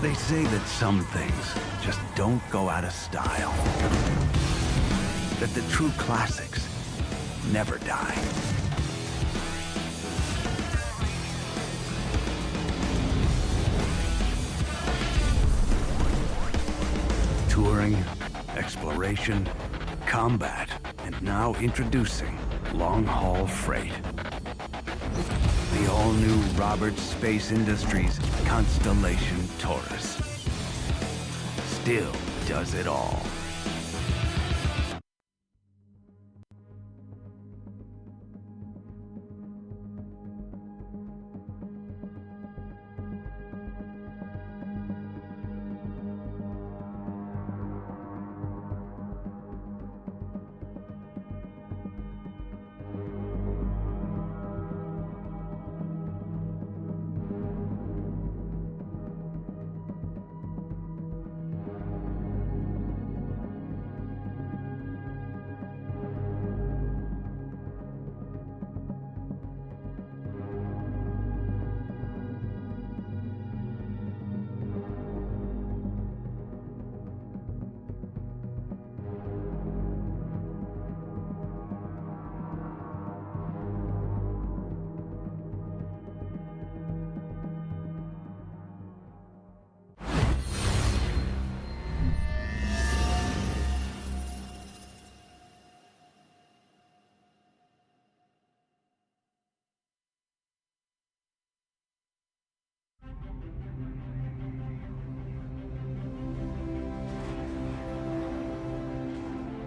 They say that some things just don't go out of style. That the true classics never die. Touring, exploration, combat, and now introducing long-haul freight. The all-new Roberts Space Industries Constellation Taurus still does it all.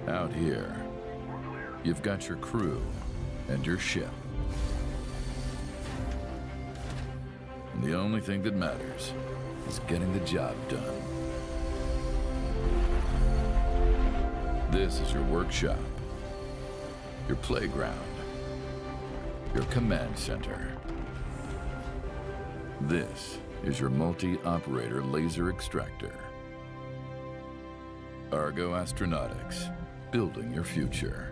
Out here, you've got your crew and your ship. And the only thing that matters is getting the job done. This is your workshop, your playground, your command center. This is your multi-operator laser extractor. Argo Astronautics, building your future.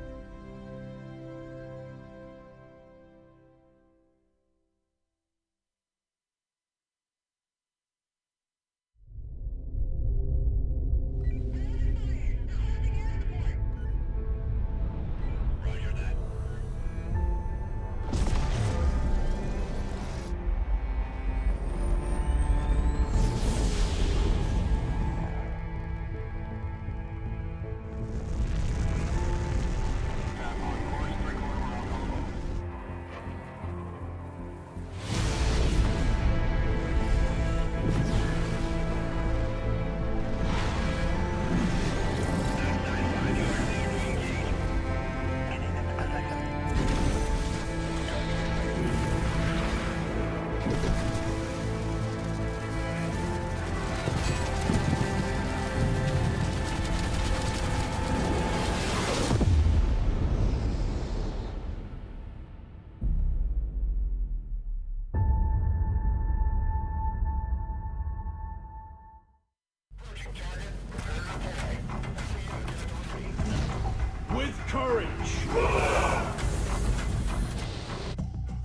With courage,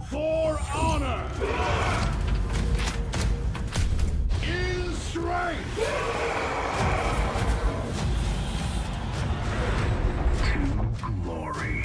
for honor, in strength, To glory.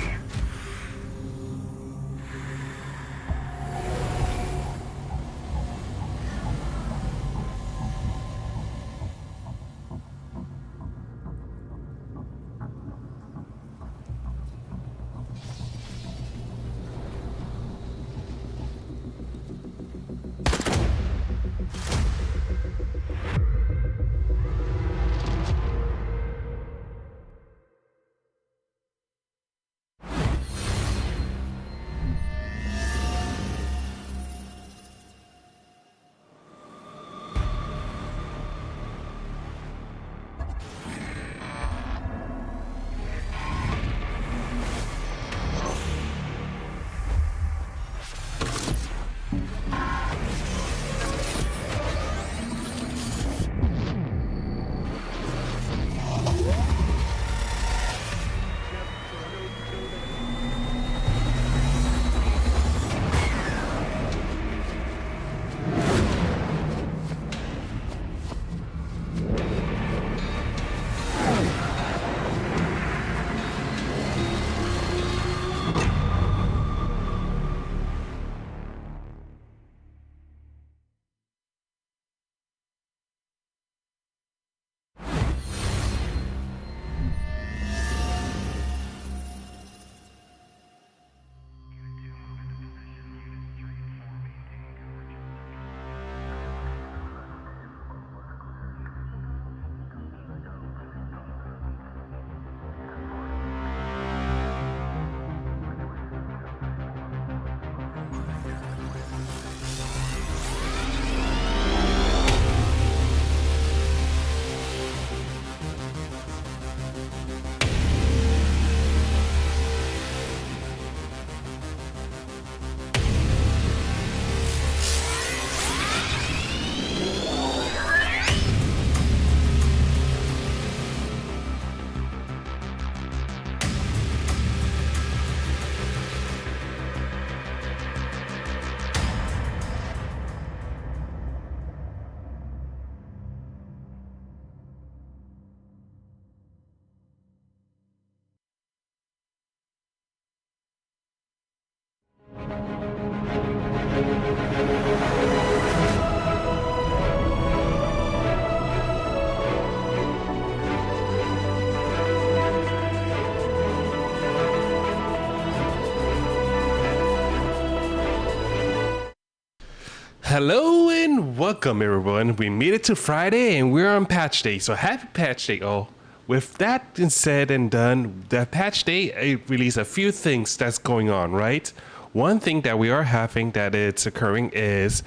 Hello and welcome everyone. We made it to Friday and we're on patch day. So happy patch day all. With that being said and done, the patch day it released a few things that's going on, right? One thing that we are having that it's occurring is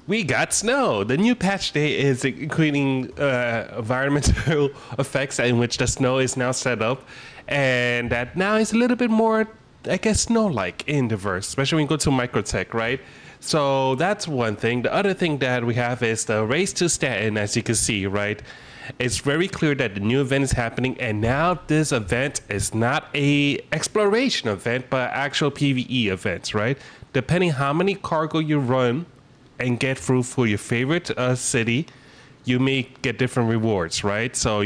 we got snow. The new patch day is including environmental effects in which the snow is now set up, and that now is a little bit more, I guess, snow-like in the verse, especially when you go to Microtech, right? So that's one thing. The other thing that we have is the race to Staten, as you can see, right? It's very clear that the new event is happening, and now this event is not a exploration event, but actual PvE events, right? Depending how many cargo you run and get through for your favorite city, you may get different rewards, right? So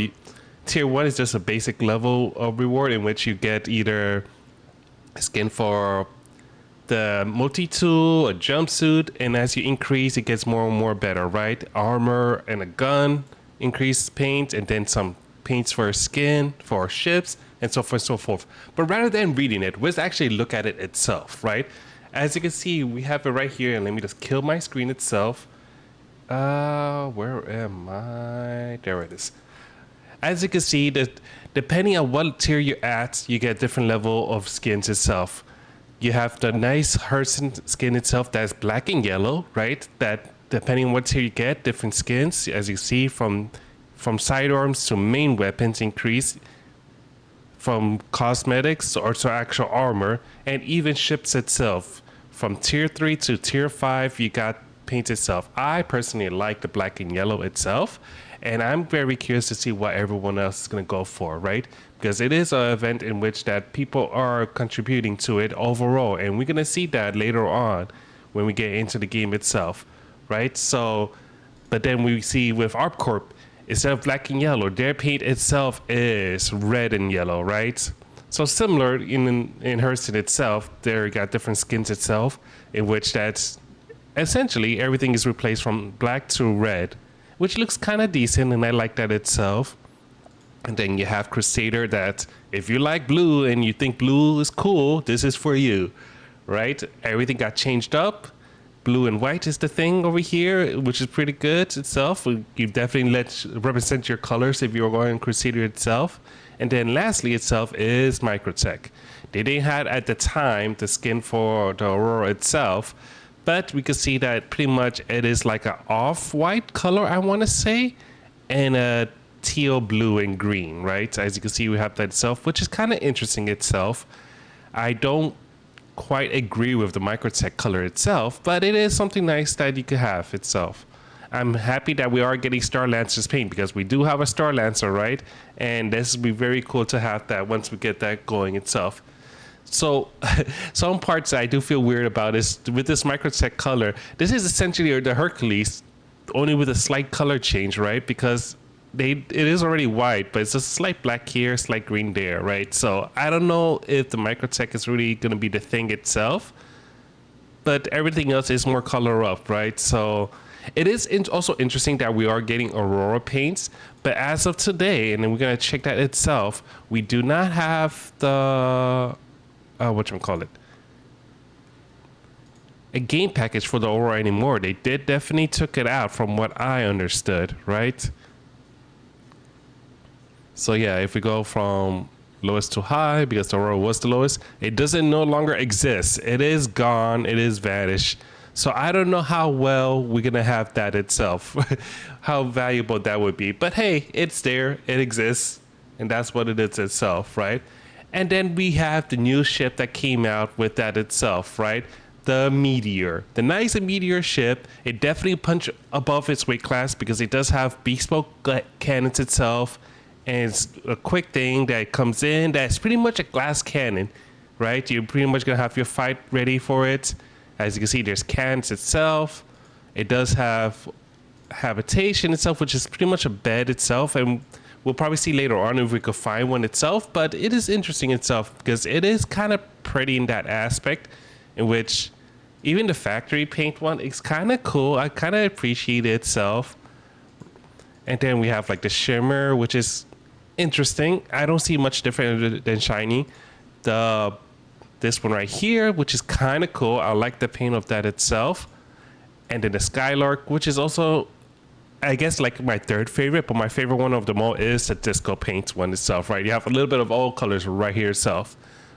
tier 1 is just a basic level of reward in which you get either skin for the multi-tool, a jumpsuit, and as you increase, it gets more and more better, right? Armor and a gun, increased paint, and then some paints for skin, for ships, and so forth and so forth. But rather than reading it, let's actually look at it itself, right? As you can see, we have it right here, and let me just kill my screen itself. Where am I? There it is. As you can see, that depending on what tier you're at, you get different level of skins itself. You have the nice Herson skin itself that's black and yellow, right? That depending on what tier you get, different skins, as you see, from sidearms to main weapons increase, from cosmetics or to actual armor, and even ships itself. From tier 3 to tier 5, you got paint itself. I personally like the black and yellow itself, and I'm very curious to see what everyone else is going to go for, right? Because it is an event in which that people are contributing to it overall, and we're going to see that later on when we get into the game itself, right? So, but then we see with ArpCorp, instead of black and yellow, their paint itself is red and yellow, right? So similar in Hearthstone itself, there got different skins itself, in which that's essentially everything is replaced from black to red, which looks kind of decent, and I like that itself. And then you have Crusader that if you like blue and you think blue is cool, this is for you, right? Everything got changed up. Blue and white is the thing over here, which is pretty good itself. You definitely represent your colors if you're going Crusader itself. And then lastly itself is Microtech. They didn't have at the time the skin for the Aurora itself, but we could see that pretty much it is like an off-white color, I want to say, and a teal, blue, and green, right? As you can see, we have that itself, which is kind of interesting itself. I don't quite agree with the Microtech color itself, but it is something nice that you could have itself. I'm happy that we are getting Star Lancer's paint because we do have a Star Lancer, right? And this would be very cool to have that once we get that going itself. So some parts I do feel weird about is with this Microtech color. This is essentially the Hercules, only with a slight color change, right? Because it is already white, but it's a slight black here, slight green there, right? So I don't know if the Microtech is really going to be the thing itself, but everything else is more color up, right? So it is also interesting that we are getting Aurora paints, but as of today, and then we're going to check that itself, we do not have the whatchamacallit, a game package for the Aurora anymore. They did definitely took it out from what I understood, right? So yeah, if we go from lowest to high, because the Aurora was the lowest, it doesn't no longer exist. It is gone. It is vanished. So I don't know how well we're going to have that itself, how valuable that would be. But hey, it's there. It exists. And that's what it is itself, right? And then we have the new ship that came out with that itself, right? The Meteor. The nice Meteor ship, it definitely punched above its weight class because it does have bespoke cannons itself. And it's a quick thing that comes in that's pretty much a glass cannon, right? You're pretty much going to have your fight ready for it. As you can see, there's cannons itself. It does have habitation itself, which is pretty much a bed itself. And we'll probably see later on if we could find one itself. But it is interesting itself because it is kind of pretty in that aspect, in which even the factory paint one is kind of cool. I kind of appreciate it itself. And then we have like the shimmer, which is interesting. I don't see much different than shiny. This one right here, which is kind of cool. I like the paint of that itself. And then the Skylark, which is also, I guess, like my third favorite, but my favorite one of them all is the Disco Paint one itself, right? You have a little bit of all colors right here itself,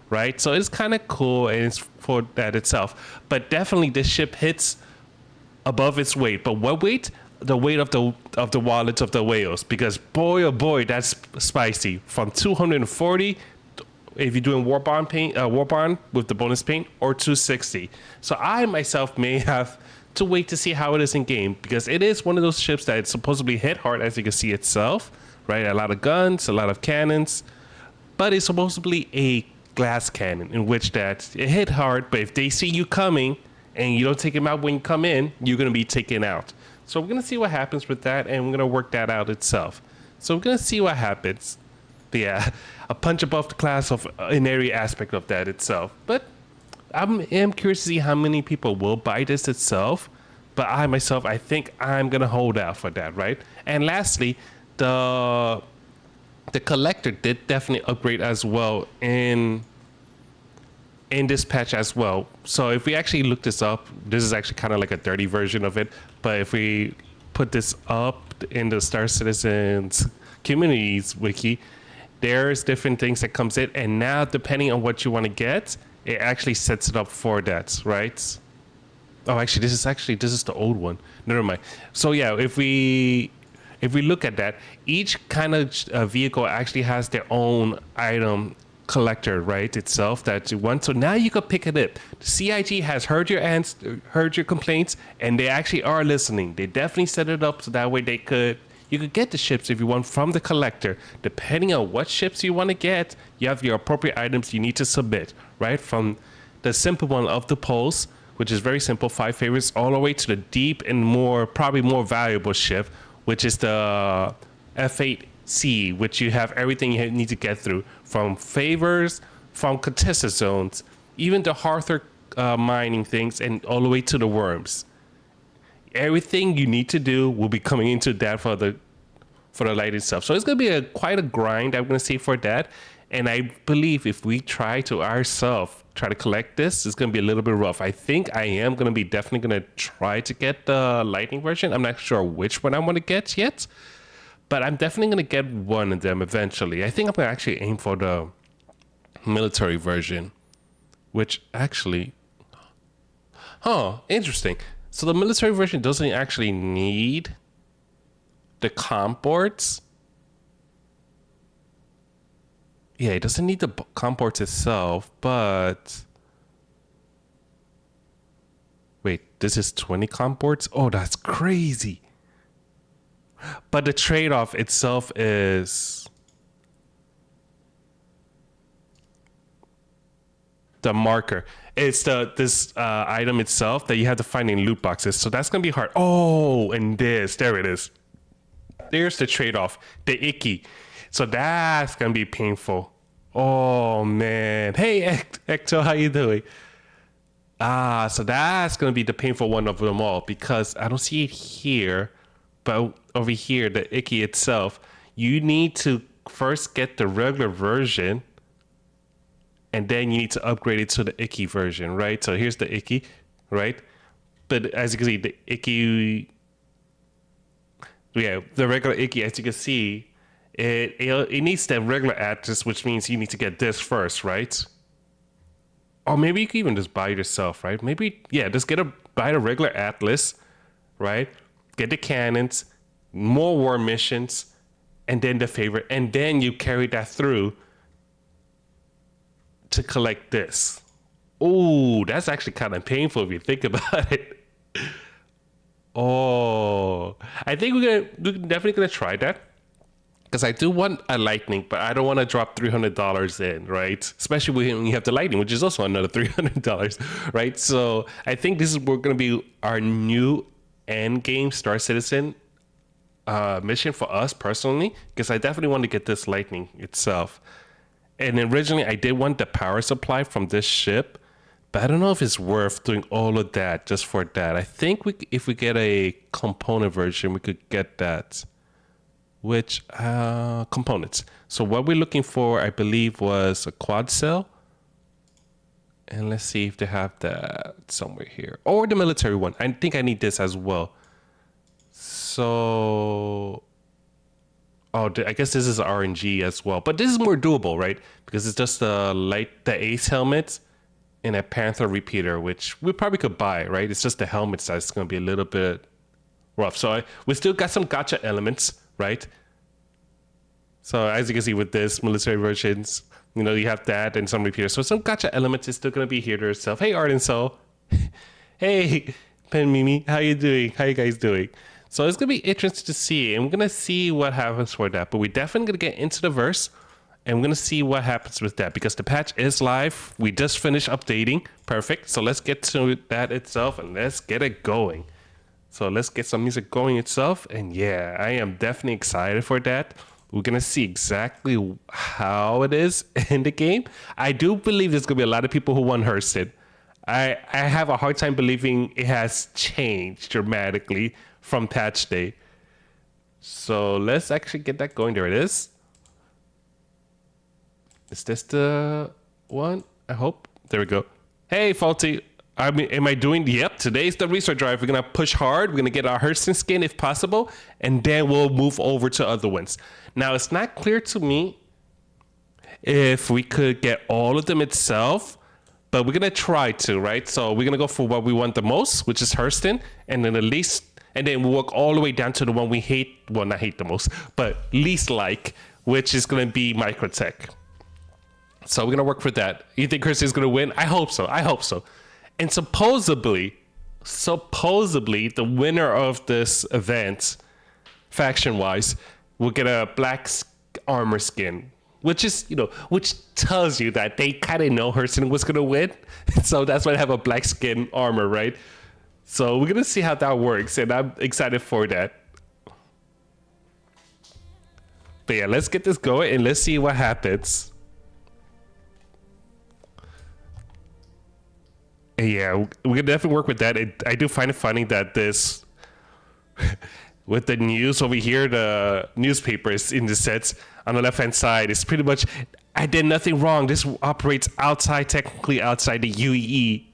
right? So it's kind of cool, and it's for that itself. But definitely this ship hits above its weight. But what weight? The weight of the wallets of the whales, because boy oh boy, that's spicy. From 240 if you're doing war bond with the bonus paint, or 260. So I myself may have to wait to see how it is in game, because it is one of those ships that supposedly hit hard, as you can see itself, right? A lot of guns, a lot of cannons, but it's supposedly a glass cannon, in which that it hit hard, but if they see you coming and you don't take them out when you come in, you're going to be taken out. So we're going to see what happens with that, and we're going to work that out itself. So we're going to see what happens. But yeah, a punch above the class of in every aspect of that itself. But I am curious to see how many people will buy this itself. But I myself, I think I'm going to hold out for that, right? And lastly, the collector did definitely upgrade as well in this patch as well. So if we actually look this up, this is actually kind of like a dirty version of it. But if we put this up in the Star Citizens communities wiki, there's different things that comes in. And now depending on what you want to get, it actually sets it up for that, right? Oh, actually, this is the old one. Never mind. So yeah, if we look at that, each kind of vehicle actually has their own item collector, right, itself that you want. So now you can pick it up. The CIG has heard your complaints, and they actually are listening. They definitely set it up so that way you could get the ships if you want from the collector. Depending on what ships you want to get, you have your appropriate items you need to submit, right? From the simple one of the polls, which is very simple, 5 favorites, all the way to the deep and probably more valuable ship, which is the F8C, which you have everything you need to get through, from favors, from contested zones, even the Harther mining things, and all the way to the worms. Everything you need to do will be coming into that for the lighting stuff. So it's going to be quite a grind, I'm going to say, for that. And I believe if we try to collect this, it's going to be a little bit rough. I think I am going to be definitely going to try to get the lightning version. I'm not sure which one I want to get yet, but I'm definitely going to get one of them eventually. I think I'm going to actually aim for the military version, which actually, interesting. So the military version doesn't actually need the comp boards. Yeah, it doesn't need the comp boards itself, but wait, this is 20 comp boards? Oh, that's crazy. But the trade-off itself is the marker. It's this item itself that you have to find in loot boxes. So that's going to be hard. Oh, and there it is. There's the trade-off, the icky. So that's going to be painful. Oh, man. Hey, Ecto, how you doing? So that's going to be the painful one of them all, because I don't see it here. But over here, the icky itself, you need to first get the regular version, and then you need to upgrade it to the icky version, right? So here's the icky, right? But as you can see, the icky, the regular icky, as you can see, it needs the regular atlas, which means you need to get this first, right? Or maybe you can even just buy it yourself, right? Maybe, just buy the regular atlas, right? Get the cannons, more war missions, and then the favorite, and then you carry that through to collect this. Oh, that's actually kind of painful if you think about it. Oh, I think we're definitely gonna try that, because I do want a lightning, but I don't want to drop $300 in, right? Especially when you have the lightning, which is also another $300, right? So I think this is going to be our new end game Star Citizen mission for us personally, because I definitely want to get this lightning itself. And originally I did want the power supply from this ship, but I don't know if it's worth doing all of that just for that. I think if we get a component version, we could get that. Which components? So what we're looking for, I believe, was a quad cell And let's see if they have that somewhere here. Or the military one. I think I need this as well. So... Oh, I guess this is RNG as well. But this is more doable, right? Because it's just the Ace helmet and a Panther repeater, which we probably could buy, right? It's just the helmets that's going to be a little bit rough. So we still got some gacha elements, right? So as you can see with this military versions, you know, you have that and some repeaters. So some gacha elements is still going to be here to itself. Hey, Art and Soul. Hey, Pen Mimi. How you doing? How you guys doing? So it's going to be interesting to see. And we're going to see what happens for that. But we're definitely going to get into the verse. And we're going to see what happens with that. Because the patch is live. We just finished updating. Perfect. So let's get to that itself. And let's get it going. So let's get some music going itself. And yeah, I am definitely excited for that. We're going to see exactly how it is in the game. I do believe there's going to be a lot of people who want Hurston. I have a hard time believing it has changed dramatically from patch day. So let's actually get that going. There it is. Is this the one? I hope. There we go. Hey, Faulty. Am I doing? Yep, today's the research drive. We're going to push hard. We're going to get our Hurston skin if possible. And then we'll move over to other ones. Now, it's not clear to me if we could get all of them itself. But we're going to try to, right? So we're going to go for what we want the most, which is Hurston. And then the least... And then we'll walk all the way down to the one we hate. Well, not hate the most, but least like, which is going to be Microtech. So we're going to work for that. You think Hurston is going to win? I hope so. I hope so. And supposedly, the winner of this event, faction-wise, will get a black armor skin. Which is, you know, which tells you that they kind of know Hurston was going to win. So that's why they have a black skin armor, right? So we're going to see how that works. And I'm excited for that. But yeah, let's get this going and let's see what happens. And yeah, we can definitely work with that. I do find it funny that this... with the news over here, the newspapers in the sets on the left-hand side, it's pretty much, I did nothing wrong. This operates technically outside the UEE.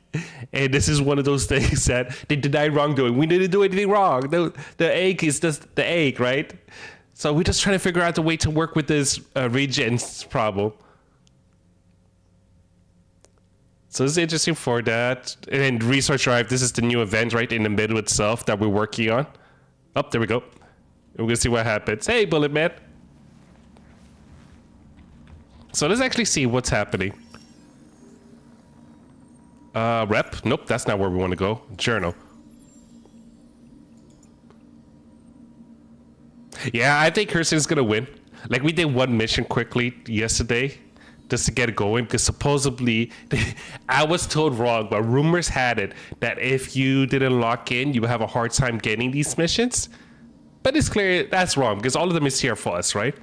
And this is one of those things that they denied wrongdoing. We didn't do anything wrong. The egg is just the egg, right? So we're just trying to figure out the way to work with this regens problem. So it's interesting for that. And Research Drive, this is the new event right in the middle itself that we're working on. Oh, there we go. We're going to see what happens. Hey, Bullet Man. So let's actually see what's happening. Rep. Nope, that's not where we want to go. Journal. Yeah, I think Hurston's going to win. Like, we did one mission quickly yesterday just to get it going because supposedly I was told wrong, but rumors had it that if you didn't lock in, you would have a hard time getting these missions. But it's clear that's wrong because all of them is here for us, right?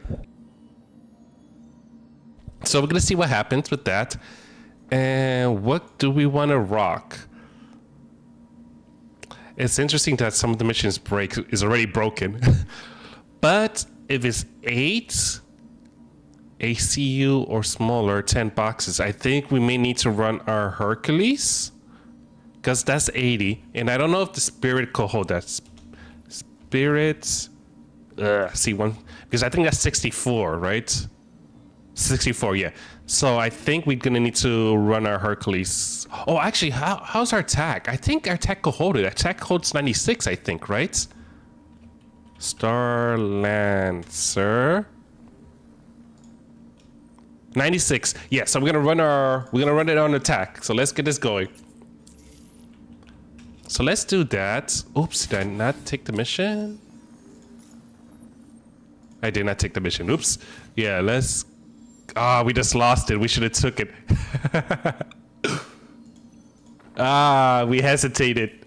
So we're gonna see what happens with that. And what do we want to rock? It's interesting that some of the missions is already broken. But if it's 8 ACU or smaller, 10 boxes, I think we may need to run our Hercules because that's 80. And I don't know if the Spirit could hold that. Spirits, see one, because I think that's 64, right? 64, yeah. So I think we're gonna need to run our Hercules. Oh, actually, how's our attack? I think our attack could hold it. Attack holds 96, I think, right? Star Lancer. 96. Yeah, so we're gonna run it on attack. So let's get this going. So let's do that. Oops, did I not take the mission? I did not take the mission. Oops. Yeah, let's... we just lost it. We should have took it. We hesitated.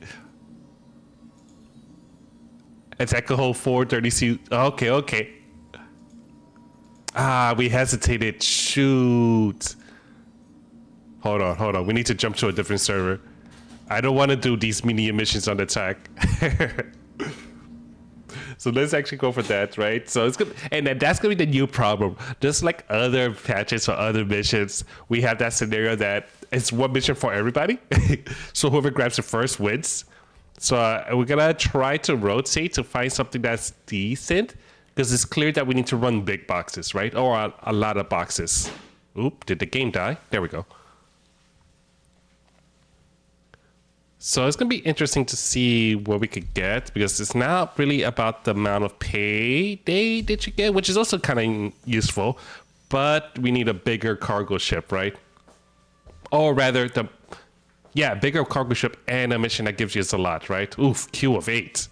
Attack a whole 430. Okay. We hesitated. Shoot. Hold on. We need to jump to a different server. I don't want to do these mini missions on attack. So let's actually go for that, right? So it's good, and then that's gonna be the new problem. Just like other patches or other missions, we have that scenario that it's one mission for everybody. So whoever grabs it first wins. So we're gonna try to rotate to find something that's decent, because it's clear that we need to run big boxes, right? Or a lot of boxes. Oop, did the game die? There we go. So it's going to be interesting to see what we could get, because it's not really about the amount of payday that you get, which is also kind of useful, but we need a bigger cargo ship, right? Or rather, bigger cargo ship and a mission that gives you a lot, right? Oof, queue of 8.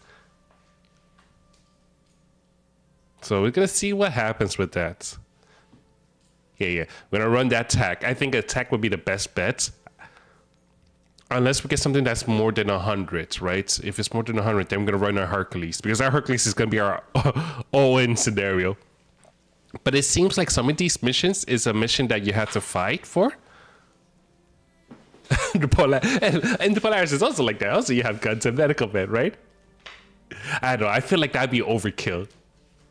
So we're going to see what happens with that. Yeah. We're going to run that tech. I think attack would be the best bet. Unless we get something that's more than 100, right? If it's more than 100, then we're going to run our Hercules, because our Hercules is going to be our all-in scenario. But it seems like some of these missions is a mission that you have to fight for. And the Polaris is also like that. Also, you have guns and medical men, right? I don't know. I feel like that'd be overkill.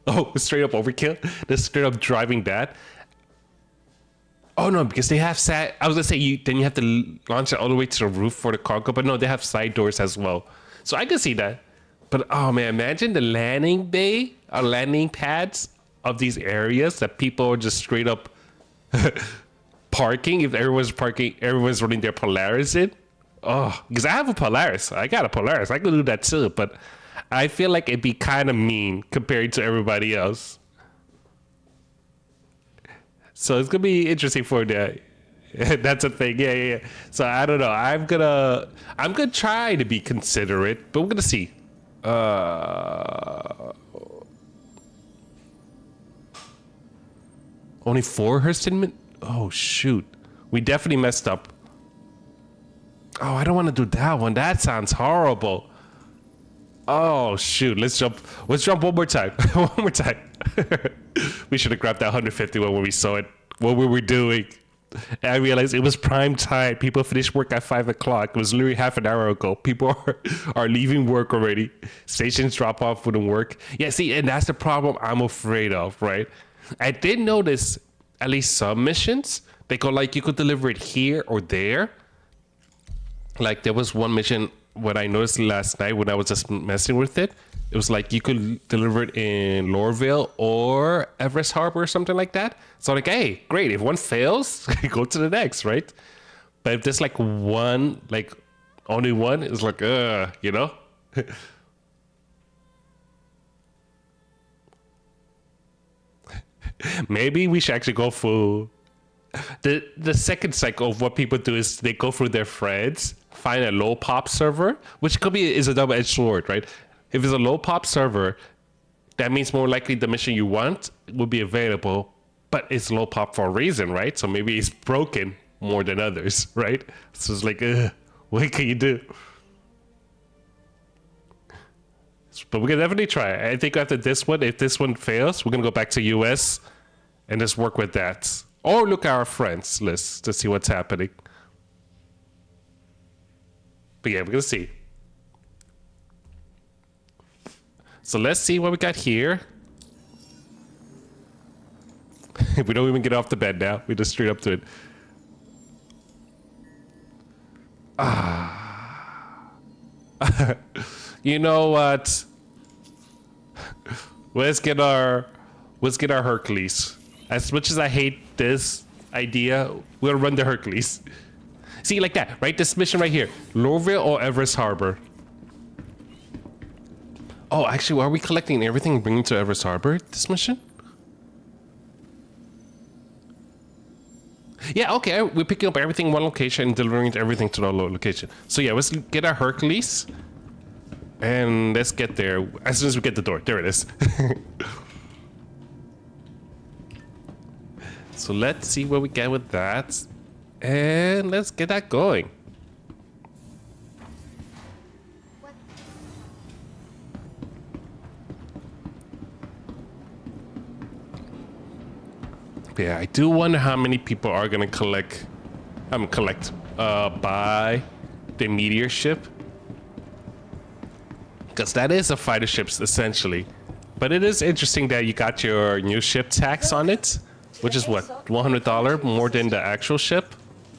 Oh, straight up overkill? Just straight up driving that. Oh no, because they have I was gonna say then you have to launch it all the way to the roof for the cargo, but no, they have side doors as well. So I can see that. But oh man, imagine the landing bay or landing pads of these areas that people are just straight up parking. If everyone's parking, everyone's running their Polaris in. Oh, because I have a Polaris. I got a Polaris. I could do that too, but I feel like it'd be kind of mean compared to everybody else. So it's gonna be interesting for that. That's a thing. Yeah. So I don't know. I'm gonna try to be considerate, but we're gonna see. Only 4 Hurston. Oh shoot, we definitely messed up. Oh, I don't want to do that one. That sounds horrible. Oh shoot, let's jump one more time. One more time. We should have grabbed that 150 when we saw it, what we were doing. And I realized it was prime time. People finished work at 5 o'clock. It was literally half an hour ago. People are leaving work already. Stations drop off wouldn't work. Yeah, see, and that's the problem I'm afraid of, right? I did notice at least some missions, they go like you could deliver it here or there. Like there was one mission what I noticed last night when I was just messing with it. It was like you could deliver it in Lorville or Everest Harbor or something like that. So like, hey, great. If one fails, go to the next, right? But if there's like one, like only one, it's like, you know? Maybe we should actually go for the second cycle of what people do is they go through their friends, find a low pop server, which could be is a double-edged sword, right? If it's a low pop server, that means more likely the mission you want will be available, but it's low pop for a reason, right? So maybe it's broken more than others, right? So it's like, what can you do? But we can definitely try. I think after this one, if this one fails, we're gonna go back to US and just work with that. Or look at our friends list to see what's happening. But yeah, we're gonna see. So let's see what we got here. We don't even get off the bed now. We just straight up to it. You know what? Let's get our Hercules. As much as I hate this idea, we'll run the Hercules. See, like that, right? This mission right here. Lorville or Everest Harbor. Oh, actually, are we collecting everything and bringing to Everest Harbor, this mission? Yeah, okay, we're picking up everything in one location and delivering everything to the location. So yeah, let's get our Hercules. And let's get there as soon as we get the door. There it is. So let's see what we get with that. And let's get that going. Yeah, I do wonder how many people are gonna buy the meteor ship. Because that is a fighter ship, essentially. But it is interesting that you got your new ship tax on it, which is what, $100 more than the actual ship,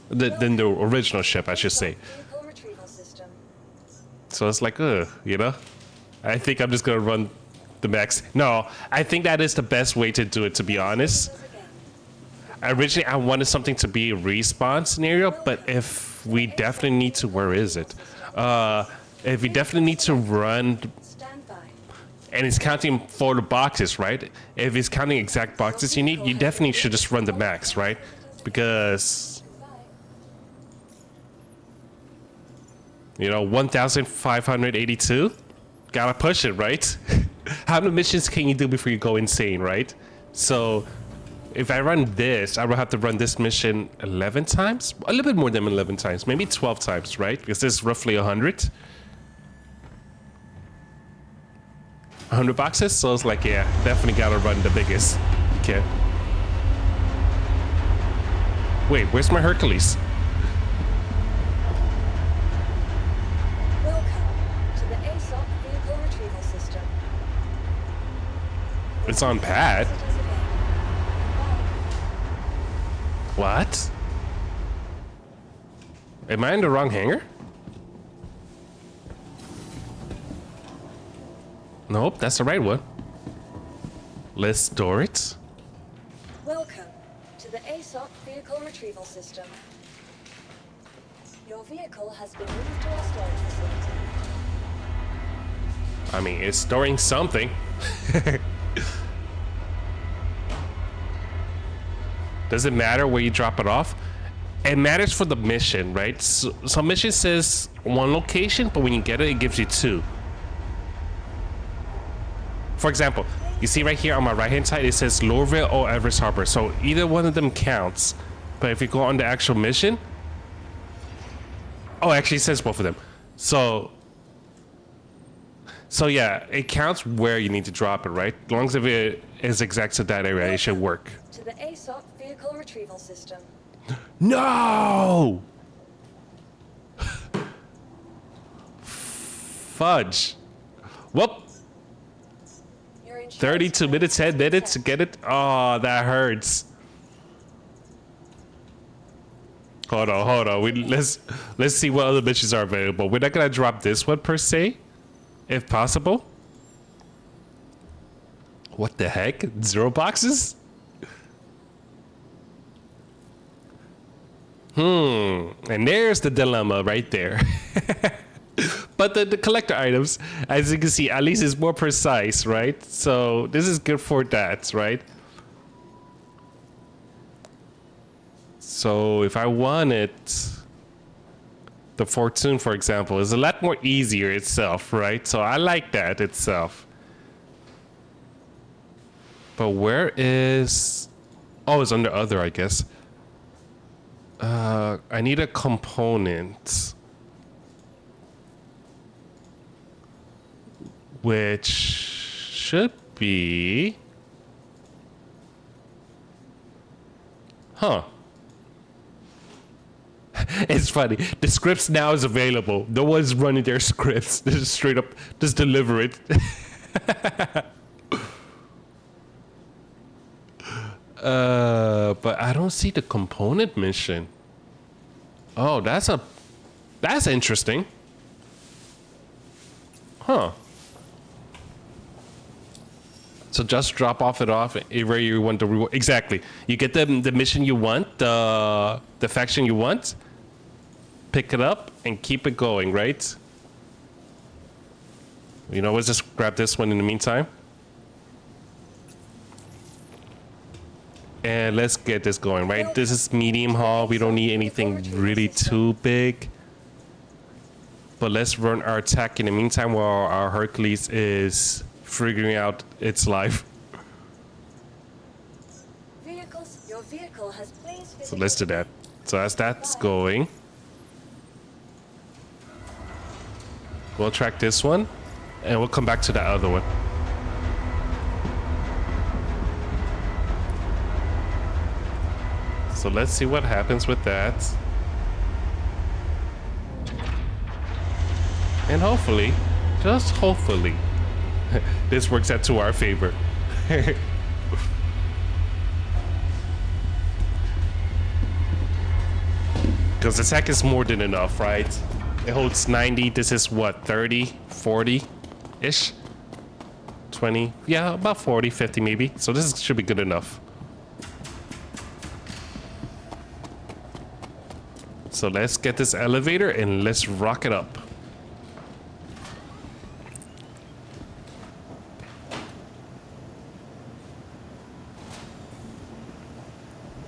than the original ship, I should say. Vehicle retrieval system. So it's like, you know, I think I'm just gonna run the max. No, I think that is the best way to do it, to be honest. Originally, I wanted something to be a respawn scenario, but if we definitely need to, where is it? If we definitely need to run, Stand by. and it's counting for the boxes, right? If it's counting exact boxes you need, you definitely should just run the max, right? Because, you know, 1,582, gotta push it, right? How many missions can you do before you go insane, right? So if I run this, I will have to run this mission 11 times, a little bit more than 11 times, maybe 12 times, right? Because this is roughly 100 boxes. So it's like, yeah, definitely gotta run the biggest. Okay. Wait, where's my Hercules? Welcome to the ASOP vehicle retrieval system. It's on pad. Visitors again. What? Am I in the wrong hangar? Nope, that's the right one. Let's store it. Welcome to the ASOP vehicle retrieval system. Your vehicle has been moved to our storage facility. I mean, it's storing something. Does it matter where you drop it off? It matters for the mission, right? So mission says one location, but when you get it, it gives you two. For example, you see right here on my right-hand side, it says Lorville or Everest Harbor. So either one of them counts. But if you go on the actual mission, oh, actually, it says both of them. So yeah, it counts where you need to drop it, right? As long as if it is exact to that area, it should work. To the ASOP vehicle retrieval system. No! Fudge. Whoop. Your insurance 32 minutes, 10 minutes to get it. Oh, that hurts. Hold on. Let's see what other missions are available. We're not gonna drop this one per se, if possible. What the heck? 0 boxes? And there's the dilemma right there. But the collector items, as you can see, at least is more precise, right? So this is good for that, right? So if I wanted the Fortune, for example, is a lot more easier itself, right? So I like that itself. But where is... Oh, it's under other, I guess. I need a component. Which should be... Huh. It's funny. The scripts now is available. No one's running their scripts. This is straight up, just deliver it. But I don't see the component mission. Oh, that's interesting. Huh. So just drop it off where you want the reward. Exactly. You get the mission you want, the faction you want, pick it up and keep it going, right? You know, let's just grab this one in the meantime. And let's get this going, right? This is medium haul. We don't need anything really too big. But let's run our attack in the meantime while our Hercules is figuring out its life. Your vehicle has please So let's do that. So as that's going, we'll track this one and we'll come back to that other one. So let's see what happens with that. And hopefully, just hopefully, this works out to our favor. Because the tech is more than enough, right? It holds 90. This is what, 30, 40-ish? 20, yeah, about 40, 50 maybe. So this should be good enough. So let's get this elevator and let's rock it up.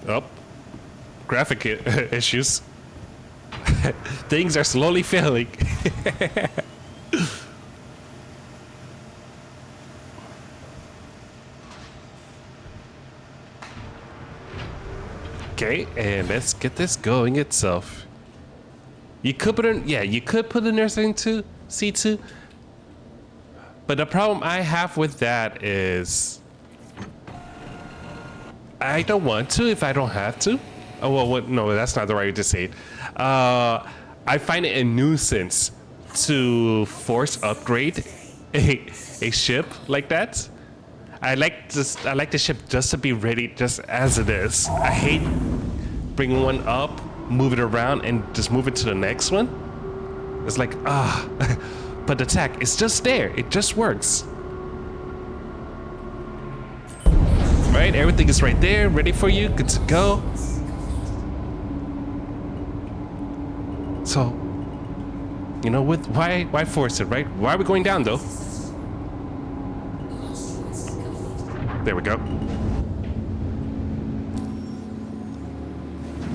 Oh, graphic issues. Things are slowly failing. Okay, and let's get this going itself. You could put in, yeah, you could put in there C2, but the problem I have with that is I don't want to if I don't have to. Oh well, what, no, that's not the right way to say it. I find it a nuisance to force upgrade a ship like that. I like the ship just to be ready, just as it is. I hate bringing one up, move it around, and just move it to the next one. It's like but the tech is just there. It just works. Right, everything is right there, ready for you, good to go. So, you know what? Why force it, right? Why are we going down though? There we go.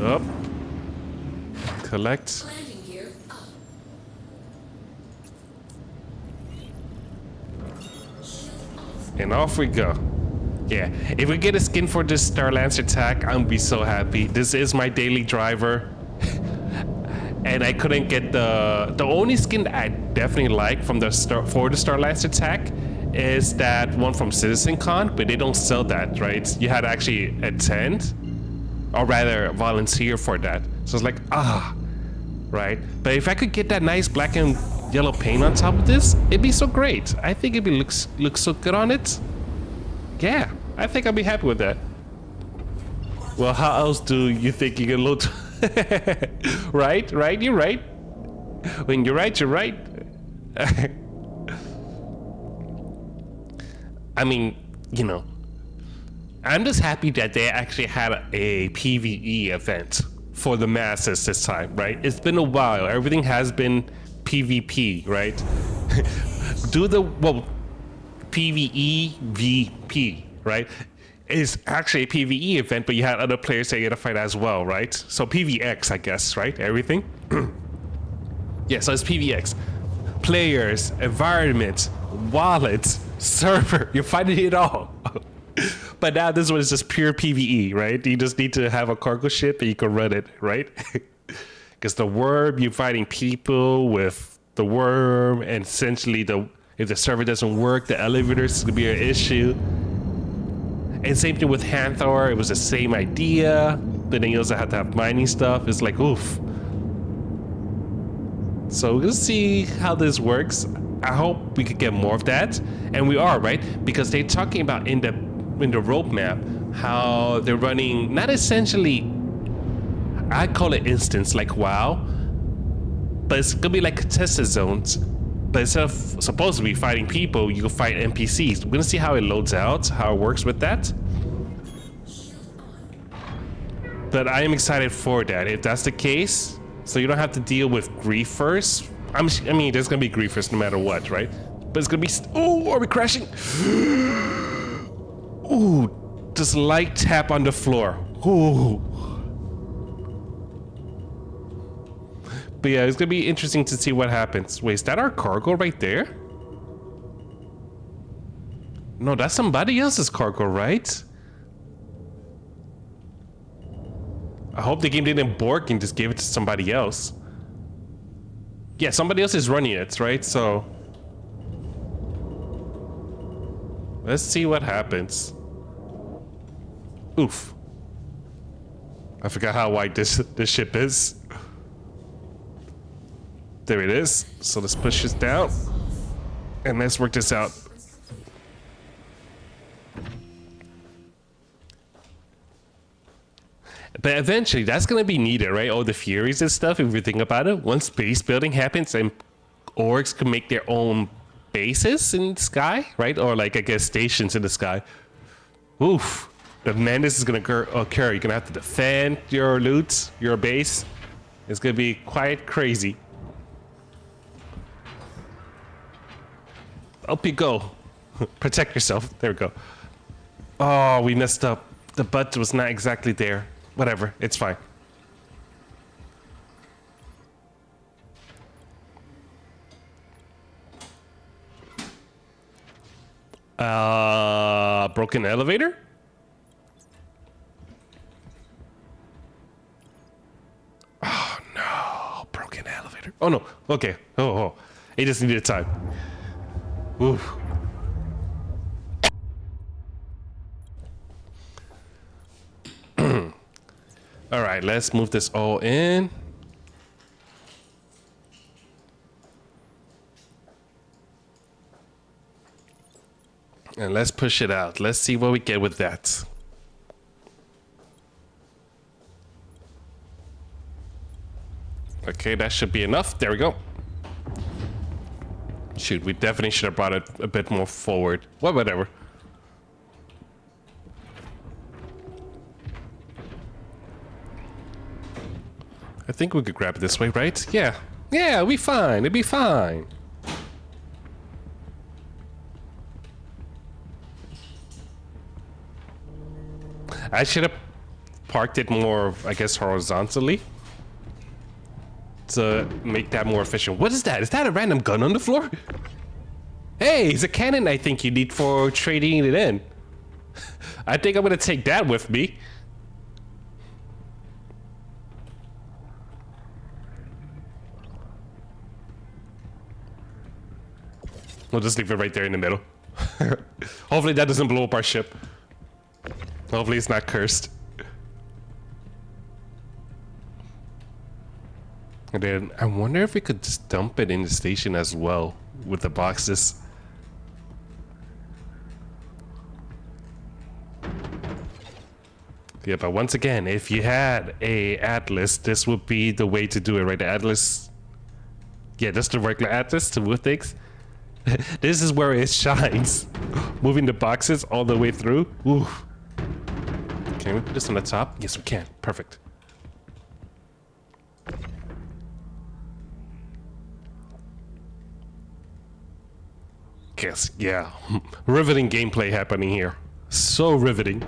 Up. Collect. And off we go. Yeah, if we get a skin for this Star Lancer attack, I'm gonna be so happy. This is my daily driver. And I couldn't get the only skin that I definitely like from the Star Lancer attack is that one from Citizen Con, but they don't sell that, right? You had to actually attend, or rather volunteer for that. So it's like, right? But if I could get that nice black and yellow paint on top of this, it'd be so great. I think it'd be looks so good on it. Yeah, I think I'll be happy with that. Well, how else do you think you can load? Right, you're right. When you're right, you're right. I mean, you know, I'm just happy that they actually had a PvE event for the masses this time, right? It's been a while. Everything has been PvP, right? PvE VP, right? It's actually a PvE event, but you had other players that you had to fight as well, right? So PvX, I guess, right? Everything. Yeah, so it's PvX. Players, environment, wallets, server. You're fighting it all. But now this one is just pure PvE, right? You just need to have a cargo ship and you can run it, right? Because the worm, you're fighting people with the worm, and essentially if the server doesn't work, the elevators is gonna be an issue. And same thing with Hathor, it was the same idea, but then you also have to have mining stuff. It's like, oof. So we'll see how this works. I hope we could get more of that, and we are, right? Because they're talking about in the roadmap how they're running, not essentially, I call it instance like WoW, but it's gonna be like contested zones. But instead of supposed to be fighting people, you can fight NPCs. We're gonna see how it loads out, how it works with that. But I am excited for that, if that's the case. So you don't have to deal with griefers. I mean, there's gonna be griefers no matter what, right? But it's gonna be, oh, are we crashing? Ooh, just light tap on the floor. Ooh. But yeah, it's gonna be interesting to see what happens. Wait, is that our cargo right there? No, that's somebody else's cargo, right? I hope the game didn't bork and just gave it to somebody else. Yeah, somebody else is running it, right? So let's see what happens. Oof. I forgot how wide this ship is. There it is. So let's push this down and let's work this out. But eventually, that's going to be needed, right? All the Furies and stuff, if you think about it. Once base building happens and orcs can make their own bases in the sky, right? Or like, I guess, stations in the sky. Oof. The madness is going to occur. You're going to have to defend your loot, your base. It's going to be quite crazy. Up you go. Protect yourself. There we go. Oh, we messed up. The butt was not exactly there. Whatever, it's fine. Broken elevator? Oh no, broken elevator. Oh no, okay. Oh. It just needed time. Oof. All right, let's move this all in. And let's push it out. Let's see what we get with that. Okay, that should be enough. There we go. Shoot, we definitely should have brought it a bit more forward. Well, whatever. I think we could grab it this way, right? Yeah. Yeah, it'll be fine. It'll be fine. I should have parked it more, I guess, horizontally to make that more efficient. What is that? Is that a random gun on the floor? Hey, it's a cannon I think you need for trading it in. I think I'm gonna take that with me. We'll just leave it right there in the middle. Hopefully that doesn't blow up our ship. Hopefully it's not cursed. And then I wonder if we could just dump it in the station as well with the boxes. Yeah, but once again, if you had a Atlas, this would be the way to do it, right? The Atlas. Yeah, just the regular Atlas to move things. This is where it shines. Moving the boxes all the way through. Ooh. Can we put this on the top? Yes, we can. Perfect. Yes, yeah. Riveting gameplay happening here. So riveting.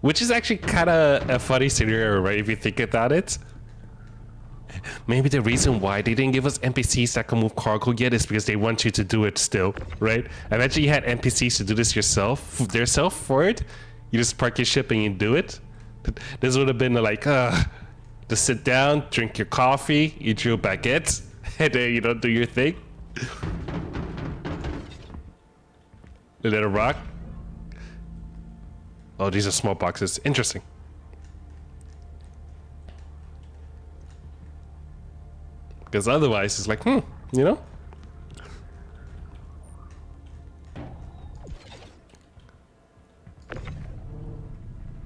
Which is actually kind of a funny scenario, right? If you think about it. Maybe the reason why they didn't give us NPCs that can move cargo yet is because they want you to do it still, right? Imagine you had NPCs to do this yourself for it. You just park your ship and you do it. This would have been like, just sit down, drink your coffee, eat your baguette, and then, you know, do your thing. A little rock. Oh, these are small boxes. Interesting. Because otherwise, it's like, you know?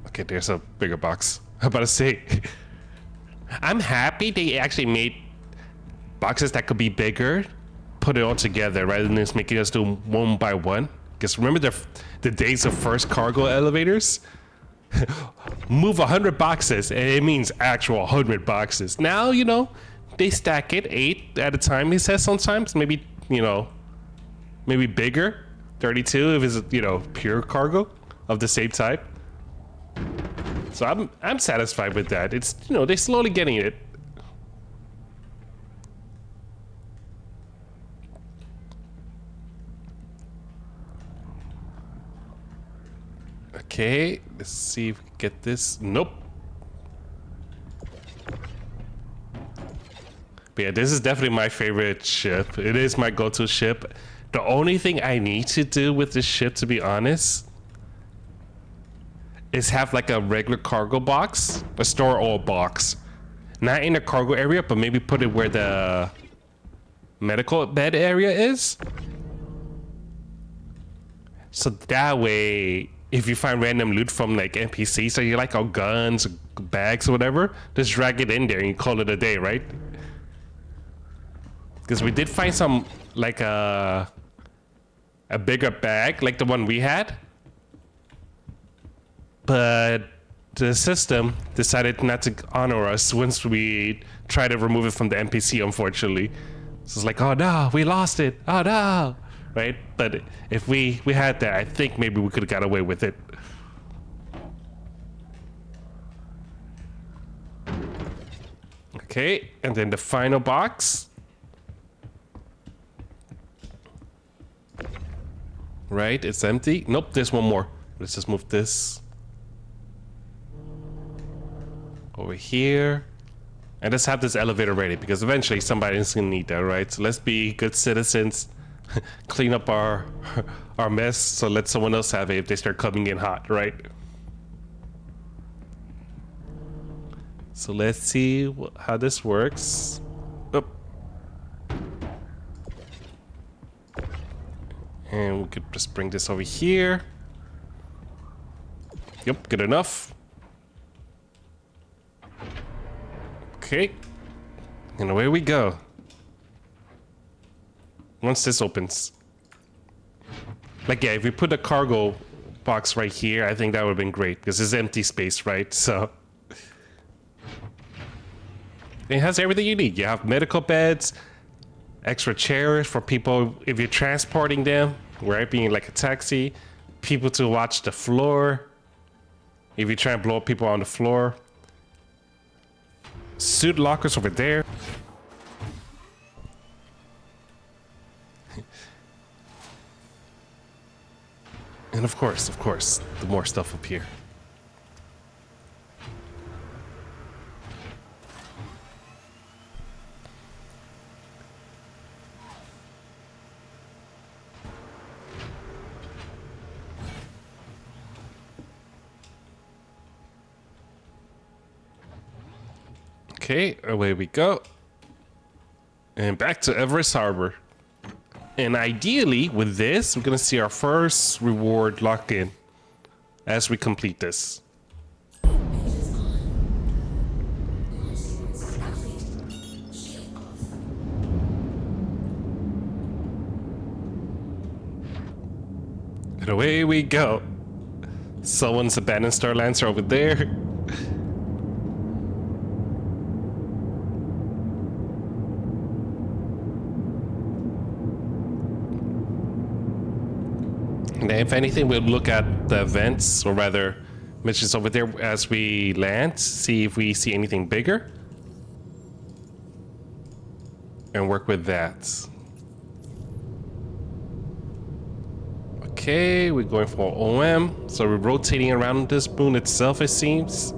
Okay, there's a bigger box. I'm about to say. I'm happy they actually made boxes that could be bigger, put it all together, rather than just making us do one by one. Because remember the days of first cargo elevators? Move 100 boxes, and it means actual 100 boxes. Now, you know, they stack it 8 at a time, he says sometimes. Maybe, you know, maybe bigger. 32 if it's, you know, pure cargo of the same type. So I'm satisfied with that. It's, you know, they're slowly getting it. Okay, let's see if we can get this. Nope. But yeah, this is definitely my favorite ship. It is my go-to ship. The only thing I need to do with this ship, to be honest, is have like a regular cargo box, a store all box. Not in the cargo area, but maybe put it where the medical bed area is. So that way, if you find random loot from like NPCs, so you like all guns, bags, or whatever, just drag it in there and you call it a day, right? Because we did find some like a bigger bag, like the one we had, but the system decided not to honor us once we tried to remove it from the NPC, unfortunately. So it's like, oh no, we lost it. Oh no, right? But if we had that, I think maybe we could have got away with it. Okay, and then the final box. Right, it's empty. Nope, there's one more. Let's just move this over here. And let's have this elevator ready because eventually somebody's gonna need that, right? So let's be good citizens, clean up our mess, so let someone else have it if they start coming in hot, right? So let's see how this works. Oop. And we could just bring this over here. Yep, good enough. Okay. And away we go. Once this opens. Like, yeah, if we put a cargo box right here, I think that would have been great because it's empty space, right? So it has everything you need. You have medical beds, extra chairs for people if you're transporting them, right? Being like a taxi, people to watch the floor if you try and blow up people on the floor. Suit lockers over there. And of course, the more stuff up here. Okay, away we go. And back to Everest Harbor. And ideally, with this, we're gonna see our first reward lock in as we complete this. And away we go. Someone's abandoned Star Lancer over there. And if anything, we'll look at the events, or rather, missions over there as we land, see if we see anything bigger, and work with that. Okay, we're going for OM, so we're rotating around this moon itself, it seems.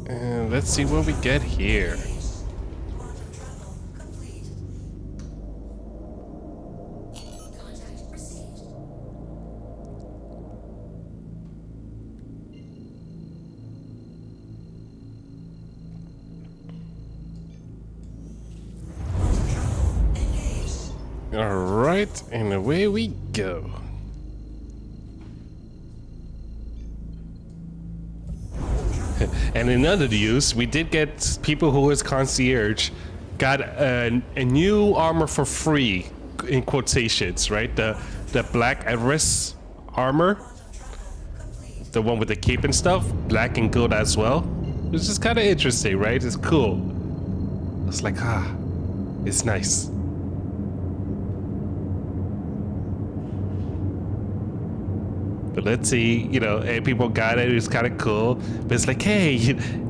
And let's see what we get here. Alright, and away we go. And in other news, we did get people who was concierge got a new armor for free, in quotations, right? The Black Everest armor, the one with the cape and stuff, black and gold as well. Which is kind of interesting, right? It's cool. It's like, it's nice. But let's see, you know, hey, people got it. It's kind of cool. But it's like, hey,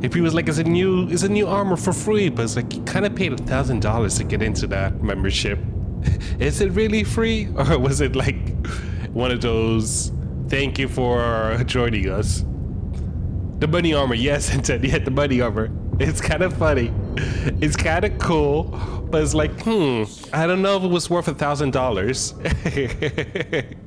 if he was like, it's a new armor for free. But it's like, you kind of paid $1,000 to get into that membership. Is it really free, or was it like one of those? Thank you for joining us. The bunny armor, yes, instead, yeah, the bunny armor. It's kind of funny. It's kind of cool, but it's like, I don't know if it was worth $1,000.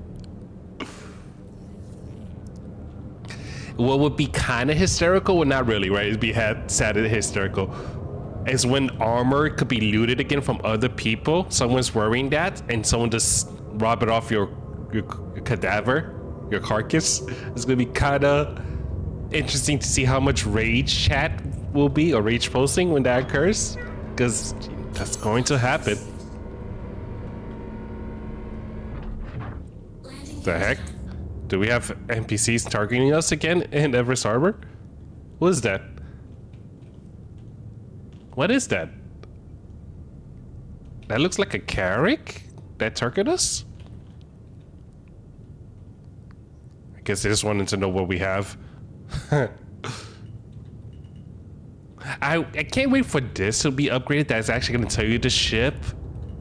what would be kind of hysterical, well, not really, right? It'd be sad and hysterical. Is when armor could be looted again from other people. Someone's wearing that, and someone just rob it off your cadaver, your carcass. It's gonna be kind of interesting to see how much rage chat will be, or rage posting when that occurs, because that's going to happen. The heck? Do we have NPCs targeting us again in Everest Harbor? What is that? What is that? That looks like a Carrick that targeted us? I guess they just wanted to know what we have. I can't wait for this to be upgraded. That's actually going to tell you the ship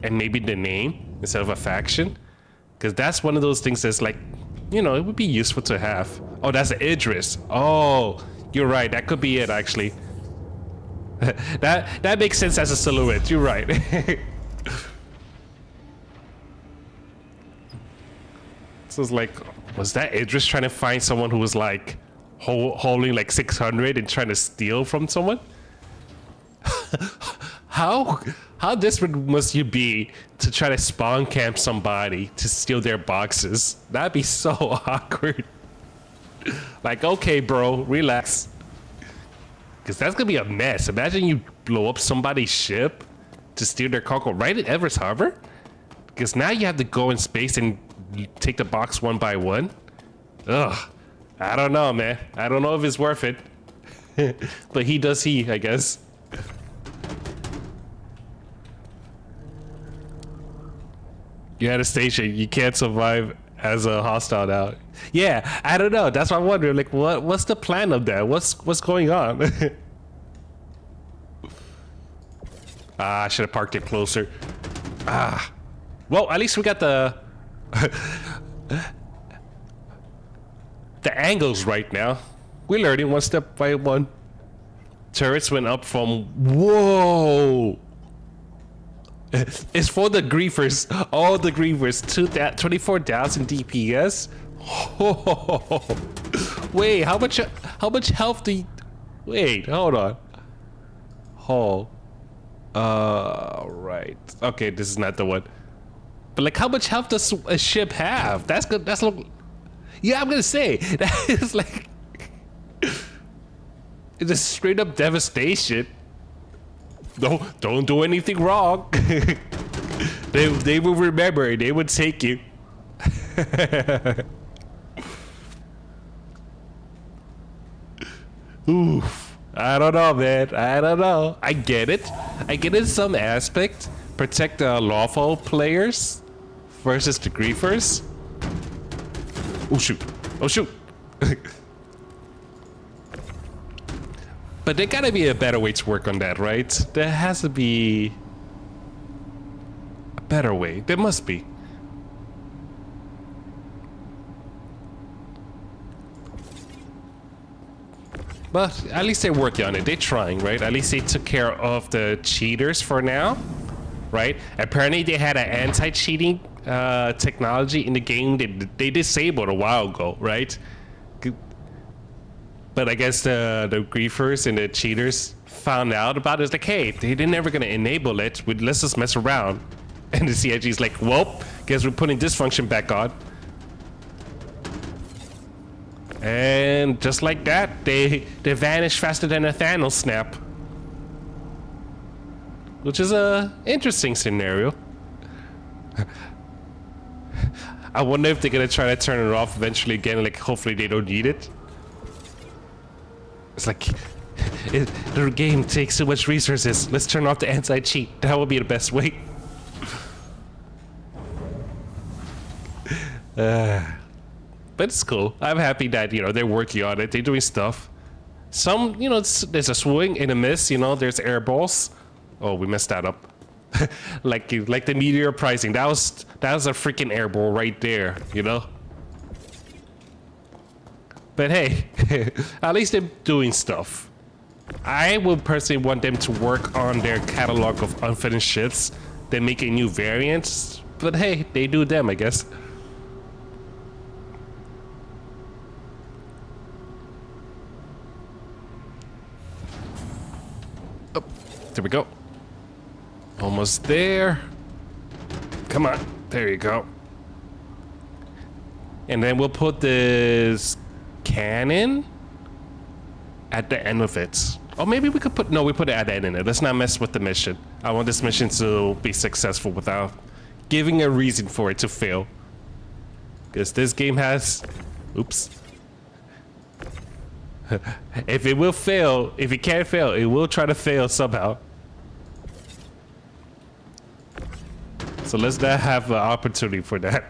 and maybe the name instead of a faction. Because that's one of those things that's like, you know, it would be useful to have. Oh, that's Idris. Oh, you're right. That could be it, actually. that makes sense as a silhouette. You're right. So it's like, was that Idris trying to find someone who was like holding like 600 and trying to steal from someone? How desperate must you be to try to spawn camp somebody to steal their boxes? That'd be so awkward. Like, okay, bro, relax. Because that's gonna be a mess. Imagine you blow up somebody's ship to steal their cargo right at Everest Harbor. Because now you have to go in space and take the box one by one. Ugh, I don't know, man. I don't know if it's worth it. But he does he, I guess. You're at a station. You can't survive as a hostile now. Yeah, I don't know. That's what I'm wondering. Like, what's the plan of that? What's going on? I should have parked it closer. Well, at least we got the the angles right now. We're learning one step by one. Turrets went up from whoa. It's for the griefers. All the griefers. 24,000 DPS. Oh, wait, how much health do you... Wait, hold on. Oh. Right. Okay, this is not the one. But like, how much health does a ship have? That's good. That's look. Yeah, I'm gonna say that is like it's a straight up devastation. Don't do anything wrong. They will remember. They would take you. Oof. I don't know, man. I don't know. I get it. I get it in some aspect. Protect the lawful players versus the griefers. Oh shoot. Oh shoot. But there gotta be a better way to work on that, right? There has to be a better way. There must be. But at least they're working on it. They're trying, right? At least they took care of the cheaters for now, right? Apparently they had an anti-cheating technology in the game that they disabled a while ago, right? But I guess the griefers and the cheaters found out about it. It's like, hey, they're never gonna enable it. Let's just mess around. And the CIG's like, well, guess we're putting this function back on. And just like that, they vanish faster than a Thanos snap. Which is a interesting scenario. I wonder if they're gonna try to turn it off eventually again, like hopefully they don't need it. It's like, the game takes so much resources. Let's turn off the anti-cheat. That would be the best way. But it's cool. I'm happy that, you know, they're working on it. They're doing stuff. Some, you know, there's a swing and a miss, you know, there's air balls. Oh, we messed that up. like the meteor pricing. That was a freaking air ball right there, you know? But hey, at least they're doing stuff. I would personally want them to work on their catalog of unfinished ships, then making new variants. But hey, they do them, I guess. There we go. Almost there. Come on. There you go. And then we'll put this cannon at the end of it. Or maybe we could put... No, we put it at the end of it. Let's not mess with the mission. I want this mission to be successful without giving a reason for it to fail. Because this game has... Oops. If it will fail, if it can't fail, it will try to fail somehow. So let's not have an opportunity for that.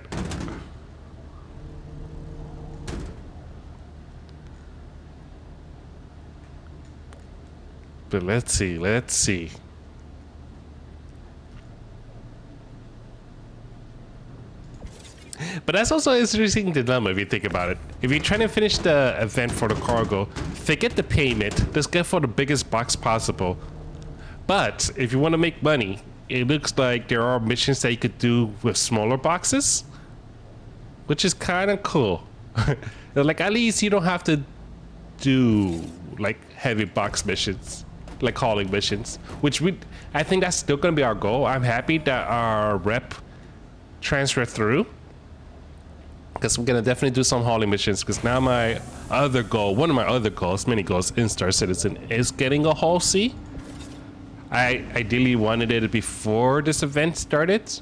But let's see. But that's also an interesting dilemma if you think about it. If you're trying to finish the event for the cargo, forget the payment, let's get for the biggest box possible. But if you want to make money, it looks like there are missions that you could do with smaller boxes, which is kind of cool. Like, at least you don't have to do like heavy box missions, like hauling missions, which I think that's still gonna be our goal. I'm happy that our rep transferred through, because we're gonna definitely do some hauling missions, because now my other goal, one of my other goals, many goals in Star Citizen, is getting a Hull C. I ideally wanted it before this event started,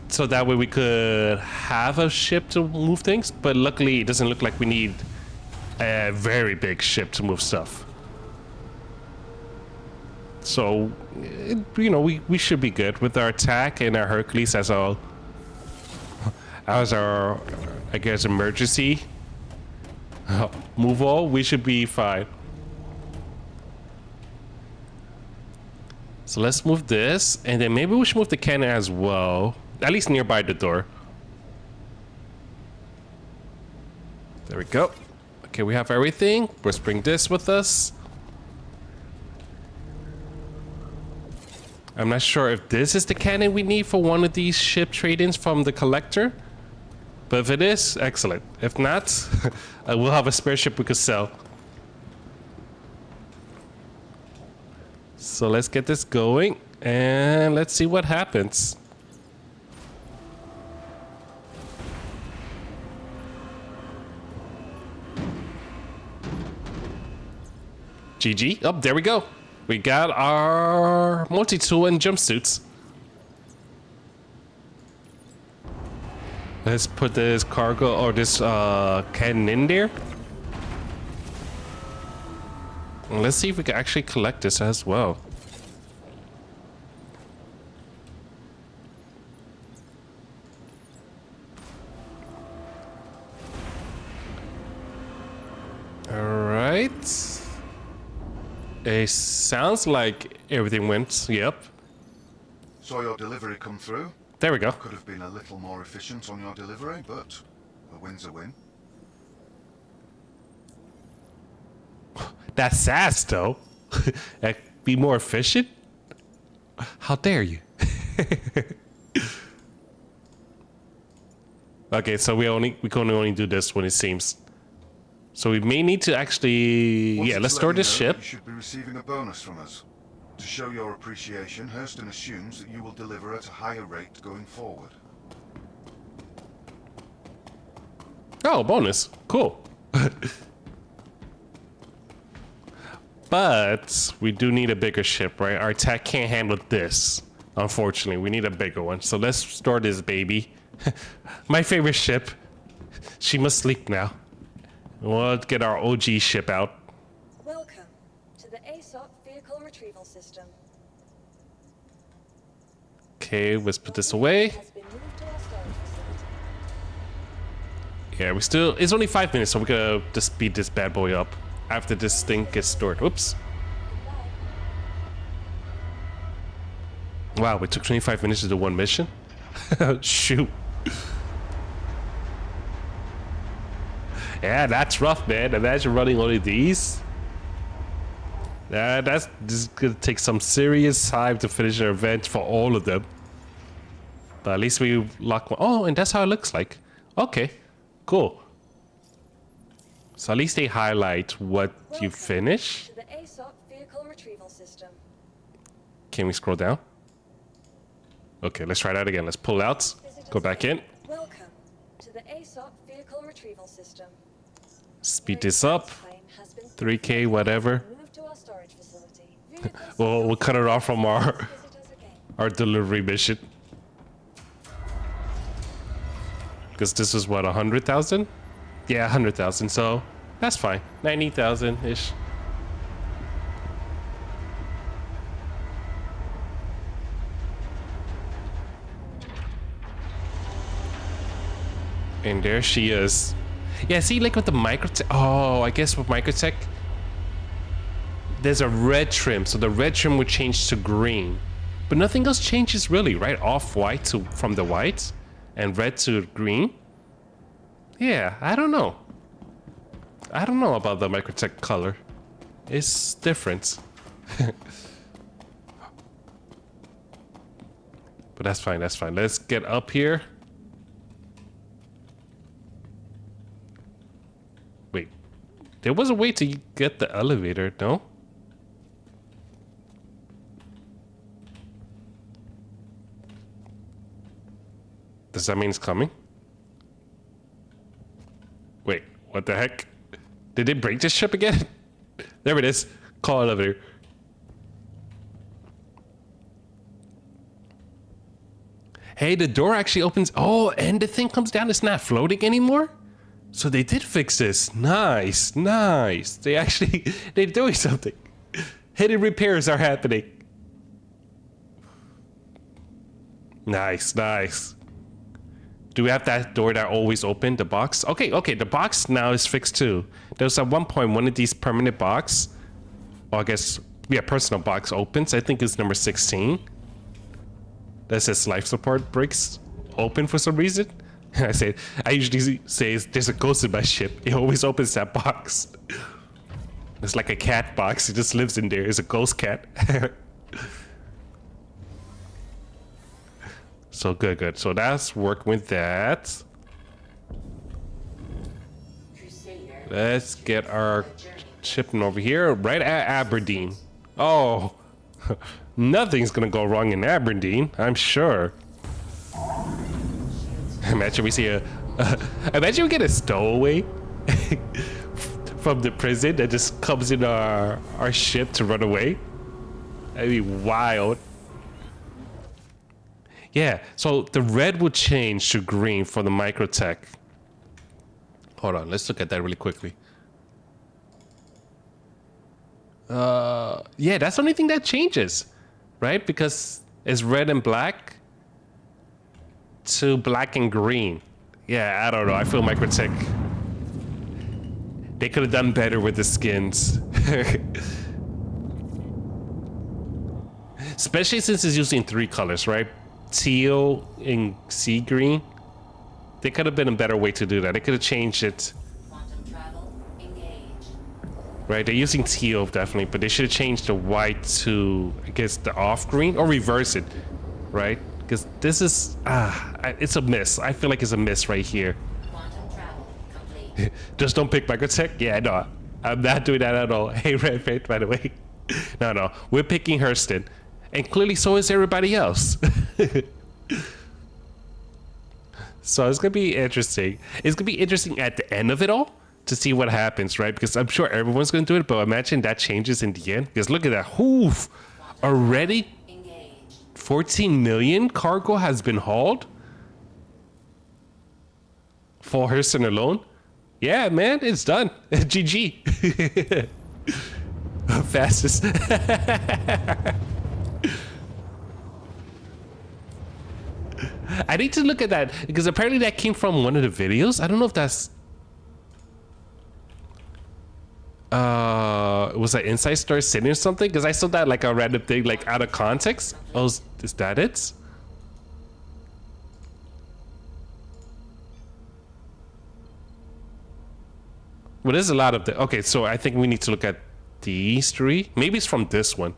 so that way we could have a ship to move things, but luckily it doesn't look like we need a very big ship to move stuff. So, you know, we should be good with our attack and our Hercules as our, I guess, emergency move all. We should be fine. So let's move this, and then maybe we should move the cannon as well, at least nearby the door. There we go. Okay, we have everything. Let's bring this with us. I'm not sure if this is the cannon we need for one of these ship trade-ins from the collector, but if it is, excellent. If not, we'll have a spare ship we could sell. So let's get this going, and let's see what happens. GG. Oh, there we go. We got our multi-tool and jumpsuits. Let's put this cargo or this cannon in there. And let's see if we can actually collect this as well. All right. It sounds like everything went. Yep. Saw your delivery come through. There we go. Could have been a little more efficient on your delivery, but a win's a win. That's sass, though. Be more efficient? How dare you? Okay, so we can only do this when it seems. So we may need to actually... Wanted yeah, let's to store let you this know ship. You should be receiving a bonus from us. To show your appreciation, Hurston assumes that you will deliver at a higher rate going forward. Oh, bonus. Cool. But we do need a bigger ship, right? Our attack can't handle this. Unfortunately, we need a bigger one. So let's store this baby. My favorite ship. She must sleep now. We'll get our OG ship out. Welcome to the ASOC Vehicle Retrieval System. Okay, let's put this away. Has been moved to our storage facility. Yeah, we still... It's only 5 minutes, so we're gonna just speed this bad boy up after this thing gets stored. Whoops. Wow, it took 25 minutes to do one mission? Shoot. Yeah, that's rough, man. Imagine running only these. This is gonna take some serious time to finish an event for all of them. But at least we lock one. Oh, and that's how it looks like. Okay, cool. So at least they highlight what you finish. To the ASOP vehicle retrieval system. Can we scroll down? Okay, let's try that again. Let's pull out. Go back in. Welcome to the ASOP vehicle retrieval system. Speed this up. 3K, whatever. Move to our storage facility. We'll cut it off from our delivery mission. Because this is what, 100,000? Yeah, 100,000. So that's fine. 90,000 ish. And there she is. Yeah, see, like with the microtech. Oh, I guess with microtech, there's a red trim, so the red trim would change to green, but nothing else changes really, right? Off white to from the white, and red to green. Yeah, I don't know. I don't know about the microtech color. It's different. But that's fine. That's fine. Let's get up here. Wait, there was a way to get the elevator, no? Does that mean it's coming? Wait, what the heck? Did they break this ship again? There it is. Call elevator. Hey, the door actually opens. Oh, and the thing comes down. It's not floating anymore? So they did fix this. Nice, nice. They actually, they're doing something. Hidden repairs are happening. Nice, nice. Do we have that door that always open, the box? Okay, okay, the box now is fixed too. There was at one point one of these permanent box, or I guess, yeah, personal box opens. I think it's number 16. That says life support breaks open for some reason. I usually say there's a ghost in my ship. It always opens that box. It's like a cat box. It just lives in there. It's a ghost cat. So good, good. So that's working with that. Let's get our shipping over here, right at Aberdeen. Oh, nothing's gonna go wrong in Aberdeen, I'm sure. Imagine we see imagine we get a stowaway from the prison that just comes in our ship to run away. That'd be wild. Yeah, so the red would change to green for the microtech. Hold on, let's look at that really quickly. Yeah, that's the only thing that changes, right? Because it's red and black to black and green. Yeah, I don't know. I feel microtech, they could have done better with the skins. Especially since it's using 3 colors, right? Teal and sea green. They could have been a better way to do that. They could have changed it. Quantum travel engaged. Right, they're using teal definitely, but they should have changed the white to, I guess, the off green, or reverse it, right? Because this is, it's a miss. I feel like it's a miss right here. Quantum travel complete. Just don't pick microtech. Yeah, no, I'm not doing that at all. Hey, Red Faith, by the way. No, we're picking Hurston. And clearly so is everybody else. So it's gonna be interesting. It's gonna be interesting at the end of it all to see what happens, right? Because I'm sure everyone's gonna do it, but imagine that changes in the end. Because look at that. Oof. Already 14 million cargo has been hauled for Hurston alone. Yeah, man, it's done. GG. Fastest. I need to look at that because apparently that came from one of the videos. I don't know if that's was that Inside Star City or something, because I saw that like a random thing like out of context. Oh, is that it? Well, there's a lot of the, okay, so I think we need to look at these 3. Maybe it's from this one,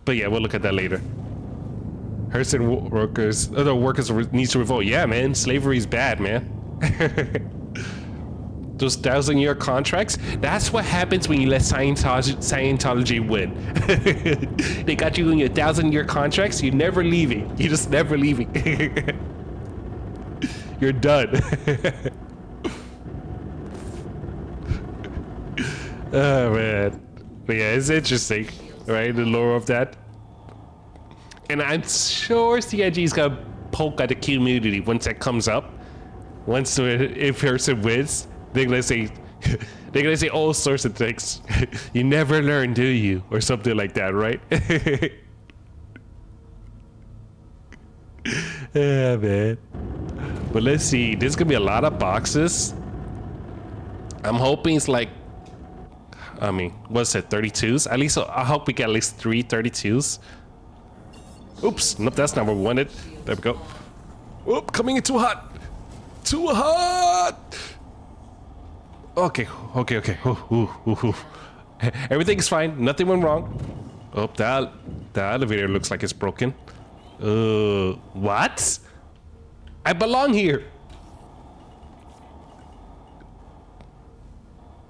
but yeah, we'll look at that later. Hurston workers, other workers need to revolt. Yeah, man, slavery is bad, man. those 1,000-year contracts. That's what happens when you let Scientology win. They got you in your 1,000-year contracts. You're never leaving. You're just never leaving. You're done. Oh man, but yeah, it's interesting, right? The lore of that, and I'm sure CIG is gonna poke at the community once that comes up. Once a person wins, they're gonna say all sorts of things. You never learn, do you, or something like that, right? Yeah, man. But let's see. There's gonna be a lot of boxes. I'm hoping it's like, I mean, what's it, 32s? At least I hope we get at least 3 32s. Oops, nope, that's not what we wanted. There we go. Oop, coming in too hot. Too hot. Okay. Ooh. Everything's fine. Nothing went wrong. Oh, the elevator looks like it's broken. What? I belong here.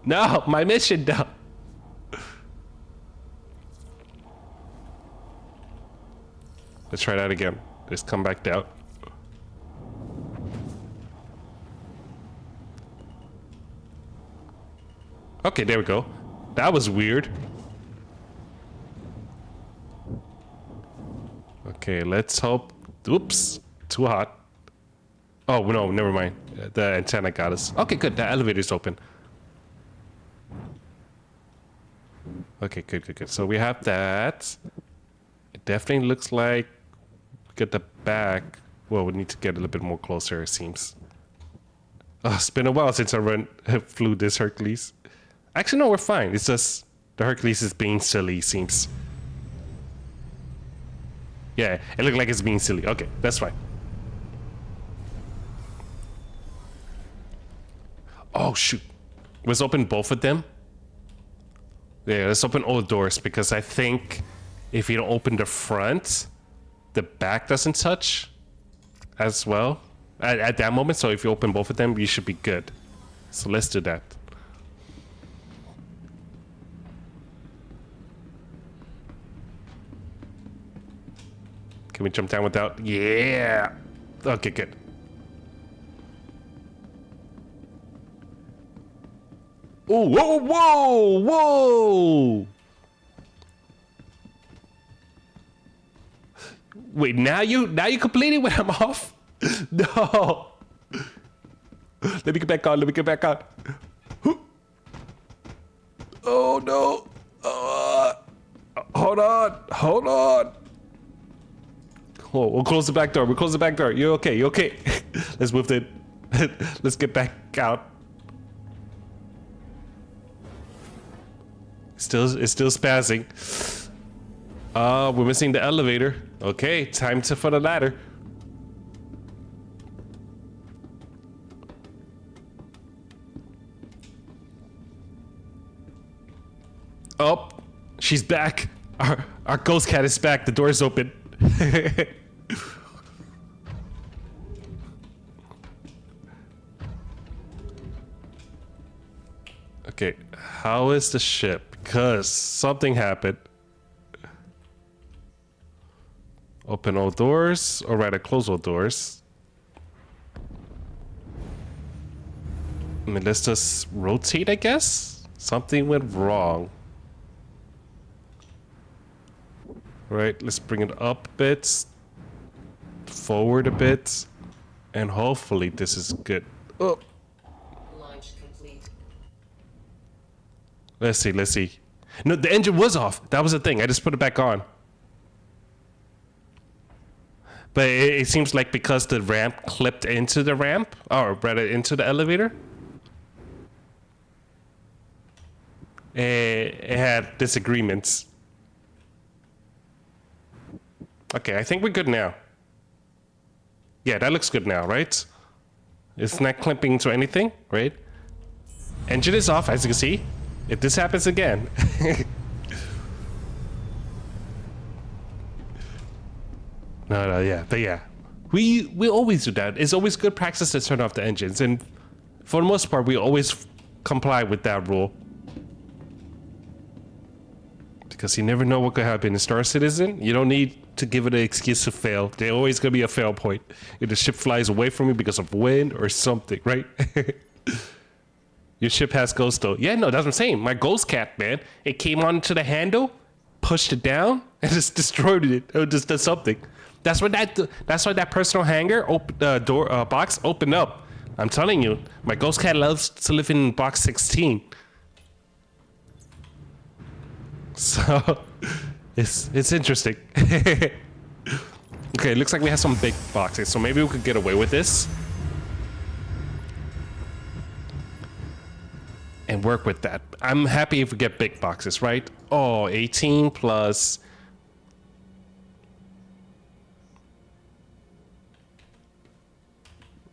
No, my mission, no. Let's try that again. Just come back down. Okay, there we go. That was weird. Okay, let's hope. Oops, too hot. Oh, no, never mind. The antenna got us. Okay, good. The elevator's open. Okay, good. So we have that. It definitely looks like we get the back. Well, we need to get a little bit more closer, it seems. Oh, it's been a while since I flew this Hercules. Actually, no, we're fine. It's just the Hercules is being silly, seems. Yeah, it looked like it's being silly. Okay, that's fine. Oh, shoot. Let's open both of them. Yeah, let's open all doors because I think if you don't open the front, the back doesn't touch as well at that moment. So if you open both of them, you should be good. So let's do that. Can we jump down without? Yeah. Okay, good. Oh, whoa! Wait, now you complaining when I'm off? No. Let me get back on. Oh no. Hold on. Oh, we'll close the back door. You're okay. Let's move it. Let's get back out. It's still spazzing. We're missing the elevator. Okay, time for the ladder. Oh, she's back. Our ghost cat is back. The door is open. Okay, how is the ship? Because something happened. Open all doors, or rather close all doors. I mean, let's just rotate, I guess? Something went wrong. Right, let's bring it up a bit, forward a bit, and hopefully this is good. Oh. Launch complete. Let's see. No, the engine was off. That was the thing. I just put it back on. But it seems like because the ramp clipped into the ramp, or rather into the elevator, it had disagreements. Okay, I think we're good now. Yeah, that looks good now, right? It's not clipping to anything, right? Engine is off, as you can see. If this happens again. Yeah. We always do that. It's always good practice to turn off the engines, and for the most part, we always comply with that rule. Because you never know what could happen in Star Citizen. You don't need to give it an excuse to fail. There's always gonna be a fail point. If the ship flies away from you because of wind or something, right? Your ship has ghost though. Yeah, no, that's what I'm saying. My ghost cat, man. It came onto the handle, pushed it down, and just destroyed it. It just did something. That's why that personal hangar box opened up. I'm telling you, my ghost cat loves to live in box 16. So it's interesting. Okay, looks like we have some big boxes, so maybe we could get away with this and work with that. I'm happy if we get big boxes, right? Oh, 18 plus.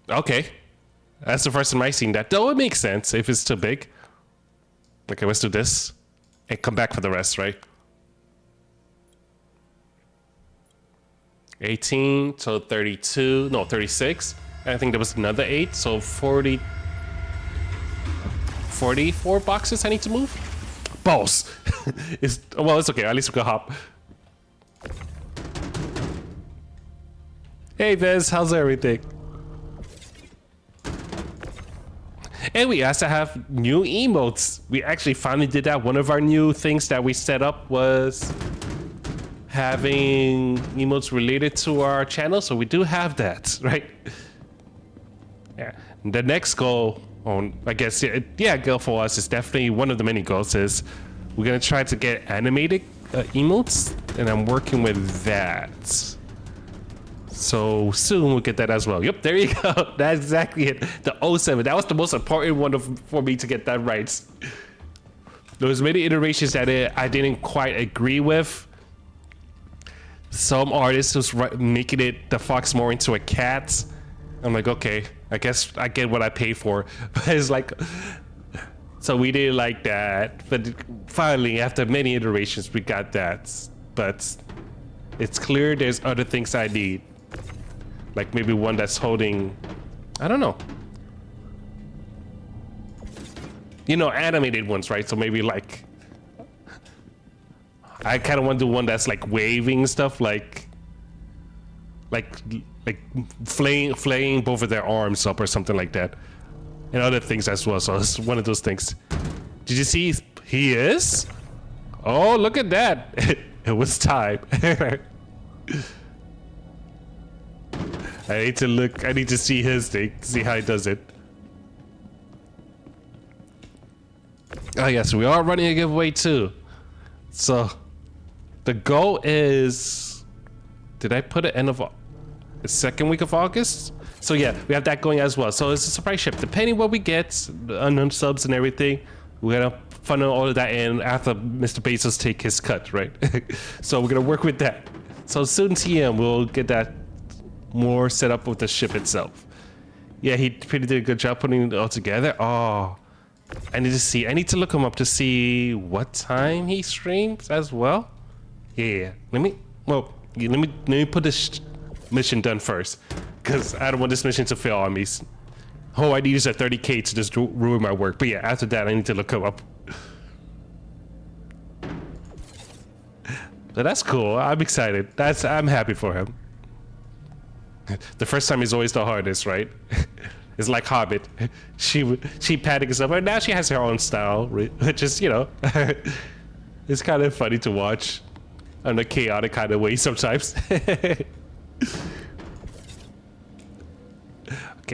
Okay, that's the first time I've seen that. Though it makes sense if it's too big. Okay, let's do this and come back for the rest, right? 18 to 32, no, 36. I think there was another 8, so 44 boxes I need to move. Balls. Well, it's okay. At least we can hop. Hey, Vez, how's everything? And we also have new emotes. We actually finally did that. One of our new things that we set up was having emotes related to our channel, so we do have that, right? Yeah. The next goal, I guess, goal for us is definitely one of the many goals is we're gonna try to get animated emotes, and I'm working with that. So soon we'll get that as well. Yep, there you go. That's exactly it. The 07. That was the most important one for me to get that right. There was many iterations that I didn't quite agree with. Some artists was making it the fox more into a cat. I'm like, okay, I guess I get what I pay for. But it's like, so we didn't like that. But finally, after many iterations, we got that. But it's clear there's other things I need. Like maybe one that's holding, I don't know. You know, animated ones, right? So maybe like, I kind of want to do one that's like waving stuff, like flaying both of their arms up or something like that, and other things as well. So it's one of those things. Did you see he is? Oh, look at that! It was time. I need to look. I need to see his thing. See how he does it. Oh yes, we are running a giveaway too. So the goal is, did I put it end of the second week of August? So yeah, we have that going as well. So it's a surprise ship. Depending what we get, the unknown subs and everything, we're gonna funnel all of that in after Mr. Bezos take his cut, right? So we're gonna work with that. So soon TM, we'll get that more set up with the ship itself. Yeah, he pretty did a good job putting it all together. Oh, I need to see. I need to look him up to see what time he streams as well. Yeah, let me put this mission done first, because I don't want this mission to fail on me. Oh, I need is a 30K to just ruin my work. But yeah, after that, I need to look him up. So that's cool. I'm excited. I'm happy for him. The first time is always the hardest, right? It's like Hobbit. She panics up, and now she has her own style, which is, you know, it's kind of funny to watch in a chaotic kind of way sometimes. Okay,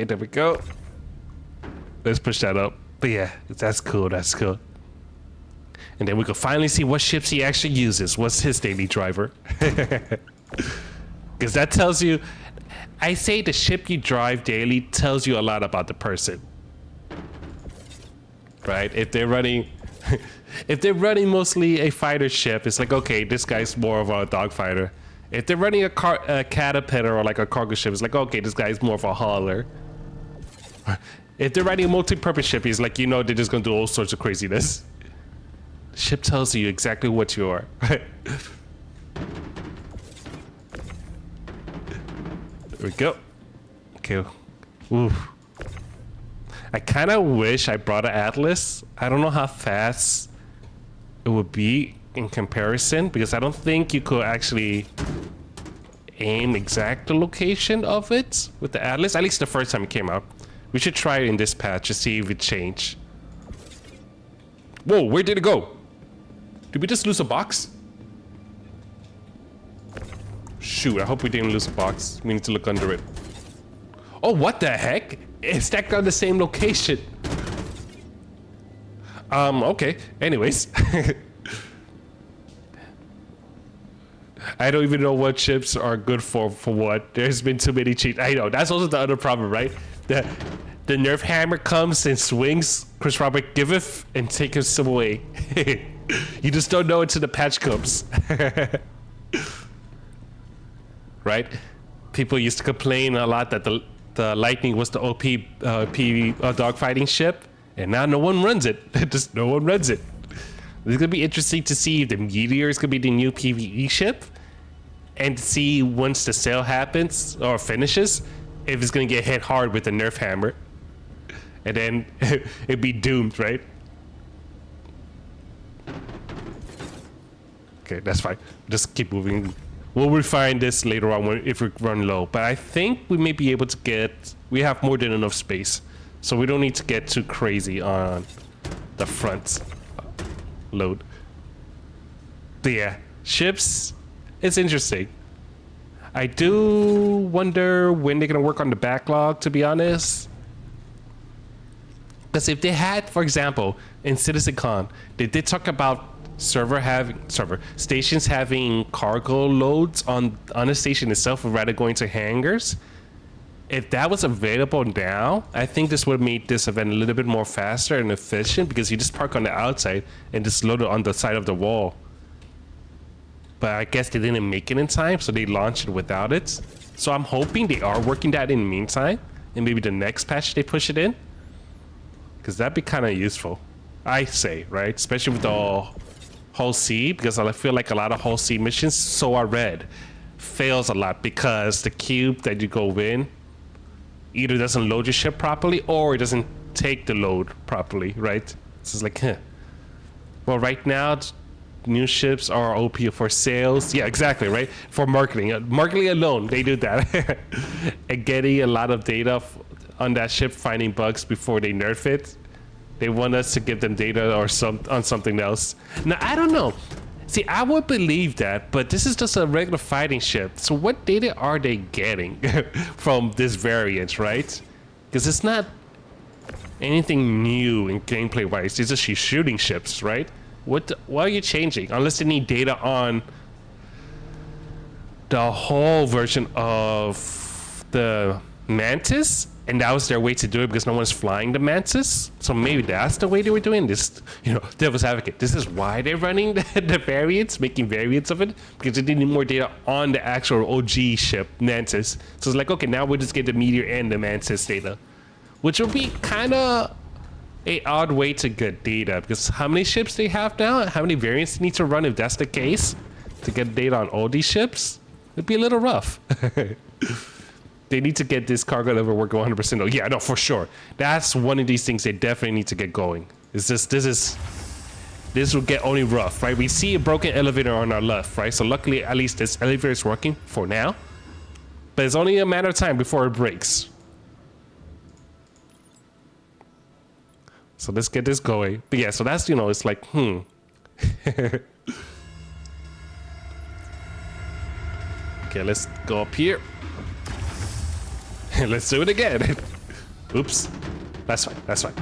there we go. Let's push that up. But yeah, that's cool. That's cool. And then we can finally see what ships he actually uses. What's his daily driver? Because that tells you. I say the ship you drive daily tells you a lot about the person, right? If they're running mostly a fighter ship, it's like, okay, this guy's more of a dogfighter. If they're running a caterpillar or like a cargo ship, it's like, okay, this guy's more of a hauler. If they're running a multi-purpose ship, it's like, you know, they're just gonna do all sorts of craziness. The ship tells you exactly what you are. There we go. Okay. Ooh. I kind of wish I brought an atlas. I don't know how fast it would be in comparison, because I don't think you could actually aim exact the location of it with the atlas, at least the first time it came out. We should try it in this patch to see if it changed. Whoa, where did it go? Did we just lose a box? Shoot, I hope we didn't lose a box. We need to look under it. Oh, what the heck? It's stacked on the same location. Okay. Anyways. I don't even know what chips are good for what. There's been too many cheats. I know, that's also the other problem, right? The Nerf hammer comes and swings, Chris Robert giveth and taketh some away. You just don't know until the patch comes. Right? People used to complain a lot that the Lightning was the OP dogfighting ship, and now no one runs it. Just no one runs it. It's gonna be interesting to see if the Meteor is gonna be the new PvE ship, and to see once the sale happens or finishes, if it's gonna get hit hard with the Nerf hammer, and then it'd be doomed, right? Okay, that's fine. Just keep moving. We'll refine this later on if we run low, but I think we may be able to get. We have more than enough space, so we don't need to get too crazy on the front load. But yeah, ships, it's interesting. I do wonder when they're gonna work on the backlog, to be honest. Because if they had, for example, in CitizenCon, they did talk about stations having cargo loads on the station itself rather going to hangars. If that was available now, I think this would make this event a little bit more faster and efficient, because you just park on the outside and just load it on the side of the wall. But I guess they didn't make it in time, so they launched it without it. So I'm hoping they are working that in the meantime, and maybe the next patch they push it in, because that'd be kind of useful, I say, right? Especially with the Hull C, because I feel like a lot of Hull C missions, so are red, fails a lot because the cube that you go in either doesn't load your ship properly or it doesn't take the load properly, right? So it's like, huh. Well, right now, new ships are OP for sales. Yeah, exactly, right? For marketing. Marketing alone, they do that. And getting a lot of data on that ship, finding bugs before they nerf it. They want us to give them data or on something else. Now, I don't know. See, I would believe that, but this is just a regular fighting ship. So what data are they getting from this variant, right? Because it's not anything new in gameplay-wise. It's just shooting ships, right? What are you changing? Unless they need data on the whole version of the Mantis, and that was their way to do it because no one's flying the Mantis. So maybe that's the way they were doing this. You know, devil's advocate. This is why they're running the variants, making variants of it, because they need more data on the actual OG ship, Mantis. So it's like, okay, now we'll just get the Meteor and the Mantis data, which will be kind of a odd way to get data, because how many ships they have now, how many variants they need to run if that's the case, to get data on all these ships, it'd be a little rough. They need to get this cargo level working 100%. Oh yeah, no, for sure. That's one of these things they definitely need to get going. It's just, this will get only rough, right? We see a broken elevator on our left, right? So luckily, at least this elevator is working for now, but it's only a matter of time before it breaks. So let's get this going. But yeah, so that's, you know, it's like, Okay, let's go up here. Let's do it again. Oops. That's fine. That's fine.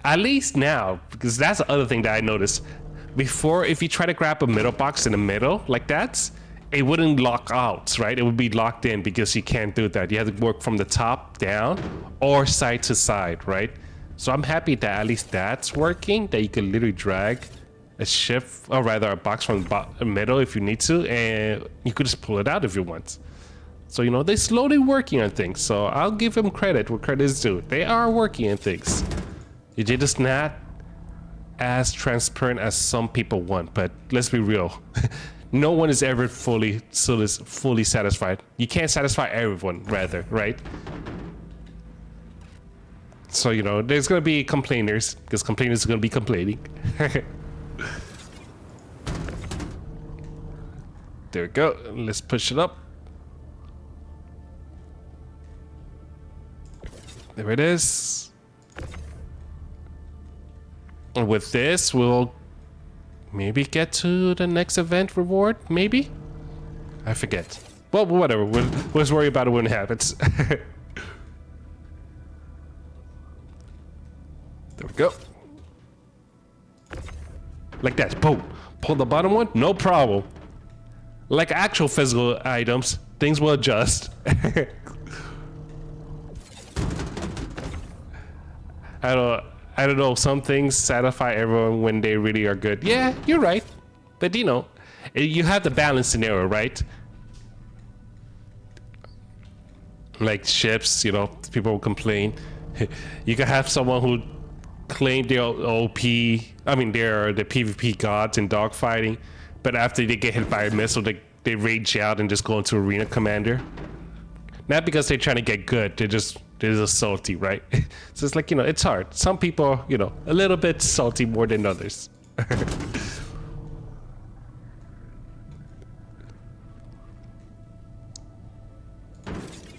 At least now, because that's the other thing that I noticed. Before, if you try to grab a middle box in the middle like that, it wouldn't lock out, right? It would be locked in because you can't do that. You have to work from the top down or side to side, right? So I'm happy that at least that's working, that you can literally drag a ship, or rather a box from the middle if you need to, and you could just pull it out if you want. So, you know, they're slowly working on things. So I'll give them credit where credit is due. They are working on things. They're just not as transparent as some people want, but let's be real. No one is ever fully satisfied. You can't satisfy everyone, rather, right? So, you know, there's going to be complainers, because complainers are going to be complaining. There we go. Let's push it up. There it is. And with this, we'll maybe get to the next event reward, maybe? I forget. Well, whatever. We'll worry about it when it happens. There we go. Like that. Boom. Pull the bottom one. No problem. Like actual physical items, things will adjust. I don't know. Some things satisfy everyone when they really are good. Yeah, you're right. But you know, you have the balance scenario, right? Like ships, you know, people will complain. You can have someone who claim they're OP. I mean, they're the PvP gods in dogfighting, but after they get hit by a missile, they rage out and just go into arena commander. Not because they're trying to get good, they're just salty, right? So it's like, you know, it's hard. Some people are, you know, a little bit salty more than others.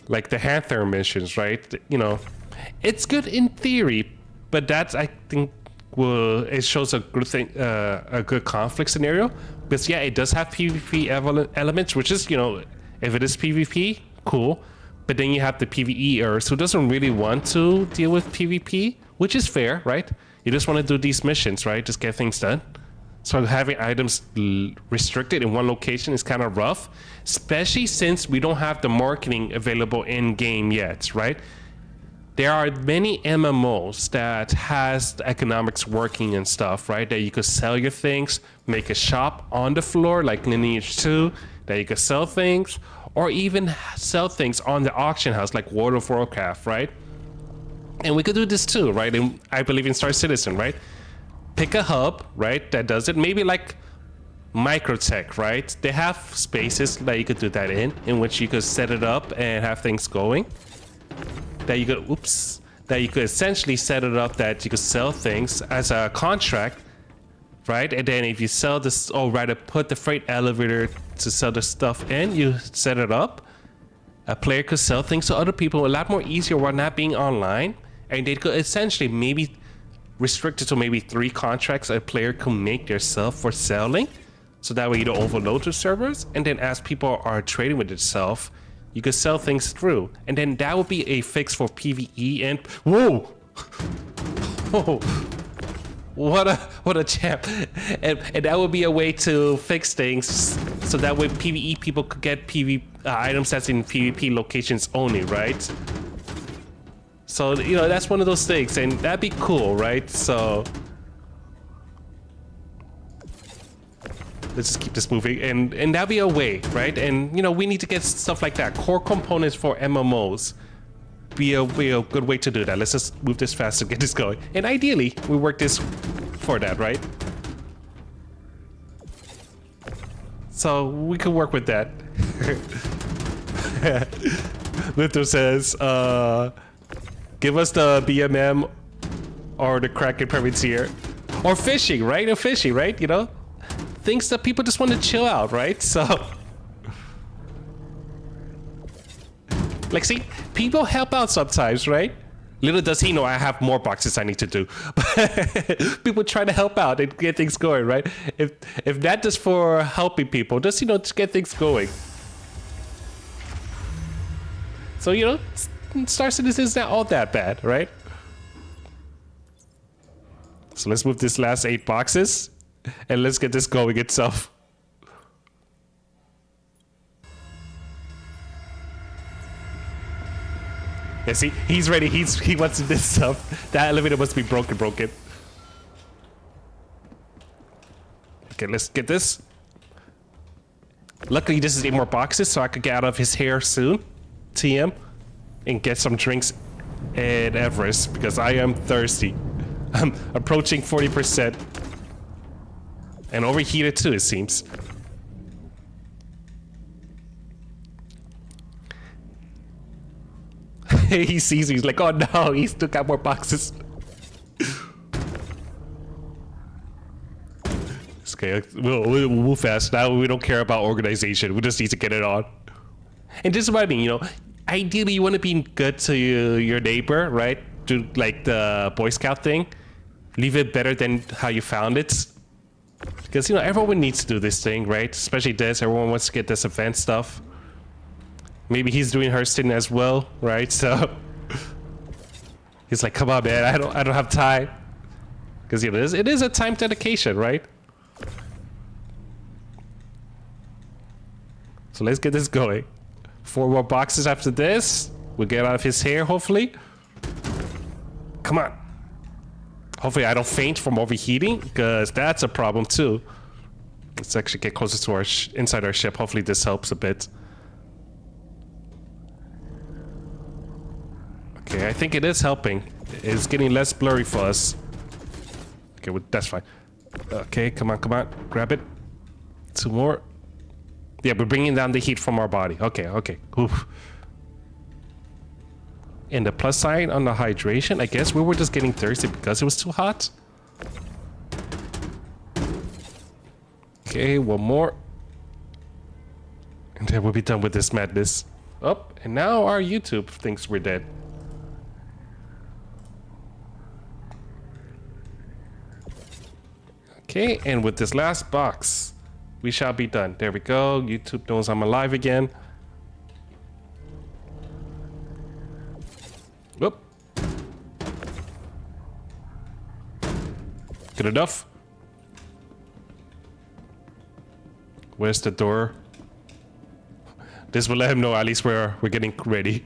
Like the Panther missions, right? You know, it's good in theory, but that's, I think, it shows a good thing, a good conflict scenario. Because yeah, it does have PvP elements, which is, you know, if it is PvP, cool. But then you have the PvEers who doesn't really want to deal with PvP, which is fair, right? You just want to do these missions, right? Just get things done. So having items restricted in one location is kind of rough, especially since we don't have the marketing available in game yet, right? There are many MMOs that has the economics working and stuff, right? That you could sell your things, make a shop on the floor like Lineage 2, that you could sell things, or even sell things on the auction house like World of Warcraft, right? And we could do this too, right? And I believe in Star Citizen, right? Pick a hub, right, that does it. Maybe like Microtech, right? They have spaces that you could do that in which you could set it up and have things going. That you could essentially set it up that you could sell things as a contract, right? And then if you sell this, or rather put the freight elevator to sell the stuff in, you set it up. A player could sell things to other people a lot more easier while not being online. And they could essentially maybe restrict it to maybe 3 contracts a player could make themselves for selling. So that way you don't overload the servers. And then as people are trading with itself, you could sell things through, and then that would be a fix for PvE. And whoa, whoa, what a champ! And that would be a way to fix things, so that way PvE people could get PvP items that's in PvP locations only, right? So you know, that's one of those things, and that'd be cool, right? So let's just keep this moving, and that'll be a way, right? And you know, we need to get stuff like that, core components for MMOs. Be a good way to do that. Let's just move this fast and get this going. And ideally, we work this for that, right? So we could work with that. Luther says, give us the BMM or the Kraken Privateer. Or fishing, right? Or fishing, right? You know? Things that people just want to chill out, right? So, like, see, people help out sometimes, right? Little does he know I have more boxes I need to do. People try to help out and get things going, right? If that is for helping people, just, you know, to get things going. So, you know, Star Citizen is not all that bad, right? So let's move this last 8 boxes. And let's get this going itself. Yeah, see, he's ready. He wants this stuff. That elevator must be broken. Okay, let's get this. Luckily, this is 8 more boxes, so I could get out of his hair soon. TM. And get some drinks at Everest, because I am thirsty. I'm approaching 40%. And overheated too, it seems. He sees me, he's like, oh no, he still got more boxes. Okay, we'll move fast. Now we don't care about organization. We just need to get it on. And this is what I mean, you know, ideally you want to be good to your neighbor, right? Do like the Boy Scout thing. Leave it better than how you found it. Because, you know, everyone needs to do this thing, right? Especially this. Everyone wants to get this event stuff. Maybe he's doing Hurston as well, right? So he's like, come on, man, I don't have time. Because, you know, it is a time dedication, right? So let's get this going. 4 more boxes after this. We'll get out of his hair, hopefully. Come on. Hopefully I don't faint from overheating, because that's a problem too. Let's actually get closer to our inside our ship. Hopefully this helps a bit. Okay, I think it is helping. It's getting less blurry for us. Okay, well, that's fine. Okay, come on, grab it. 2 more. Yeah, we're bringing down the heat from our body. Okay. Oof. And the plus side on the hydration, I guess we were just getting thirsty because it was too hot. Okay, 1 more. And then we'll be done with this madness. Oh, and now our YouTube thinks we're dead. Okay, and with this last box, we shall be done. There we go. YouTube knows I'm alive again. Whoop. Good enough. Where's the door? This will let him know at least we're getting ready.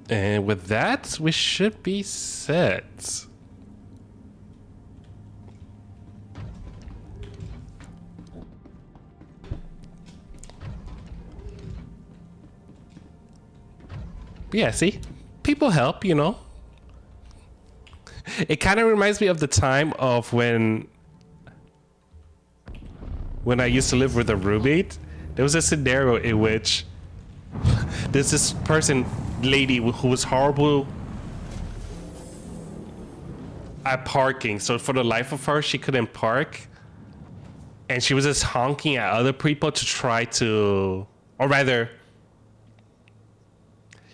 And with that, we should be set. Yeah, see? People help, you know? It kind of reminds me of the time of when I used to live with a roommate. There was a scenario in which there's this lady who was horrible at parking. So for the life of her, she couldn't park. And she was just honking at other people to try to, or rather,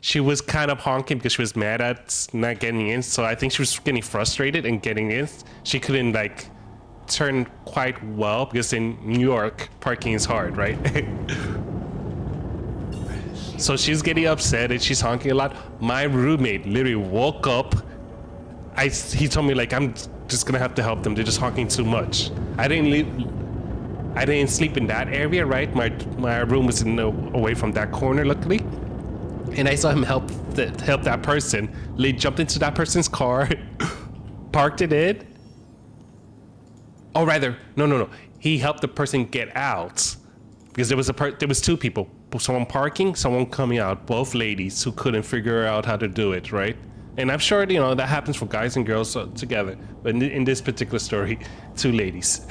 she was kind of honking because she was mad at not getting in. So I think she was getting frustrated and getting in. She couldn't like turn quite well because in New York, parking is hard, right? So she's getting upset and she's honking a lot. My roommate literally woke up. He told me like, I'm just gonna have to help them. They're just honking too much. I didn't sleep in that area, right? My room was away from that corner, luckily. And I saw him help that person. He jumped into that person's car, parked it in. Oh, rather, no. He helped the person get out because there was 2 people. Someone parking, someone coming out, both ladies who couldn't figure out how to do it, right? And I'm sure, you know, that happens for guys and girls together. But in this particular story, 2 ladies.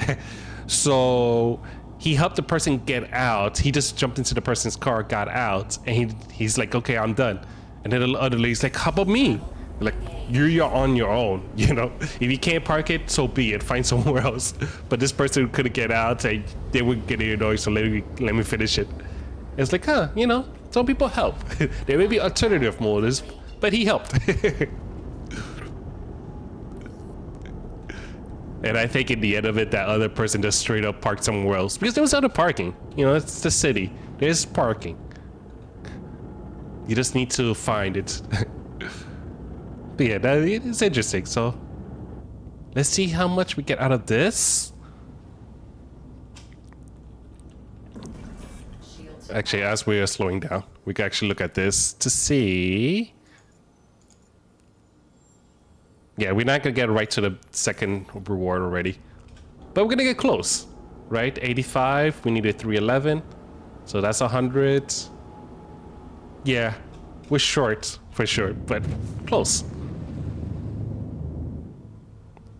So he helped the person get out. He just jumped into the person's car, got out, and he's like, okay, I'm done. And then the other lady's like, how about me? Like, you're on your own, you know? If you can't park it, so be it. Find somewhere else. But this person couldn't get out, and they were getting annoyed, so let me finish it. It's like, you know, some people help. There may be alternative motives, but he helped. And I think in the end of it, that other person just straight up parked somewhere else. Because there was other parking. You know, it's the city. There's parking. You just need to find it. But yeah, it's interesting. So let's see how much we get out of this. Actually, as we are slowing down, we can actually look at this to see. Yeah, we're not gonna get right to the second reward already, but we're gonna get close, right? 85. We needed 311, so that's 100. Yeah, we're short for sure, but close.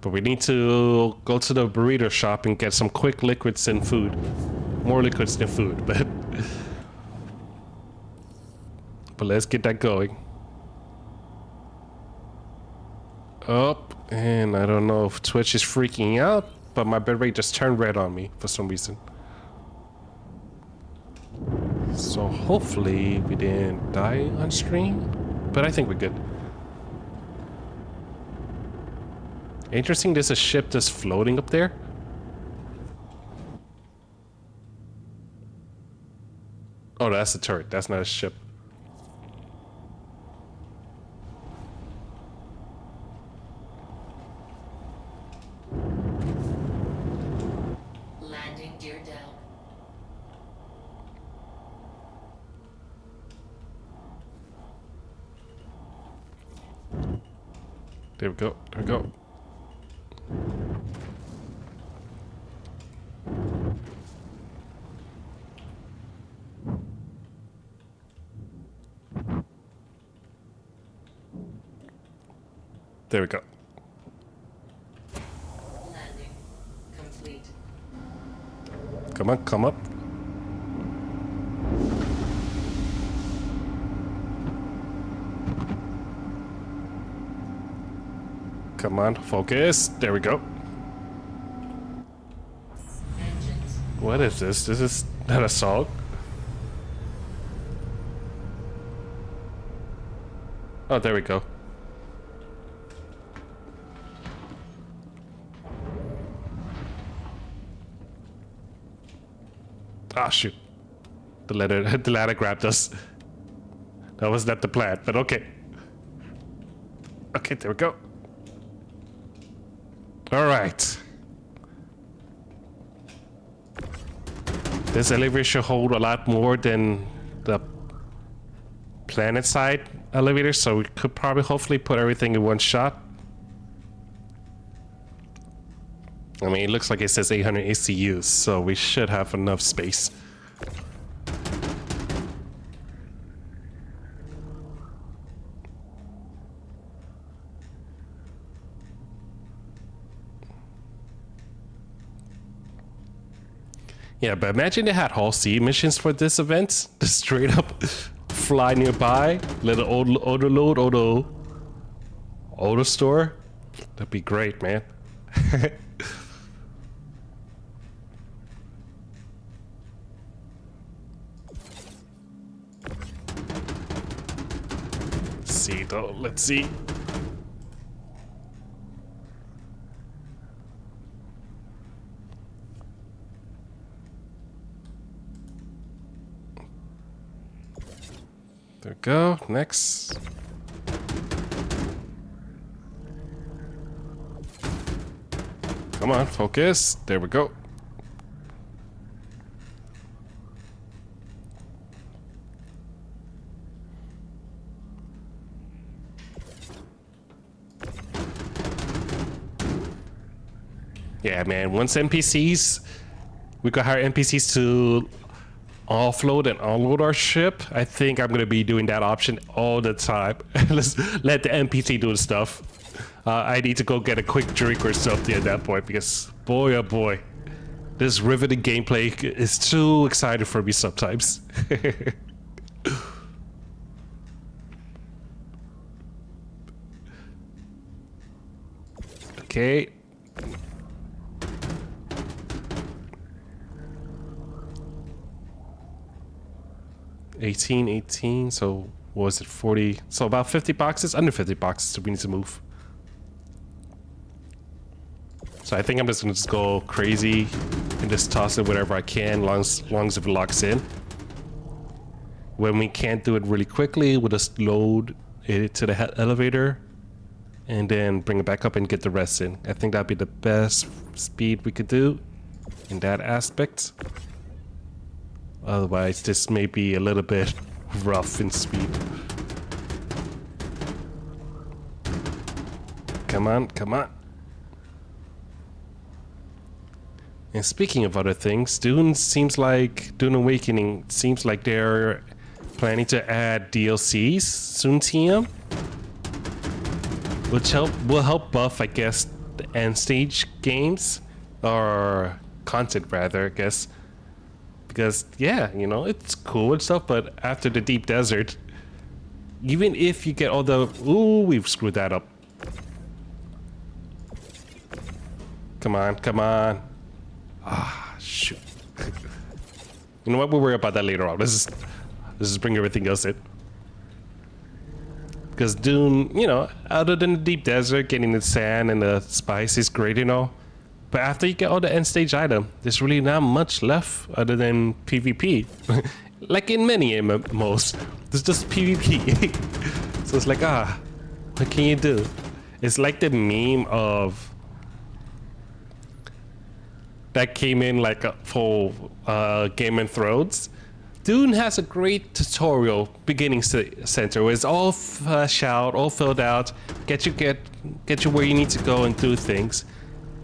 But we need to go to the burrito shop and get some quick liquids and food. More liquids than food, but let's get that going. Up, and I don't know if Twitch is freaking out, but my bitrate just turned red on me for some reason. So hopefully we didn't die on stream, but I think we're good. Interesting, there's a ship that's floating up there. Oh, that's a turret. That's not a ship. Landing gear down. There we go. There we go. There we go. Landing complete. Come on, come up. Come on, focus. There we go. Engines. What is this? This is not a song. Oh, there we go. Ah, shoot. The ladder grabbed us. That was not the plan, but okay. Okay, there we go. All right. This elevator should hold a lot more than the planet side elevator, so we could probably hopefully put everything in one shot. I mean, it looks like it says 800 ACUs, so we should have enough space. Yeah, but imagine they had Hall C missions for this event. Just straight up fly nearby, little auto load, auto store. That'd be great, man. See though, let's see. There we go. Next. Come on, focus. There we go. Yeah, man. Once NPCs, we could hire NPCs to offload and unload our ship. I think I'm gonna be doing that option all the time. Let's let the NPC do the stuff. I need to go get a quick drink or something at that point because boy oh boy, this riveting gameplay is too exciting for me sometimes. Okay. $18, so what was it, 40? So about 50 boxes, under 50 boxes, so we need to move. So I think I'm just gonna go crazy and just toss it whatever I can, long as it locks in. When we can't do it really quickly, we'll just load it to the elevator and then bring it back up and get the rest in. I think that'd be the best speed we could do in that aspect. Otherwise, this may be a little bit rough in speed. Come on, come on. And speaking of other things, Dune Awakening seems like they're planning to add DLCs soon, TM. Which will help buff, I guess, the end stage games or content rather, I guess. Because yeah, you know, it's cool and stuff, but after the deep desert, even if you get all the we've screwed that up. Come on, come on. Ah, shoot. You know what? We'll worry about that later on. Let's just bring everything else in. Because Dune, you know, other than the deep desert, getting the sand and the spice is great, you know. But after you get all the end stage item, there's really not much left other than PvP. Like in many MMOs, there's just PvP. So it's like, what can you do? It's like the meme of that came in like for Game of Thrones. Dune has a great tutorial beginning center where it's all fleshed out, all filled out, get you where you need to go and do things.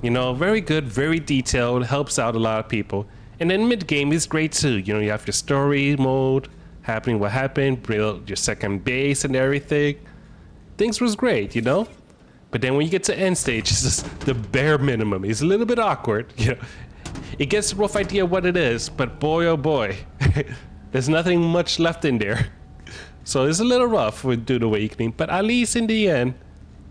You know, very good, very detailed, helps out a lot of people. And then mid game is great too. You know, you have your story mode, happening what happened, build your second base and everything. Things was great, you know. But then when you get to end stage, it's just the bare minimum. It's a little bit awkward, you know. It gets a rough idea of what it is, but boy oh boy, there's nothing much left in there. So it's a little rough with Dune Awakening, but at least in the end,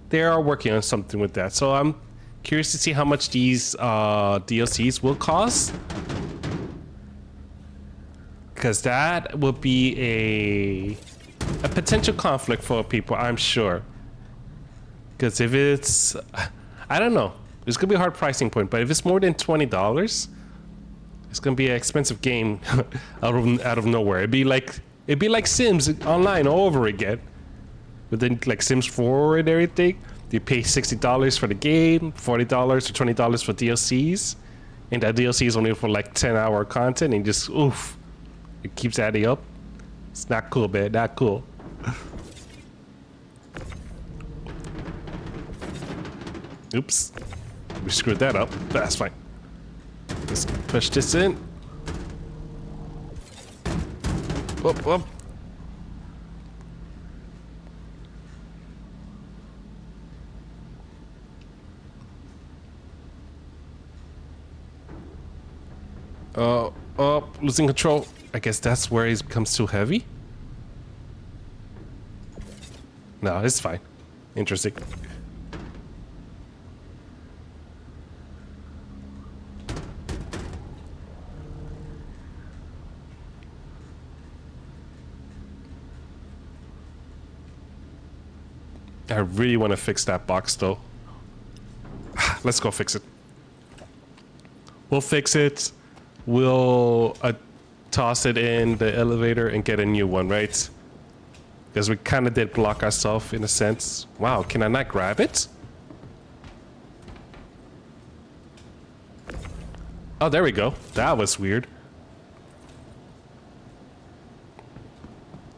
they are working on something with that. So I'm curious to see how much these DLCs will cost. Because that will be a potential conflict for people, I'm sure. Because if it's, I don't know, it's gonna be a hard pricing point, but if it's more than $20, it's gonna be an expensive game out of nowhere. It'd be like Sims Online all over again. But then like Sims 4 and everything, you pay $60 for the game, $40 or $20 for DLCs, and that DLC is only for like 10-hour content, and just oof, it keeps adding up. It's not cool, man, not cool. Oops, we screwed that up. That's fine. Let's push this in. Whoop, whoop. Losing control. I guess that's where it becomes too heavy. No, it's fine. Interesting. I really want to fix that box though. Let's go fix it. We'll fix it. We'll toss it in the elevator and get a new one, right? Because we kind of did block ourselves in a sense. Wow, can I not grab it? Oh, there we go. That was weird.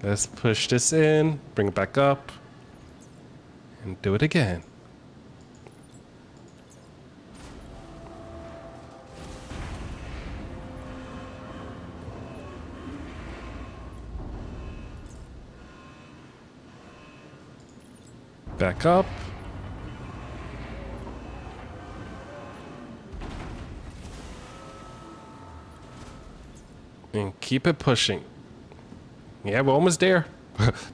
Let's push this in, bring it back up, and do it again. Back up. And keep it pushing. Yeah, we're almost there.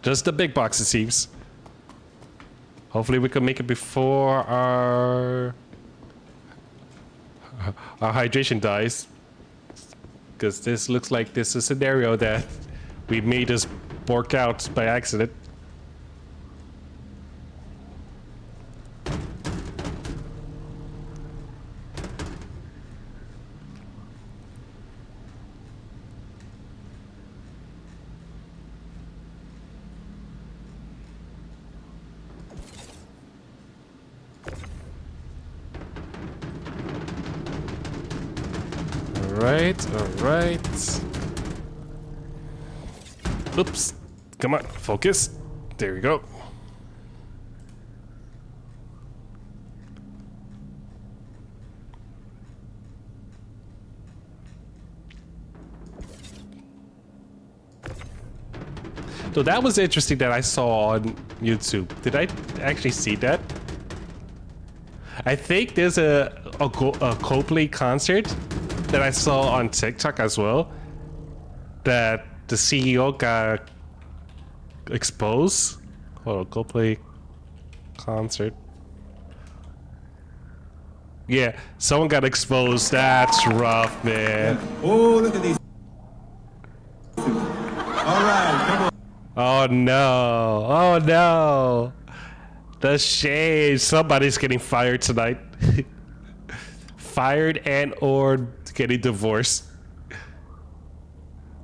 Just the big box, it seems. Hopefully we can make it before our hydration dies. Because this looks like this is a scenario that we made us bork out by accident. Alright. Oops. Come on, focus. There we go. So that was interesting that I saw on YouTube. Did I actually see that? I think there's a Coldplay concert that I saw on TikTok as well, that the CEO got exposed. Hold on, Coldplay concert. Yeah, someone got exposed. That's rough, man. Oh, look at these. All right, come on. Oh no. Oh no. The shade. Somebody's getting fired tonight. Fired and or getting divorced.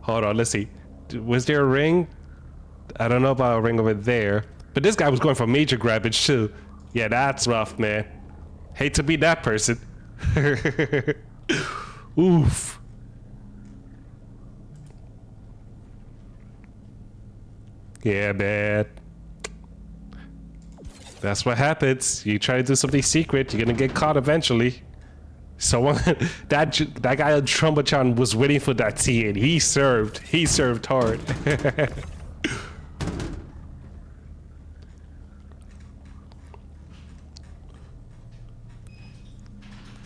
Hold on, let's see. Was there a ring? I don't know about a ring over there. But this guy was going for major grabbage too. Yeah, that's rough, man. Hate to be that person. Oof. Yeah, man. That's what happens. You try to do something secret, you're gonna get caught eventually. Someone, that guy on Trumbachan was waiting for that tea, and he served hard.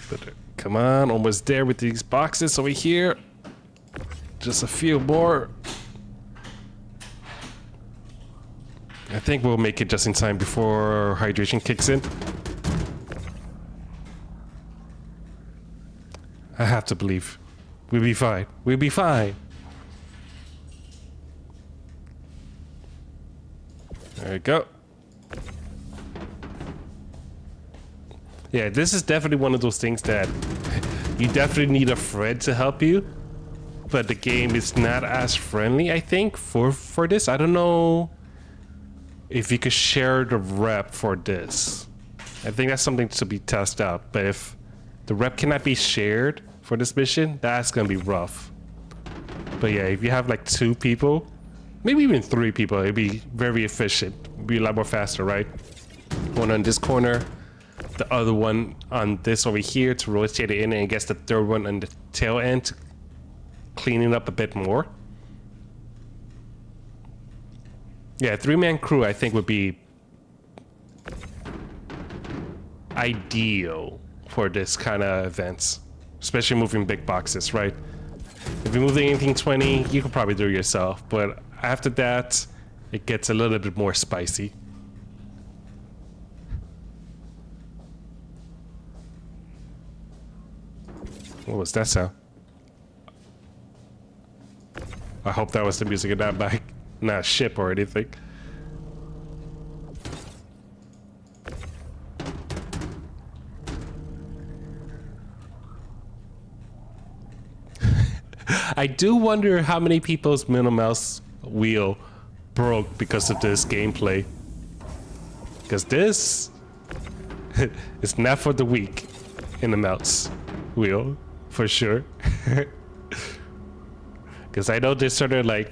But come on, almost there with these boxes over here. Just a few more. I think we'll make it just in time before hydration kicks in. I have to believe. We'll be fine. We'll be fine. There we go. Yeah, this is definitely one of those things that you definitely need a friend to help you. But the game is not as friendly, I think, for this. I don't know if you could share the rep for this. I think that's something to be tested out. But if the rep cannot be shared for this mission, that's gonna be rough. But yeah, if you have like 2 people, maybe even 3 people, it'd be very efficient. It'd be a lot more faster, right? One on this corner, the other one on this over here to rotate it in, and I guess the third one on the tail end to clean it up a bit more. Yeah, 3-man crew I think would be ideal for this kind of events, especially moving big boxes, right? If you're moving anything 20, you could probably do it yourself, but after that, it gets a little bit more spicy. What was that sound? I hope that was the music of that bike, not a ship or anything. I do wonder how many people's middle mouse wheel broke because of this gameplay. Because this is not for the weak in the mouse wheel, for sure. Because I know they started like,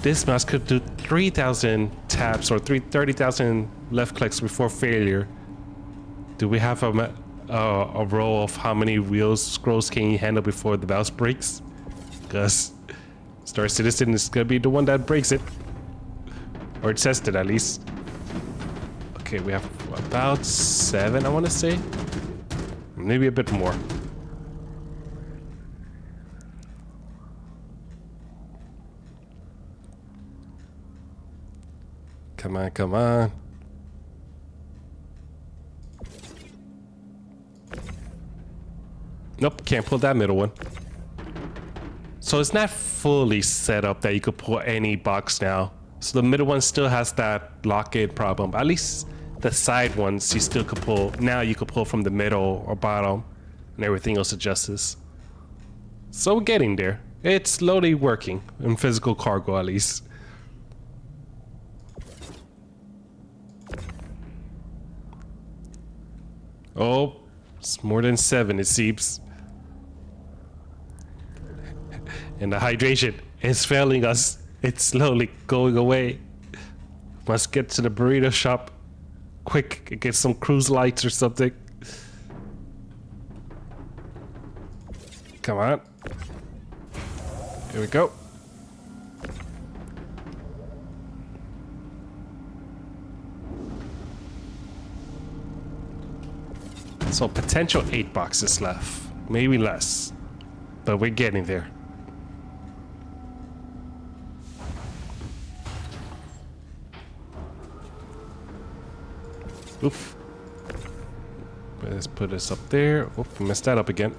this mouse could do 3,000 taps or 30,000 left clicks before failure. Do we have a row of how many wheel scrolls can you handle before the mouse breaks? Because Star Citizen is gonna be the one that breaks it. Or it says it at least. Okay, we have about 7, I want to say. Maybe a bit more. Come on, come on. Nope, can't pull that middle one. So it's not fully set up that you could pull any box now. So the middle one still has that lock-in problem. At least the side ones you still could pull. Now you could pull from the middle or bottom and everything else adjusts. So we're getting there. It's slowly working in physical cargo at least. Oh, it's more than 7 it seems. And the hydration is failing us. It's slowly going away. Must get to the burrito shop quick and get some cruise lights or something. Come on. Here we go. So potential 8 boxes left. Maybe less. But we're getting there. Oof. Let's put this up there. Oop, messed that up again.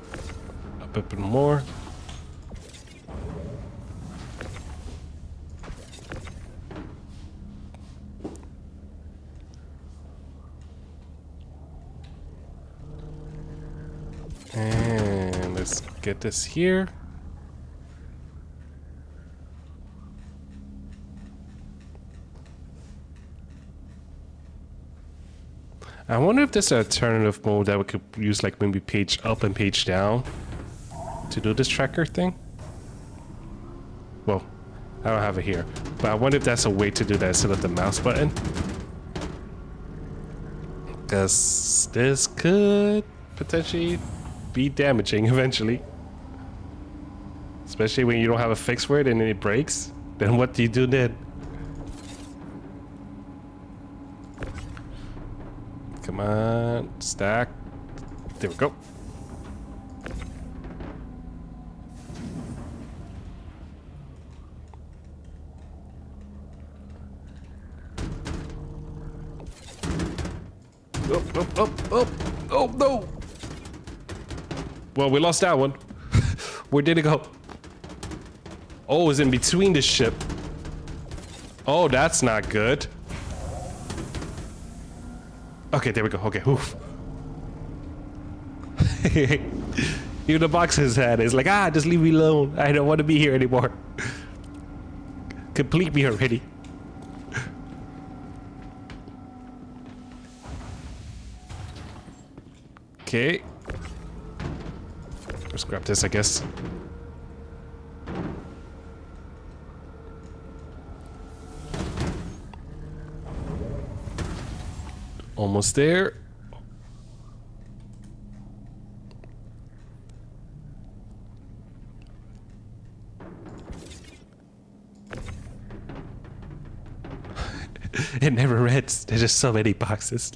Up a bit more. And let's get this here. I wonder if there's an alternative mode that we could use, like maybe page up and page down to do this tracker thing. Well, I don't have it here, but I wonder if that's a way to do that instead of the mouse button. Because this could potentially be damaging eventually. Especially when you don't have a fix for it and it breaks. Then what do you do then? Come on, stack. There we go. Oh, oh, oh, oh, oh, no! Well, we lost that one. Where did it go? Oh, it's in between the ship. Oh, that's not good. Okay, there we go. Okay, oof. Even the box in his head is like, just leave me alone. I don't want to be here anymore. Complete me already. Okay. Let's grab this, I guess. Almost there. It never ends. There's just so many boxes.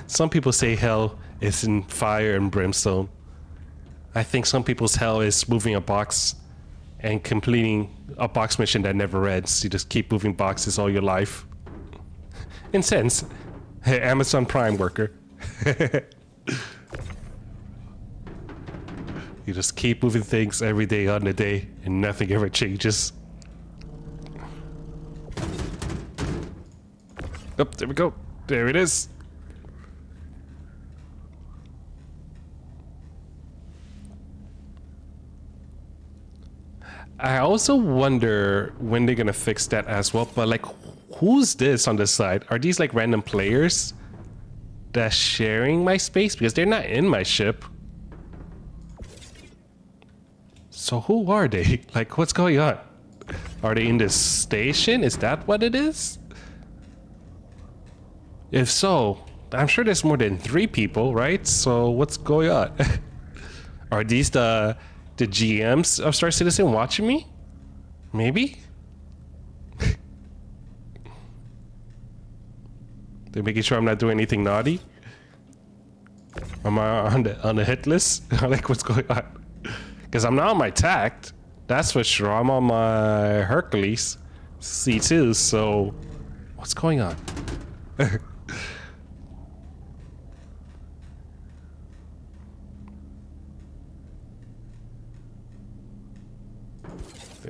Some people say hell is in fire and brimstone. I think some people's hell is moving a box and completing a box mission that never ends. You just keep moving boxes all your life. In sense, hey, Amazon Prime worker. You just keep moving things every day on the day and nothing ever changes. Oh, there we go. There it is. I also wonder when they're gonna fix that as well, but like, who's this on the side? Are these like random players that's sharing my space? Because they're not in my ship. So who are they? Like, what's going on? Are they in this station? Is that what it is? If so, I'm sure there's more than 3 people, right? So what's going on? Are these the GMs of Star Citizen watching me? Maybe? They're making sure I'm not doing anything naughty? Am I on the hit list? Like, what's going on? Because I'm not on my tact, that's for sure. I'm on my Hercules C2, so what's going on? There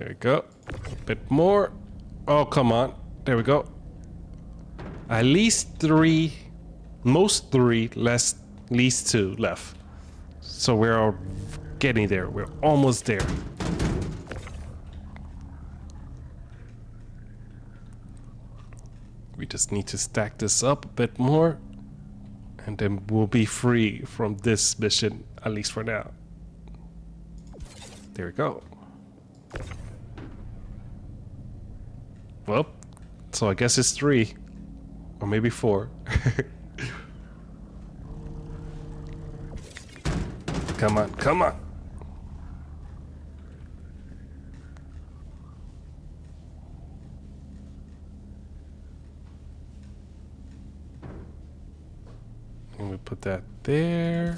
we go. A bit more. Oh, come on. There we go. At least 3, most 3, least 2 left. So we're all getting there. We're almost there. We just need to stack this up a bit more, and then we'll be free from this mission, at least for now. There we go. Well, so I guess it's 3, or maybe 4. Come on, come on. And we put that there.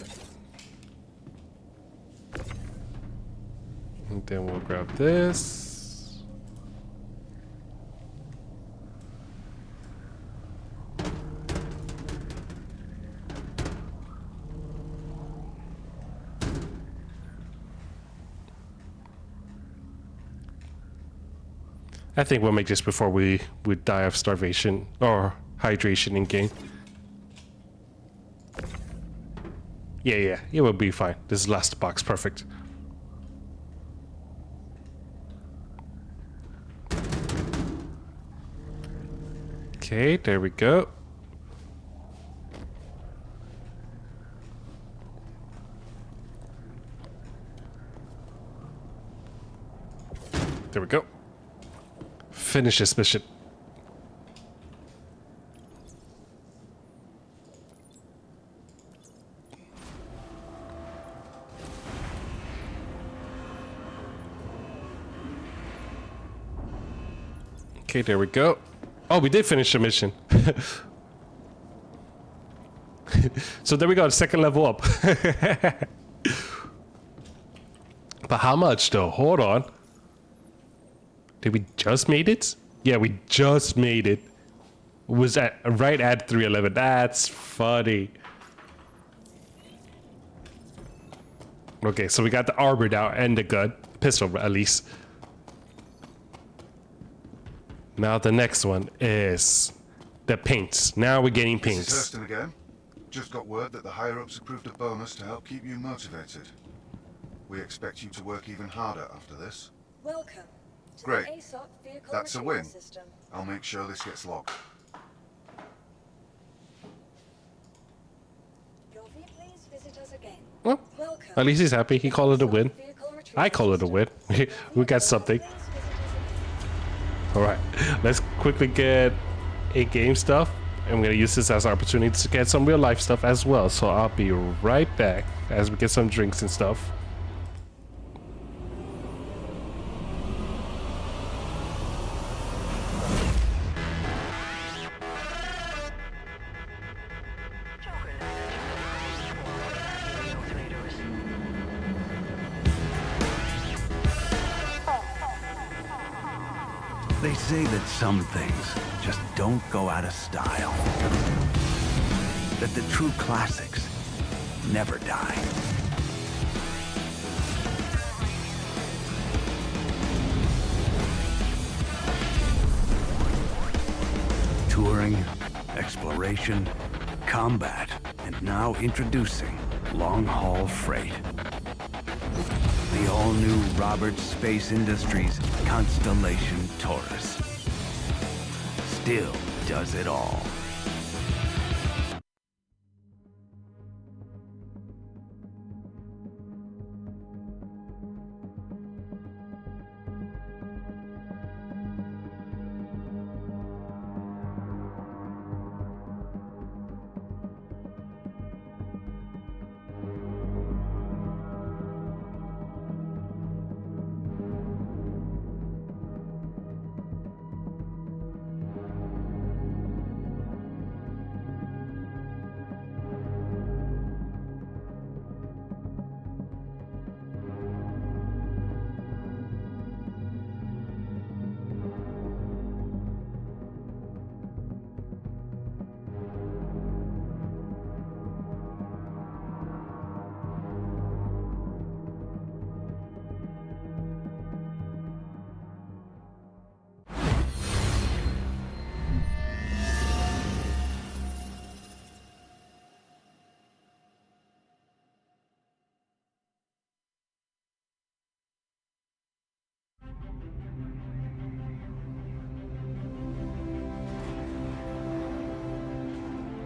And then we'll grab this. I think we'll make this before we die of starvation or hydration in game. Yeah, it will be fine. This is last box, perfect. Okay, there we go. There we go. Finish this mission. Okay, there we go. Oh, we did finish the mission. So there we go, second level up. But how much though? Hold on. Did we just made it? Yeah, we just made it. Was at right at 311. That's funny. Okay, so we got the armor now and the gun. Pistol at least. Now the next one is the paints. Now we're getting This is paints. Hurston again. Just got word that the higher-ups approved a bonus to help keep you motivated. We expect you to work even harder after this. Welcome to Great. the ASOC vehicle That's a retrieval win. system. I'll make sure this gets logged. Your please visit us again. Well, Welcome. at least he's happy. He called it a win. Vehicle I call it a win. We got something. Please visit us again. All right, let's quickly get in-game stuff. I'm gonna use this as an opportunity to get some real-life stuff as well. So I'll be right back as we get some drinks and stuff. They say that some things just don't go out of style. That the true classics never die. Touring, exploration, combat, and now introducing long-haul freight. The all-new Roberts Space Industries Constellation Taurus still does it all.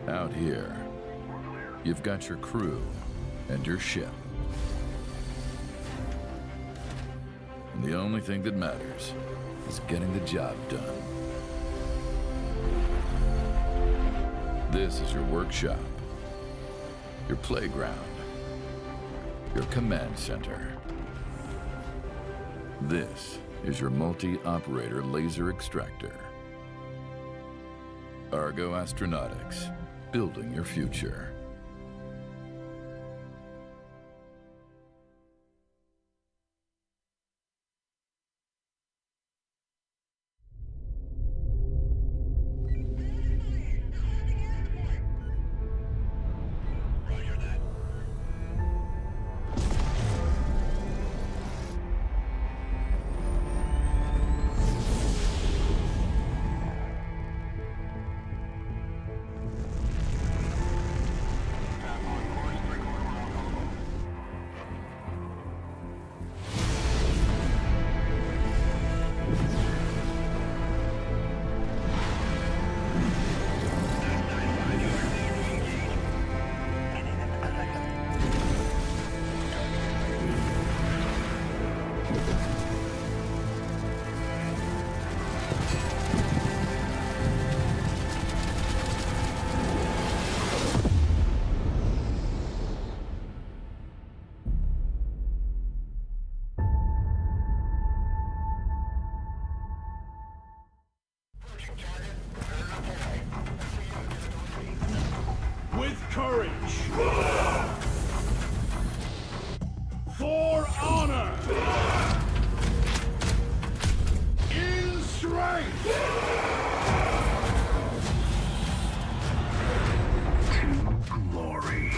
Out here, you've got your crew and your ship. And the only thing that matters is getting the job done. This is your workshop, your playground, your command center. This is your multi-operator laser extractor. Argo Astronautics, building your future. courage. For honor. In strength. To glory.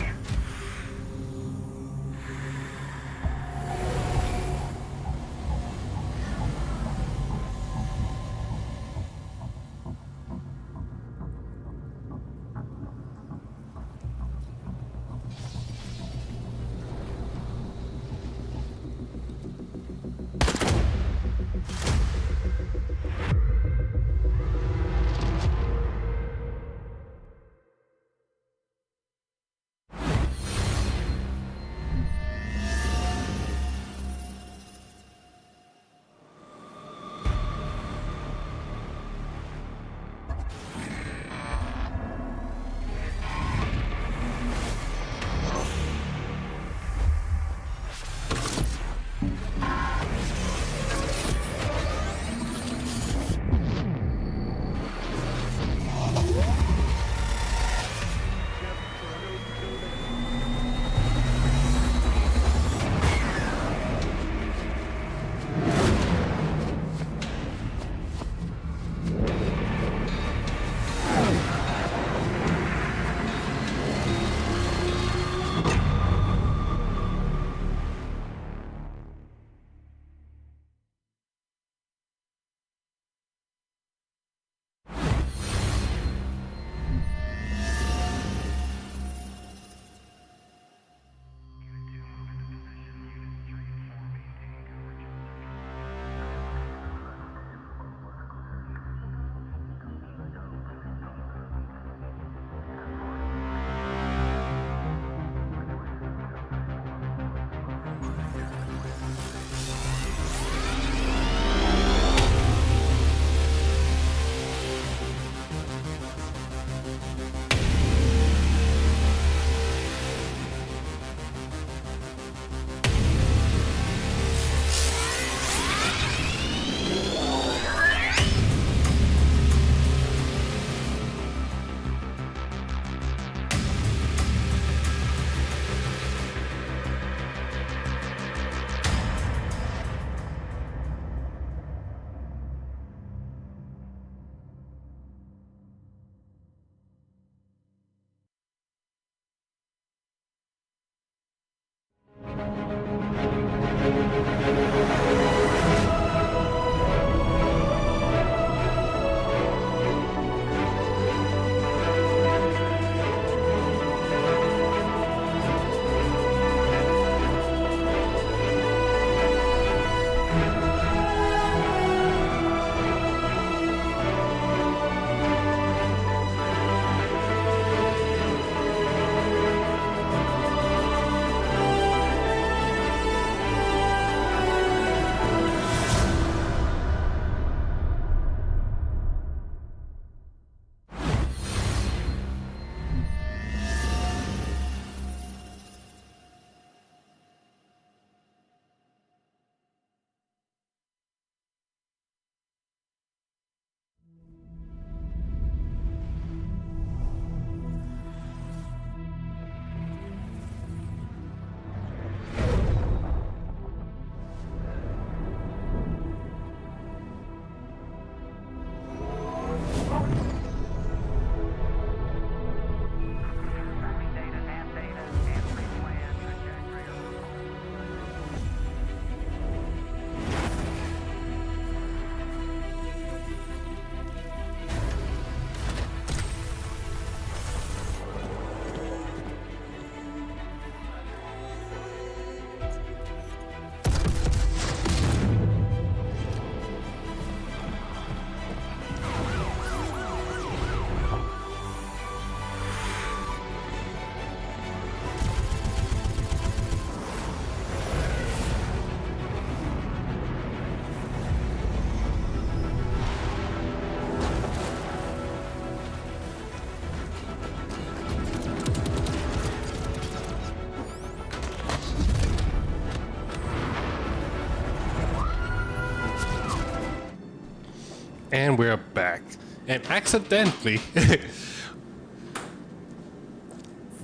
And we're back. And accidentally,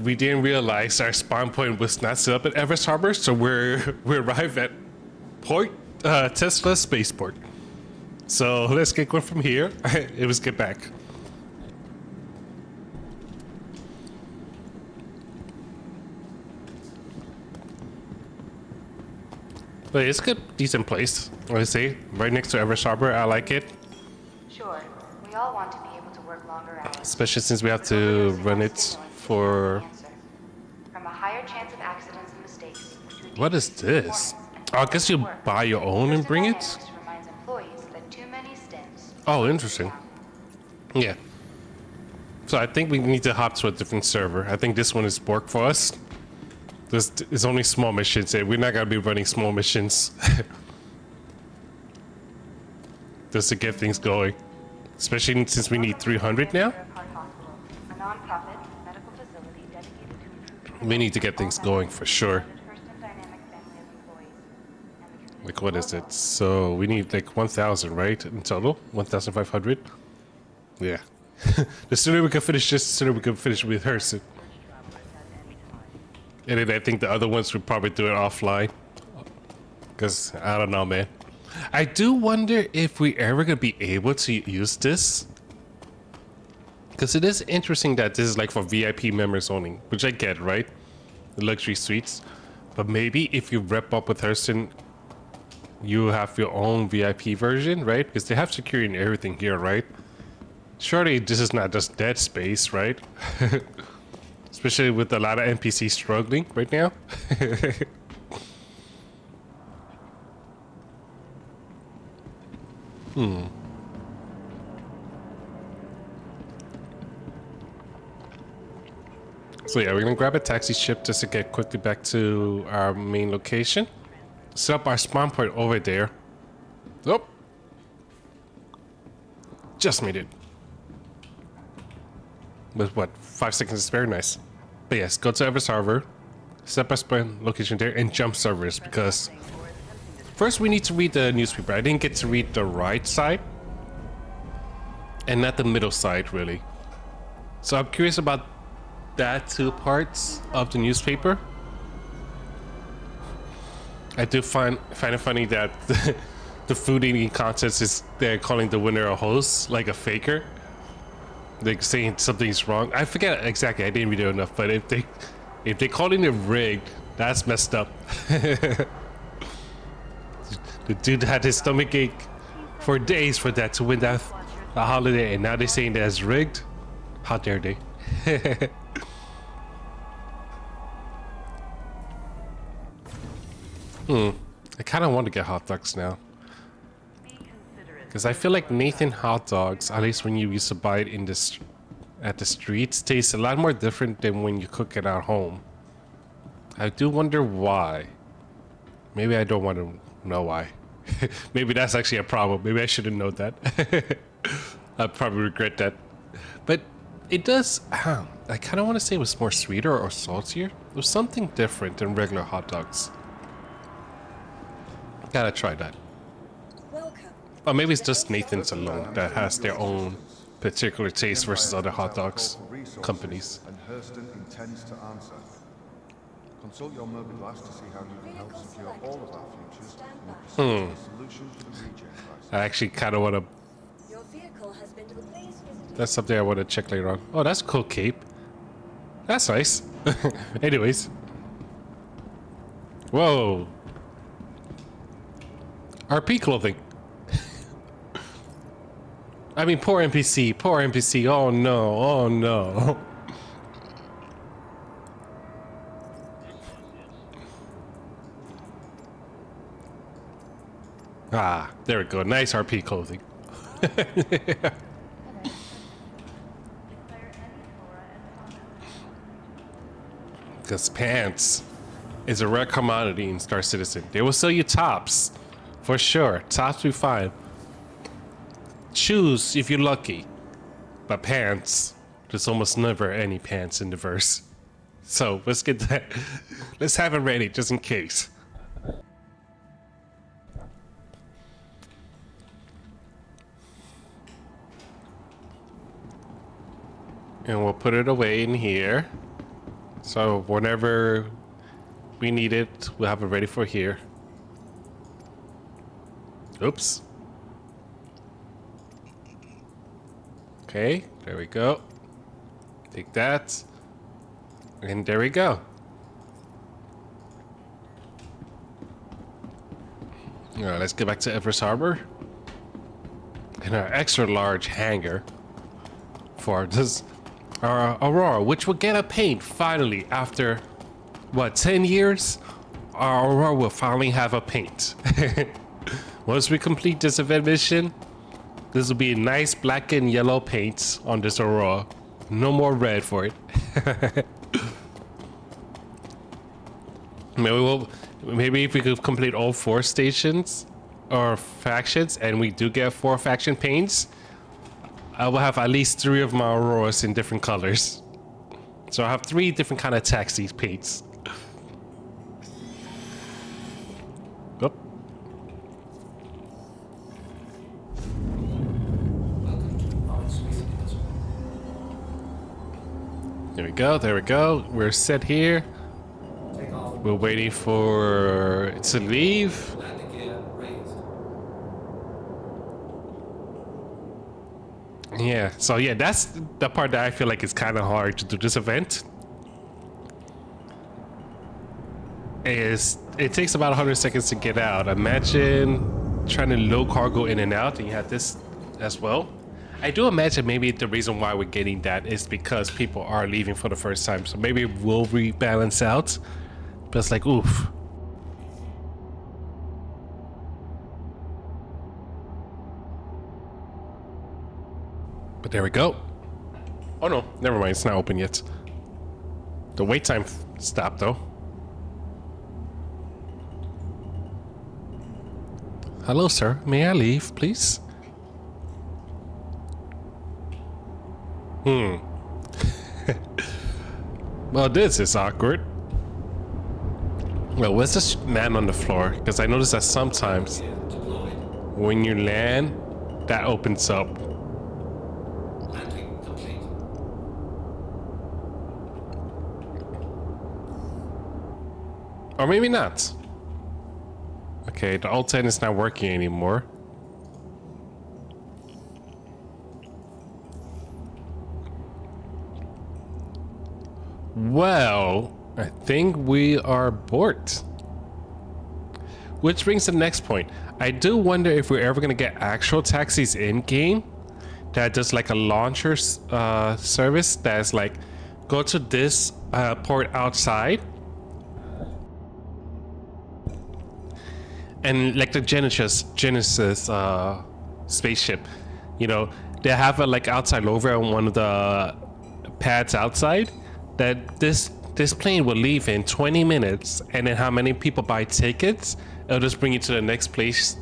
we didn't realize our spawn point was not set up at Everest Harbor, so we arrived at Tesla Spaceport. So let's get going from here. It was get back. But it's a good, decent place. I say, right next to Everest Harbor. I like it, Sure, we all want to be able to work longer hours. especially since we have to run it for. From a higher chance of accidents and mistakes. to a What is decrease in this? performance. Oh, I guess you buy your own and bring it. Dynamics reminds employees that too many stints. Oh, interesting. Yeah. So I think we need to hop to a different server. I think this one is work for us. This is only small missions, and we're not gonna be running small missions. Just to get things going. Especially since we need 300 now. A non-profit medical facility dedicated to improving We need to get things going for sure. first and dynamic family of employees. And the community Like, what is it? So we need like 1,000, right? In total? 1,500? Yeah. The sooner we can finish this, the sooner we can finish with Hurston. And then I think the other ones would probably do it offline. Because, I don't know, man. I do wonder if we ever gonna be able to use this. Because it is interesting that this is like for VIP members only. Which I get, right? The luxury suites. But maybe if you rep up with Hurston, you have your own VIP version, right? Because they have security and everything here, right? Surely this is not just dead space, right? Especially with a lot of NPCs struggling right now. So yeah, we're gonna grab a taxi ship just to get quickly back to our main location. Set up our spawn point over there. Oh. Just made it. With what, 5 seconds to spare? Nice. But yes, go to Everest Harbor, set up our spawn location there, and jump servers because first we need to read the newspaper. I didn't get to read the right side and not the middle side, really. So I'm curious about that two parts of the newspaper. I do find it funny that the food eating contest is they're calling the winner a host, like a faker. They're saying something's wrong. I forget exactly. I didn't read it enough. But if they calling it rigged, that's messed up. The dude had his stomach ache for days for that to win that holiday, and now they're saying that's rigged. How dare they? I kind of want to get hot dogs now. Because I feel like Nathan hot dogs, at least when you used to buy it in at the streets, tastes a lot more different than when you cook it at home. I do wonder why. Maybe I don't want to know why. Maybe that's actually a problem. Maybe I shouldn't know that. I'd probably regret that. But it does, I kind of want to say it was more sweeter or saltier. It was something different than regular hot dogs. Gotta try that. Welcome. Or maybe it's just Nathan's alone that has their own particular taste versus other hot dogs companies. And Hurston intends to answer. Consult your mobilize to see how you can help secure all of our futures and pursue a solution to the regen crisis. I actually kind of want to. Your vehicle has been to the place visited. That's something I want to check later on. Oh, that's a cool cape. That's nice. Anyways. Whoa. RP clothing. I mean, poor NPC. Poor NPC. Oh no. Oh no. Ah, there we go. Nice RP clothing. Because pants is a rare commodity in Star Citizen. They will sell you tops. For sure. Tops we find. Shoes if you're lucky. But pants, there's almost never any pants in the verse. So let's get that. Let's have it ready just in case. And we'll put it away in here. So whenever we need it, we'll have it ready for here. Oops. Okay, there we go. Take that. And there we go. Alright, let's get back to Everest Harbor. In our extra large hangar for this our Aurora, which will get a paint finally after what, 10 years? Our Aurora will finally have a paint. Once we complete this event mission, this will be a nice black and yellow paint on this Aurora. No more red for it. Maybe if we could complete all 4 stations or factions and we do get 4 faction paints, I will have at least 3 of my Auroras in different colors. So I have 3 different kind of taxi paints. Oop. There we go, there we go. We're set here. We're waiting for it to leave. Yeah, so yeah, that's the part that I feel like is kind of hard to do this event. It takes about 100 seconds to get out. Imagine trying to load cargo in and out, and you have this as well. I do imagine maybe the reason why we're getting that is because people are leaving for the first time, so maybe it will rebalance out. But it's like, oof. But there we go. Oh no, never mind, it's not open yet. The wait time stopped though. Hello sir, may I leave, please? Well, this is awkward. Well, where's this man on the floor? Because I noticed that sometimes when you land, that opens up. Or maybe not. Okay, the Alt 10 is not working anymore. Well, I think we are bored. Which brings to the next point. I do wonder if we're ever going to get actual taxis in-game that does like a launcher service that's like, go to this port outside. And like the Genesis spaceship, you know, they have a like outside over on one of the pads outside that this plane will leave in 20 minutes, and then how many people buy tickets, it'll just bring you to the next place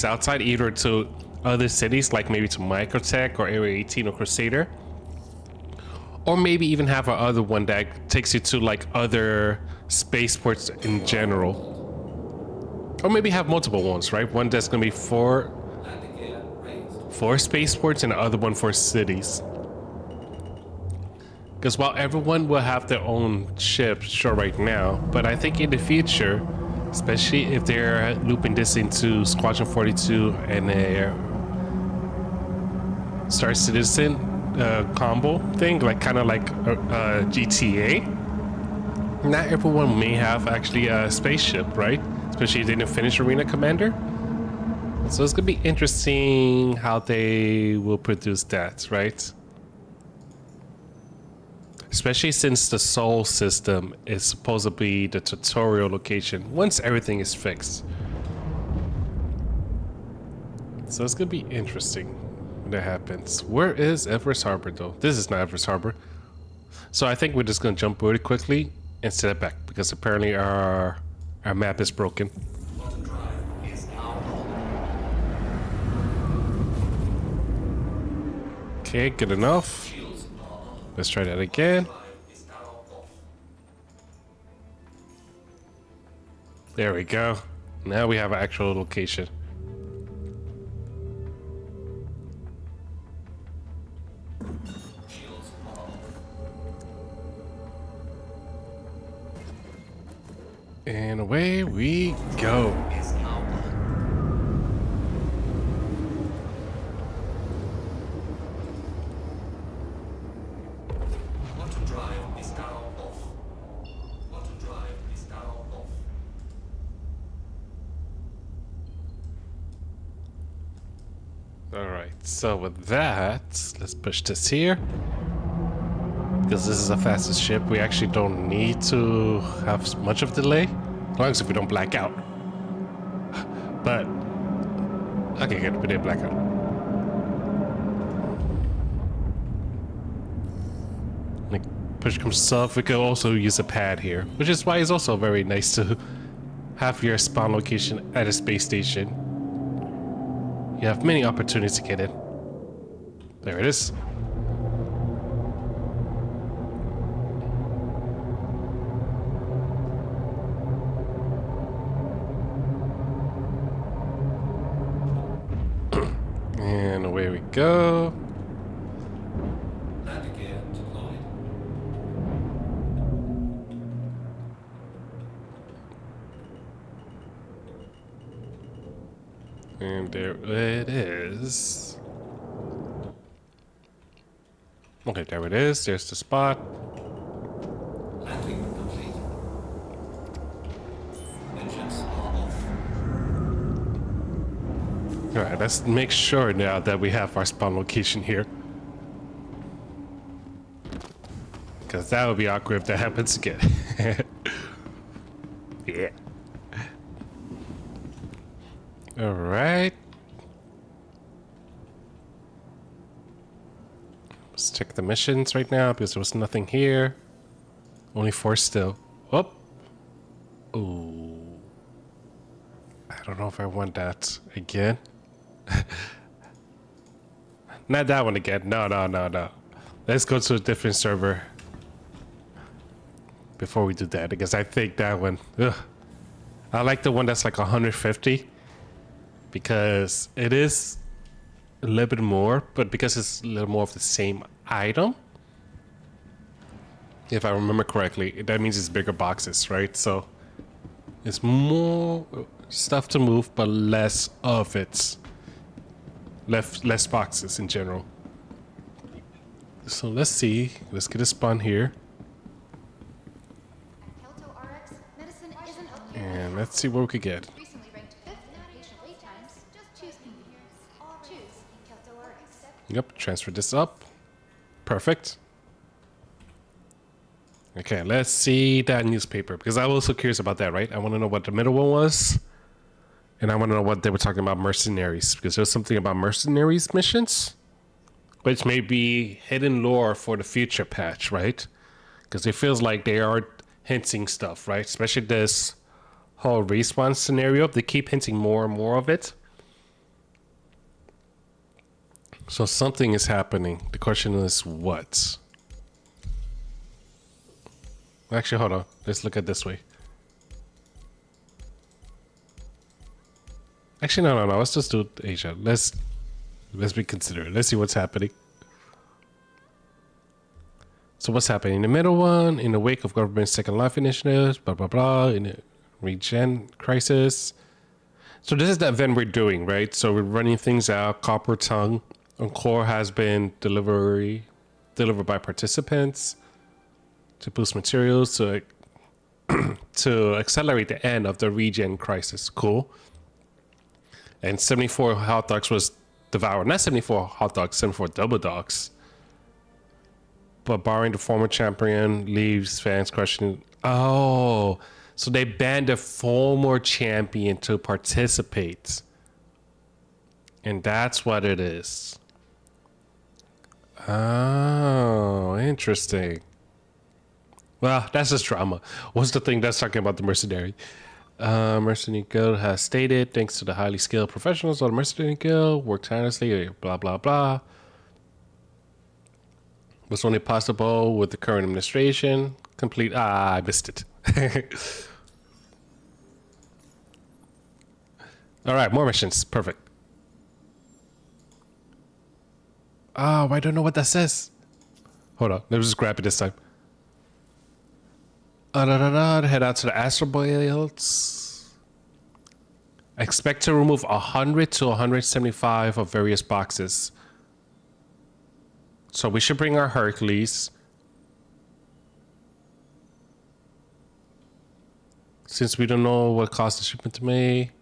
outside, either to other cities like maybe to Microtech or Area 18 or Crusader, or maybe even have a other one that takes you to like other spaceports in general. Or maybe have multiple ones, right? One that's gonna be for spaceports and the other one for cities. Because while everyone will have their own ship, sure, right now, but I think in the future, especially if they're looping this into Squadron 42 and a Star Citizen combo thing, like kind of like GTA, not everyone may have actually a spaceship, right? Especially if they didn't finish Arena Commander. So it's gonna be interesting how they will produce that, right? Especially since the Sol system is supposed to be the tutorial location once everything is fixed. So it's gonna be interesting when that happens. Where is Everest Harbor though? This is not Everest Harbor. So I think we're just gonna jump really quickly and set it back because apparently our map is broken. Okay, good enough. Let's try that again. There we go. Now we have an actual location. And away we go. Alright, so with that, let's push this here. Because this is the fastest ship, we actually don't need to have much of a delay. As long as if we don't black out. But, okay, good, we did black out. Like, push comes to shove, we could also use a pad here. Which is why it's also very nice to have your spawn location at a space station. You have many opportunities to get in. There it is. And away we go. Landing gear deployed. And there it is. Okay, there it is. There's the spot. Landing complete. Engines are off. Alright, let's make sure now that we have our spawn location here. Because that would be awkward if that happens again. Yeah. Alright. Let's check the missions right now because there was nothing here. Only 4 still. Oh. Ooh. I don't know if I want that again. Not that one again. No. Let's go to a different server before we do that, because I think that one, ugh. I like the one that's like 150 because it is a little bit more, but because it's a little more of the same item, if I remember correctly, that means it's bigger boxes, right? So it's more stuff to move, but less of it. Less boxes in general. So let's see. Let's get a spawn here. And let's see what we could get. Yep, transfer this up. Perfect. Okay, let's see that newspaper, because I'm also curious about that, right? I want to know what the middle one was. And I want to know what they were talking about mercenaries, because there's something about mercenaries missions, which may be hidden lore for the future patch, right? Because it feels like they are hinting stuff, right? Especially this whole respawn scenario. They keep hinting more and more of it. So something is happening. The question is what? Actually, hold on. Let's look at this way. Actually, no. Let's just do Asia. Let's be considerate. Let's see what's happening. So what's happening in the middle one? In the wake of government Second Life initiatives, blah blah blah. In the regen crisis. So this is the event we're doing, right? So we're running things out. Copper tongue on core has been delivered by participants to boost materials to accelerate the end of the regen crisis. Cool. And 74 hot dogs was devoured. Not 74 hot dogs, 74 double dogs. But barring the former champion leaves fans questioning. Oh, so they banned the former champion to participate. And that's what it is. Oh, interesting. Well, that's just drama. What's the thing that's talking about the mercenary? Mercenary Guild has stated, thanks to the highly skilled professionals of the Mercenary Guild, work tirelessly, blah, blah, blah. Was only possible with the current administration. Complete. I missed it. All right, more missions. Perfect. Oh, I don't know what that says. Hold on. Let me just grab it this time. Head out to the astroboils. Expect to remove 100 to 175 of various boxes. So we should bring our Hercules. Since we don't know what cost the shipment to make.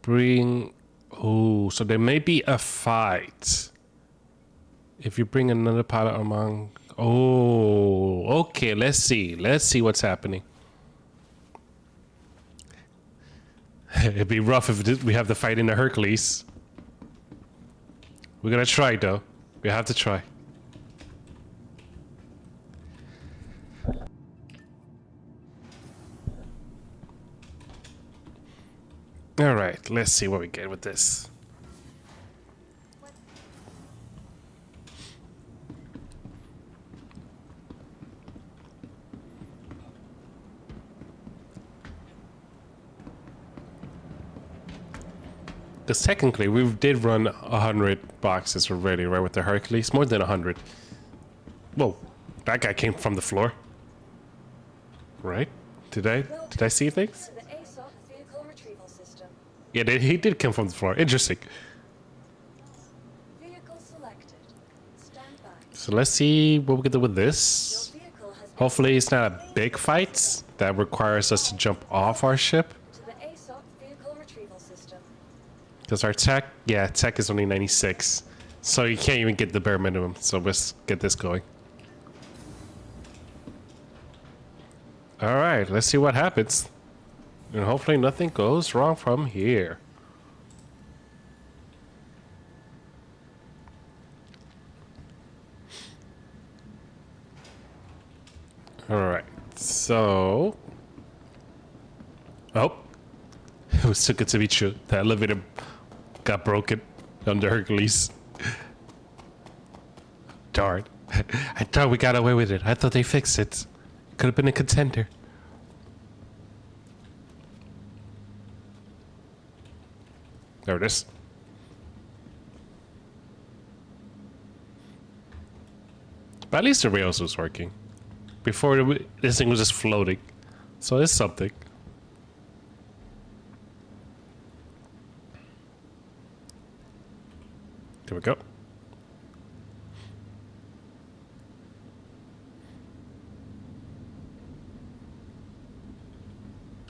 Bring... Oh, so there may be a fight. If you bring another pilot among... Oh, okay, let's see. Let's see what's happening. It'd be rough if we have to fight in the Hercules. We're gonna try, though. We have to try. All right, let's see what we get with this. Because technically, we did run 100 boxes already, right, with the Hercules? More than 100. Whoa, that guy came from the floor. Right? Did I see things? To the ASOC vehicle retrieval system. Yeah, he did come from the floor. Interesting. Vehicle selected. Stand by. So let's see what we can do with this. Your vehicle has been Hopefully it's not a big fight that requires us to jump off our ship. to the ASOC vehicle retrieval system. Because our tech is only 96. So you can't even get the bare minimum. So let's get this going. All right, let's see what happens. And hopefully nothing goes wrong from here. All right, so... Oh. It was too good to be true. The elevator got broken under Hercules. Darn. I thought we got away with it. I thought they fixed it. Could have been a contender. There it is. But at least the rails was working. Before this thing was just floating. So it's something. There we go.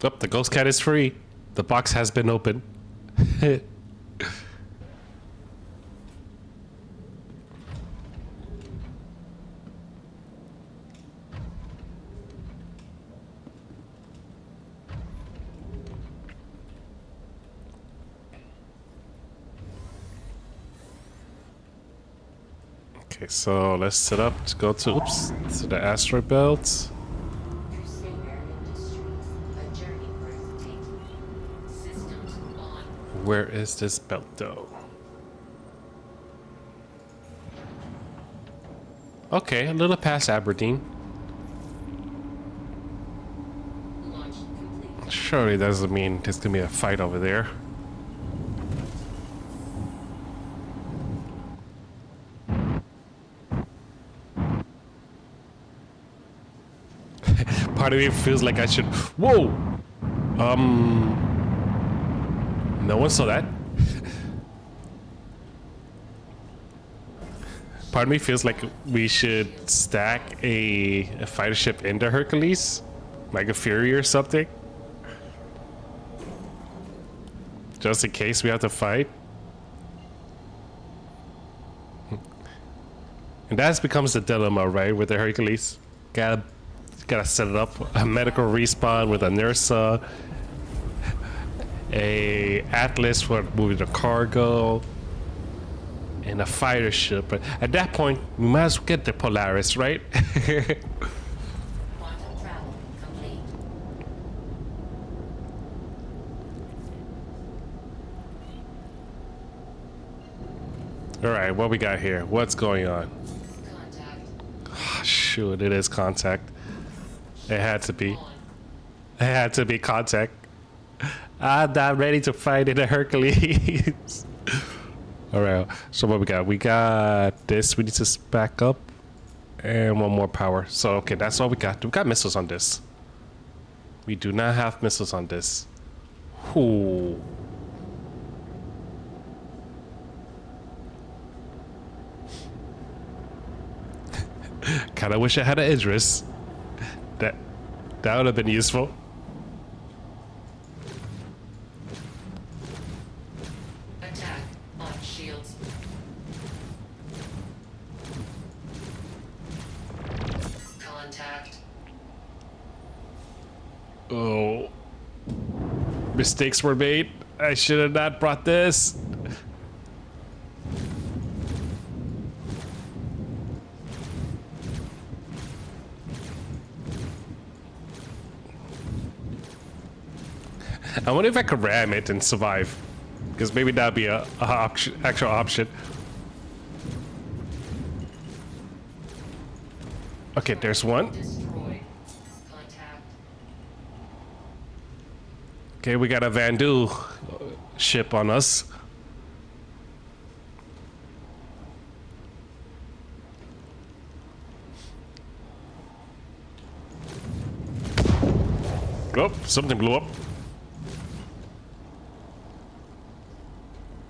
Oh, the ghost cat is free. The box has been opened. Okay, so let's set up to go to to the asteroid belt. Crusader Industries. A journey worth taking. Systems on. Where is this belt though? Okay, a little past Aberdeen. Launch complete. Surely doesn't mean there's gonna be a fight over there. Part of me feels like I should. Whoa! No one saw that. Part of me feels like we should stack a fighter ship into Hercules, like a Fury or something, just in case we have to fight. And that becomes the dilemma, right, with the Hercules. Gotta set it up, a medical respawn with a Nursa, a Atlas for moving the cargo, and a fighter ship. But at that point, we might as well get the Polaris, right? Quantum travel complete. All right, what we got here? What's going on? Contact. Oh, shoot, it is contact. It had to be. It had to be contact. I'm not ready to fight in a Hercules. All right, so what we got? We got this. We need to back up And one more power. So, okay, that's all we got. We got missiles on this. We do not have missiles on this. Ooh. Kinda wish I had an Idris. That would have been useful. Attack on shields. Contact. Oh. Mistakes were made. I should have not brought this. I wonder if I could ram it and survive. Because maybe that'd be a actual option. Okay, there's one. Destroyed. Contact. Okay, we got a Vandu ship on us. Oh, something blew up.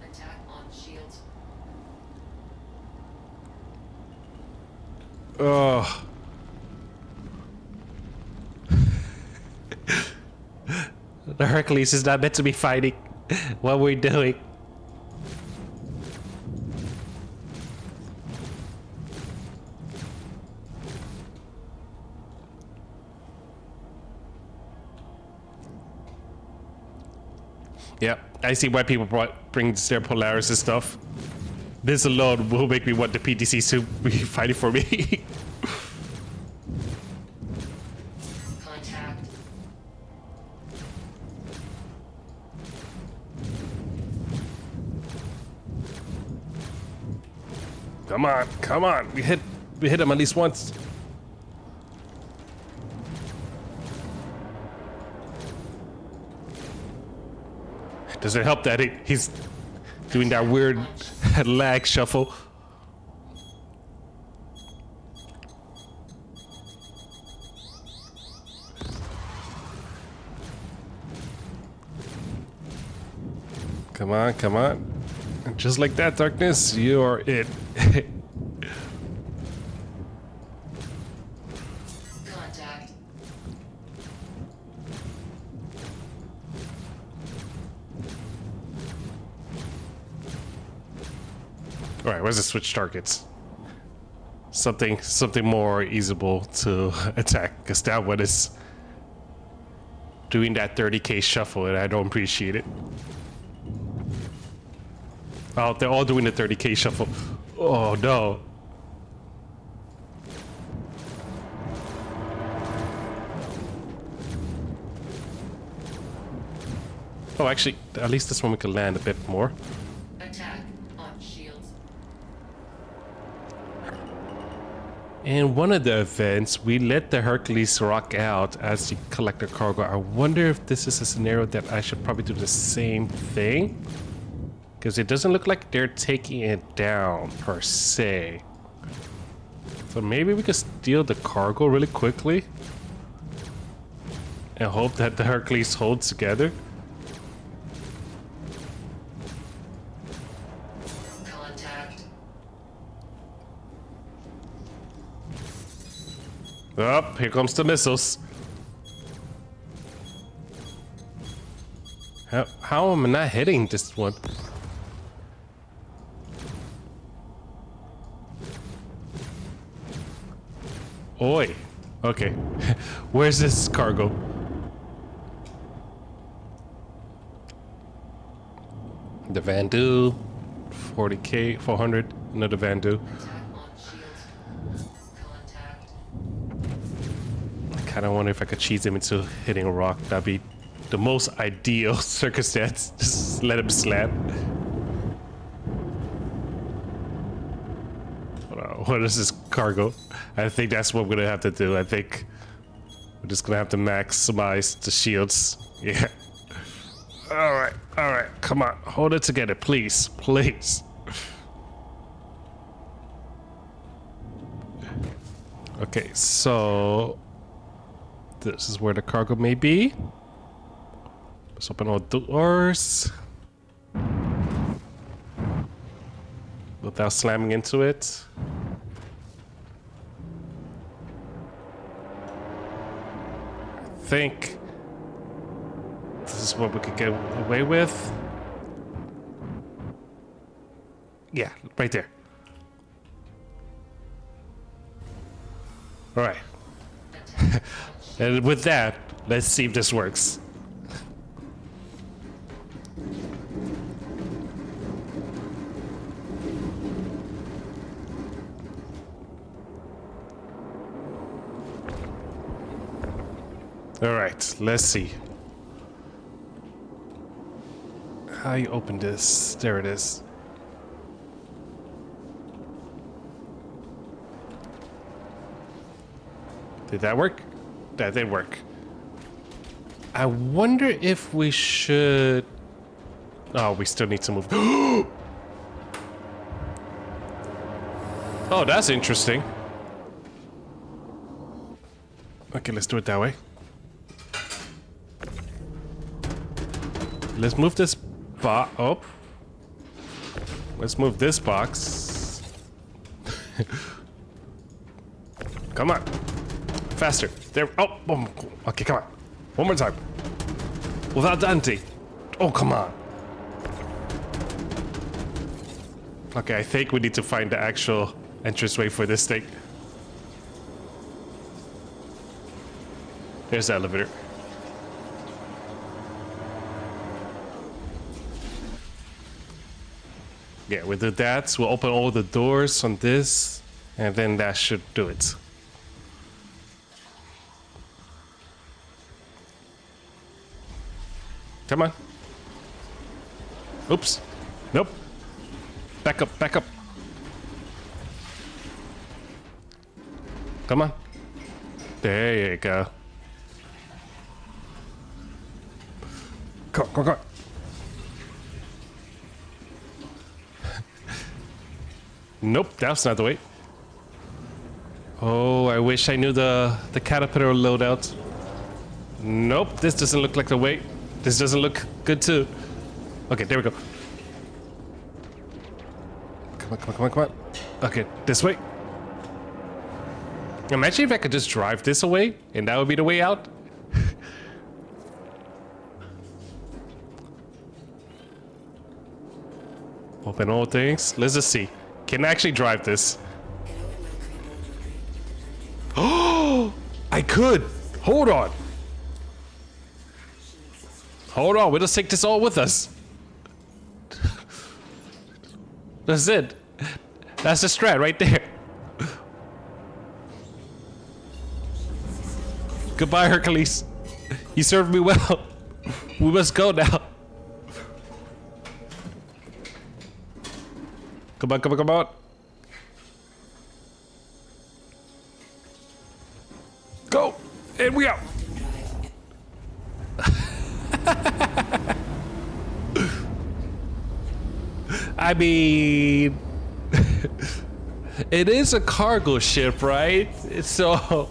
Attack on shields. Oh. The Hercules is not meant to be fighting. What we're doing. Yep, I see why people bring their Polaris and stuff. This alone will make me want the PTC to be fighting for me. Contact. Come on, come on. We hit him at least once. Does it help that he's doing that weird lag shuffle? Come on, come on. And just like that, darkness, you are it. Contact. All right, where's the switch targets? Something more easable to attack, because that one is doing that 30k shuffle, and I don't appreciate it. Oh, they're all doing the 30k shuffle. Oh no. Oh, actually, at least this one we can land a bit more. Attack on shields. In one of the events, we let the Hercules rock out as you collect the cargo. I wonder if this is a scenario that I should probably do the same thing. Because it doesn't look like they're taking it down, per se. So maybe we could steal the cargo really quickly. And hope that the Hercules holds together. Contact. Up, here comes the missiles. How am I not hitting this one? Oi. Okay. Where's this cargo? The Vandu. 40k, 400. Another Vandu. Attack on shields. Contact. I kind of wonder if I could cheese him into hitting a rock. That'd be the most ideal circumstance. Just let him slam. What is this cargo? I think that's what we're gonna have to do. I think we're just gonna have to maximize the shields. Yeah. All right. Come on, hold it together, please, please. Okay, so this is where the cargo may be. Let's open all doors without slamming into it. I think this is what we could get away with. Yeah, right there. All right. And with that, let's see if this works. All right, let's see. How you open this? There it is. Did that work? That did work. I wonder if we should... Oh, we still need to move. Oh, that's interesting. Okay, let's do it that way. Let's move this box. Oh. Let's move this box. Come on. Faster. There. Oh, boom. Okay, come on. One more time. Without Dante. Oh, come on. Okay, I think we need to find the actual entranceway for this thing. There's the elevator. Yeah, we'll do that. We'll open all the doors on this, and then that should do it. Come on. Oops. Nope. Back up, back up. Come on. There you go. Come on, come on, come on. Nope, that's not the way. Oh, I wish I knew the caterpillar loadout. Nope, this doesn't look like the way. This doesn't look good too. Okay, there we go. Come on, come on, come on, come on. Okay, this way. Imagine if I could just drive this away and that would be the way out. Open all things. Let's just see. Can I actually drive this? Oh, I could. Hold on. Hold on. We'll just take this all with us. That's it. That's the strat right there. Goodbye, Hercules. You served me well. We must go now. Come on, come on, come on. Go! And we out! I mean... it is a cargo ship, right? So...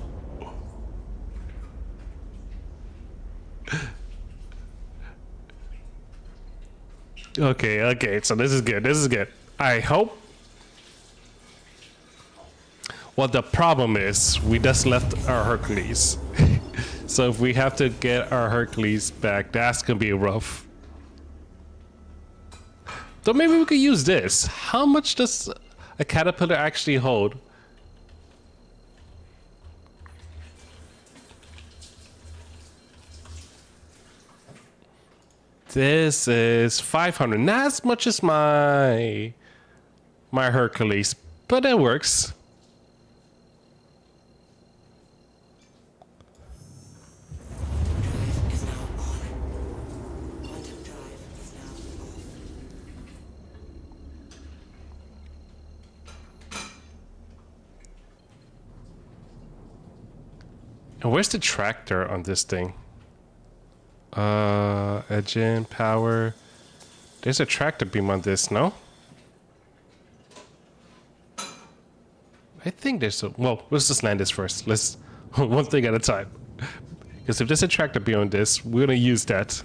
Okay, so this is good, this is good. I hope. Well, the problem is we just left our Hercules. So if we have to get our Hercules back, that's gonna be rough. So maybe we could use this. How much does a caterpillar actually hold? This is 500. Not as much as my Hercules, but it works. And where's the tractor on this thing? Engine, power. There's a tractor beam on this, no? I think there's a... Well, let's just land this first. Let's... One thing at a time. Because if there's a tractor beam on this, we're gonna use that.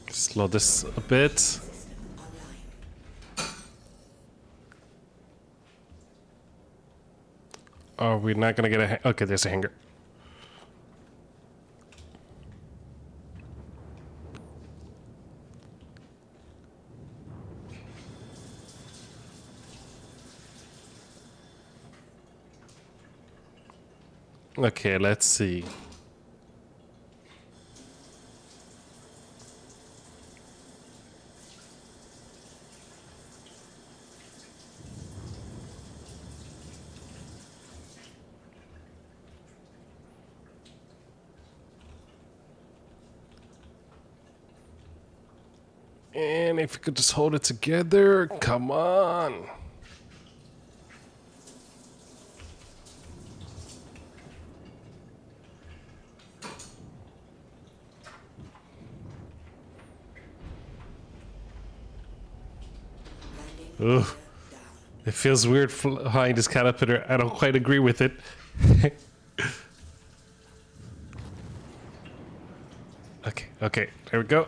Slow this a bit. Oh, we're not gonna get a... Okay, there's a hanger. Okay, let's see. And if you could just hold it together, come on. Ugh. It feels weird flying this caterpillar. I don't quite agree with it. Okay, there we go.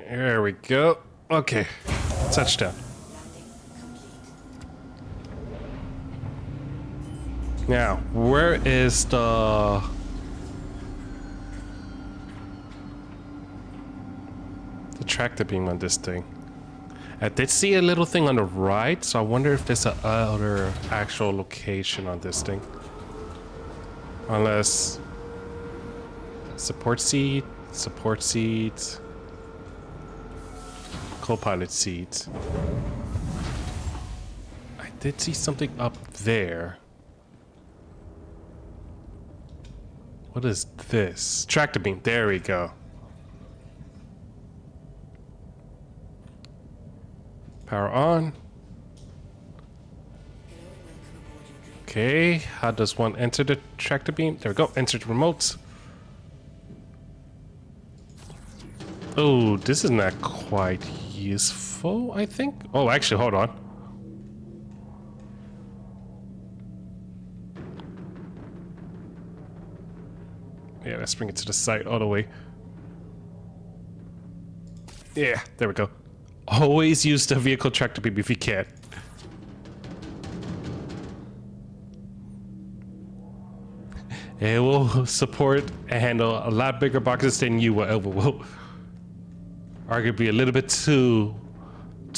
There we go. Okay, touchdown. Now, where is the tractor beam on this thing? I did see a little thing on the right, so I wonder if there's a other actual location on this thing. Unless support seat, co-pilot seat. I did see something up there. What is this? Tractor beam. There we go. Power on. Okay, how does one enter the tractor beam? There we go. Enter the remote. Oh, this is not quite useful, I think. Oh, actually, hold on. Yeah, let's bring it to the side all the way. Yeah, there we go. Always use the vehicle tractor beam if you can. It will support and handle a lot bigger boxes than you ever will. Arguably a little bit too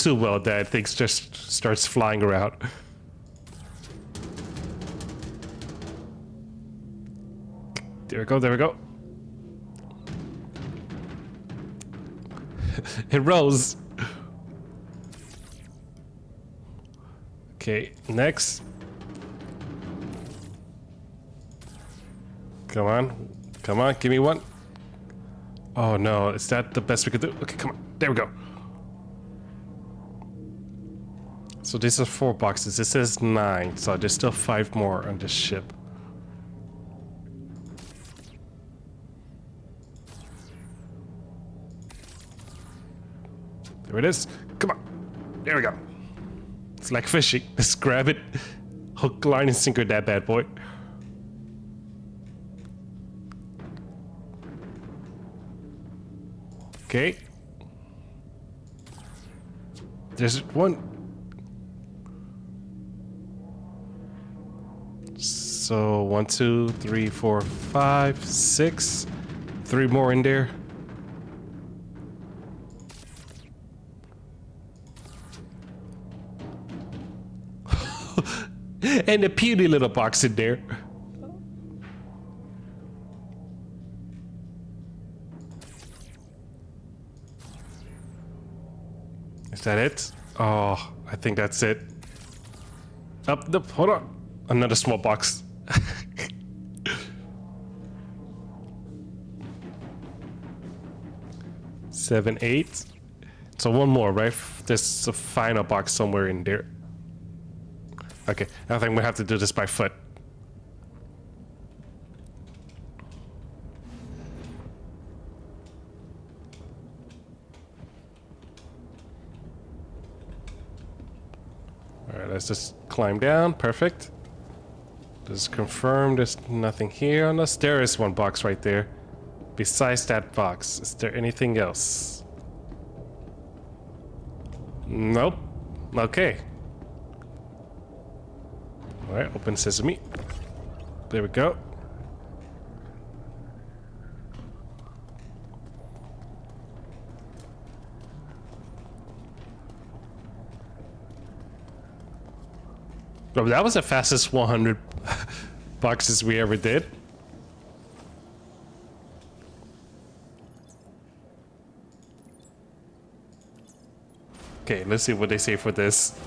well that things just starts flying around. There we go, there we go. It rose. Okay, next. Come on, give me one. Oh no, is that the best we could do? Okay, come on, there we go. So these are 4 boxes, this says 9, so there's still 5 more on this ship. There it is. Come on. There we go. It's like fishing. Just grab it. Hook, line, and sinker that bad boy. Okay. There's one. So 1, 2, 3, 4, 5, 6. 3 more in there. And a puny little box in there. Is that it? Oh, I think that's it. Up the... Hold on. Another small box. 7, 8. So one more, right? There's a final box somewhere in there. Okay, I think we have to do this by foot. Alright, let's just climb down. Perfect. Just confirm there's nothing here on us. There is one box right there. Besides that box, is there anything else? Nope. Okay. Alright, open sesame. There we go. Oh, that was the fastest 100 boxes we ever did. Okay, let's see what they say for this.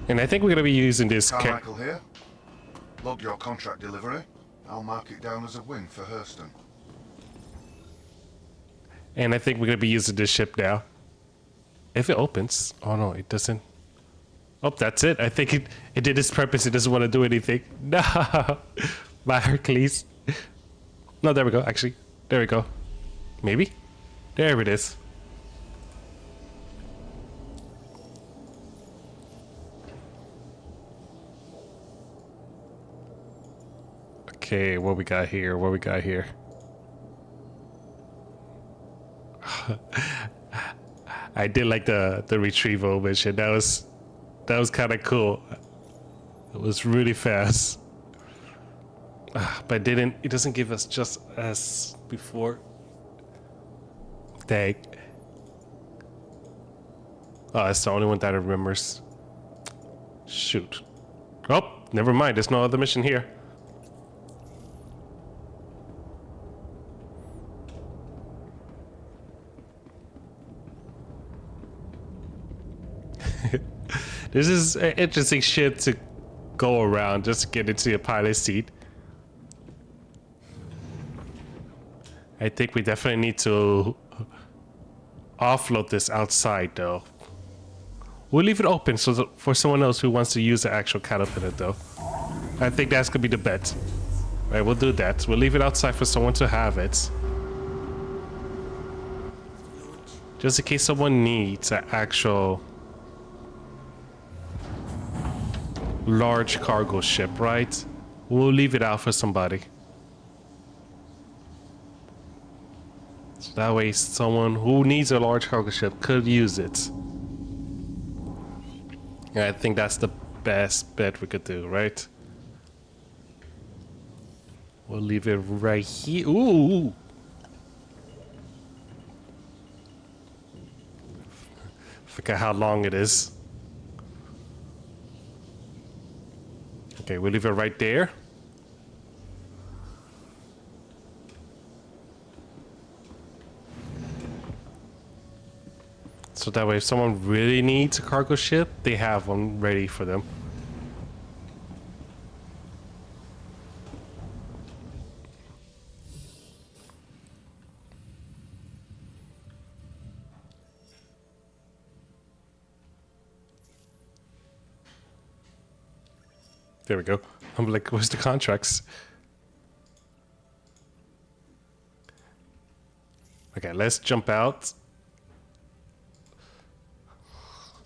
And I think we're gonna be using this. Carmichael here. Log your contract delivery. I'll mark it down as a win for Hurston. And I think we're gonna be using this ship now. If it opens. Oh no, it doesn't. Oh, that's it. I think it did its purpose. It doesn't want to do anything. No. Bye, Hercules. No, there we go, actually. There we go. Maybe? There it is. Okay, what we got here? What we got here? I did like the retrieval mission. That was kind of cool. It was really fast. But it doesn't give us just as before. Dang. Oh, that's the only one that I remembers. Shoot. Oh, never mind. There's no other mission here. This is interesting shit to go around just to get into a pilot seat. I think we definitely need to offload this outside though. We'll leave it open so for someone else who wants to use the actual caterpillar though. I think that's gonna be the bet. Right, we'll do that. We'll leave it outside for someone to have it. Just in case someone needs an actual large cargo ship, right? We'll leave it out for somebody. So that way someone who needs a large cargo ship could use it. Yeah, I think that's the best bet we could do, right? We'll leave it right here. Ooh! Forget how long it is. Okay, we'll leave it right there. So that way if someone really needs a cargo ship, they have one ready for them. There we go. I'm like, where's the contracts? Okay, let's jump out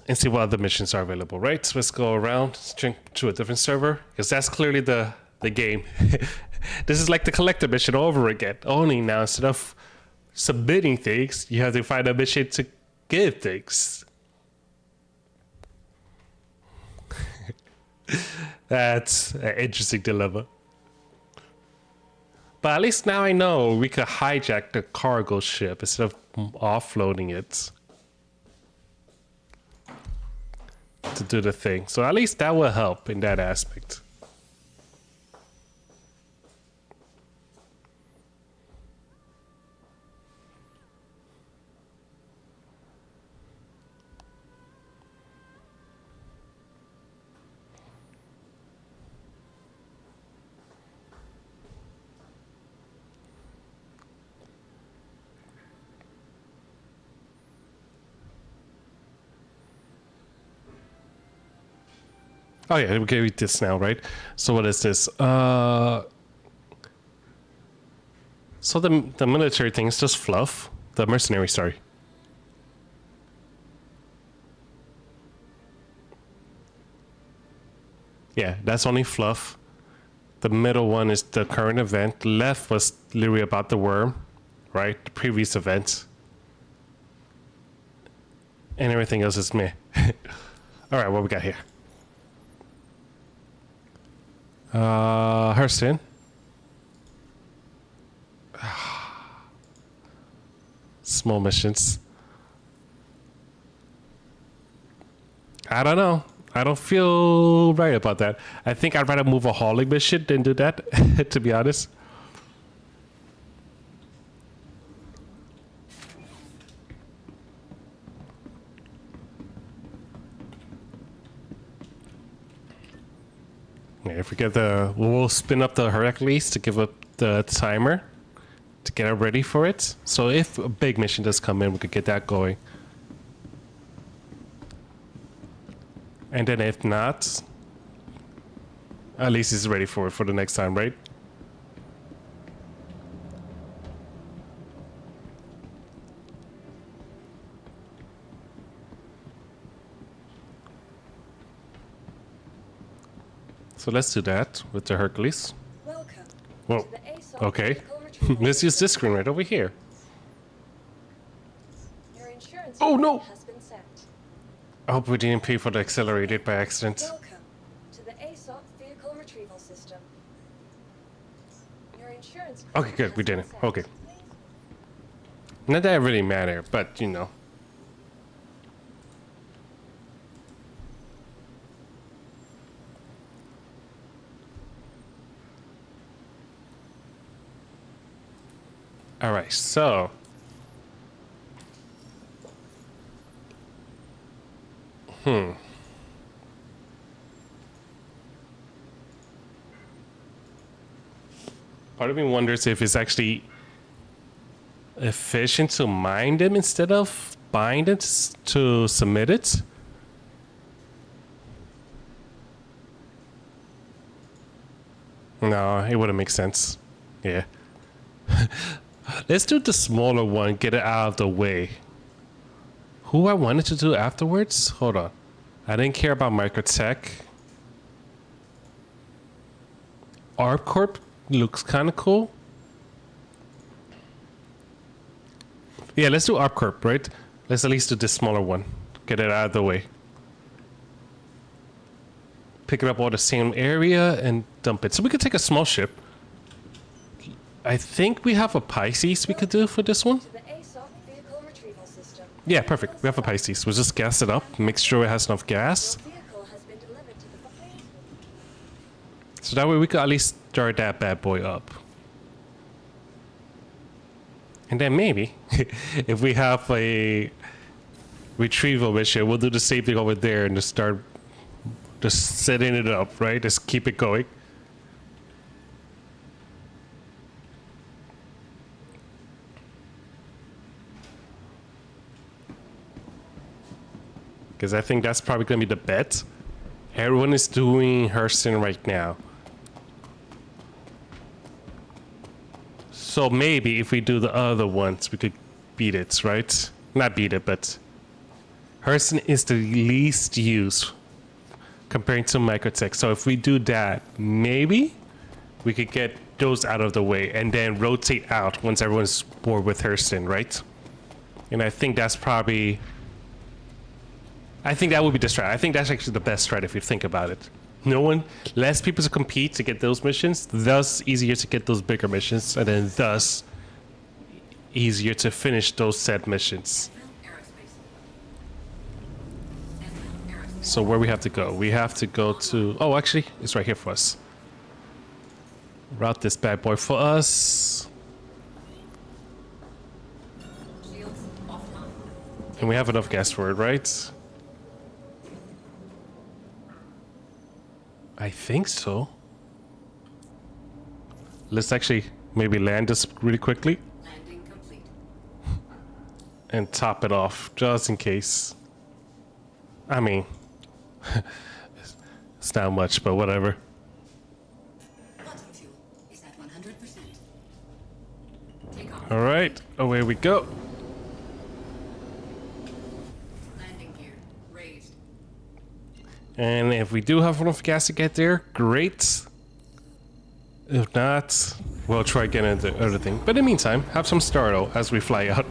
and see what other missions are available, right? So let's go around, jump to a different server, because that's clearly the game. This is like the collector mission over again. Only now, instead of submitting things, you have to find a mission to give things. That's an interesting dilemma. But at least now I know we could hijack the cargo ship instead of offloading it to do the thing. So at least that will help in that aspect. Oh yeah, we can read this now, right? So what is this? So the military thing is just fluff. The mercenary, sorry. Yeah, that's only fluff. The middle one is the current event. The left was literally about the worm, right? The previous event. And everything else is meh. Alright, what we got here? Hurston. Small missions. I don't know. I don't feel right about that. I think I'd rather move a hauling mission than do that, to be honest. Yeah, if we get we'll spin up the Hercules to give up the timer to get it ready for it. So if a big mission does come in, we could get that going. And then if not, at least he's ready for it for the next time, right? So let's do that with the Hercules. Welcome Whoa. to the ASOP Okay. vehicle retrieval Let's use this system. screen right over here. Your insurance Oh, claim no. has been sent. I hope we didn't pay for the accelerated by accident. Welcome to the ASOP vehicle retrieval system. Your insurance claim Okay, good. has We been didn't. sent. Okay. Not that it really matter, but you know. All right, so. Part of me wonders if it's actually efficient to mine them instead of buying it to submit it. No, it wouldn't make sense. Yeah. Let's do the smaller one, get it out of the way. Who I wanted to do afterwards? Hold on. I didn't care about Microtech. ArpCorp looks kind of cool. Yeah, let's do ArpCorp, right? Let's at least do this smaller one. Get it out of the way. Pick it up all the same area and dump it. So we could take a small ship. I think we have a Pisces we could do for this one. To the ASOP vehicle retrieval system. Yeah, perfect. We have a Pisces. We'll just gas it up, make sure it has enough gas. Your vehicle has been delivered to the So that way we could at least start that bad boy up. And then maybe, if we have a retrieval mission, we'll do the same thing over there and just start just setting it up, right? Just keep it going. Because I think that's probably going to be the bet. Everyone is doing Hurston right now. So maybe if we do the other ones, we could beat it, right? Not beat it, but Hurston is the least used comparing to Microtech. So if we do that, maybe we could get those out of the way and then rotate out once everyone's bored with Hurston, right? And I think that's probably... I think that would be the strat. I think that's actually the best strat if you think about it. Less people to compete to get those missions, thus easier to get those bigger missions, and then thus easier to finish those said missions. So where we have to go? We have to go to... Oh, actually, it's right here for us. Route this bad boy for us. And we have enough gas for it, right? I think so. Let's actually maybe land this really quickly. Landing complete. And top it off, just in case. I mean, It's not much, but whatever. Bottom fuel is at 100%. Take off. All right, away we go. Landing gear raised. And if we do have enough gas to get there, great. If not, we'll try getting into the other thing. But in the meantime, have some startle as we fly out.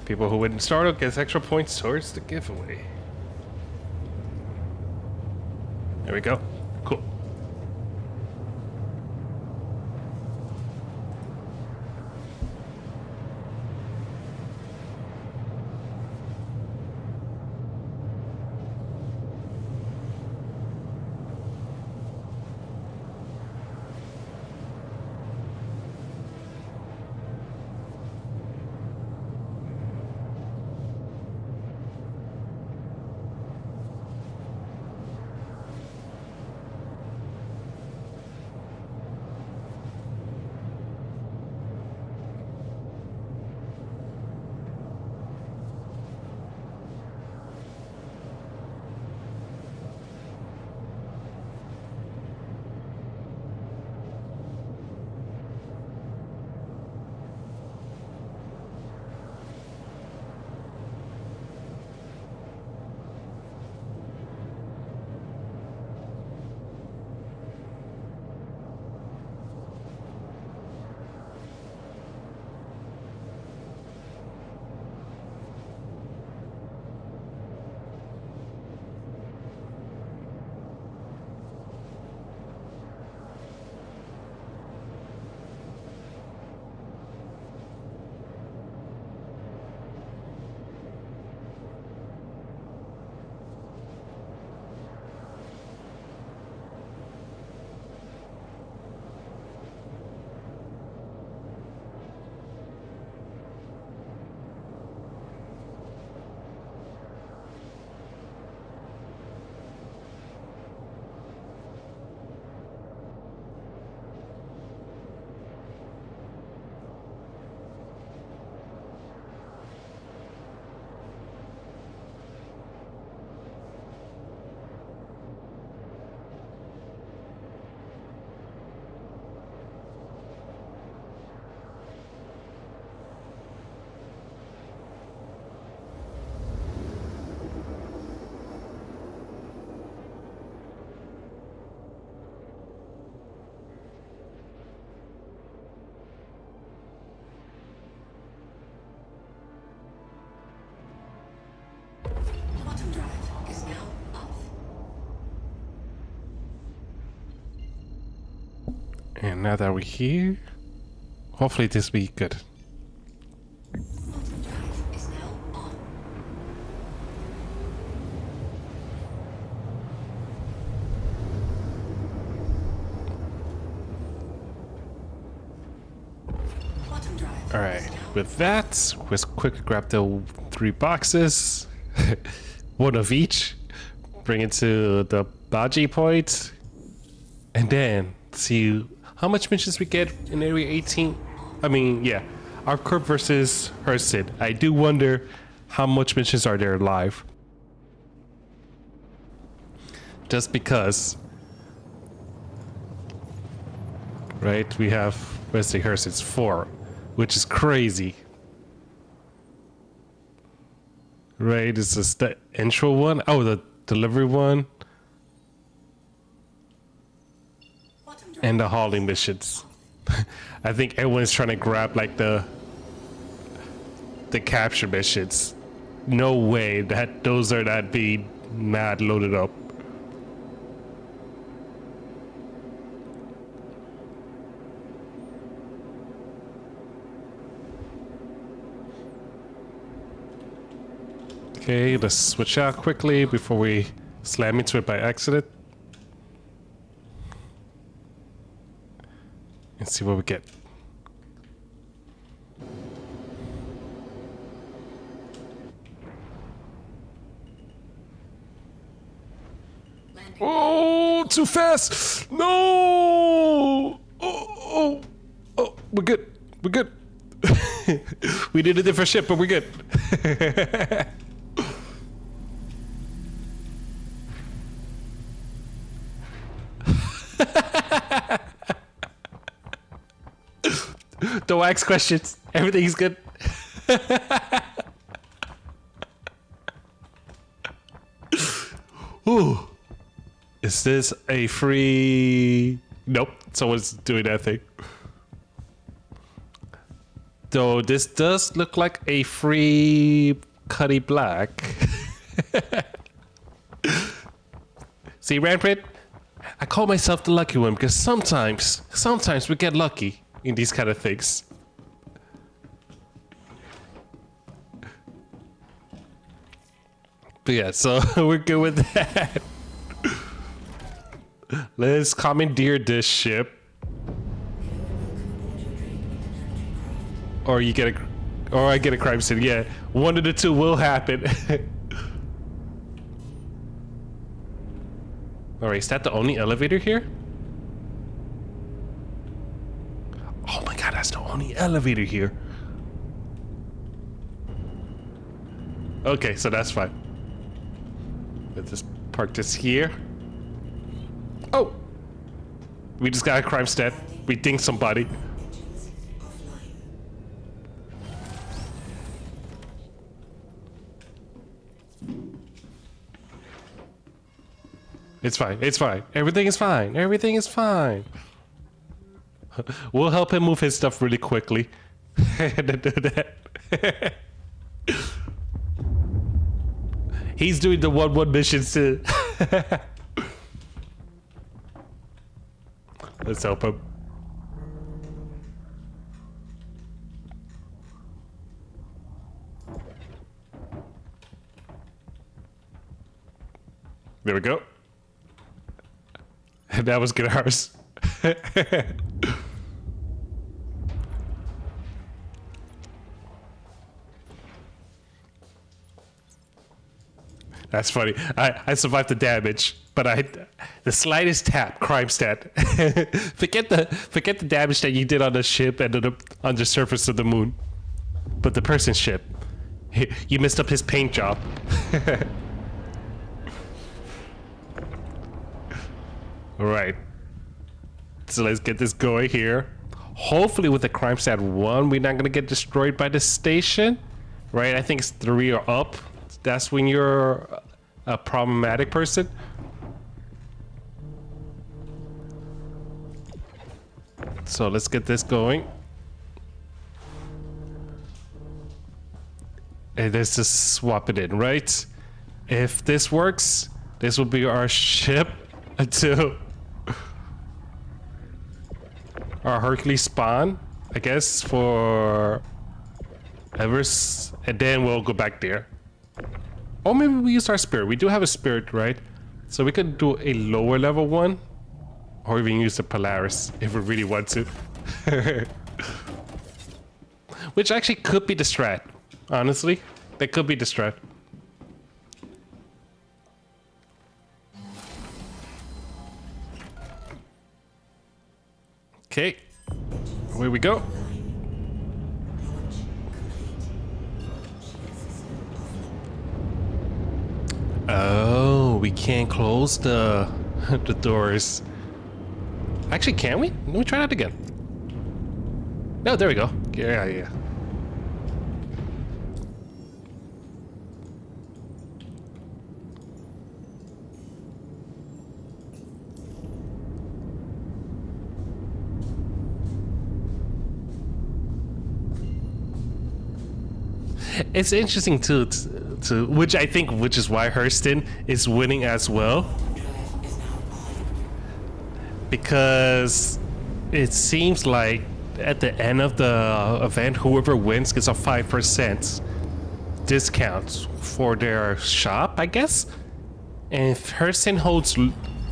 People who win startle gets extra points towards the giveaway. There we go. Cool. Bottom drive is now off. And now that we're here, hopefully this will be good. Bottom drive is now on. Bottom drive. All right, with that, let's quickly grab the 3 boxes, one of each, bring it to the Baji point, and then see how much missions we get in Area 18. I mean, yeah, our Corp versus Hersid. I do wonder how much missions are there live. Just because, right? We have, let's say, Hersid's 4, which is crazy. Right, this is the intro one. Oh, the delivery one. And the hauling missions. I think everyone's trying to grab like the capture missions. No way that those are not being mad loaded up. Okay, let's switch out quickly before we slam into it by accident. And see what we get. Landing. Oh, too fast! No! Oh, we're good. We're good. We did a different ship, but we're good. Don't ask questions. Everything's good. Ooh. Is this a free... Nope. Someone's doing that thing. Though this does look like a free Cuddy Black. See, Rampant? I call myself the lucky one because sometimes we get lucky in these kind of things. But yeah, so we're good with that. Let's commandeer this ship. Or I get a crime scene. Yeah, one of the two will happen. Alright, is that the only elevator here? Oh my god, that's the only elevator here. Okay, so that's fine. Let's just park this here. Oh! We just got a crime stat. We dinged somebody. It's fine. It's fine. Everything is fine. Everything is fine. We'll help him move his stuff really quickly. And do that. He's doing the 1-1 missions too. Let's help him. There we go. And that was good ours. That's funny. I survived the damage, but the slightest tap, crime stat. forget the damage that you did on the ship and on the surface of the moon. But the person's ship, you messed up his paint job. All right. So let's get this going here. Hopefully with the crime stat 1, we're not gonna get destroyed by the station, right? I think it's 3 or up. That's when you're a problematic person. So let's get this going. And let's just swap it in, right? If this works, this will be our ship until our Hercules spawn, I guess, for Evers, and then we'll go back there. Or maybe we use our spirit. We do have a spirit, right? So we could do a lower level one, or even use the Polaris if we really want to. Which actually could be the strat, honestly. That could be the strat. Okay, away we go. Oh, we can't close the the doors. Actually, can we? Let me try that again. No, there we go. Yeah. It's interesting to which I think, which is why Hurston is winning as well, because it seems like at the end of the event, whoever wins gets a 5% discount for their shop, I guess. And if Hurston holds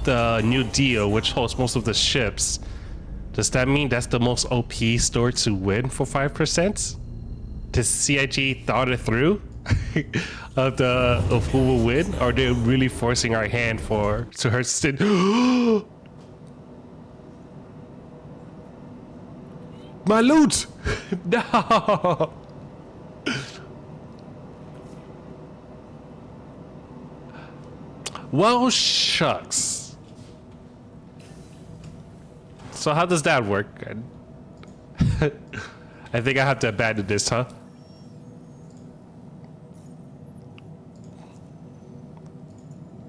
the new deal, which holds most of the ships, does that mean that's the most OP store to win for 5%? Does CIG thought it through of who will win? Or are they really forcing our hand to Hurston? My loot! No! Well, shucks. So how does that work? I think I have to abandon this, huh?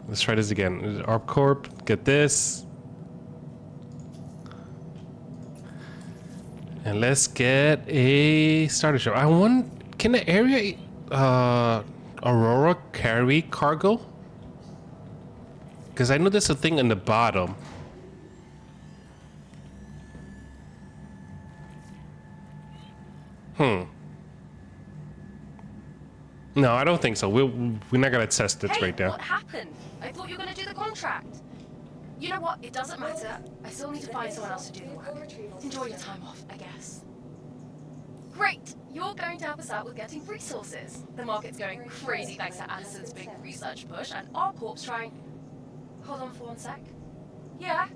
Let's try this again. ARP Corp, get this. And let's get a starter ship. I want, can the area Aurora carry cargo? Because I know there's a thing on the bottom. No, I don't think so. We're not gonna test it right now. What happened? I thought you were gonna do the contract. You know what? It doesn't matter. I still need to find someone else to do the work. Enjoy your time off, I guess. Great! You're going to help us out with getting resources. The market's going crazy thanks to Anderson's big research push, and our corp's trying... Hold on for 1 sec. Yeah?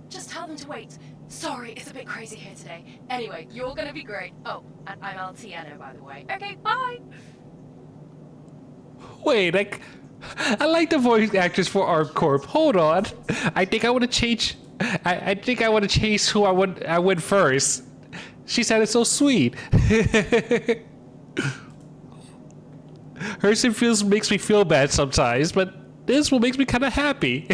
Just tell them to wait. Sorry, it's a bit crazy here today. Anyway, you're gonna be great. Oh, and I'm LTNO, by the way. Okay, bye! Wait, I like the voice actors for ARP Corp. Hold on. I think I want to change. I think I want to change who I would first. She sounded so sweet. Hers makes me feel bad sometimes, but this one makes me kind of happy.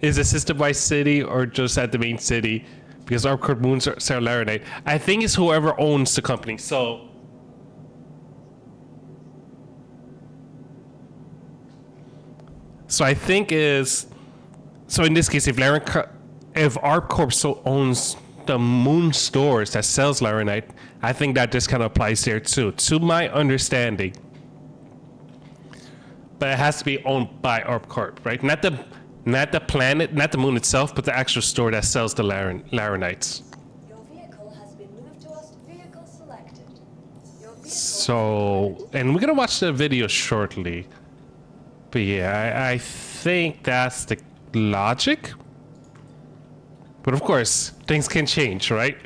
Is it system-wide city or just at the main city? Because ARP Corp moons are Laranite. I think it's whoever owns the company. So I think is, so in this case, if ARP Corp so owns the moon stores that sells Laranite, I think that this kind of applies there too, to my understanding. But it has to be owned by ARP Corp, right? Not the planet, not the moon itself, but the actual store that sells the Laranites. Your vehicle has been moved to us. Vehicle selected. Your vehicle So, and we're gonna watch the video shortly. But yeah, I think that's the logic. But of course, things can change, right?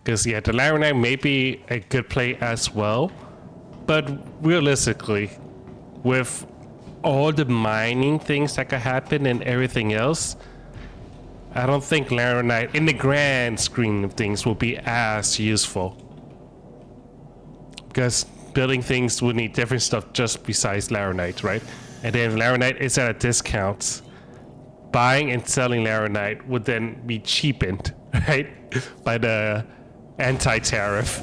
Because yeah, the Laranite may be a good play as well. But realistically, with all the mining things that could happen and everything else, I don't think Laranite, in the grand scheme of things, will be as useful. Because building things would need different stuff just besides Laranite, right? And then if Laranite is at a discount, buying and selling Laranite would then be cheapened, right? By the anti-tariff.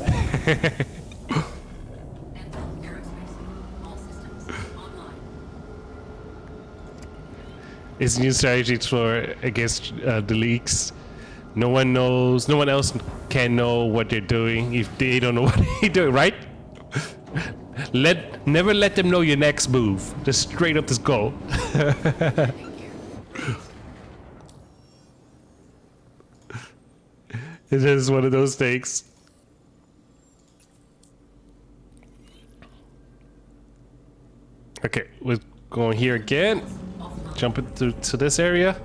It's new strategies for against the leaks. No one knows. No one else can know what they're doing if they don't know what they're doing, right? Never let them know your next move. Just straight up, just go. It is one of those things. Okay, we're going here again. Jump into this area.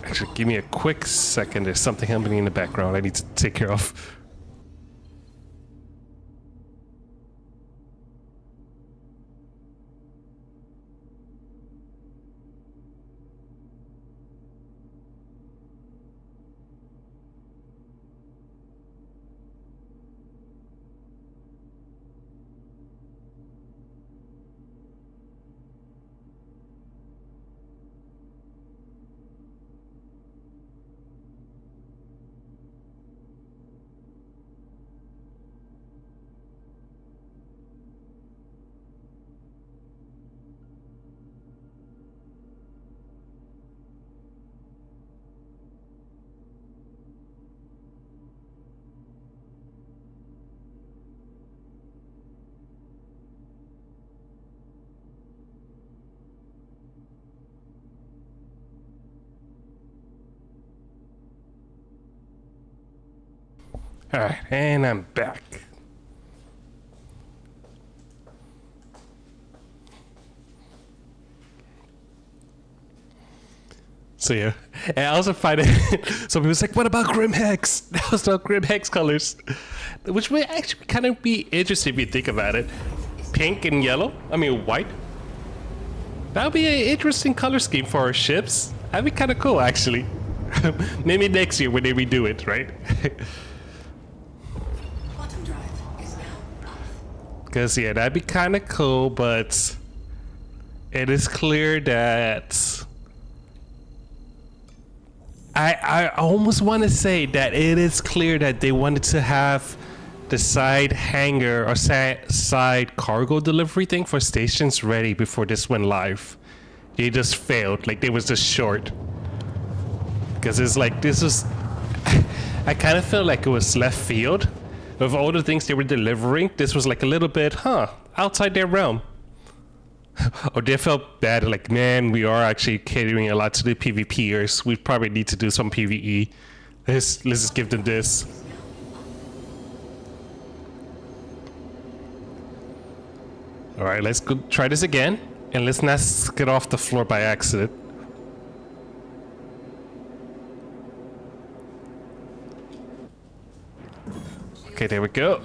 Actually, give me a quick second. There's something happening in the background I need to take care of. All right, and I'm back. So yeah, And I also find it. Some people like, "What about Grim Hex?" That was not Grim Hex colors, which would actually kind of be interesting if you think about it. Pink and yellow. I mean white. That would be an interesting color scheme for our ships. That'd be kind of cool, actually. Maybe next year when they redo it, right? Quantum drive is now off. Because yeah, that'd be kind of cool, but it is clear that I almost want to say that it is clear that they wanted to have the side hangar or side cargo delivery thing for stations ready before this went live. They just failed, like they was just short. Because it's like, this was, I kind of felt like it was left field. Of all the things they were delivering, this was like a little bit, outside their realm. Or they felt bad, like, man, we are actually catering a lot to the PvPers. We probably need to do some PvE. Let's just give them this. All right, let's go try this again. And let's not get off the floor by accident. Okay, there we go.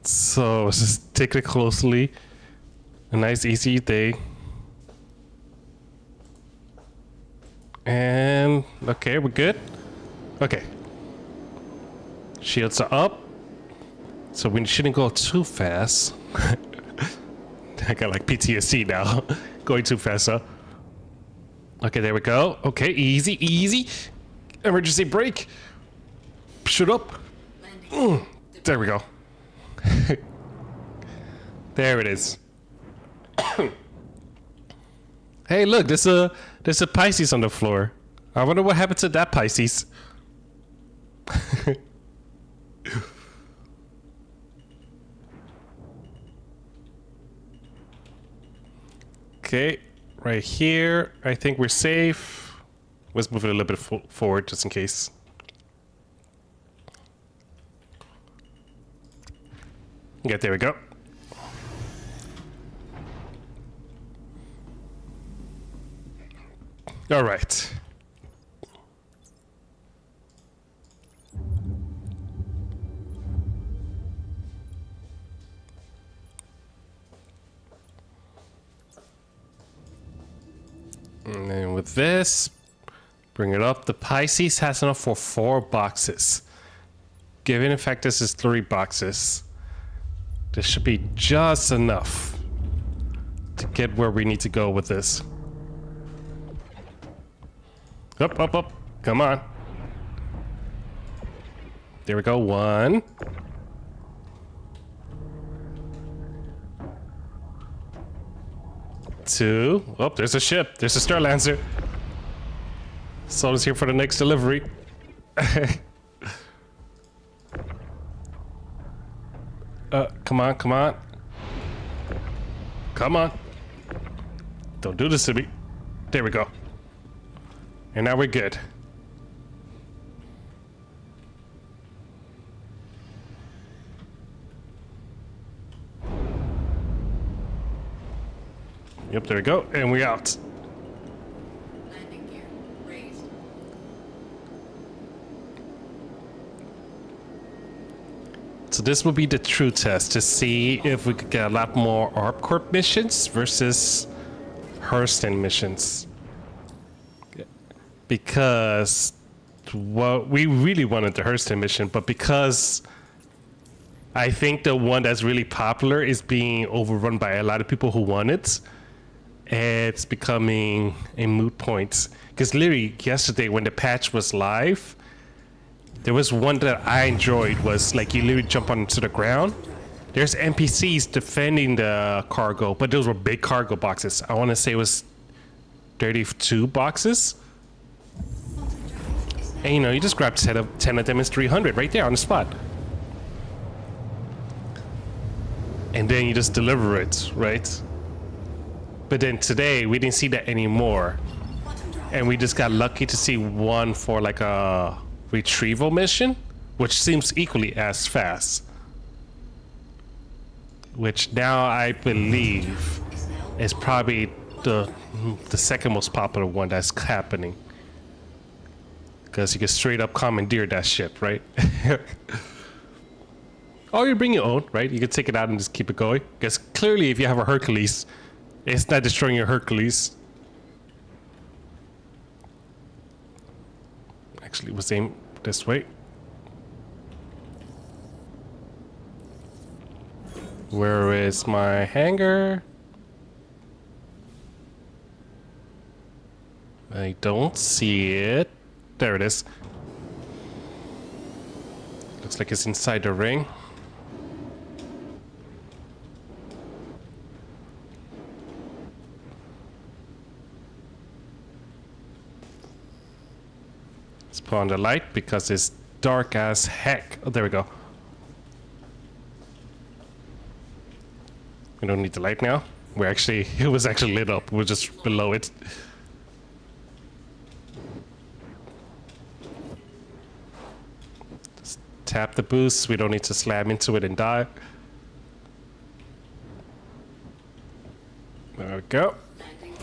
So let's just take it closely. A nice easy day. And okay, we're good. Okay. Shields are up. So we shouldn't go too fast. I got like PTSD now. Going too fast, huh? Okay, there we go. Okay, easy, easy. Emergency brake. Shut up. There we go. There it is. Hey, look, there's a Pisces on the floor. I wonder what happened to that Pisces. Okay, right here. I think we're safe. Let's move it a little bit forward just in case. Yeah, there we go. All right. And then with this, bring it up. The Pisces has enough for 4 boxes. Given in fact this is 3 boxes, this should be just enough to get where we need to go with this. Up, up, up. Come on. There we go. 1. Two. Oh, there's a ship. There's a Star Lancer. Someone's here for the next delivery. Come on, come on. Come on. Don't do this to me. There we go. And now we're good. Yep, there we go. And we're out. Landing gear raised. So this will be the true test to see if we could get a lot more ARP Corp missions versus Hurston missions. Because, well, we really wanted the Hurston mission, but because I think the one that's really popular is being overrun by a lot of people who want it, it's becoming a moot point. Because literally yesterday when the patch was live, there was one that I enjoyed was like you literally jump onto the ground. There's NPCs defending the cargo, but those were big cargo boxes. I want to say it was 32 boxes. And you know, you just grab 10 of them, it's 300 right there on the spot. And then you just deliver it, right? But then today, we didn't see that anymore. And we just got lucky to see one for like a retrieval mission, which seems equally as fast. Which now I believe is probably the second most popular one that's happening. Because you can straight up commandeer that ship, right? Or you bring your own, right? You can take it out and just keep it going. Because clearly if you have a Hercules, it's not destroying your Hercules. Actually, was aimed this way. Where is my hangar? I don't see it. There it is. Looks like it's inside the ring. Let's put on the light because it's dark as heck. Oh, there we go. We don't need the light now. It was actually lit up. We're just below it. Just tap the boost. We don't need to slam into it and die. There we go. Landing.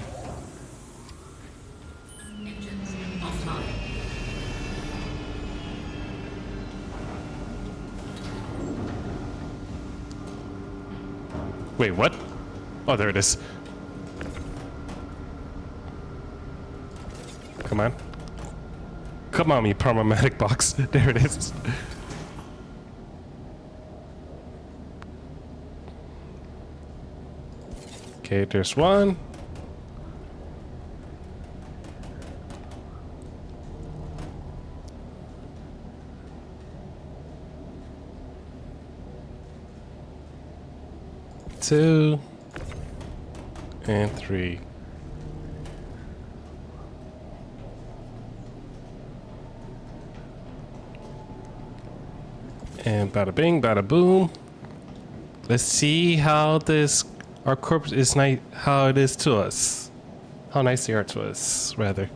Engines offline. Wait, what? Oh, there it is. Come on. Come on, you problematic box. There it is. Okay, there's one. Two. And three. And bada bing, bada boom. Let's see how our corpse is how it is to us. How nice they are to us, rather.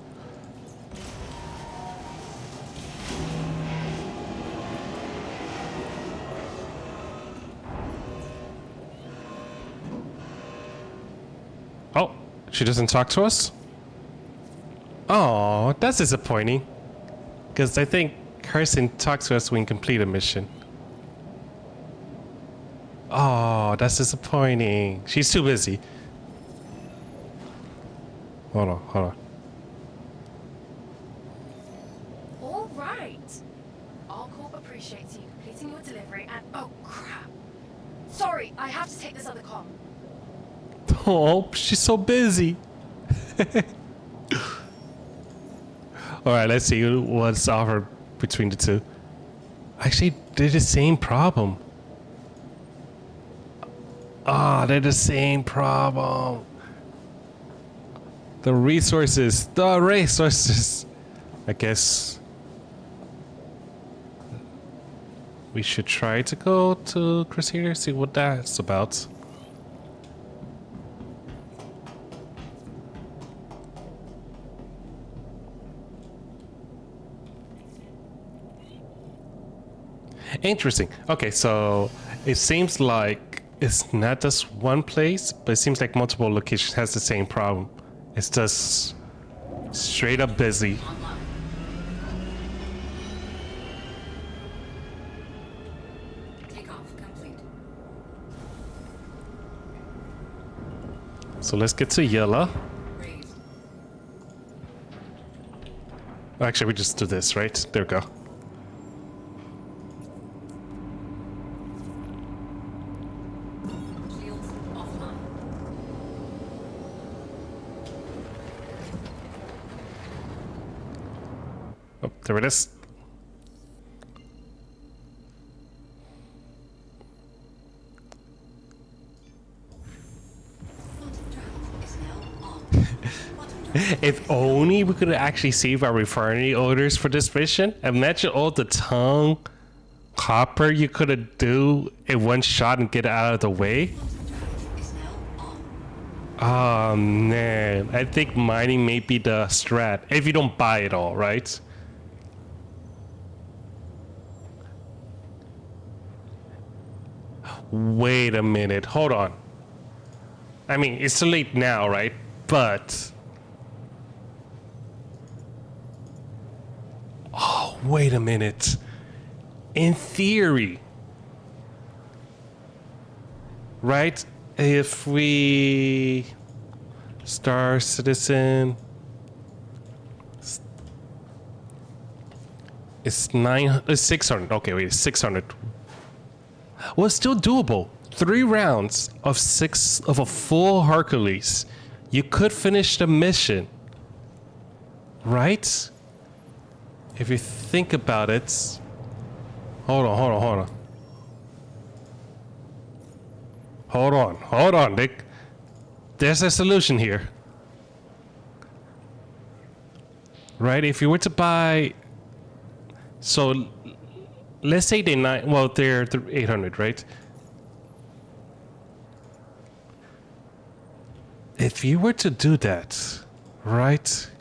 Oh, she doesn't talk to us? Oh, that's disappointing. Because I think Carson talks to us when we complete a mission. Oh, that's disappointing. She's too busy. Hold on. All right. Our corp appreciates you completing your delivery and oh crap. Sorry, I have to take this other comm. Oh, she's so busy. All right, let's see what's offered between the two. Actually, they're the same problem. Ah, they're the same problem. The resources. I guess we should try to go to Crusader, see what that's about. Interesting. Okay, so it seems like it's not just one place, but it seems like multiple locations has the same problem. It's just straight up busy. Online. Takeoff complete. So let's get to yellow. Raised. Actually, we just do this, right? There we go. Shields offline. Oh, there it is. Quantum drive is now on. Quantum drive. If only we could actually save our refinery orders for this mission. Imagine all the tongue copper you could do in one shot and get it out of the way. Quantum drive is now on. Oh man, I think mining may be the strat if you don't buy it all, right? Wait a minute, hold on. I mean, it's too late now, right? But... Oh, wait a minute. In theory, right? If we... Star Citizen... It's 600. Okay, wait, 600. Well, it's still doable. 3 rounds of a full Hercules. You could finish the mission. Right? If you think about it. Hold on. Hold on, Dick. There's a solution here. Right? If you were to buy... So, let's say they're 800, right? If you were to do that, right?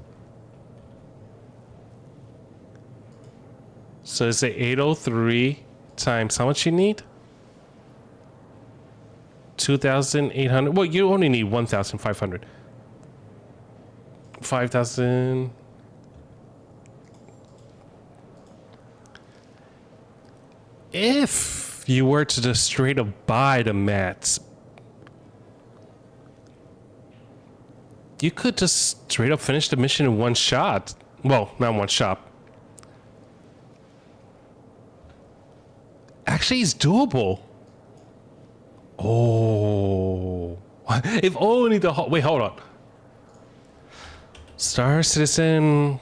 So it's 803 times how much you need? 2,800. Well, you only need 1,500. 5,000. If you were to just straight up buy the mats, you could just straight up finish the mission in one shot. Well, not one shot. Actually, it's doable. Oh. If only the... Wait, hold on. Star Citizen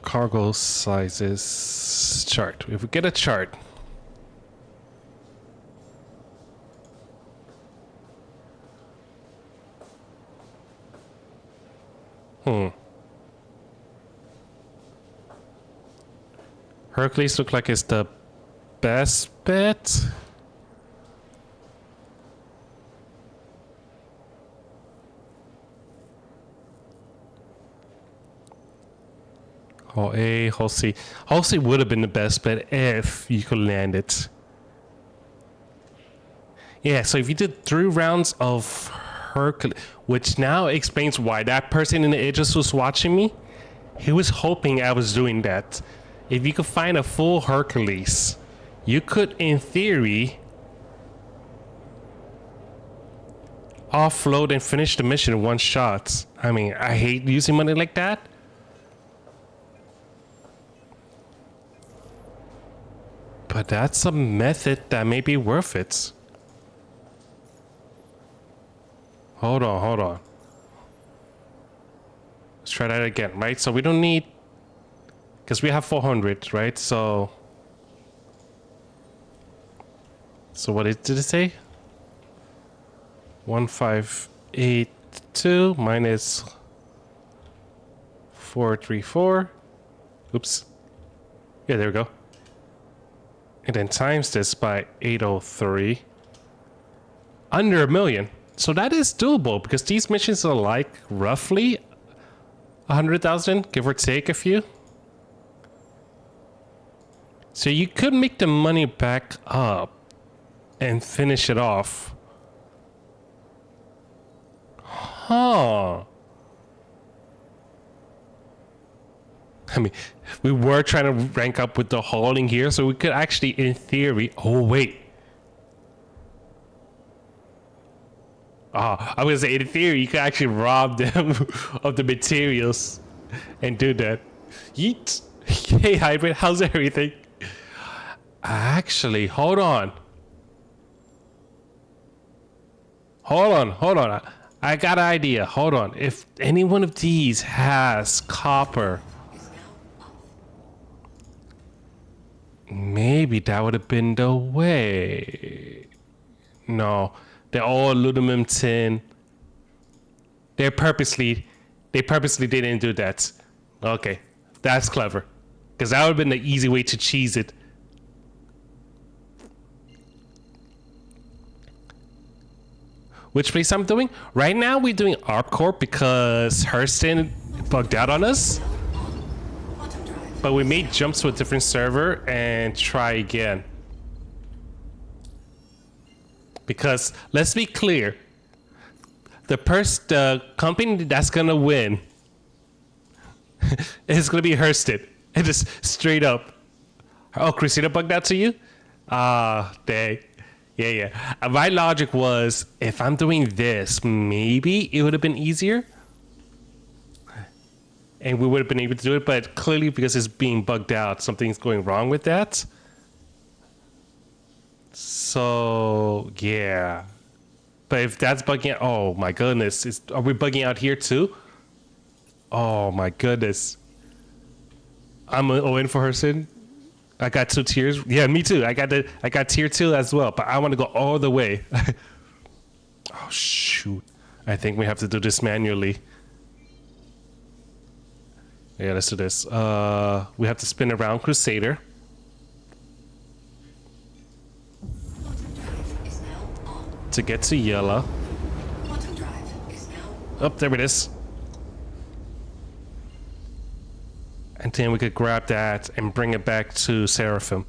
cargo sizes chart. If we get a chart... Hercules look like it's the best bet. Hull A, Hull C. Hull C would have been the best bet if you could land it. Yeah, so if you did 3 rounds of Hercules, which now explains why that person in the edges was watching me. He was hoping I was doing that. If you could find a full Hercules, you could, in theory, offload and finish the mission in one shot. I mean, I hate using money like that. But that's a method that may be worth it. Hold on. Let's try that again, right? So we don't need... Because we have 400, right? So what did it say? 1582 minus 434. Oops. Yeah, there we go. And then times this by 803. Under 1 million. So that is doable because these missions are like roughly 100,000, give or take a few. So you could make the money back up and finish it off. Huh. I mean, we were trying to rank up with the hauling here, so we could actually, in theory... Oh, wait. I was gonna say, in theory, you could actually rob them of the materials and do that. Yeet. Hey, Hybrid, how's everything? Actually, hold on. I got an idea. Hold on. If any one of these has copper, maybe that would have been the way. No, they're all aluminum tin. They purposely didn't do that. Okay, that's clever. Because that would have been the easy way to cheese it. Which place I'm doing? Right now we're doing ArpCorp because Hurston bugged out on us. But we may jump to a different server and try again. Because, let's be clear, the company that's gonna win is gonna be Hurston. And just straight up. Oh, Christina bugged out to you? Ah, dang. Yeah. My logic was, if I'm doing this, maybe it would have been easier. And we would have been able to do it, but clearly because it's being bugged out, something's going wrong with that. So, yeah. But if that's bugging out, oh my goodness. Are we bugging out here too? Oh my goodness. I'm in for Hurston. I got 2 tiers. Yeah, me too. I got tier 2 as well, but I want to go all the way. Oh shoot. I think we have to do this manually. Yeah, let's do this. We have to spin around Crusader. To get to yellow. Oh, there it is. And then we could grab that and bring it back to Seraphim.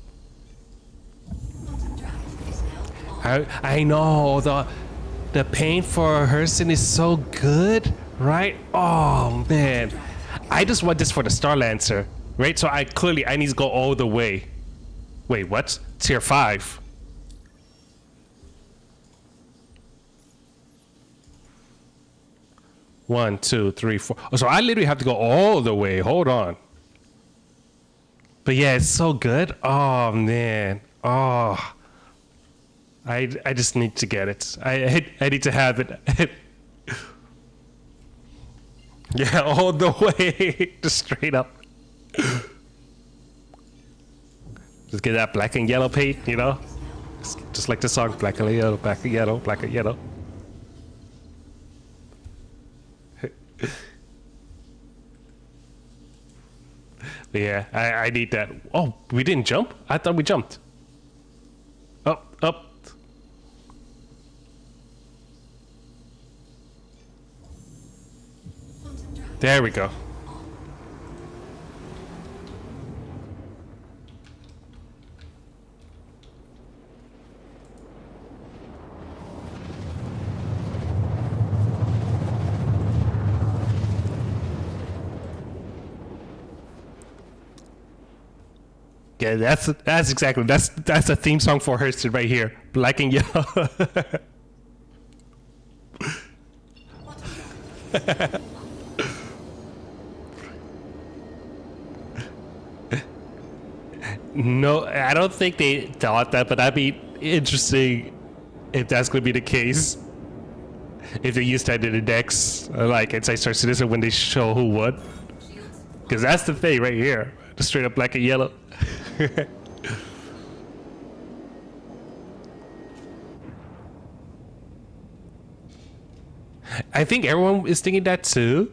I know the paint for Hurston is so good, right? Oh man, I just want this for the Star Lancer, right? So I need to go all the way. Wait, what? Tier 5. One, 2, 3, 4. Oh, so I literally have to go all the way. Hold on. But yeah, it's so good. Oh man. Oh. I just need to get it. I need to have it. Yeah, all the way. Just straight up. Just get that black and yellow paint, you know? Just like the song, black and yellow, black and yellow, black and yellow. Yeah, I need that. Oh, we didn't jump? I thought we jumped. Up. There we go. Yeah, that's exactly that's a theme song for Hurston right here. Black and yellow. No, I don't think they thought that, but that'd be interesting if that's going to be the case. If they used that in the decks, like Inside Star Citizen, when they show who won. Because that's the thing right here. The straight up black and yellow. I think everyone is thinking that too.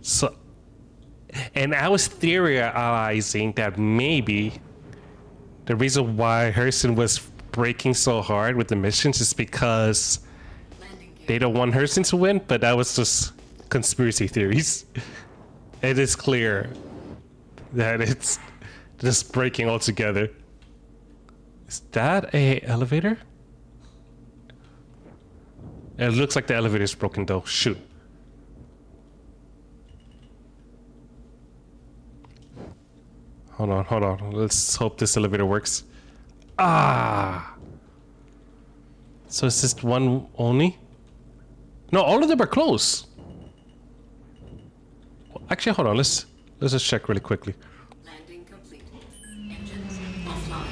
So, and I was theorizing that maybe the reason why Hurston was breaking so hard with the missions is because they don't want Hurston to win, but that was just conspiracy theories. It is clear that it's just breaking altogether. Is that a elevator? It looks like the elevator is broken though. Shoot. Hold on. Let's hope this elevator works. Ah! So it's just one only? No, all of them are close. Actually, hold on. Let's just check really quickly. Landing complete. Engines offline.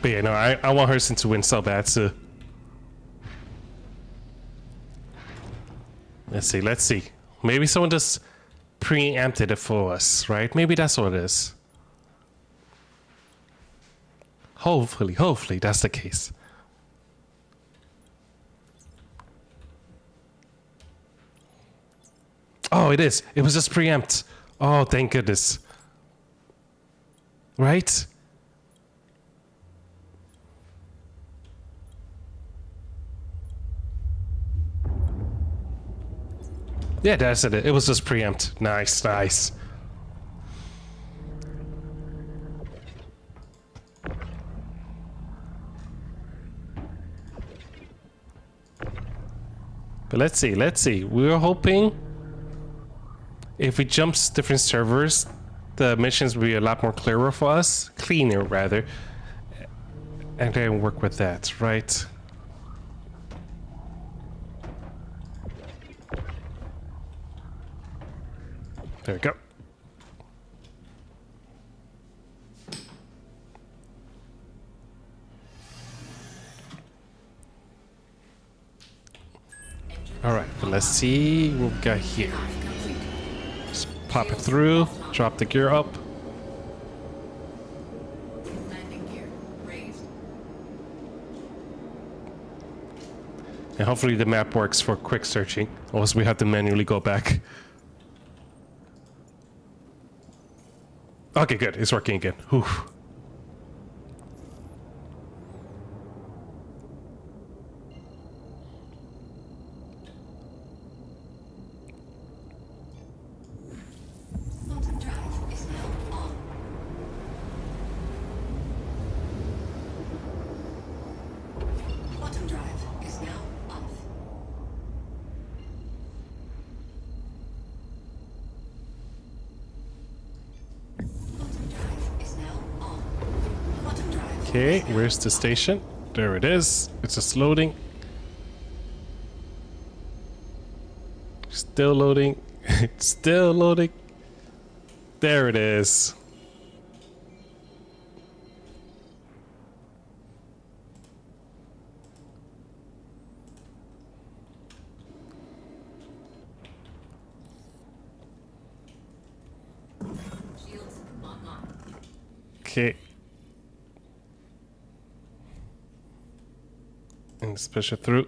But yeah, no, I want Hurston to win so bad, so. Let's see. Maybe someone just preempted it for us, right? Maybe that's what it is. Hopefully that's the case. Oh, it is. It was just preempt. Oh, thank goodness. Right? Yeah, that's it. It was just preempt. Nice. But let's see. We were hoping if we jump different servers, the missions will be a lot more clearer for us. Cleaner, rather. And then work with that, right? There we go. All right, but let's see what we got here. Just pop it through, drop the gear up. Landing gear raised. And hopefully the map works for quick searching, or else we have to manually go back. Okay, good. It's working again. Whew. Quantum drive is now on. Quantum drive is now off. Quantum drive is now on. Quantum drive. Okay, where's the station? There it is. It's just loading. Still loading. It's still loading. There it is. Shields online. Okay. And push it through.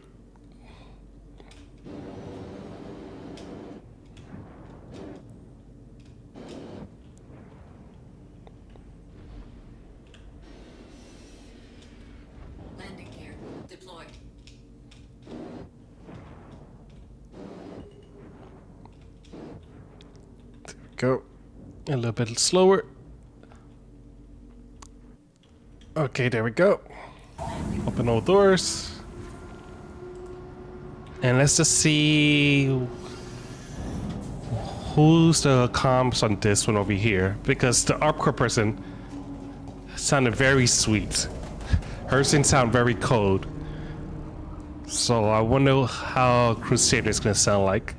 Landing gear deployed. Go. A little bit slower. Okay, there we go. Open all doors. And let's just see who's the comms on this one over here. Because the ARPCore person sounded very sweet. Hers didn't sound very cold. So I wonder how Crusader is gonna sound like.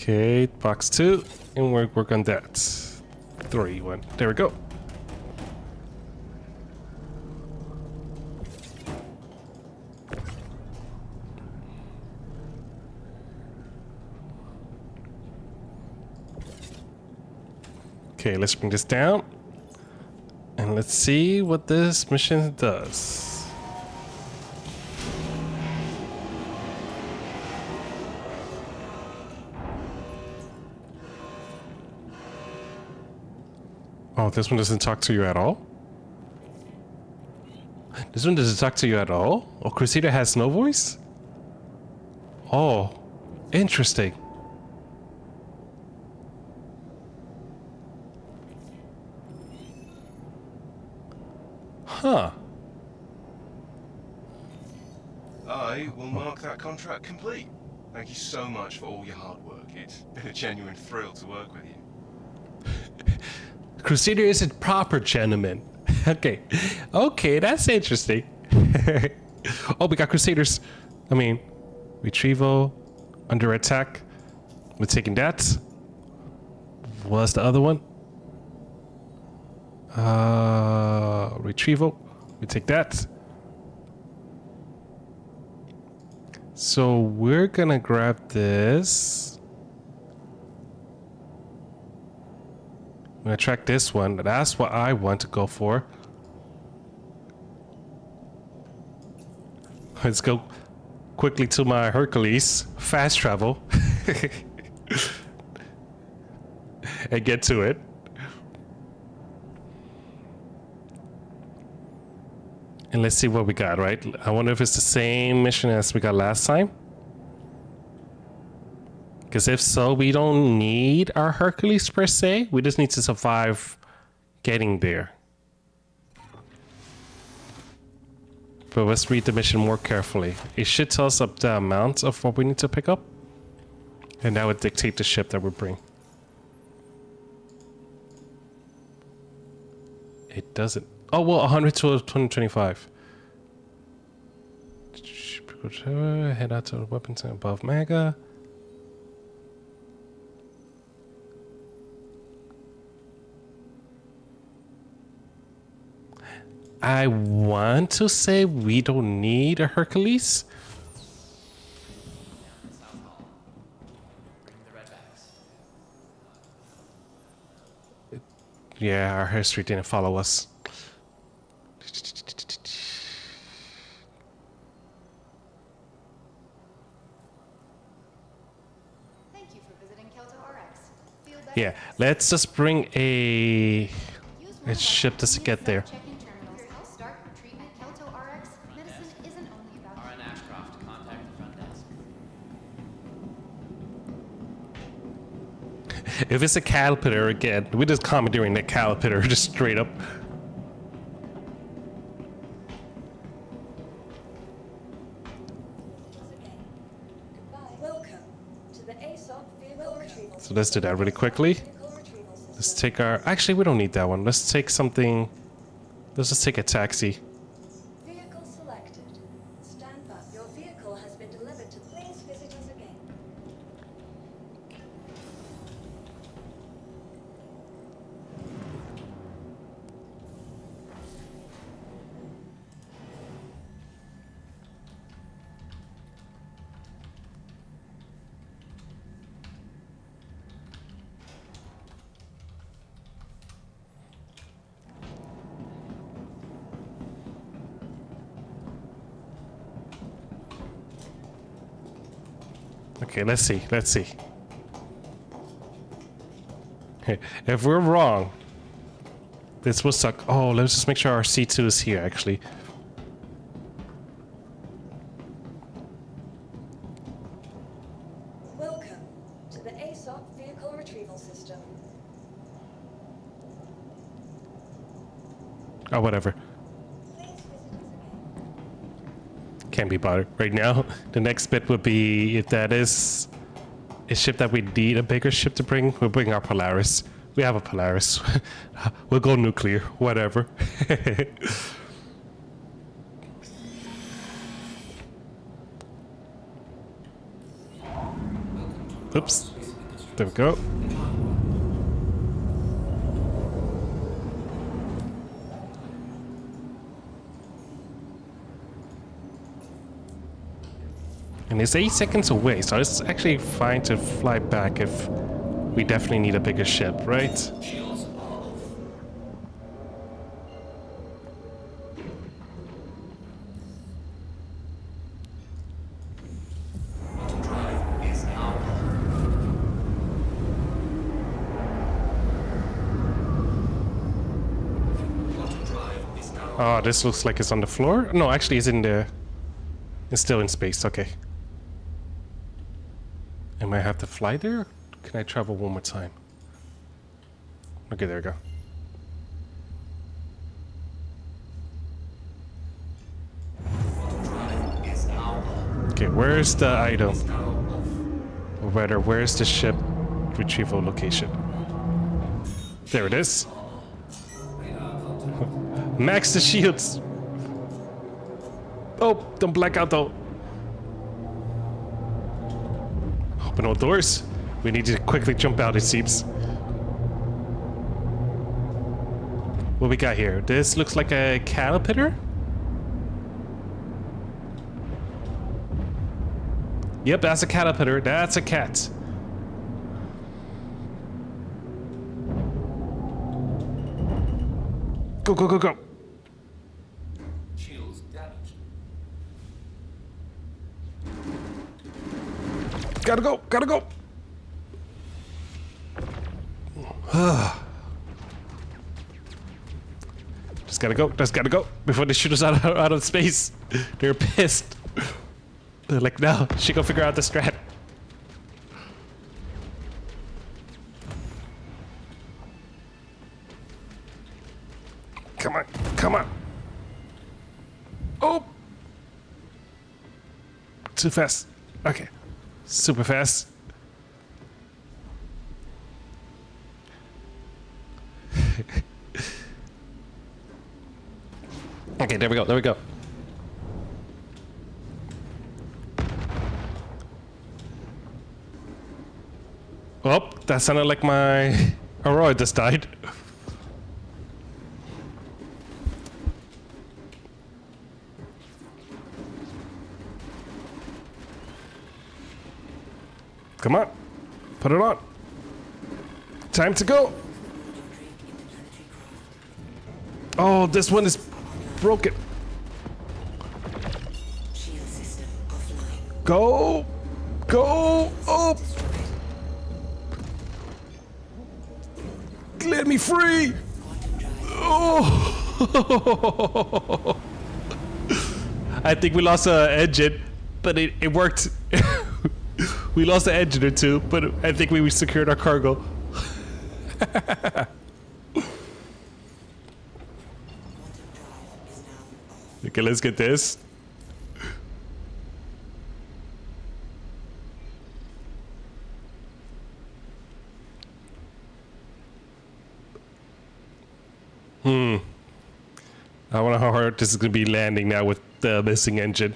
Okay, box 2, and we'll work on that. 3, 1. There we go. Okay, let's bring this down. And let's see what this mission does. Oh, this one doesn't talk to you at all? This one doesn't talk to you at all? Oh, Crusader has no voice? Oh, interesting. Huh. I will mark that contract complete. Thank you so much for all your hard work. It's been a genuine thrill to work with you. Crusader is a proper gentleman. Okay. Okay, that's interesting. Oh, we got Crusaders. I mean, retrieval, under attack. We're taking that. What's the other one? Retrieval. We take that. So we're gonna grab this. I'm gonna track this one. That's what I want to go for. Let's go quickly to my Hercules. Fast travel. And get to it. And let's see what we got, right? I wonder if it's the same mission as we got last time. Because if so, we don't need our Hercules per se. We just need to survive getting there. But let's read the mission more carefully. It should tell us up the amount of what we need to pick up. And that would dictate the ship that we bring. It doesn't. Oh, well, 100 to 2025. Head out to the weapons above Mega. I want to say we don't need a Hercules. Yeah, our history didn't follow us. Thank you for visiting Kyoto RX. Yeah, let's just bring a ship just to get there. Check-in terminals help start treatment. Kyoto RX medicine isn't only about RN Ashcroft, contact the front desk. If it's a caterpillar again, we're just commandeering the caterpillar just straight up. Welcome to the ASOP vehicle retrieval. So let's do that really quickly. Let's take our... Actually, we don't need that one. Let's take something... Let's just take a taxi. Vehicle selected. Stand by. Your vehicle has been delivered to. Please visit us again. Okay, let's see. Let's see. If we're wrong, this will suck. Oh, let's just make sure our C2 is here, actually. Welcome to the ASOP vehicle retrieval system. Oh, whatever. Please visit us again. Can't be bothered right now. The next bit would be, if that is a ship that we need a bigger ship to bring, we'll bring our Polaris. We have a Polaris. We'll go nuclear, whatever. Oops. There we go. And it's 8 seconds away, so it's actually fine to fly back if we definitely need a bigger ship, right? Oh, this looks like it's on the floor? No, actually it's in the... It's still in space, okay. Am I have to fly there? Can I travel one more time? Okay, there we go. Okay, where's the item? Or rather, where's the ship retrieval location? There it is. Max the shields. Oh, don't black out though. Open all doors. We need to quickly jump out, it seems. What we got here? This looks like a caterpillar? Yep, that's a caterpillar. That's a cat. Go, go, go, go. Shields damaged. Gotta go, gotta go. Just gotta go before they shoot us out of space. They're pissed. They're like, no, she gonna figure out the strat. Come on, come on. Oh! Too fast. Okay. Super fast. Okay, there we go, there we go. Oh, that sounded like my Aurora just died. Come on, put it on. Time to go. Oh, this one is broken. Go, go, oh. Let me free. Oh. I think we lost an engine, but it worked. We lost an engine or two, but I think we secured our cargo. Okay, let's get this. I wonder how hard this is going to be landing now with the missing engine.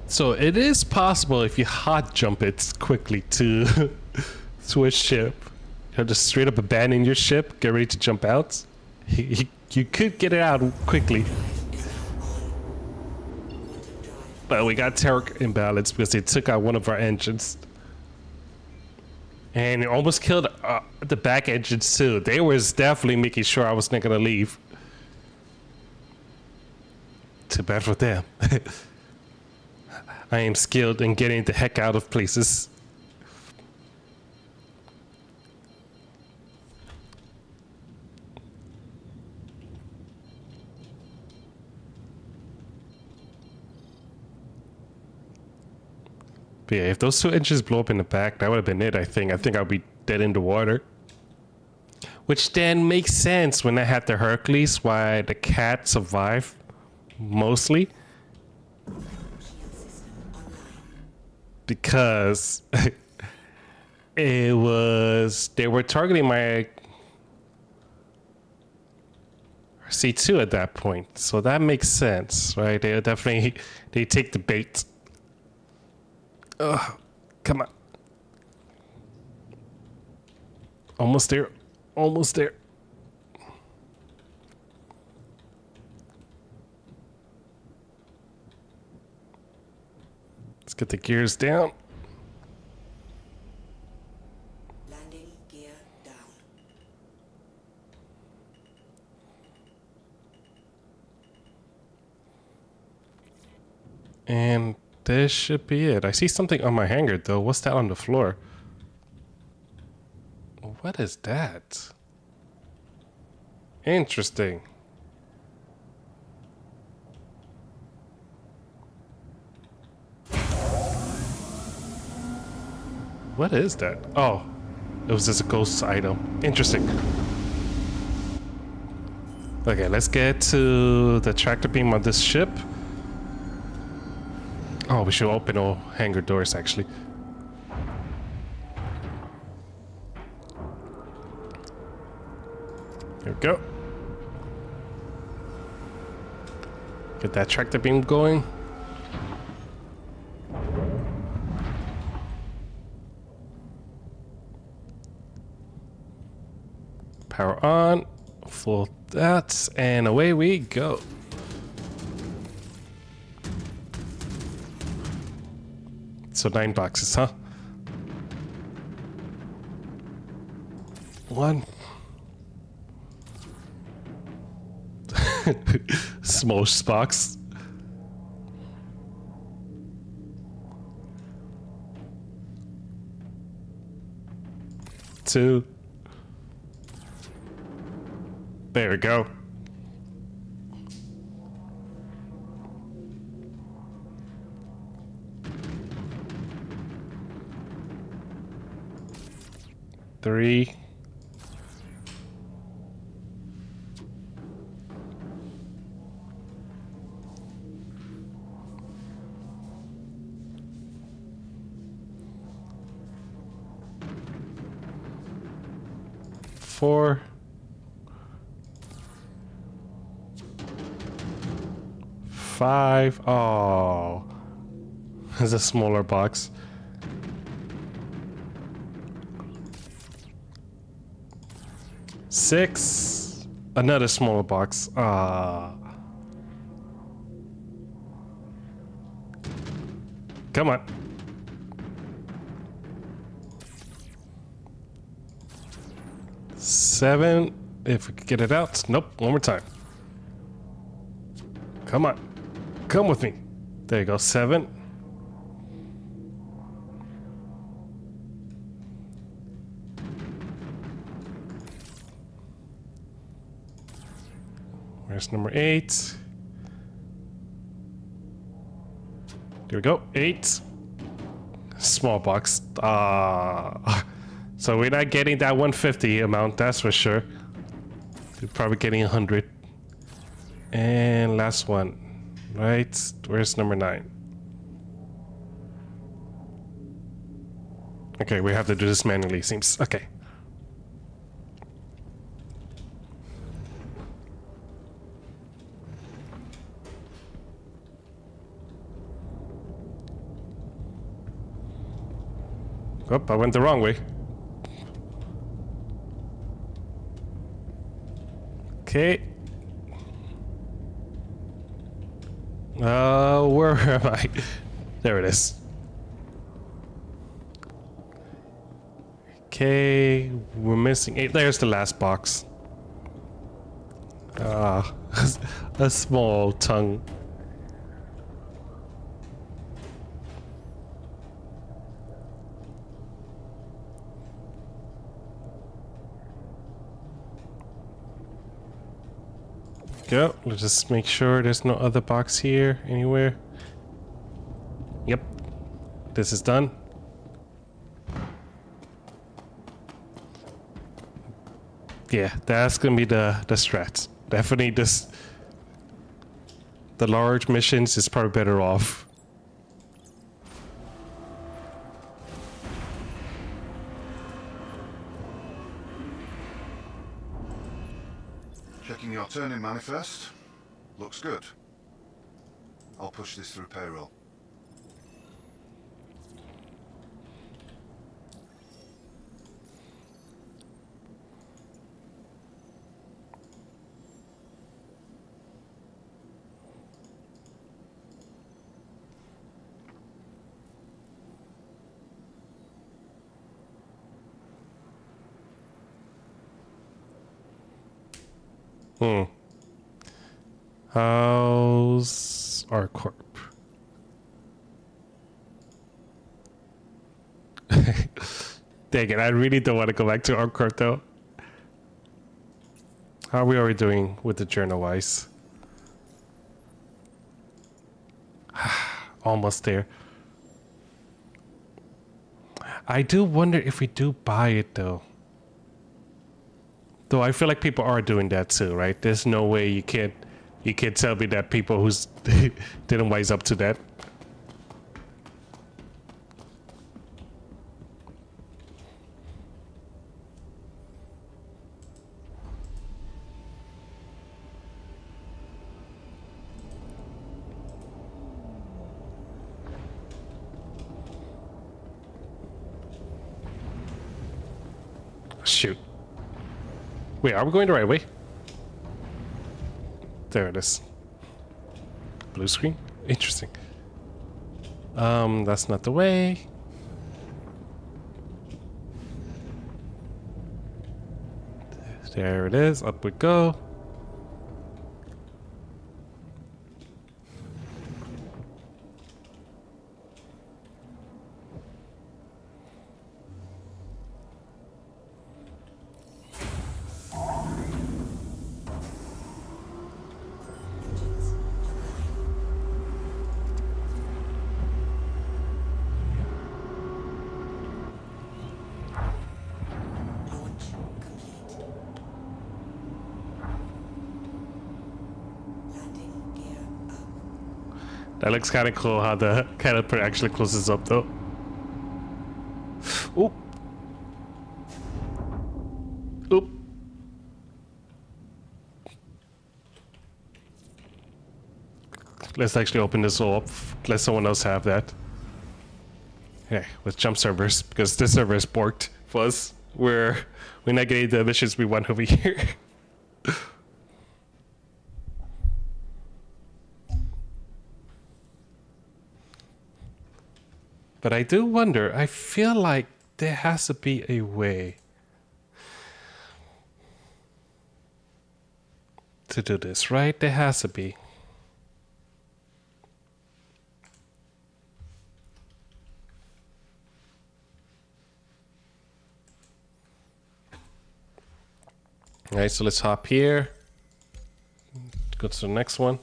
So it is possible if you hot jump it quickly to switch ship. You know, just straight up abandon your ship, get ready to jump out. You could get it out quickly. But we got turret imbalance because they took out one of our engines. And it almost killed the back engines too. They was definitely making sure I was not gonna leave. Too bad for them. I am skilled in getting the heck out of places. But yeah, if those two engines blow up in the back, that would have been it, I think. I think I'll be dead in the water. Which then makes sense when I had the Hercules, why the cat survived mostly. Because it was, they were targeting my C2 at that point. So that makes sense, right? They definitely, they take the bait. Ugh, come on. Almost there, almost there. Let's get the gears down. Landing gear down. And this should be it. I see something on my hanger though. What's that on the floor? What is that? Interesting. What is that? Oh, it was just a ghost item. Interesting. Okay, let's get to the tractor beam on this ship. Oh, we should open all hangar doors actually. Here we go. Get that tractor beam going. Power on, full that, and away we go. So 9 boxes, huh? 1. Smosh box. 2. There we go. Three. Four. 5. Oh, there's a smaller box. 6. Another smaller box. Ah. Come on. 7. If we could get it out. Nope. One more time. Come on. Come with me. There you go. 7. Where's number 8? There we go. 8. Small box. So we're not getting that 150 amount, that's for sure. We're probably getting 100. And last one. Right? Where's number 9? Okay, we have to do this manually, seems. Okay. Oh, I went the wrong way. Okay. Where am I? There it is. Okay, we're missing 8. There's the last box. A small tongue. Go. Let's just make sure there's no other box here anywhere. Yep. This is done. Yeah, that's gonna be the strat. Definitely this. The large missions is probably better off. Checking your turn-in manifest. Looks good. I'll push this through payroll. How's our corp? Dang it, I really don't want to go back to our corp though. How are we already doing with the journal wise? Almost there. I do wonder if we do buy it though. Though I feel like people are doing that too, right? There's no way you can't tell me that people who's didn't wise up to that. Shoot. Wait, are we going the right way? There it is. Blue screen? Interesting. That's not the way. There it is. Up we go. That looks kind of cool how the caterpillar actually closes up though. Oop. Oop. Let's actually open this all up. Let someone else have that. Yeah, with jump servers, because this server is borked for us. We're not getting the missions we want over here. But I do wonder, I feel like there has to be a way to do this, right? There has to be. All right, so let's hop here. Go to the next one.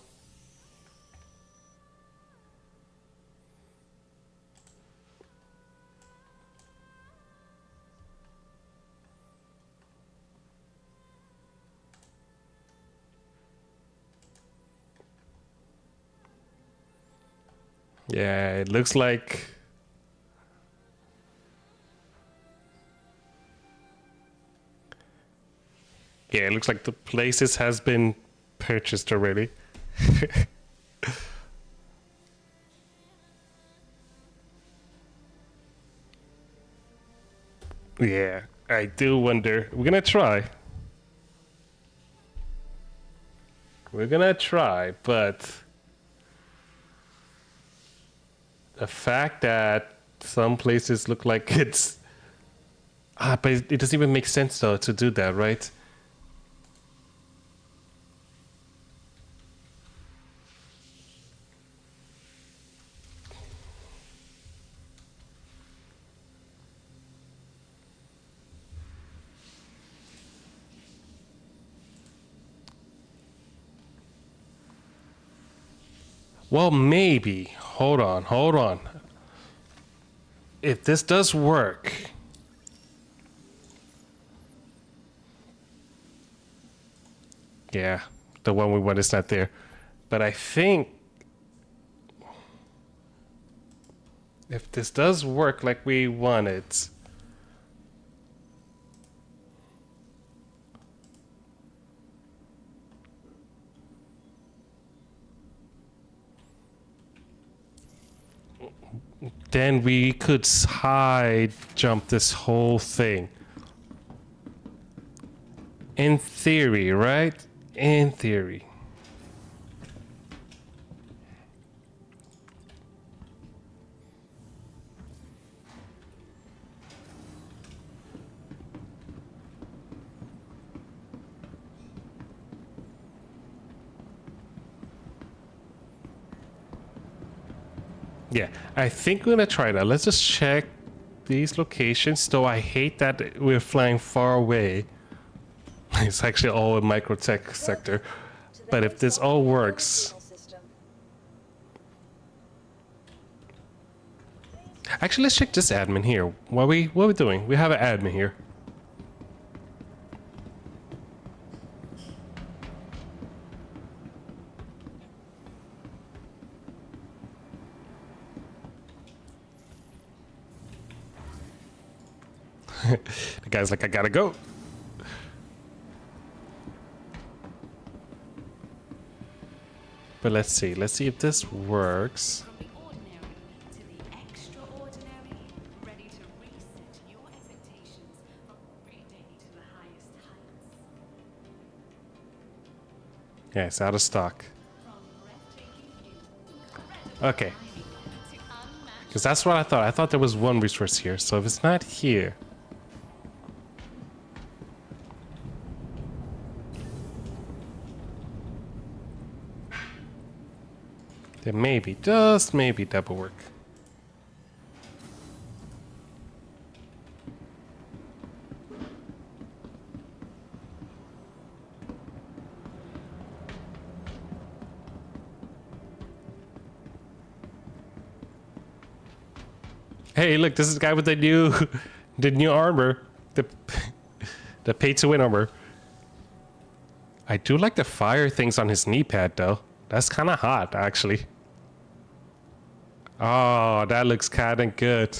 Yeah, it looks like yeah, it looks like the places has been purchased already. Yeah, I do wonder. We're gonna try. We're gonna try, but the fact that some places look like it's but it doesn't even make sense though to do that, right? Well, maybe. Hold on, hold on. If this does work, yeah, the one we want is not there. But I think if this does work like we want it, then we could hide jump this whole thing. In theory, right? In theory. Yeah, I think we're gonna try that. Let's just check these locations, though I hate that we're flying far away. It's actually all in microtech sector. But if this all works... Actually, let's check this admin here. What are we doing? We have an admin here. The guy's like, I gotta go. But let's see if this works. From the ordinary to the extraordinary, ready to reset your expectations from every day to the highest heights. Yeah, it's out of stock. Okay. Because that's what I thought. I thought there was one resource here. So if it's not here... then maybe, just maybe that will work. Hey, look, this is the guy with the new armor, the pay-to-win armor. I do like the fire things on his knee pad, though. That's kind of hot, actually. Oh, that looks kind of good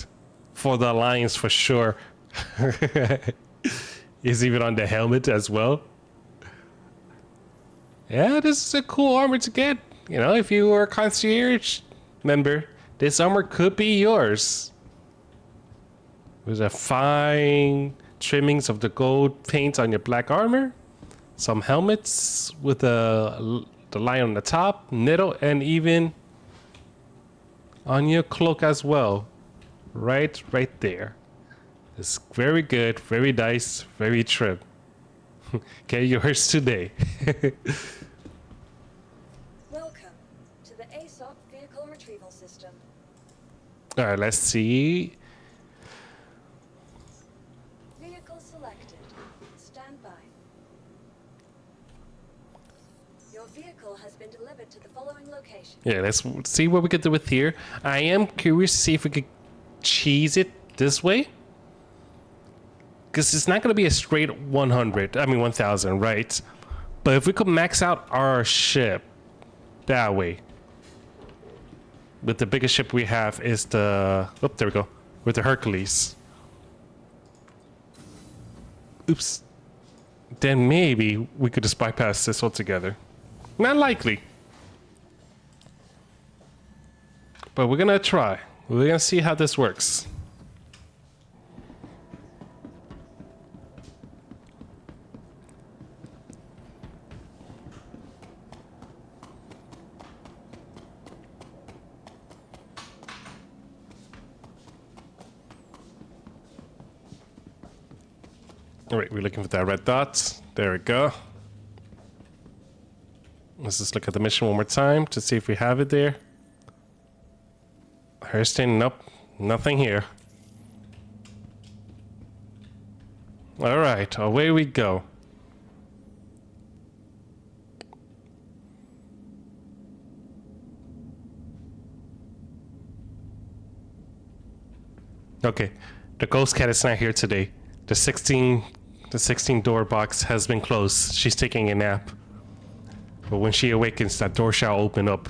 for the Alliance for sure. Is even on the helmet as well. Yeah, this is a cool armor to get. You know, if you were a concierge member, this armor could be yours. With a fine trimmings of the gold paint on your black armor, some helmets with the line on the top, knitted, and even on your cloak as well. Right there. It's very good, very nice, very trim. Okay, yours today. Welcome to the ASOP vehicle retrieval system. All right, let's see. Vehicle selected. Stand by. Your vehicle has been delivered to the following location. Yeah, let's see what we can do with here. I am curious to see if we could cheese it this way. Because it's not going to be a straight 1,000, right? But if we could max out our ship that way. With the biggest ship we have is the... Oh, there we go. With the Hercules. Oops. Then maybe we could just bypass this altogether. Not likely. But we're going to try. We're going to see how this works. All right, we're looking for that red dot. There we go. Let's just look at the mission one more time to see if we have it there. Hurston, nope, nothing here. All right, away we go. Okay, the ghost cat is not here today. The 16 door box has been closed. She's taking a nap. But when she awakens, that door shall open up.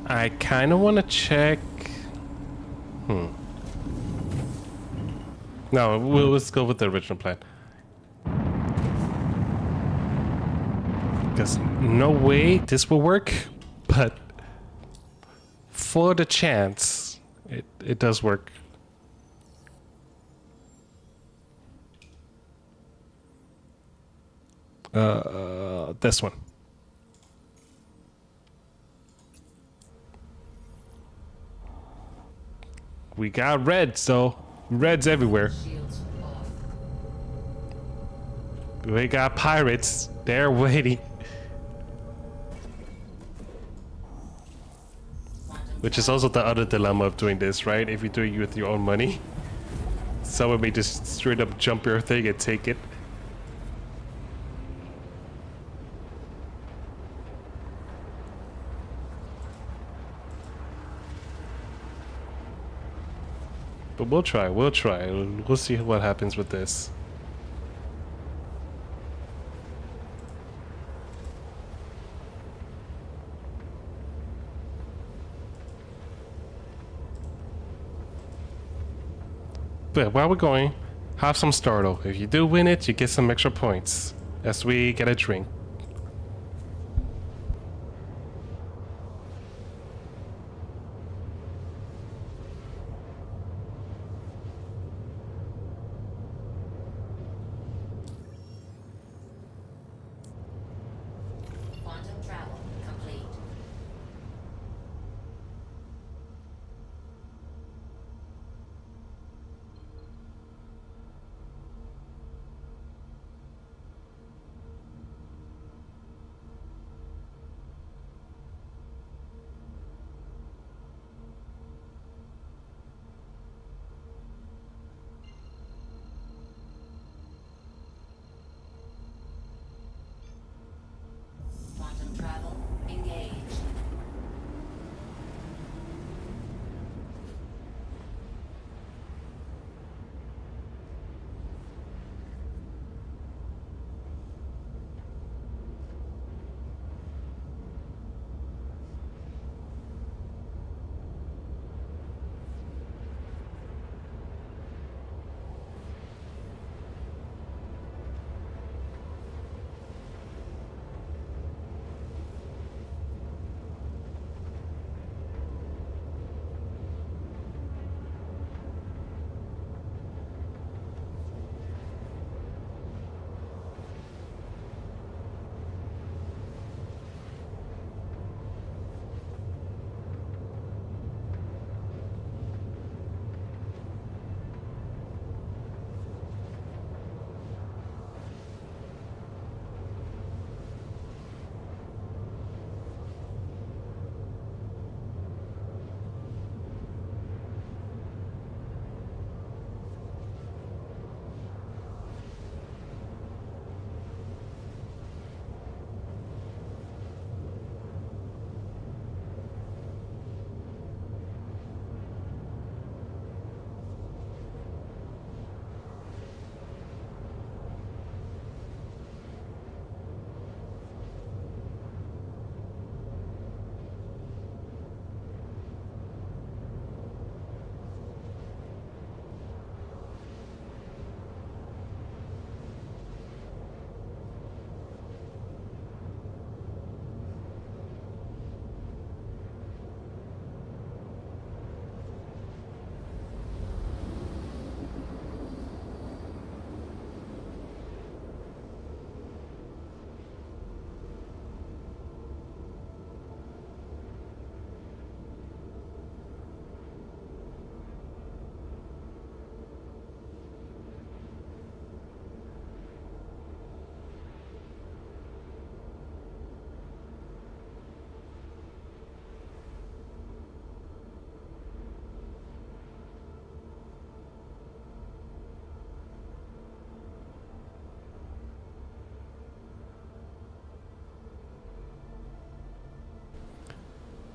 I kind of want to check. No, let's go with the original plan. Because no way this will work, but for the chance, it does work. This one. We got reds, so reds everywhere. We got pirates. They're waiting. Which is also the other dilemma of doing this, right? If you do it with your own money, someone may just straight up jump your thing and take it. But we'll try. We'll see what happens with this. But while we're going, have some startle. If you do win it, you get some extra points as we get a drink.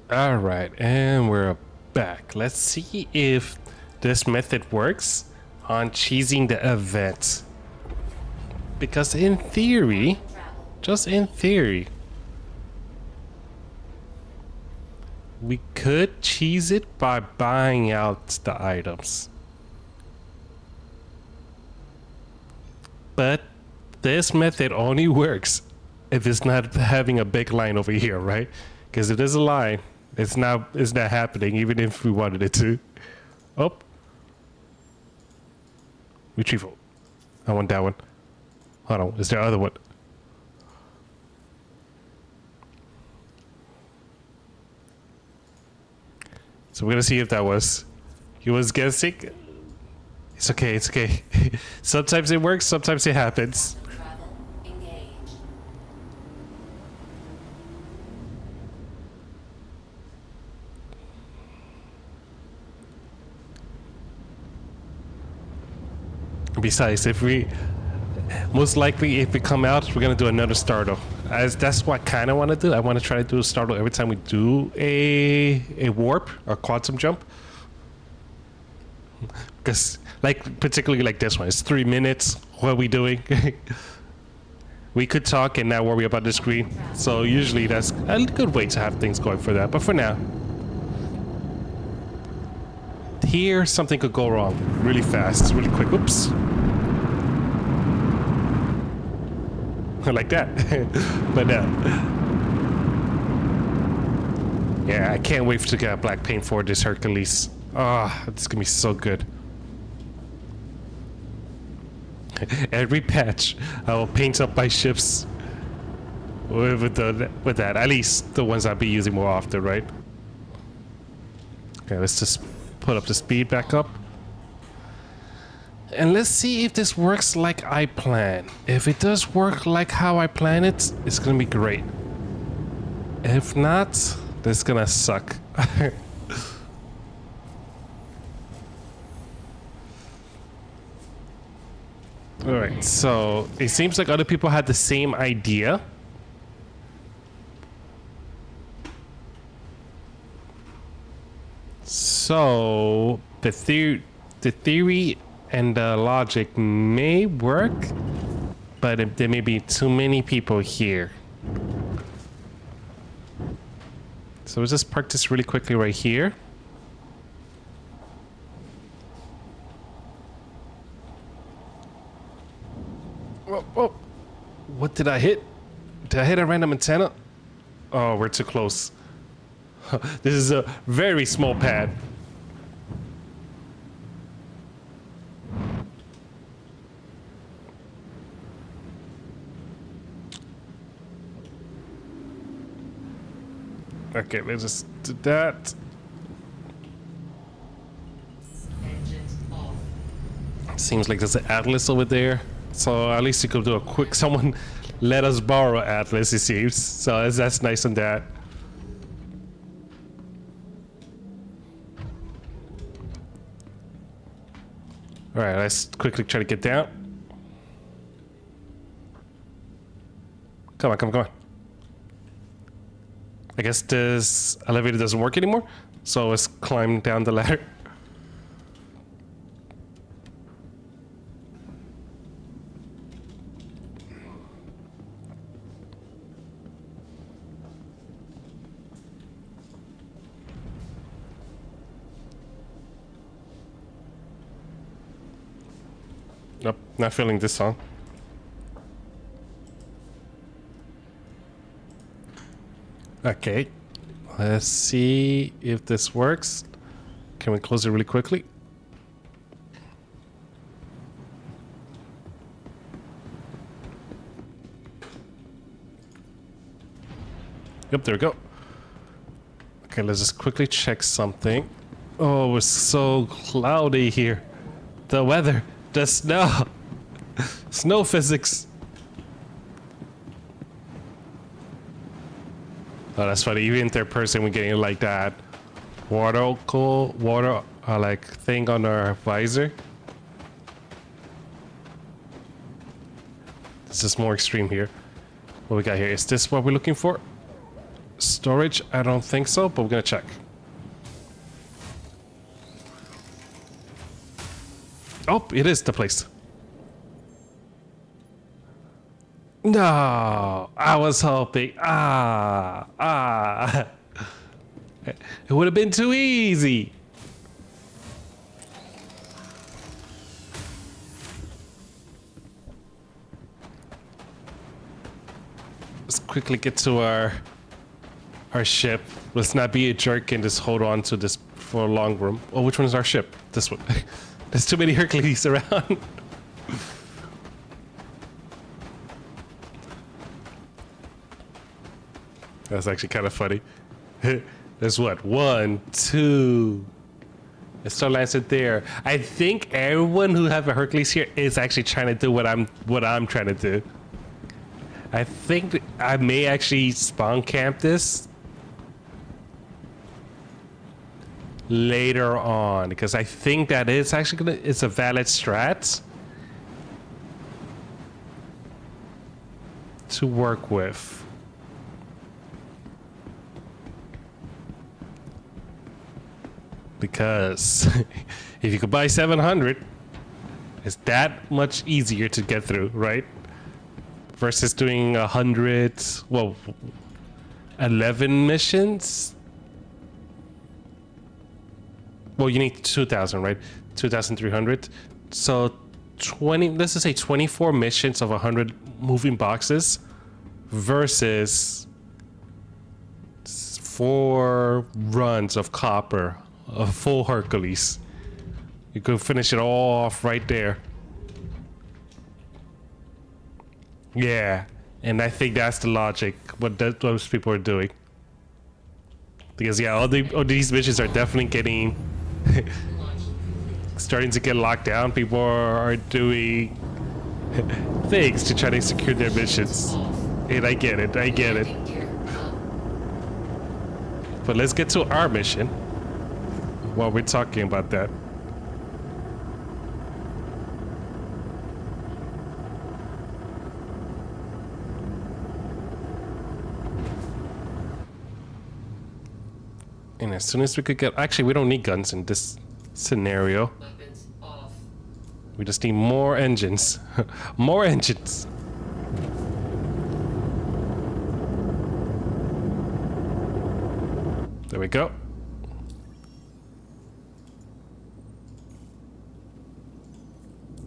All right, and we're back. Let's see if this method works on cheesing the event. Because in theory, just in theory, we could cheese it by buying out the items. But this method only works if it's not having a big line over here, right? Because if there's a line, it's not happening, even if we wanted it to. Oh. Retrieval. I want that one. Hold on, is there other one? So we're gonna see if that was. He was guessing. It's okay, it's okay. Sometimes it works, sometimes it happens. Besides, if we most likely if we come out, we're gonna do another startle. As that's what I kind of want to do. I want to try to do a startle every time we do a warp or quantum jump. Because like particularly like this one, it's 3 minutes. What are we doing? We could talk and not worry about the screen. So usually that's a good way to have things going for that. But for now, here something could go wrong really fast, really quick. Oops. Like that. But yeah, I can't wait to get black paint for this Hercules. Ah, oh, it's gonna be so good. Every patch I will paint up my ships with that, at least the ones I'll be using more often, right? Okay, let's just put up the speed back up. And let's see if this works like I plan. If it does work like how I plan it, it's gonna be great. If not, this is gonna suck. Alright, so it seems like other people had the same idea. So the theory and the logic may work, but there may be too many people here. So we'll just park this really quickly right here. Whoa, whoa. What did I hit? Did I hit a random antenna? Oh, we're too close. This is a very small pad. Okay, let's just do that. Seems like there's an Atlas over there. So at least you could do a quick... Someone let us borrow Atlas, it seems. So that's nice on that. Alright, let's quickly try to get down. Come on, come on, come on. I guess this elevator doesn't work anymore, so let's climb down the ladder. Nope, not feeling this song. Okay, let's see if this works. Can we close it really quickly? Yep, there we go. Okay, let's just quickly check something. Oh, it's so cloudy here. The weather, the snow, snow physics. Oh, that's funny. Even in third person, we're getting like that water like thing on our visor. This is more extreme here. What we got here? Is this what we're looking for? Storage, I don't think so, but we're gonna check. Oh, it is the place. No, I was hoping. It would have been too easy. Let's quickly get to our ship. Let's not be a jerk and just hold on to this for a long room. Oh, which one is our ship? This one. There's too many Hercules around. That's actually kind of funny. There's what? 1, 2. It still landed there. I think everyone who have a Hercules here is actually trying to do what I'm trying to do. I think I may actually spawn camp this later on because I think that is actually it's a valid strat to work with. Because if you could buy 700, it's that much easier to get through, right? Versus doing 100, well, 11 missions. Well, you need 2,000, right? 2,300. So 20, let's just say 24 missions of 100 moving boxes versus 4 runs of copper. A full Hercules. You could finish it all off right there. Yeah, and I think that's the logic. What those people are doing. Because yeah, all these missions are definitely getting starting to get locked down. People are doing things to try to secure their missions. And I get it. But let's get to our mission. While we're talking about that. And as soon as we could get... Actually, we don't need guns in this scenario. We just need more engines. More engines. There we go.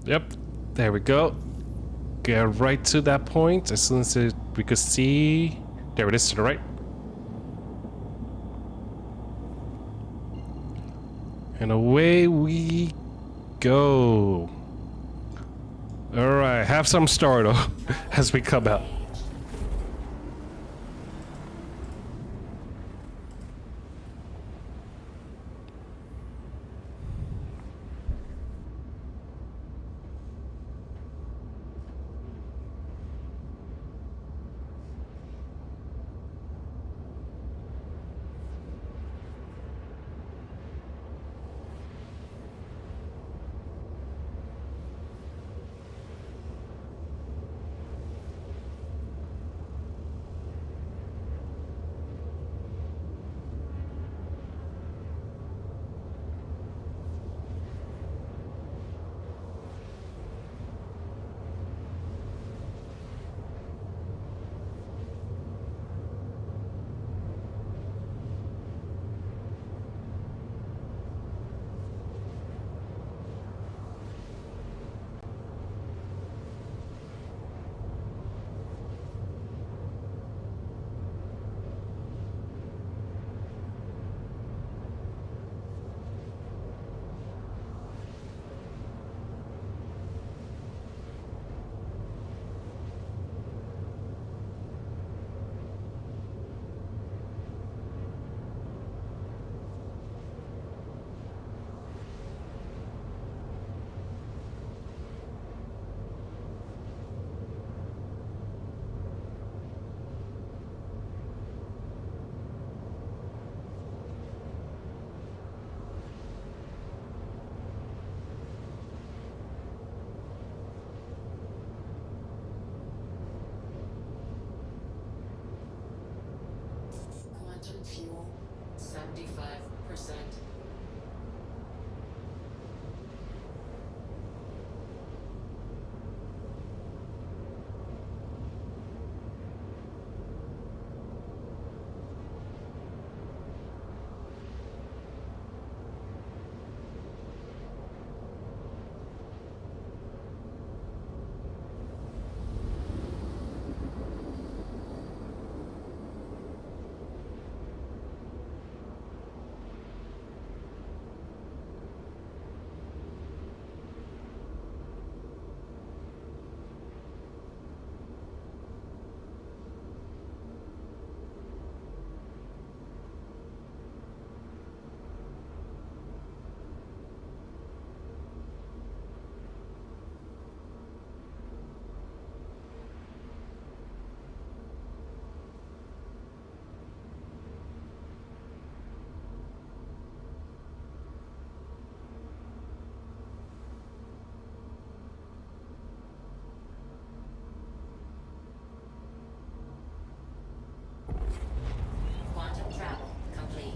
Yep, there we go. Get right to that point as soon as we could see. There it is to the right. And away we go. All right, have some startle as we come out. Quantum fuel, 75%. Quantum travel complete.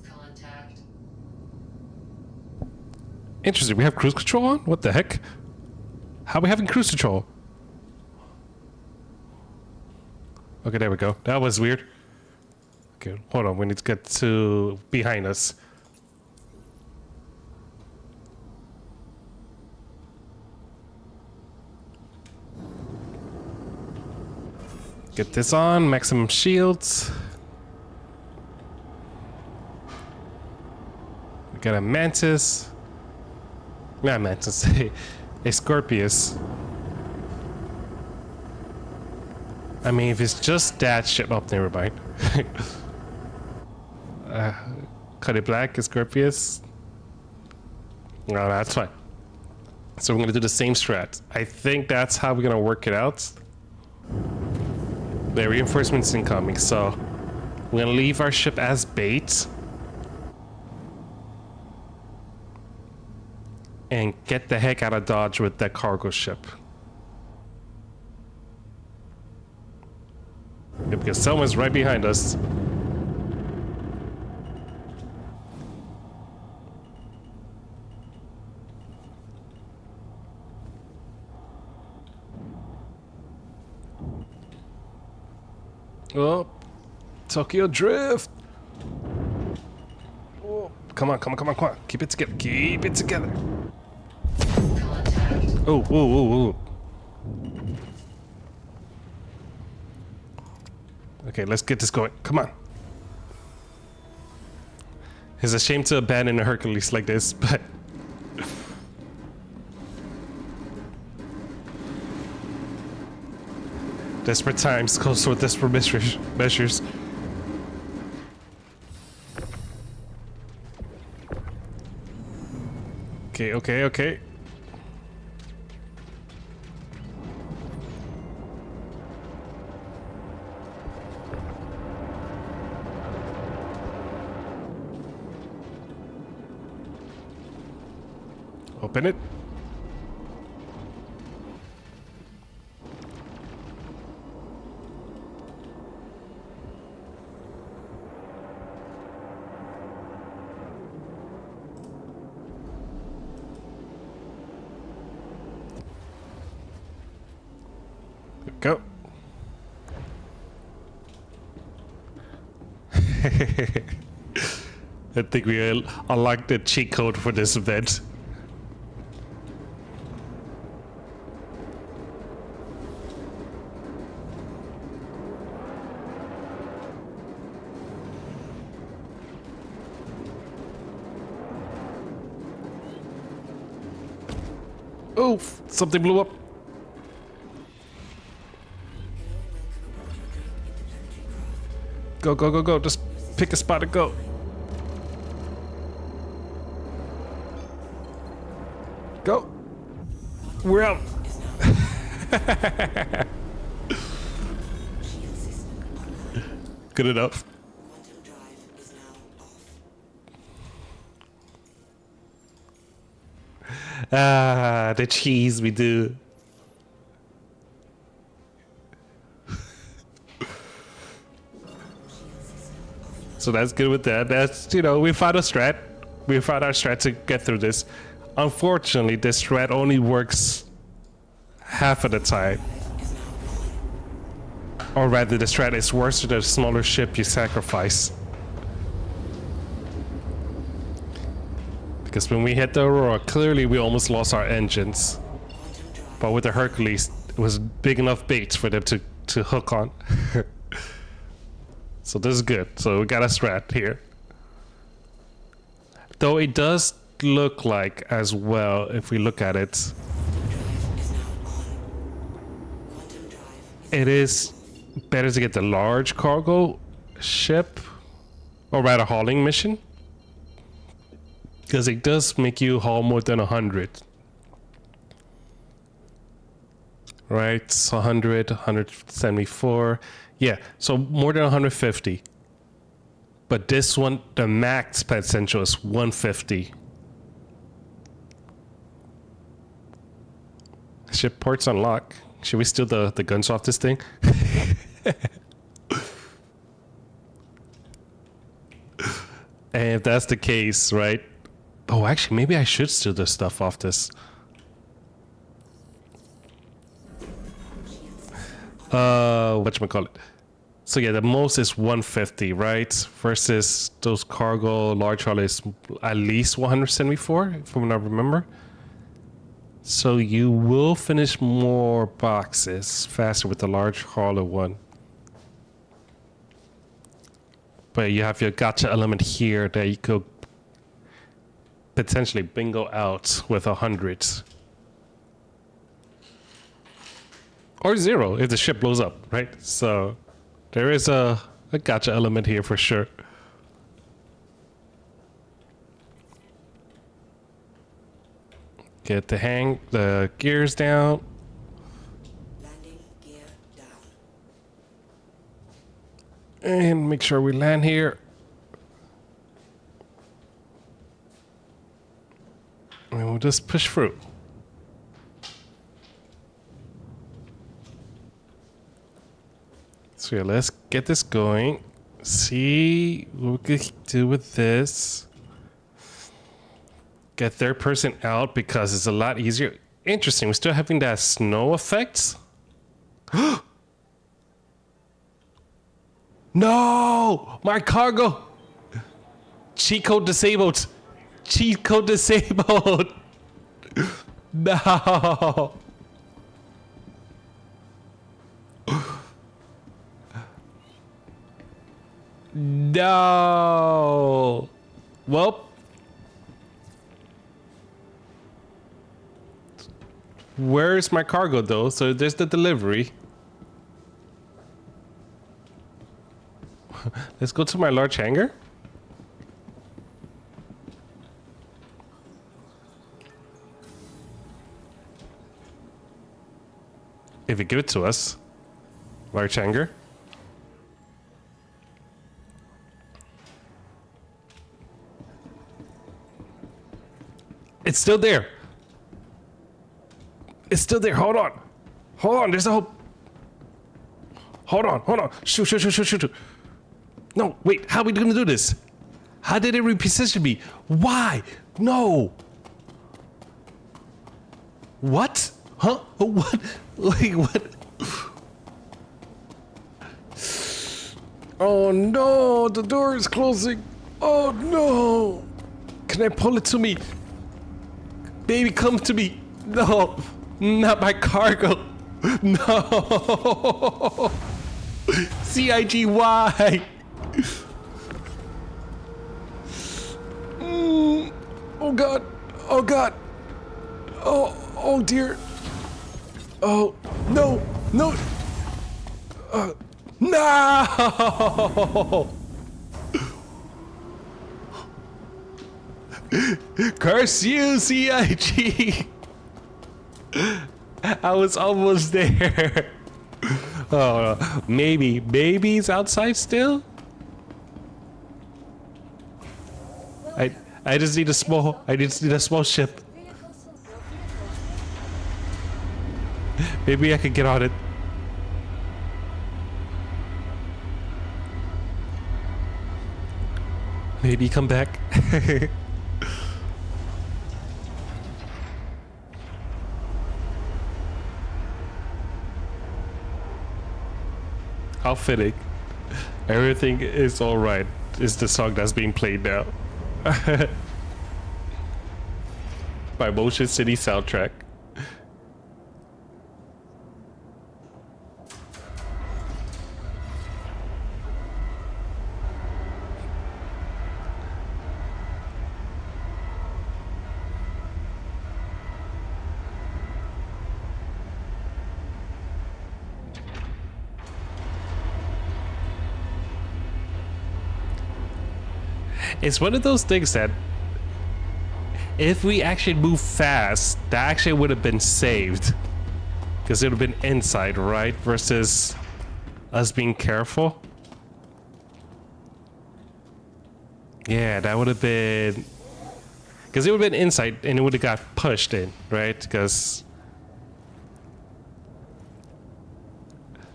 Contact. Interesting. We have cruise control on? What the heck? How are we having cruise control? Okay, there we go. That was weird. Okay, hold on. We need to get to behind us. Get this on. Maximum shields. We got a mantis. Not mantis. A Scorpius. I mean, if it's just that shit, oh, never mind. Cut it black, Scorpius. No, that's fine. So we're gonna do the same strat. I think that's how we're gonna work it out. The reinforcements incoming, so we're gonna leave our ship as bait. And get the heck out of Dodge with that cargo ship. Yeah, because someone's right behind us. Oh, Tokyo Drift. Oh, come on, come on, come on, come on. Keep it together. Keep it together. Oh, whoa, whoa, whoa. Okay, let's get this going. Come on. It's a shame to abandon a Hercules like this, but... Desperate times calls for desperate measures. Okay, okay, okay. Open it. Go. I think we unlocked the cheat code for this event. Oh, something blew up. Go, go, go, go. Just pick a spot and go. Go. We're out. Good enough. Ah, the cheese we do. So that's good with that. That's, you know, we found a strat. We found our strat to get through this. Unfortunately, this strat only works half of the time. Or rather, the strat is worse the smaller ship you sacrifice. Because when we hit the Aurora, clearly we almost lost our engines. But with the Hercules, it was big enough bait for them to hook on. So this is good. So we got a strat here. Though it does look like as well, if we look at it, it is better to get the large cargo ship, or rather hauling mission, because it does make you haul more than 100. Right, so 100, 174. Yeah, so more than 150. But this one, the max potential is 150. Ship ports unlock. Should we steal the guns off this thing? And if that's the case, right? Oh, actually, maybe I should steal the stuff off this. Whatchamacallit? So yeah, the most is 150, right? Versus those cargo large haul is at least 174, if I remember. So you will finish more boxes faster with the large hauler one. But you have your gotcha element here that you could potentially bingo out with 100. Or 0 if the ship blows up, right? So there is a gotcha element here for sure. Get the gears down. Landing gear down. And make sure we land here. And we'll just push through. So yeah, let's get this going. See what we can do with this. Get third person out because it's a lot easier. Interesting, we're still having that snow effect. No! My cargo! Cheat code disabled! Cheat code disabled! No! No! Well, where's my cargo though? So there's the delivery. Let's go to my large hangar. If you give it to us, large hangar. It's still there. It's still there. Hold on. Hold on. There's a hope. Hold on. Hold on. Shoot. No, wait. How are we going to do this? How did it reposition me? Why? No. What? Huh? What? Wait, what? Oh no. The door is closing. Oh no. Can I pull it to me? Baby, come to me. No, not my cargo. No. CIGY. Oh God. Oh God. Oh dear. Oh no. No. No. Curse you, CIG! I was almost there. Oh, no. Maybe he's outside still? I just need a small ship. Maybe I could get on it. Maybe come back. How fitting. Everything is alright is the song that's being played now. By Motion City soundtrack. It's one of those things that if we actually move fast, that actually would have been saved. Because it would have been inside, right? Versus us being careful. Yeah, that would have been... Because it would have been inside and it would have got pushed in, right? Because...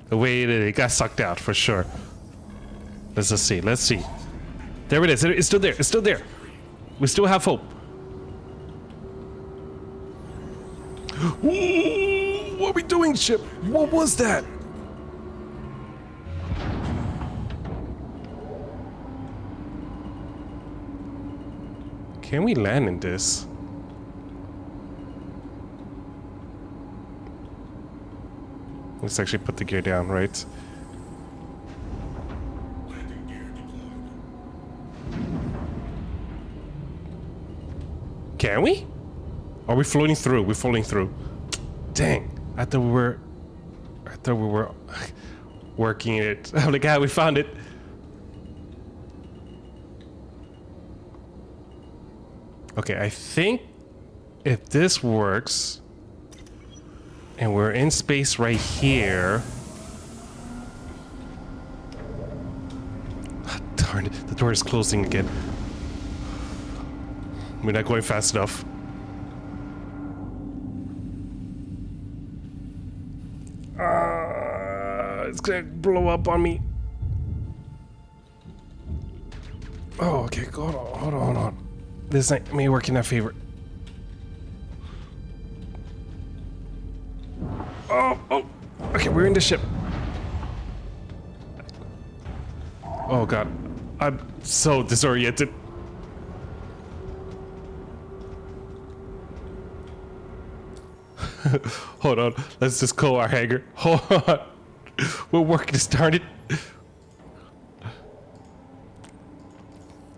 the way it got sucked out, for sure. Let's just see, let's see. There it is. It's still there. It's still there. We still have hope. Ooh, what are we doing, ship? What was that? Can we land in this? Let's actually put the gear down, right? Can we? Are we floating through? We're floating through. Dang. I thought we were working it. I'm like, ah, we found it. Okay, I think if this works and we're in space right here. Darn it, the door is closing again. We're not going fast enough. It's gonna blow up on me. Oh, okay, hold on. This ain't me working that favor. Oh, okay, we're in the ship. Oh god, I'm so disoriented. Hold on, let's just call our hangar. Hold on. We're working to start it.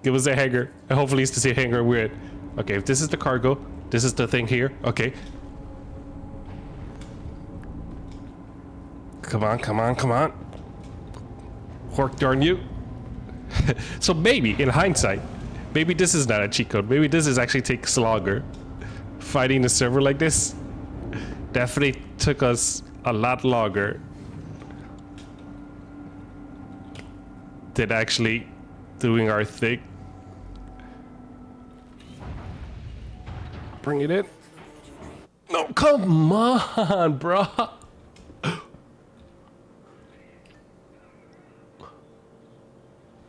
Give us a hangar. And hopefully it's the same hangar we're in. Okay, if this is the cargo, this is the thing here. Okay. Come on. Hork darn you. So maybe, in hindsight, maybe this is not a cheat code. Maybe this is actually takes longer. Fighting the server like this definitely took us a lot longer than actually doing our thing. Bring it in. No, come on, bro.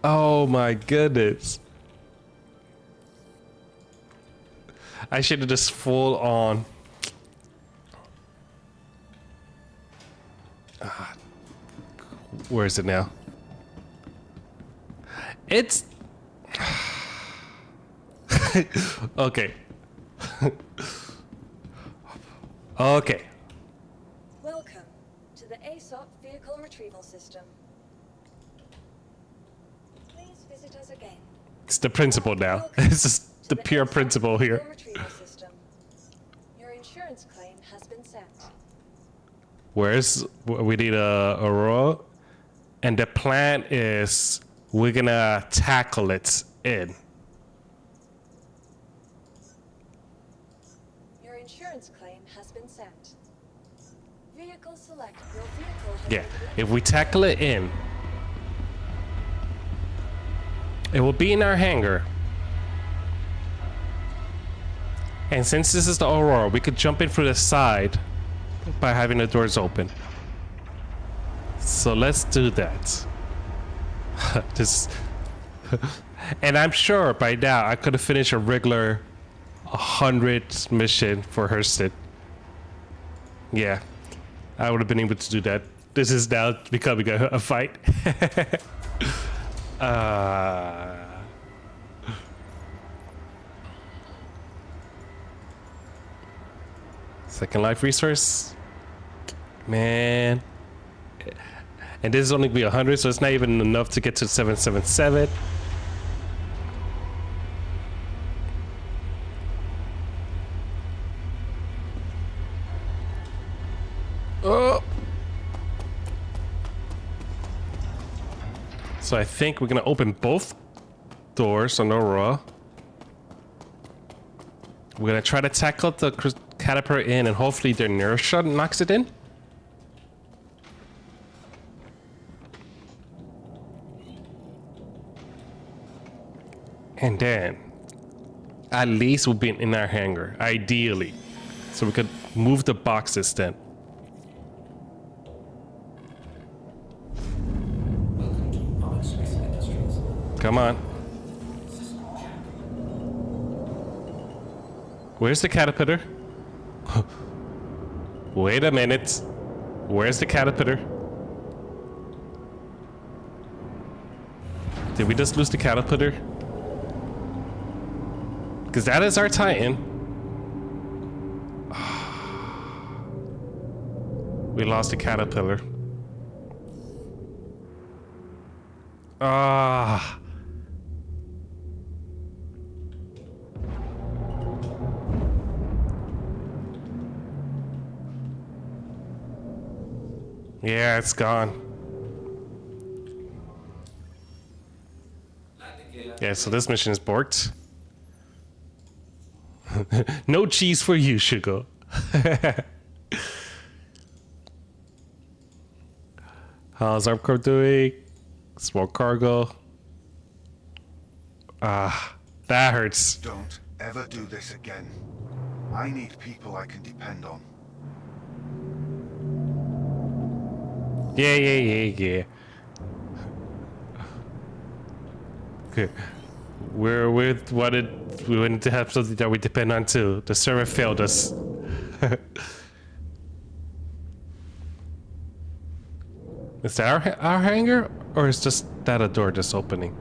Oh my goodness. I should have just full on. Where is it now? It's okay. Okay. Welcome to the ASOP Vehicle Retrieval System. Please visit us again. It's the principle now. It's just the pure principle here. Retrieval System. Your insurance claim has been sent. Where's we need a Aurora, and the plan is we're gonna tackle it in. Your insurance claim has been sent. Vehicle select. Your vehicle has Yeah, if we tackle it in, it will be in our hangar. And since this is the Aurora, we could jump in through the side by having the doors open. So let's do that. Just, and I'm sure by now I could have finished a regular 100 mission for Hurston. Yeah, I would have been able to do that. This is now becoming a fight. Second life resource, man. And this is only gonna be 100, so it's not even enough to get to 777. Oh. So I think we're gonna open both doors on Aurora. We're gonna try to tackle the caterpillar in, and hopefully their inertia knocks it in. And then, at least we'll be in our hangar, ideally. So we could move the boxes then. Come on. Where's the caterpillar? Wait a minute. Where's the caterpillar? Did we just lose the caterpillar? Because that is our Titan. We lost the caterpillar. Ah. Yeah, it's gone. Yeah, so this mission is borked. No cheese for you, Shugo. How's ARMCORP doing? Small cargo. Ah, that hurts. Don't ever do this again. I need people I can depend on. Yeah. Okay. We're with what we wanted to have something that we depend on too. The server failed us. Is that our hangar, or is just that a door just opening?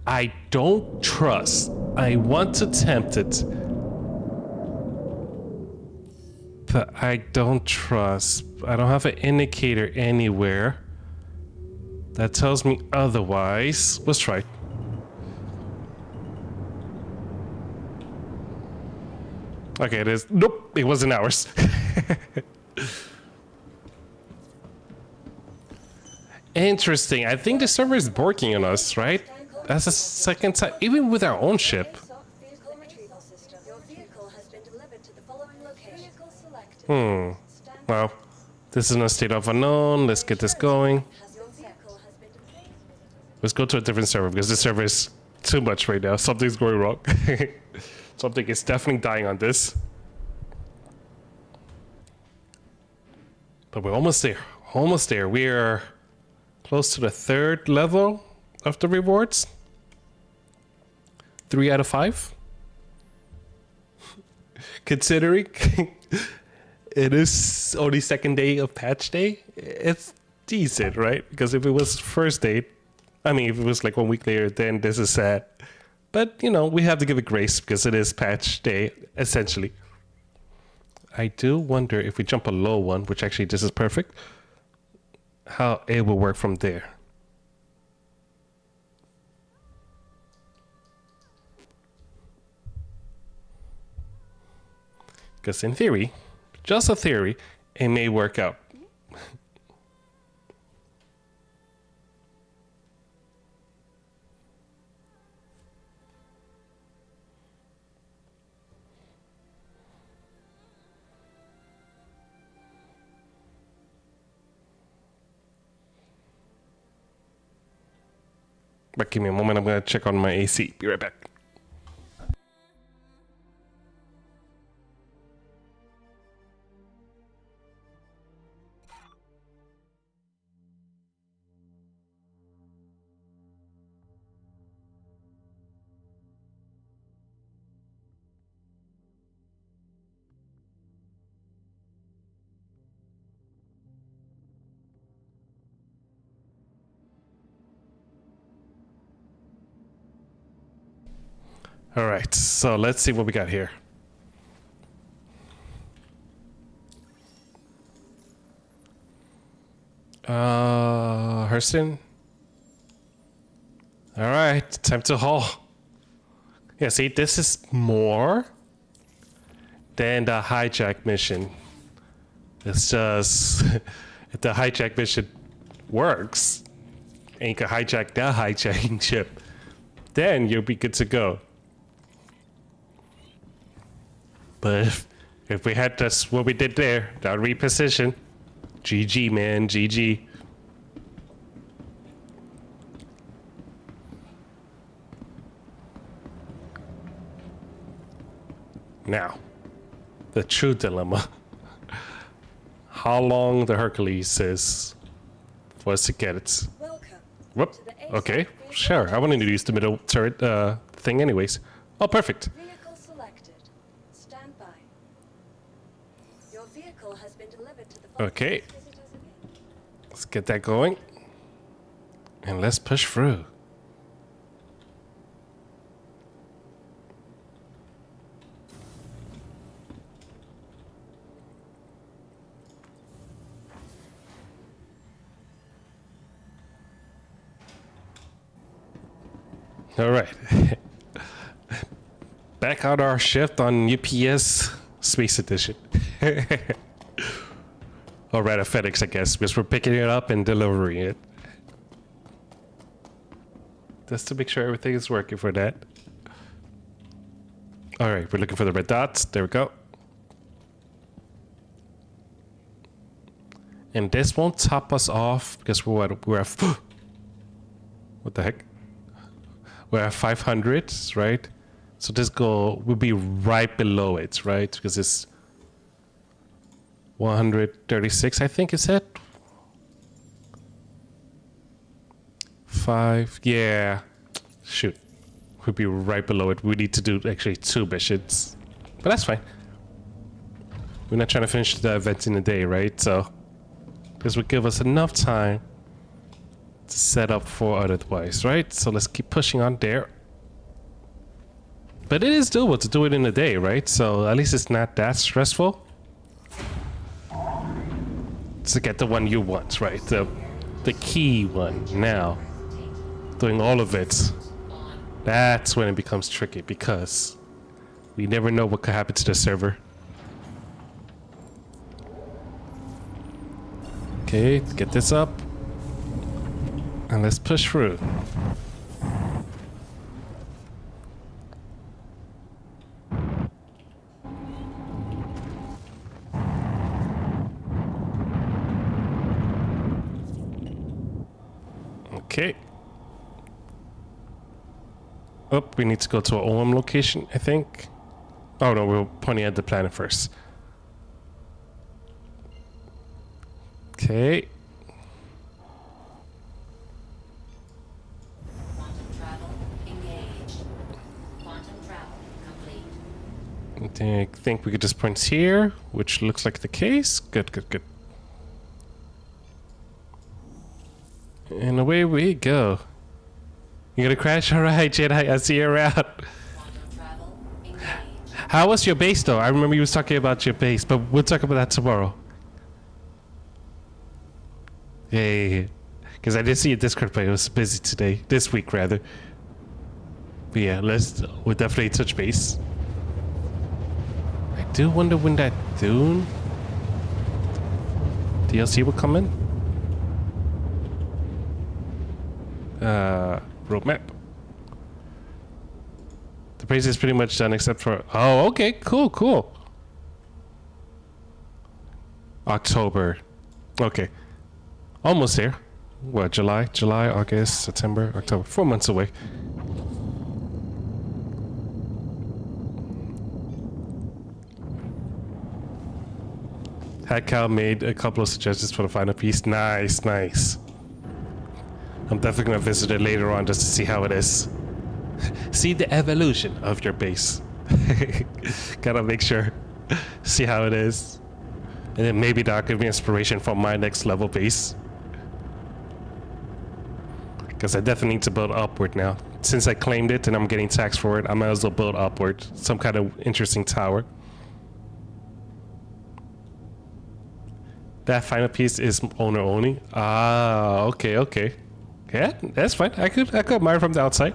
I don't trust. I want to tempt it. But I don't trust. I don't have an indicator anywhere that tells me otherwise. Let's try. Okay, it is. Nope, it wasn't ours. Interesting. I think the server is borking on us, right? That's the second time, even with our own ship. Well, this is in a state of unknown. Let's get this going. Let's go to a different server because this server is too much right now. Something's going wrong. Something is definitely dying on this. But we're almost there. Almost there. We're close to the 3rd level of the rewards. 3 out of 5. Considering it is only 2nd day of patch day, it's decent, right? Because if it was first day, I mean, if it was like 1 week later, then this is sad. But, you know, we have to give it grace because it is patch day, essentially. I do wonder if we jump a low one, which actually this is perfect, how it will work from there. Because in theory, just a theory, it may work out. But give me a moment, I'm gonna check on my AC. Be right back. All right, so let's see what we got here. Hurston. All right, time to haul. Yeah, see, this is more than the hijack mission. It's just if the hijack mission works and you can hijack the hijacking ship, then you'll be good to go. But if we had just what we did there, that reposition, GG, man, GG. Now, the true dilemma. How long the Hercules is for us to get it. Whoop. Okay, sure. I wanted to use the middle turret thing anyways. Oh, perfect. Vehicle selected. Stand by. Your vehicle has been delivered to the Okay. Let's get that going. And let's push through. All right. Back on our shift on UPS Space Edition. Or rather FedEx, I guess, because we're picking it up and delivering it. Just to make sure everything is working for that. All right, we're looking for the red dots. There we go. And this won't top us off because we're at what the heck? We're at 500, right? So this goal will be right below it, right? Because it's 136, I think it said. 5, yeah. Shoot. We'll be right below it. We need to do actually 2 missions. But that's fine. We're not trying to finish the event in a day, right? So this would give us enough time to set up for otherwise, right? So let's keep pushing on there. But it is doable to do it in a day, right? So at least it's not that stressful. To get the one you want, right? The key one. Now, doing all of it, that's when it becomes tricky because we never know what could happen to the server. Okay, get this up. And let's push through. Okay. Oh, we need to go to our OM location, I think. Oh no, we're pointing at the planet first. Okay. I think we could just point here, which looks like the case. Good, good, good. And away we go. You gonna crash? Alright, Jedi, I'll see you around. How was your base though? I remember you was talking about your base, but we'll talk about that tomorrow. Yeah. Because I did see a Discord, but it was busy today. This week, rather. But yeah, we'll definitely touch base. I do wonder when that Dune DLC will come in. Roadmap. The base is pretty much done except for... Oh, okay. Cool, cool. October. Okay. Almost there. what, July, August, September, October, 4 months away. Had Cal made a couple of suggestions for the final piece. Nice, nice. I'm definitely gonna visit it later on just to see how it is. See the evolution of your base. Gotta make sure, see how it is. And then maybe that'll give me inspiration for my next level base. Because I definitely need to build upward now. Since I claimed it and I'm getting taxed for it, I might as well build upward. Some kind of interesting tower. That final piece is owner only. Ah, okay, okay. Yeah, that's fine. I could admire from the outside.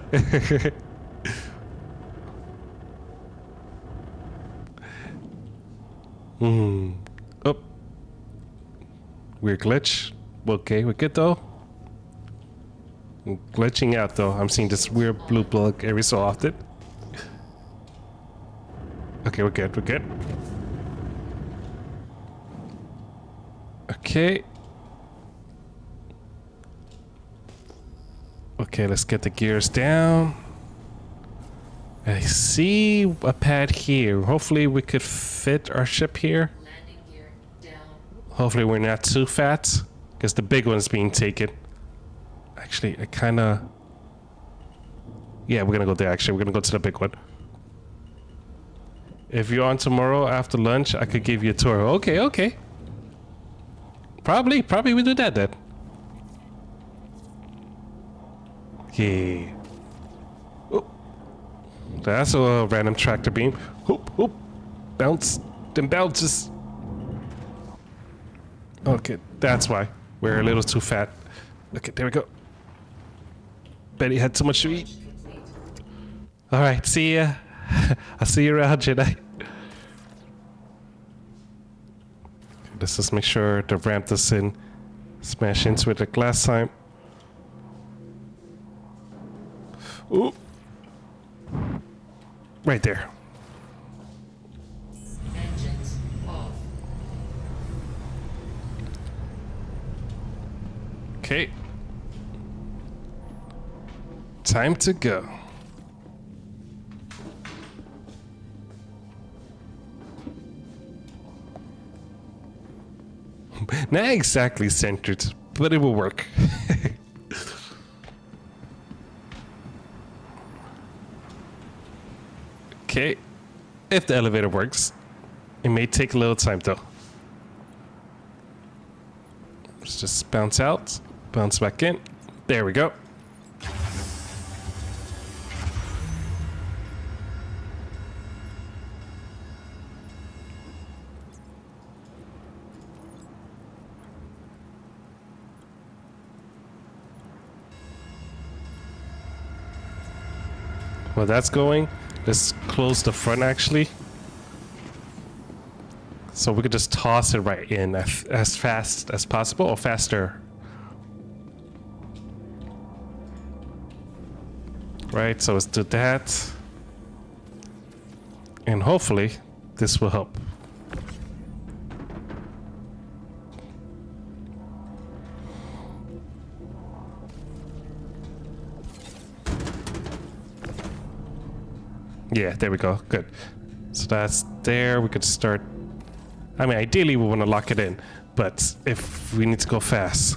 Oh. Weird glitch. Okay, we're good though. I'm glitching out though. I'm seeing this weird blue plug every so often. Okay, we're good, we're good. Okay. Okay, let's get the gears down. I see a pad here. Hopefully we could fit our ship here. Landing gear down. Hopefully we're not too fat, because the big one's being taken. Actually, I kind of... Yeah, we're going to go there, actually. We're going to go to the big one. If you're on tomorrow after lunch, I could give you a tour. Okay, okay. Probably we do that then. Yeah. Oh. That's a random tractor beam. Hoop, hoop. Bounce. Then bounces. Okay, that's why. We're a little too fat. Okay, there we go. Betty had too much to eat. Alright, see ya. I'll see you around, Jedi. Let's just make sure the ramp doesn't smash into it like last time. Ooh. Right there. Engines off. Okay. Time to go. Not exactly centered, but it will work. Okay. If the elevator works. It may take a little time though. Let's just bounce out, bounce back in. There we go. While that's going, let's close the front actually. So we could just toss it right in as fast as possible, or faster. Right, so let's do that. And hopefully this will help. Yeah, there we go. Good. So that's there. We could start. I mean, ideally we want to lock it in, but if we need to go fast.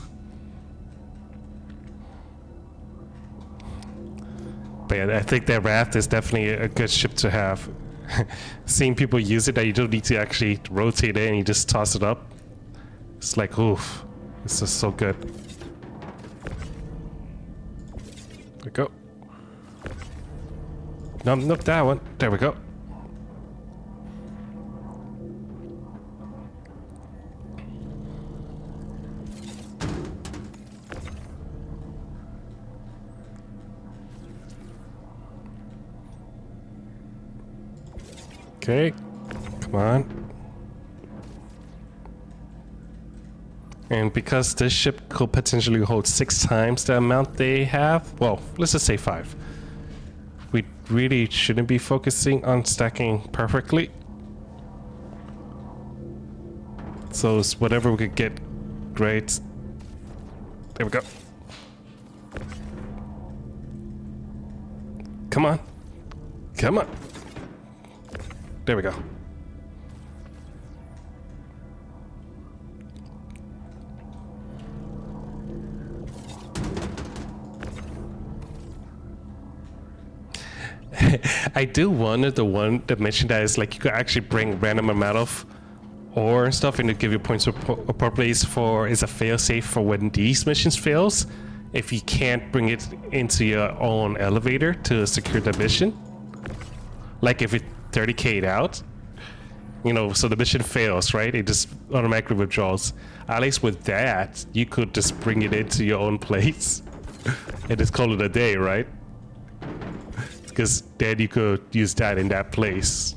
But yeah, I think that raft is definitely a good ship to have. Seeing people use it, that you don't need to actually rotate it and you just toss it up. It's like, oof. This is so good. There we go. No, not that one. There we go. Okay, come on. And because this ship could potentially hold 6 times the amount they have, well, let's just say 5. We really shouldn't be focusing on stacking perfectly. So it's whatever we could get, great. There we go. Come on. Come on. There we go. I do wonder the mission that is like you could actually bring random amount of ore and stuff and to give you points appropriately for is a failsafe for when these missions fails. If you can't bring it into your own elevator to secure the mission, like if it 30k'd out, you know, so the mission fails, right? It just automatically withdraws. At least with that, you could just bring it into your own place and just call it a day, right? Because then you could use that in that place.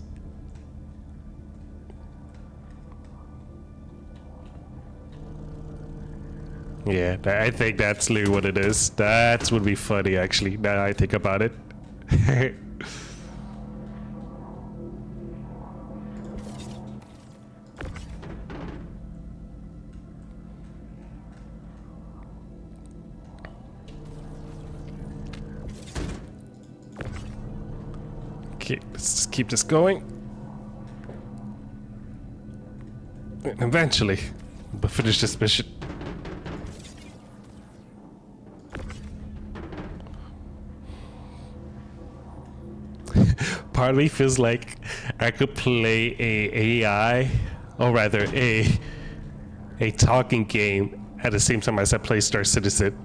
Yeah, I think that's literally what it is. That would be funny, actually, now I think about it. Okay, let's just keep this going. And eventually, we'll finish this mission. Part of me feels like I could play a AI, or rather a talking game at the same time as I play Star Citizen.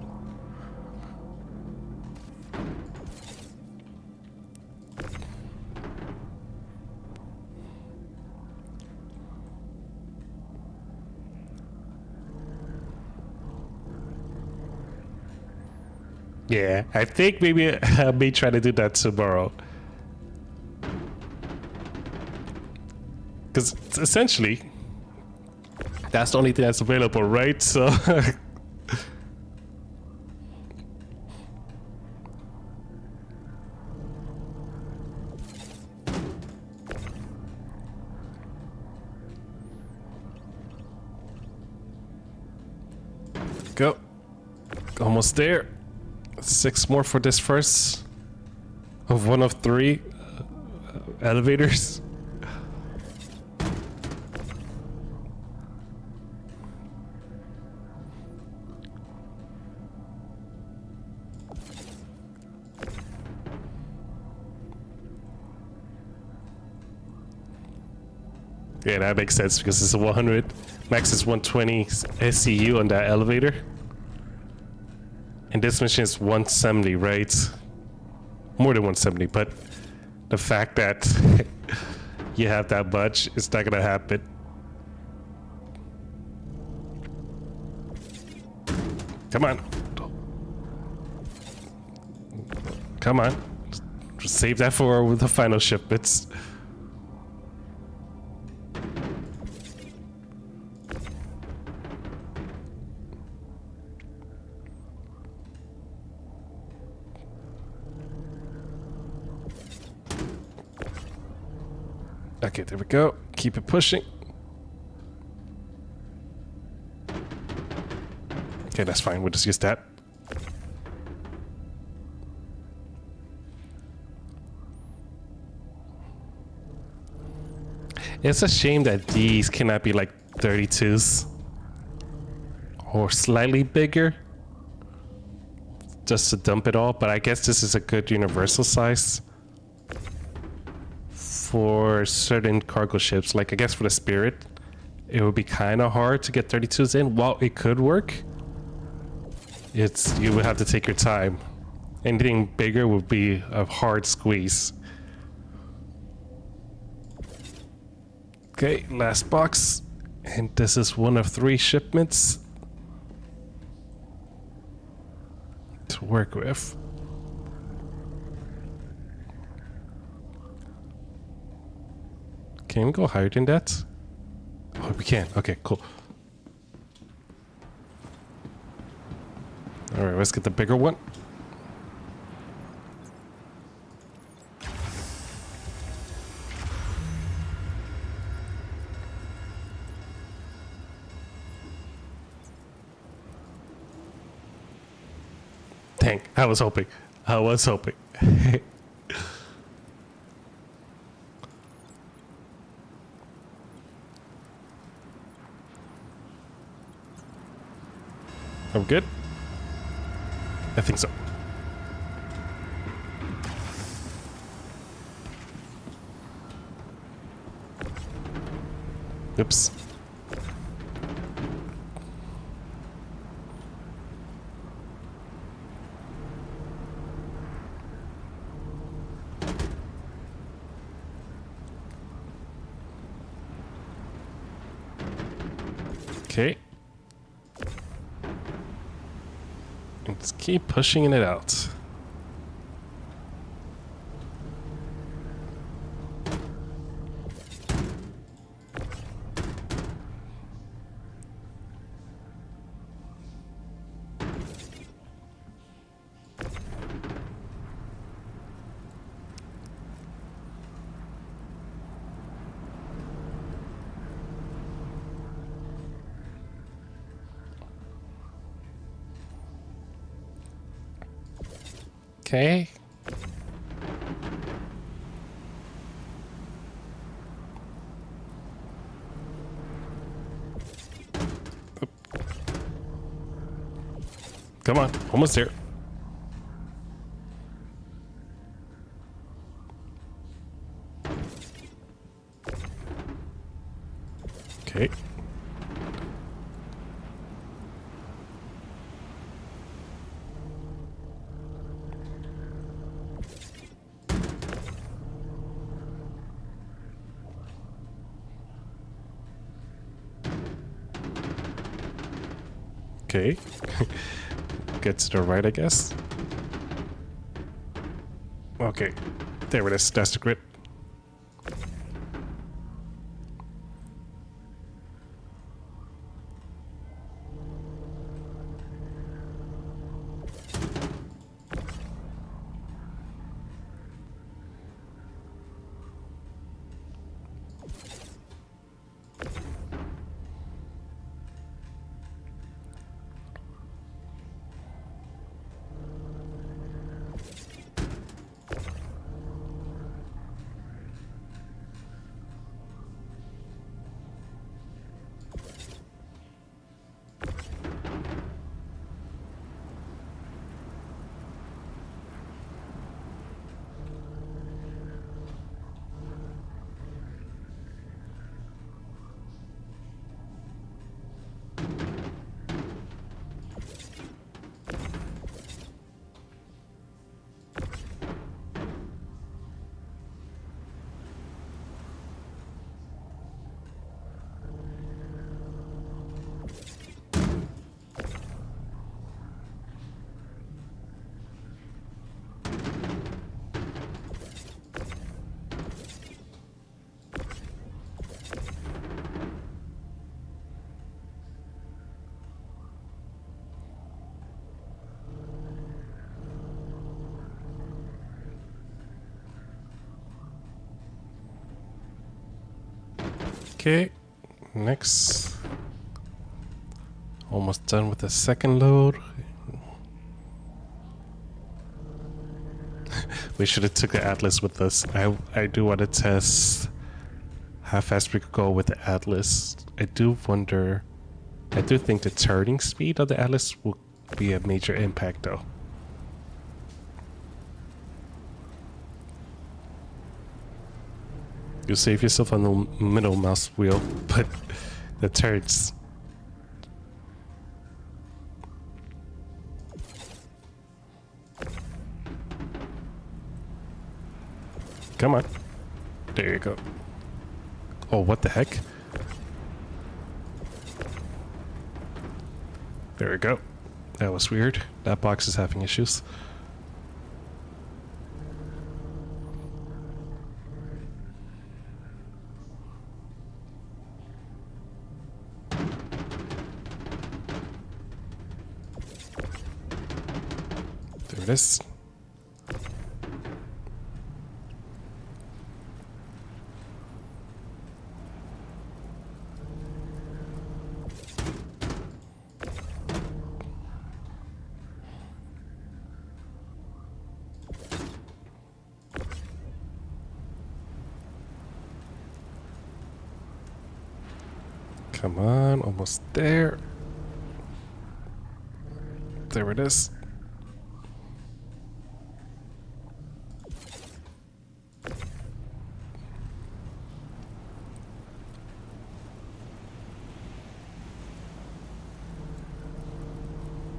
Yeah, I think maybe I may try to do that tomorrow. Because essentially, that's the only thing that's available, right? So... Go. Almost there. 6 more for this first of one of 3 elevators. Yeah, that makes sense because it's a 100. Max is 120 SCU on that elevator. And this mission is 170, right? More than 170, but the fact that you have that much, it's not gonna happen. Come on. Come on. Just save that for the final shipments. Okay, there we go. Keep it pushing. Okay, that's fine. We'll just use that. It's a shame that these cannot be like 32s or slightly bigger just to dump it all, but I guess this is a good universal size for certain cargo ships. Like I guess for the Spirit, it would be kind of hard to get 32s in. While it could work, you would have to take your time. Anything bigger would be a hard squeeze. Okay, last box, and this is one of 3 shipments to work with. Can we go higher than that? Oh, we can. Okay, cool. All right, let's get the bigger one. Dang, I was hoping. I was hoping. Are we good? I think so. Oops. Okay. Let's keep pushing it out. Okay. Come on, almost there. Okay. Okay. Get to the right, I guess. Okay. There it is. That's the grid. Okay, next. Almost done with the second load. We should have took the Atlas with us. I do want to test how fast we could go with the Atlas. I do wonder. I do think the turning speed of the Atlas will be a major impact, though. You save yourself on the middle mouse wheel, but the turns. Come on. There you go. Oh, what the heck? There we go. That was weird. That box is having issues. There it is. Come on, almost there. There it is.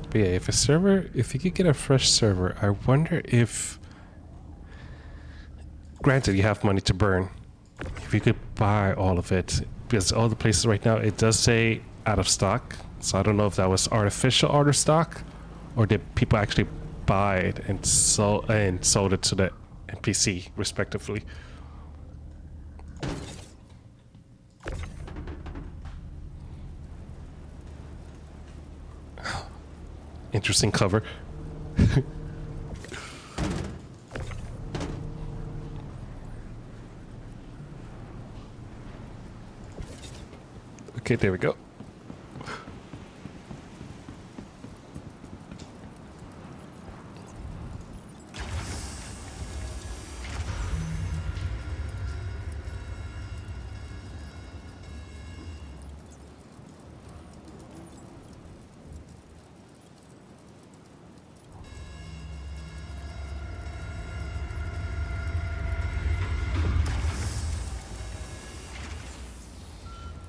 But yeah, if you could get a fresh server, I wonder if, granted you have money to burn, if you could buy all of it, because all the places right now, it does say out of stock. So I don't know if that was artificial out of stock, or did people actually buy it and sold it to the NPC respectively. Interesting cover. Okay, there we go.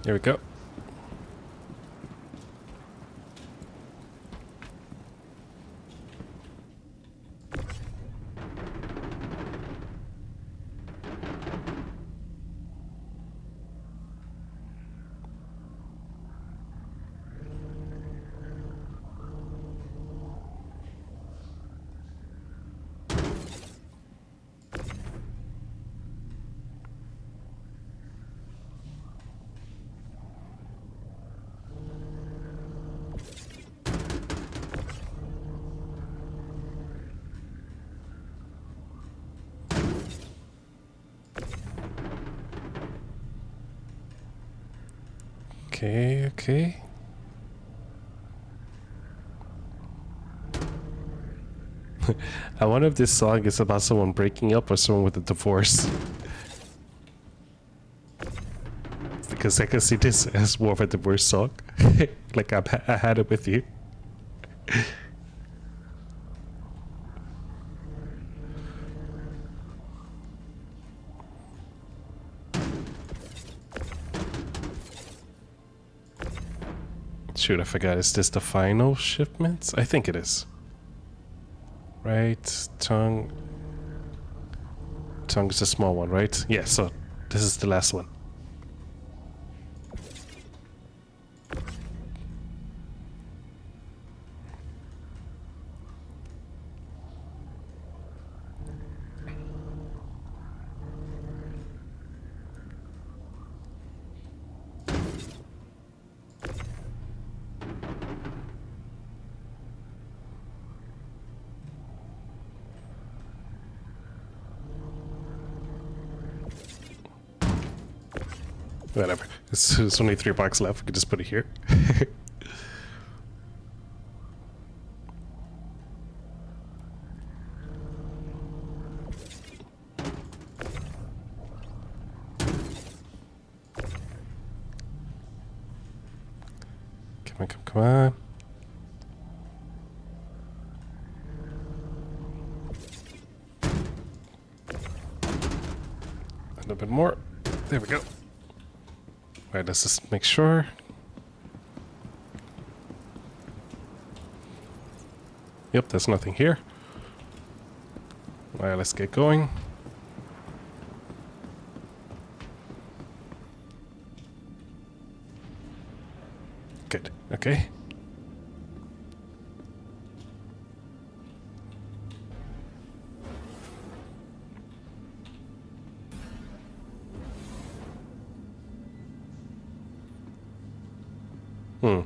There we go. Okay, okay. I wonder if this song is about someone breaking up or someone with a divorce. Because I can see this as more of a divorce song. Like I had it with you. Shoot, I forgot. Is this the final shipment? I think it is. Right, tongue. Tongue is a small one, right? Yeah, so this is the last one. Whatever. It's only $3 left. We can just put it here. Come on. A little bit more. There we go. Alright, let's just make sure. Yep, there's nothing here. Alright, let's get going. Good. Okay. Oh.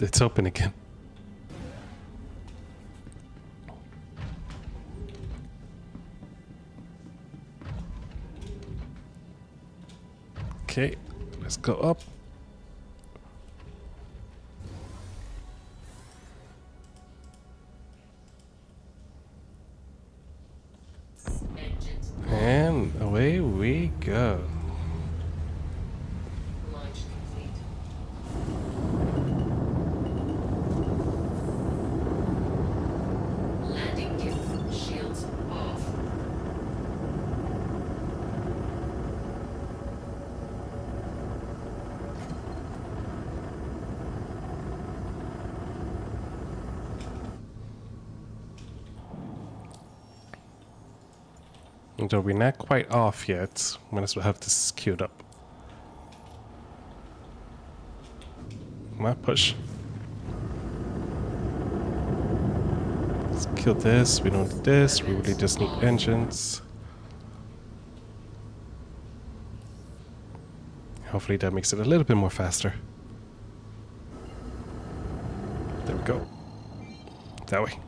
It's open again. Okay, let's go up. And away away we go. Launch complete. Landing gear. Shields off. Though we're not quite off yet, might as well have this queued up. Come on, push. Let's kill this. We don't need this. We really just need engines. Hopefully that makes it a little bit more faster. There we go. That way.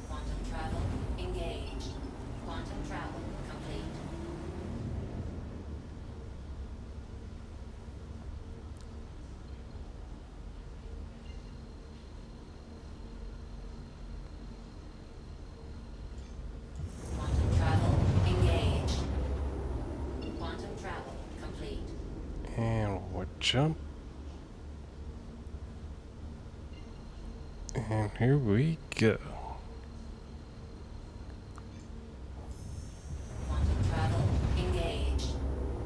Quantum travel engaged. Quantum travel complete. Quantum travel engaged. Quantum travel complete. And we'll jump. And here we go. Quantum travel engaged.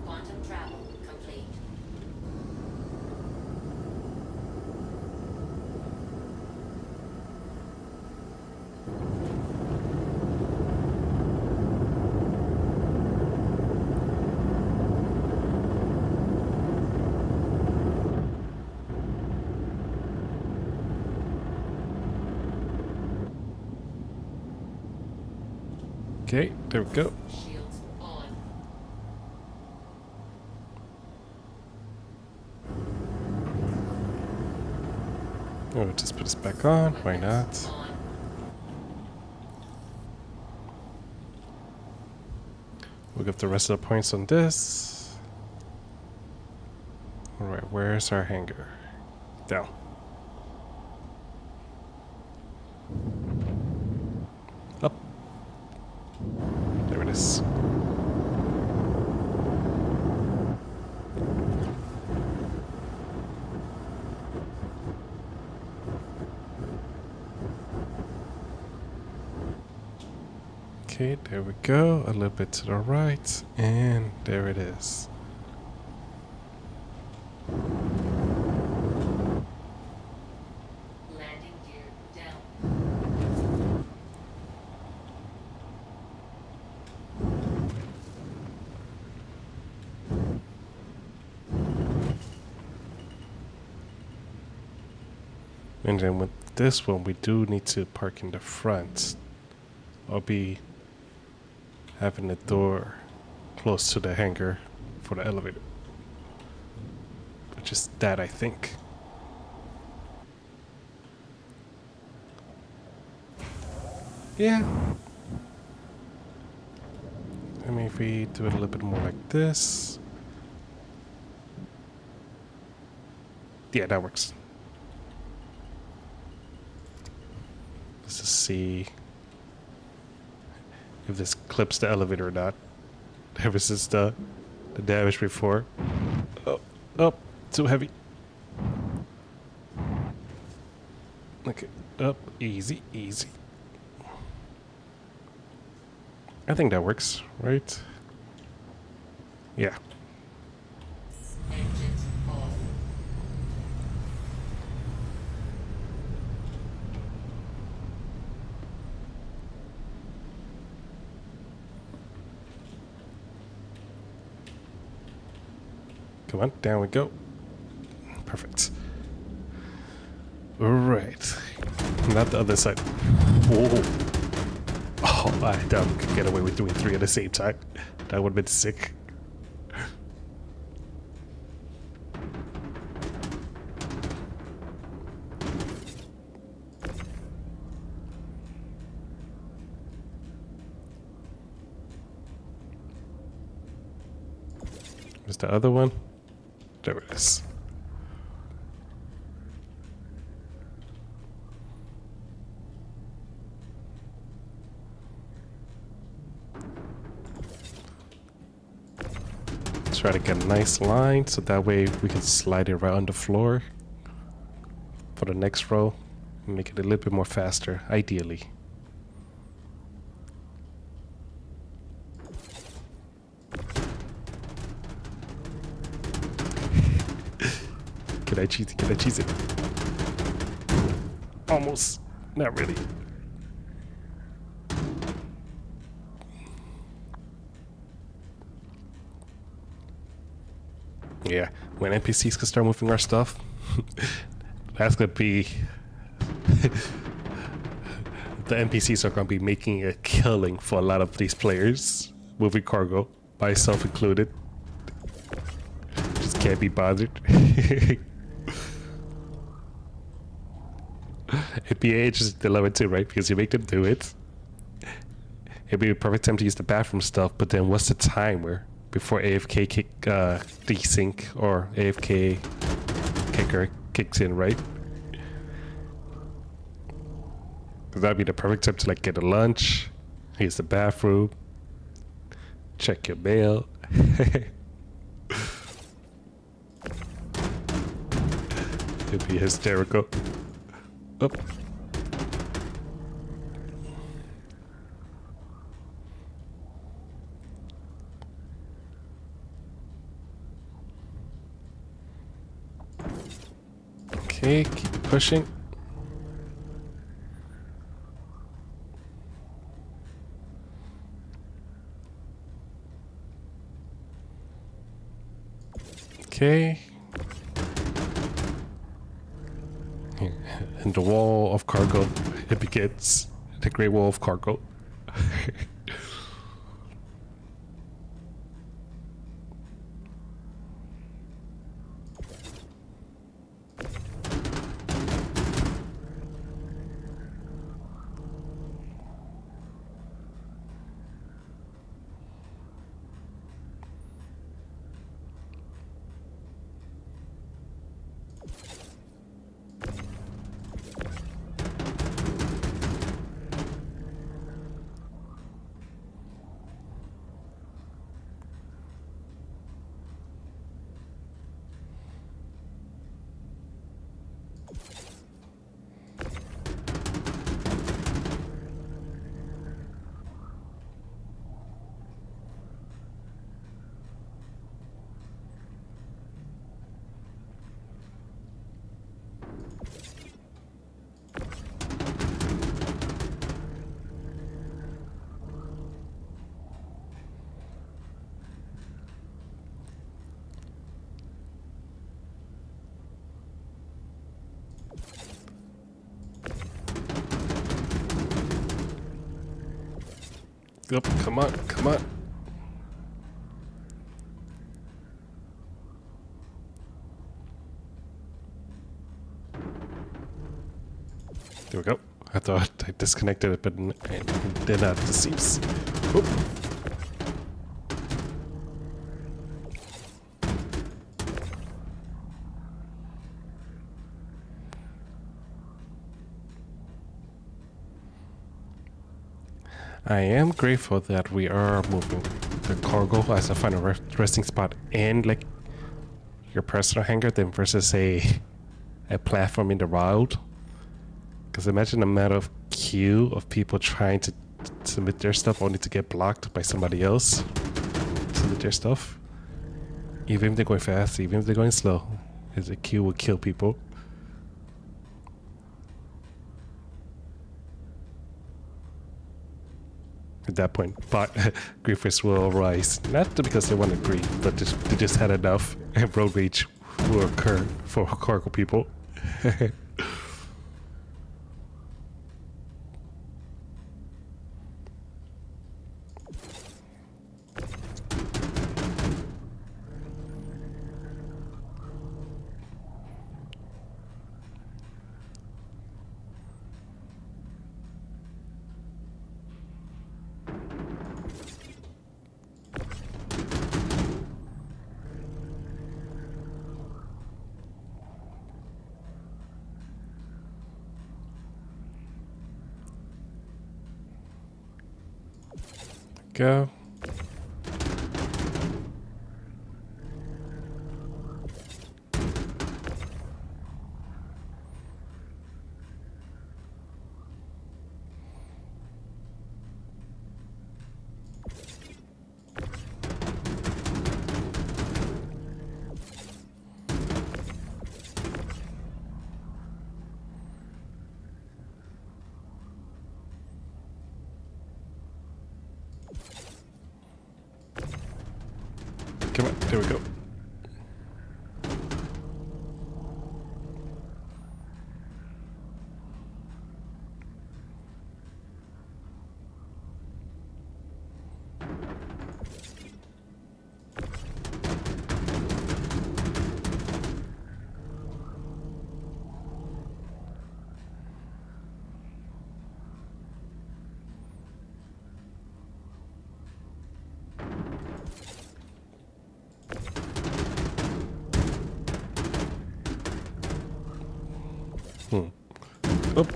Quantum travel complete. Okay, there we go. Shields on. Oh, just put this back on. Why not? On. We'll get the rest of the points on this. Alright, where's our hangar? Down. Up. There it is. Okay, there we go. A little bit to the right, and there it is. Landing gear down. And then with this one, we do need to park in the front. I'll be having the door close to the hangar for the elevator. Which is that, I think. Yeah. I mean, if we do it a little bit more like this. Yeah, that works. Let's just see if this clips the elevator or not. Ever since the damage before. Oh, oh, too heavy. Okay, up, easy, easy. I think that works, right? Yeah. Engines off. Come on, down we go. Perfect. Alright. Not the other side. Whoa. Oh, I thought we could get away with doing 3 at the same time. That would have been sick. Is the other one? There it is. Try to get a nice line so that way we can slide it right on the floor for the next row. Make it a little bit more faster, ideally. Can I cheese it? Can I cheese it? Almost. Not really. Yeah, when NPCs can start moving our stuff, that's gonna be... the NPCs are gonna be making a killing for a lot of these players, moving cargo, myself included. Just can't be bothered. It'd be interesting to love it too, right? Because you make them do it. It'd be a perfect time to use the bathroom stuff, but then what's the timer before AFK desync or AFK kicker kicks in, right? Because that'd be the perfect time to like get a lunch, use the bathroom, check your mail. It'd be hysterical. Oh. Okay, keep pushing. Okay. Here. And the wall of cargo, it begins. The great wall of cargo. Yep, come on, come on. There we go. I thought I disconnected it, but did not. This seems. Oop. I am grateful that we are moving the cargo as I find a resting spot and like your personal hangar than versus a platform in the wild. Because imagine the amount of queue of people trying to submit their stuff only to get blocked by somebody else. Submit their stuff. Even if they're going fast, even if they're going slow, because the queue will kill people. At that point, but griefers will rise, not because they want to grieve, but they just had enough, and road rage will occur for cargo people. Go. Come on, there we go. Oh.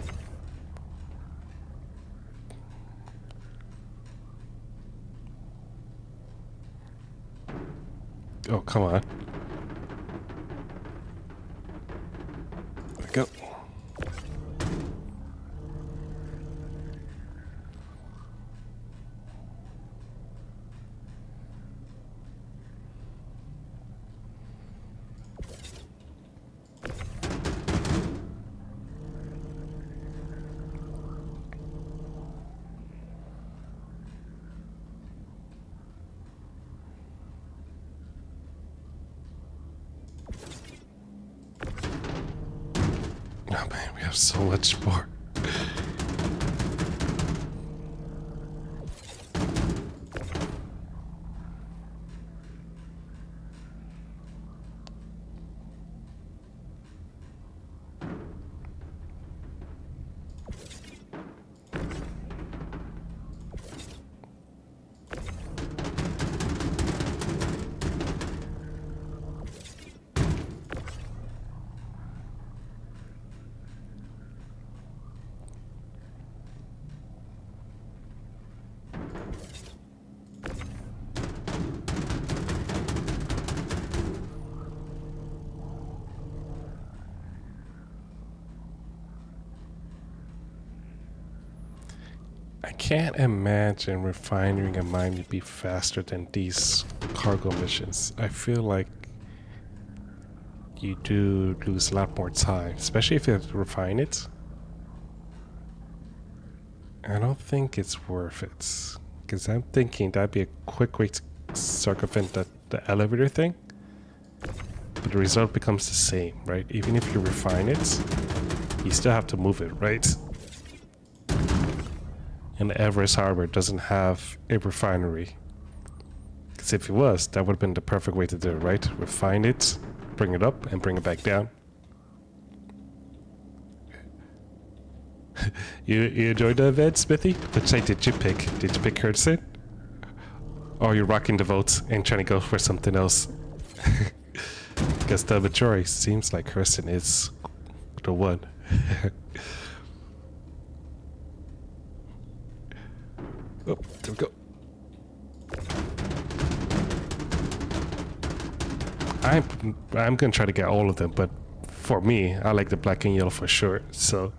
Oh, come on. There we go. Oh man, we have so much more. I can't imagine refining a mine to be faster than these cargo missions. I feel like you do lose a lot more time, especially if you have to refine it. I don't think it's worth it, because I'm thinking that'd be a quick way to circumvent the elevator thing, but the result becomes the same, right? Even if you refine it, you still have to move it, right? And Everest Harbor doesn't have a refinery. Because if it was, that would have been the perfect way to do it, right? Refine it, bring it up, and bring it back down. you enjoyed the event, Smithy? Which side did you pick? Did you pick Kirsten? Or you're rocking the votes and trying to go for something else? Because the majority seems like Kirsten is the one. Oh, there we go. I'm gonna try to get all of them, but for me, I like the black and yellow for sure. So,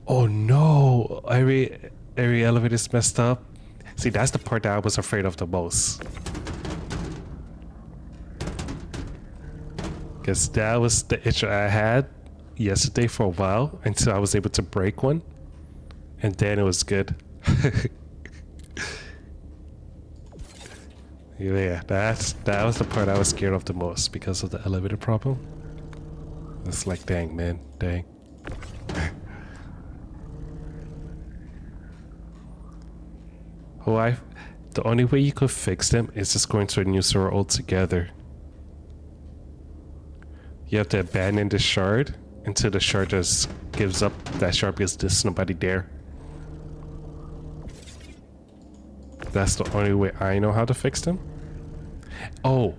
oh no, every elevator is messed up. See, that's the part that I was afraid of the most, because that was the issue I had yesterday for a while until I was able to break one, and then it was good. Yeah, that was the part I was scared of the most because of the elevator problem. It's like, dang man, dang. The only way you could fix them is just going to a new server altogether. You have to abandon the shard until the shard just gives up that shard because there's nobody there. That's the only way I know how to fix them. Oh,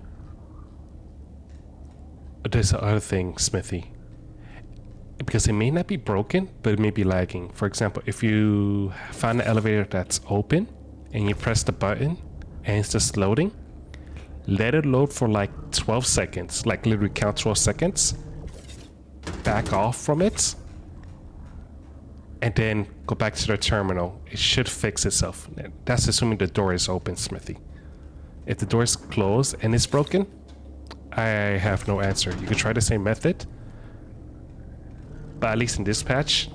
there's the other thing, Smithy. because it may not be broken, but it may be lagging. For example, if you find an elevator that's open and you press the button and it's just loading, let it load for like 12 seconds, like literally count 12 seconds, back off from it, and then go back to the terminal. It should fix itself. That's assuming the door is open, Smithy. If the door is closed and it's broken, I have no answer. You could try the same method, but at least in this patch,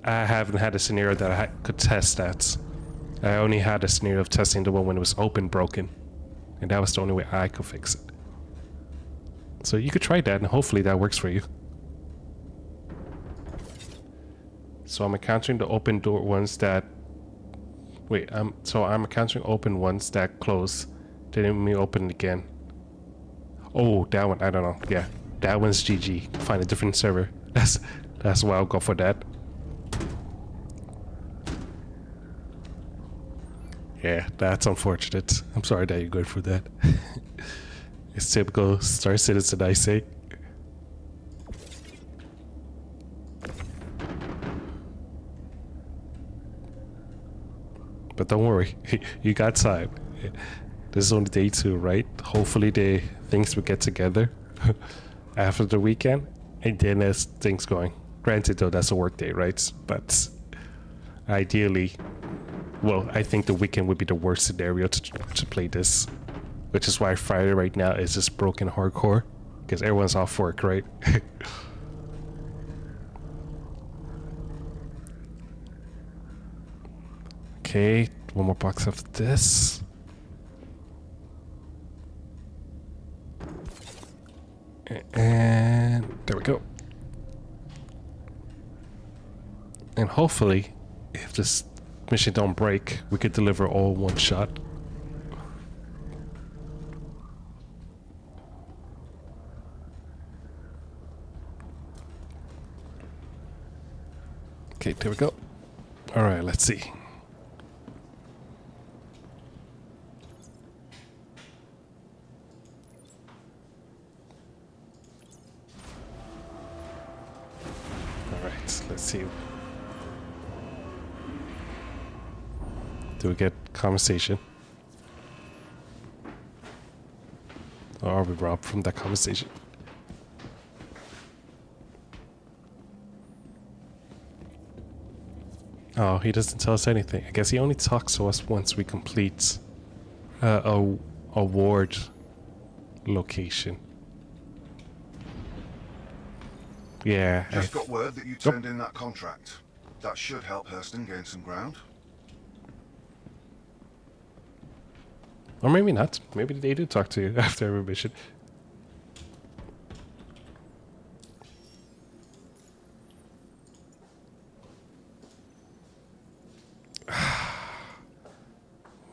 I haven't had a scenario that I could test that. I only had a scenario of testing the one when it was open broken, and that was the only way I could fix it. So you could try that, and hopefully that works for you. So I'm encountering the open door ones that... Wait, I'm encountering open ones that close. Then let me open it again. Oh, that one, I don't know. Yeah, that one's GG. Find a different server. That's why I'll go for that. Yeah, that's unfortunate. I'm sorry that you're going through that. It's typical Star Citizen, I say. But don't worry, you got time. This is only day 2, right? Hopefully things will get together after the weekend, and then as things going. Granted though, that's a work day, right? But ideally, well, I think the weekend would be the worst scenario to play this. Which is why Friday right now is just broken hardcore. Because everyone's off work, right? Okay, one more box after this. And there we go. And hopefully, if this mission don't break, we could deliver all in one shot. Okay, there we go. All right, let's see. Let's see. Do we get conversation? Or are we robbed from that conversation? Oh, he doesn't tell us anything. I guess he only talks to us once we complete a ward location. Yeah. Just got word that you turned in that contract. That should help Hurston gain some ground. Or maybe not. Maybe they do talk to you after every mission.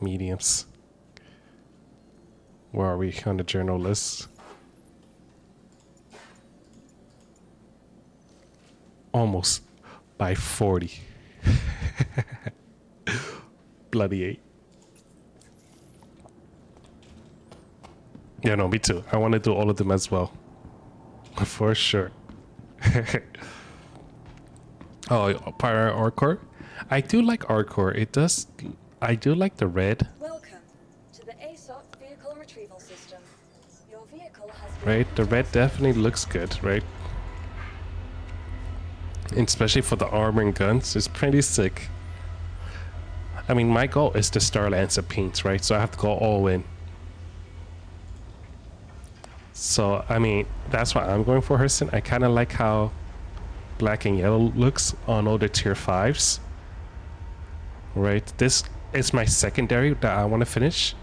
Mediums. Where are we on the journal list? Almost by 40. Bloody 8. Yeah, no, me too. I want to do all of them as well. For sure. Oh, Pirate Arcor? I do like Arcor. It does... I do like the red. Welcome to the ASOP vehicle retrieval system. Your vehicle has been... Right, the red definitely looks good, right? And especially for the armor and guns, it's pretty sick. I mean, my goal is the Star Lancer paint, right? So I have to go all in. So, I mean, that's why I'm going for Hurston. I kind of like how black and yellow looks on all the tier 5s. Right? This is my secondary that I want to finish.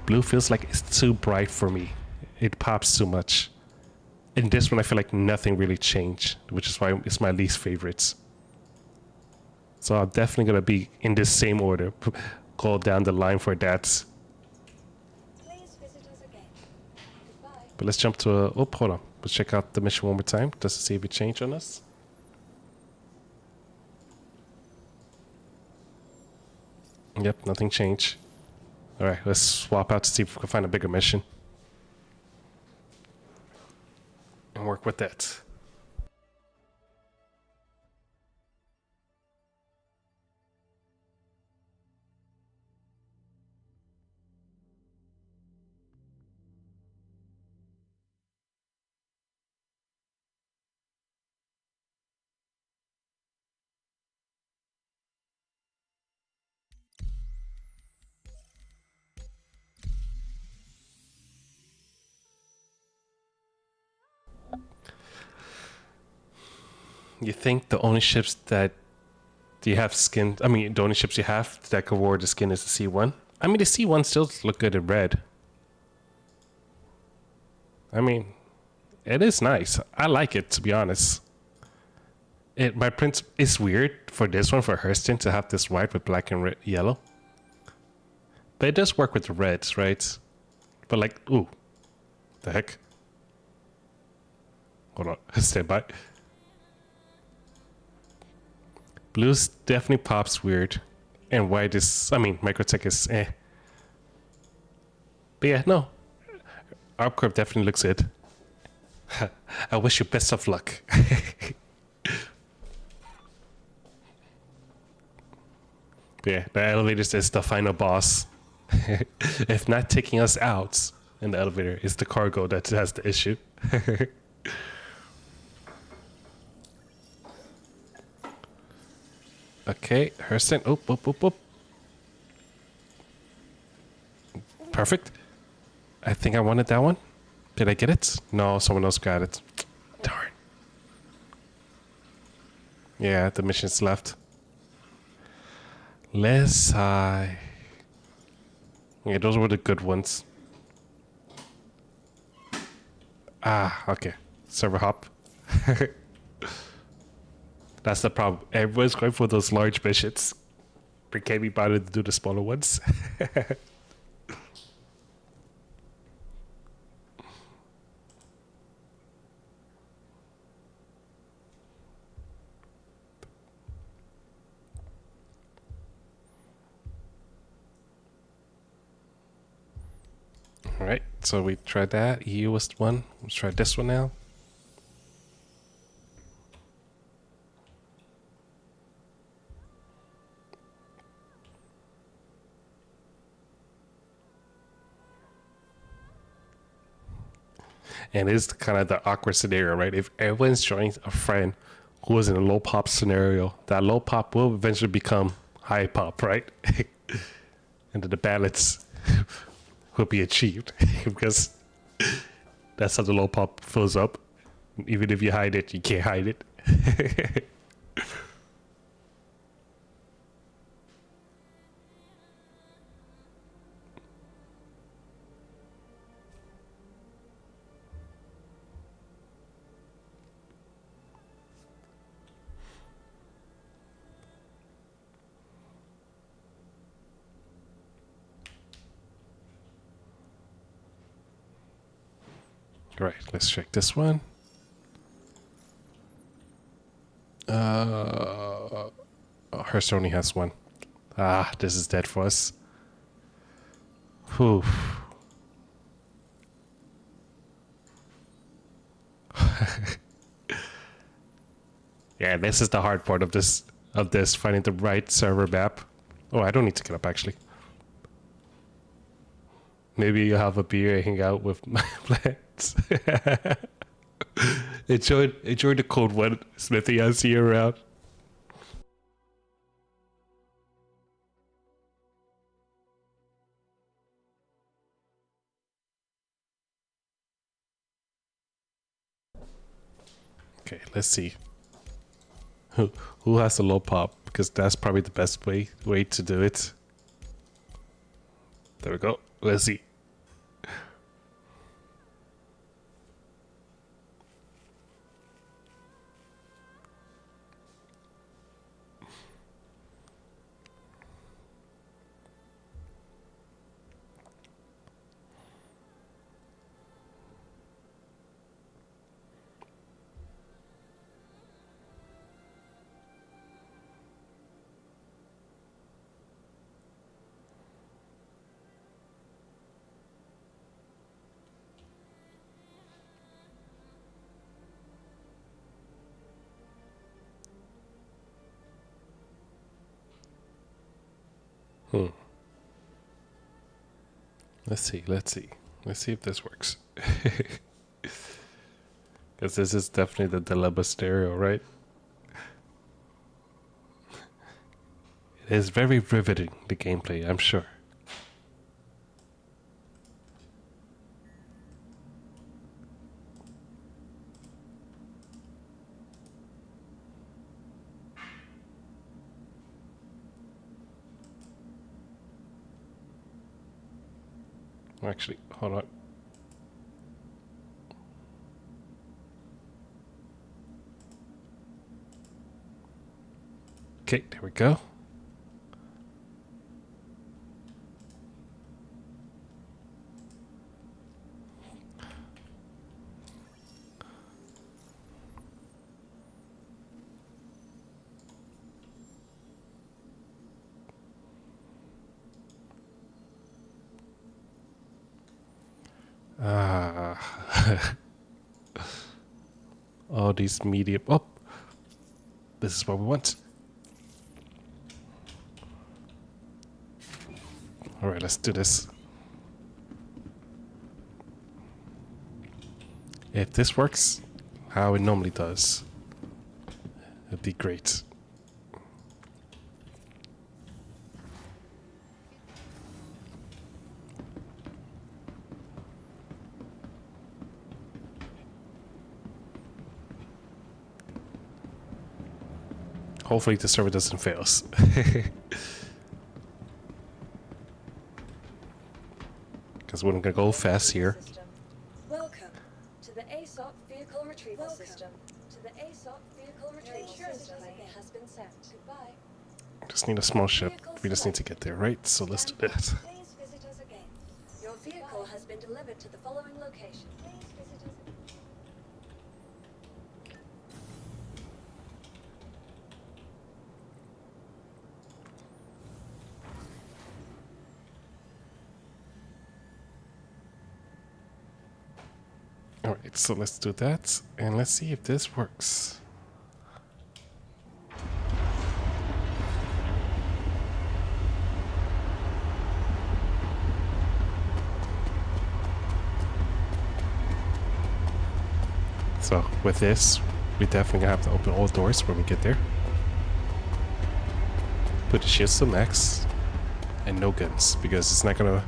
Blue feels like it's too bright for me. It pops too much. In this one, I feel like nothing really changed, which is why it's my least favorites. So I'm definitely going to be in this same order. Go down the line for that. Please visit us again. Goodbye. But let's jump to a... Oh, hold on. Let's check out the mission one more time, just to see if it changed on us. Yep, nothing changed. Alright, let's swap out to see if we can find a bigger mission. And work with that. You think the only ships that you have skin? I mean, the only ships you have that can wear the skin is the C1. I mean, the C1 still look good in red. I mean, it is nice. I like it, to be honest. My print is weird for this one, for Hurston, to have this white with black and red, yellow. But it does work with the reds, right? But like, ooh, the heck? Hold on, stand by. Blues definitely pops weird. And white is, I mean, Microtech is eh. But yeah, no. ArcCorp definitely looks good. I wish you best of luck. Yeah, the elevator is the final boss. If not taking us out in the elevator, it's the cargo that has the issue. Okay, Hurston. Oop, oop, oop, oop. Perfect. I think I wanted that one. Did I get it? No, someone else got it. Darn. Yeah, the mission's left. Let's yeah, those were the good ones. Ah, okay. Server hop. That's the problem. Everyone's going for those large missions. But can't be bothered to do the smaller ones. All right, so we tried that. EU was one. Let's try this one now. And it's kind of the awkward scenario, right? If everyone's joining a friend who is in a low pop scenario, that low pop will eventually become high pop, right? And then the balance will be achieved because that's how the low pop fills up. Even if you hide it, you can't hide it. Right, let's check this one. Hearst only has one. Ah, this is dead for us. Whew. Yeah, this is the hard part of this finding the right server map. Oh, I don't need to get up actually. Maybe you have a beer and hang out with my plants. enjoy the cold one, Smithy. I'll see you around. Okay, let's see. Who has the low pop? Because that's probably the best way to do it. There we go. Let's see. Let's see. Let's see if this works. Because this is definitely the dilemma stereo, right? It is very riveting, the gameplay, I'm sure. Actually, hold on. Okay, there we go. All these medium. Oh, this is what we want. All right, let's do this. If this works, how it normally does, it'd be great. Hopefully the server doesn't fail us. Because we're gonna go fast here. Welcome to the ASOP vehicle retrieval system. To the ASOP vehicle retrieval system has been sent. Goodbye. Just need a small ship. We just need to get there, right? So let's do that. Please visit us again. Your vehicle has been delivered to the following location. Please visit us again. Alright, so let's do that. And let's see if this works. So with this, we definitely have to open all doors when we get there. Put the shields to max. And no guns, because it's not gonna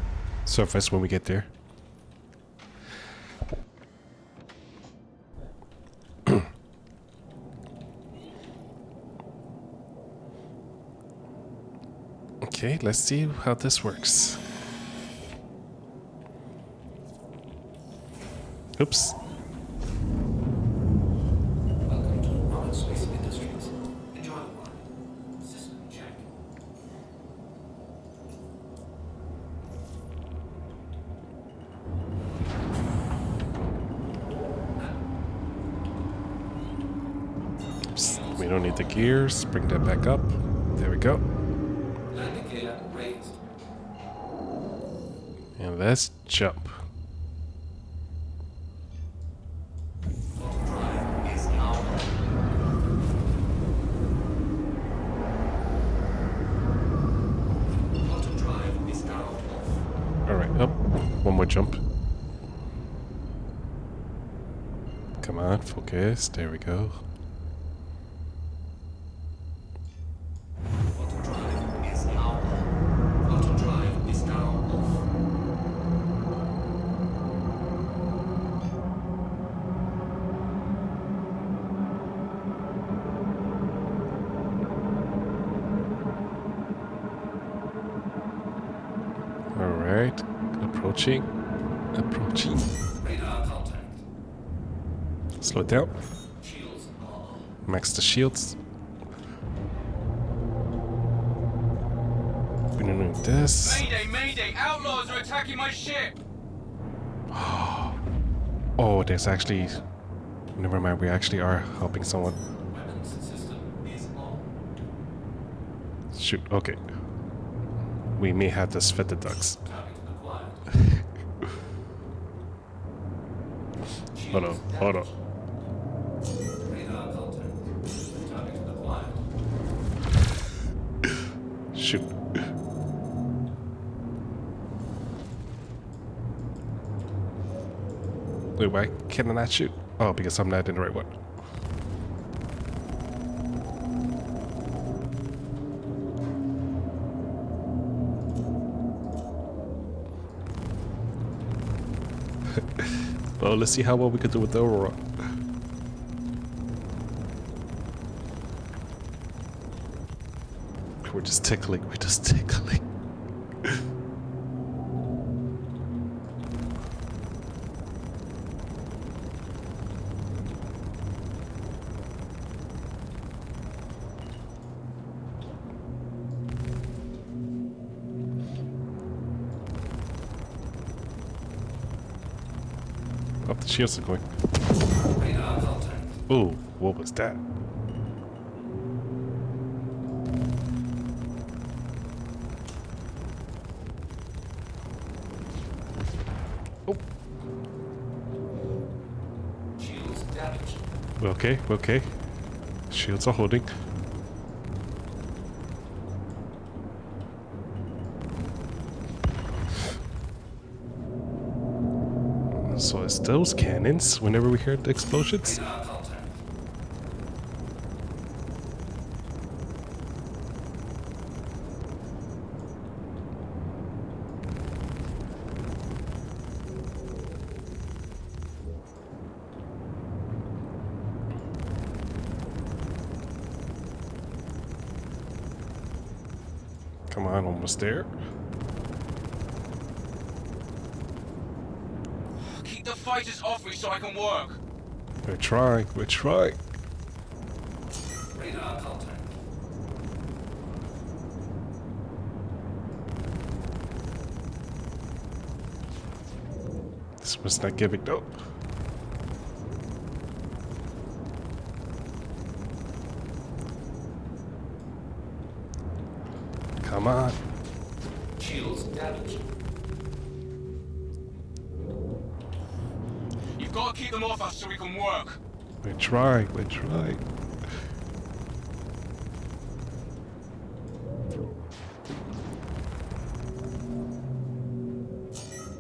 surface when we get there. Okay, let's see how this works. Oops. Welcome to Rocket Space Industries. Enjoy the ride. System check. Oops. We don't need the gears. Bring that back up. There we go. Landing gear raised. And let's jump. Drive is now. Auto drive is now off. Alright, up. One more jump. Come on, focus. There we go. Auto drive is now on. Auto drive is now off. Alright. Approaching. Approaching. Radar contact. Slow it down. Shields on. Max the shields. We don't need this. Mayday, mayday! Outlaws are attacking my ship! Oh, there's actually... Never mind, we actually are helping someone. Weapons system is on. Shoot, okay. We may have to fit the ducks. Target acquired. Hold on, hold on. Radar contact. Target acquired. Shoot. Wait, why can I not shoot? Oh, because I'm not in the right one. Well, let's see how well we can do with the Aurora. We're just tickling. We're just tickling. Oh, the shields are going. Radar contact. Ooh, what was that? Shields damaged. Okay, okay. Shields are holding. So it's those cannons whenever we hear the explosions? Radar contact. Come on, almost there. Keep the fighters off me so I can work. We're trying, we're trying. Radar contact. This was not giving no. Come on. Shields damaged. You've got to keep them off us so we can work. We're trying, we're trying.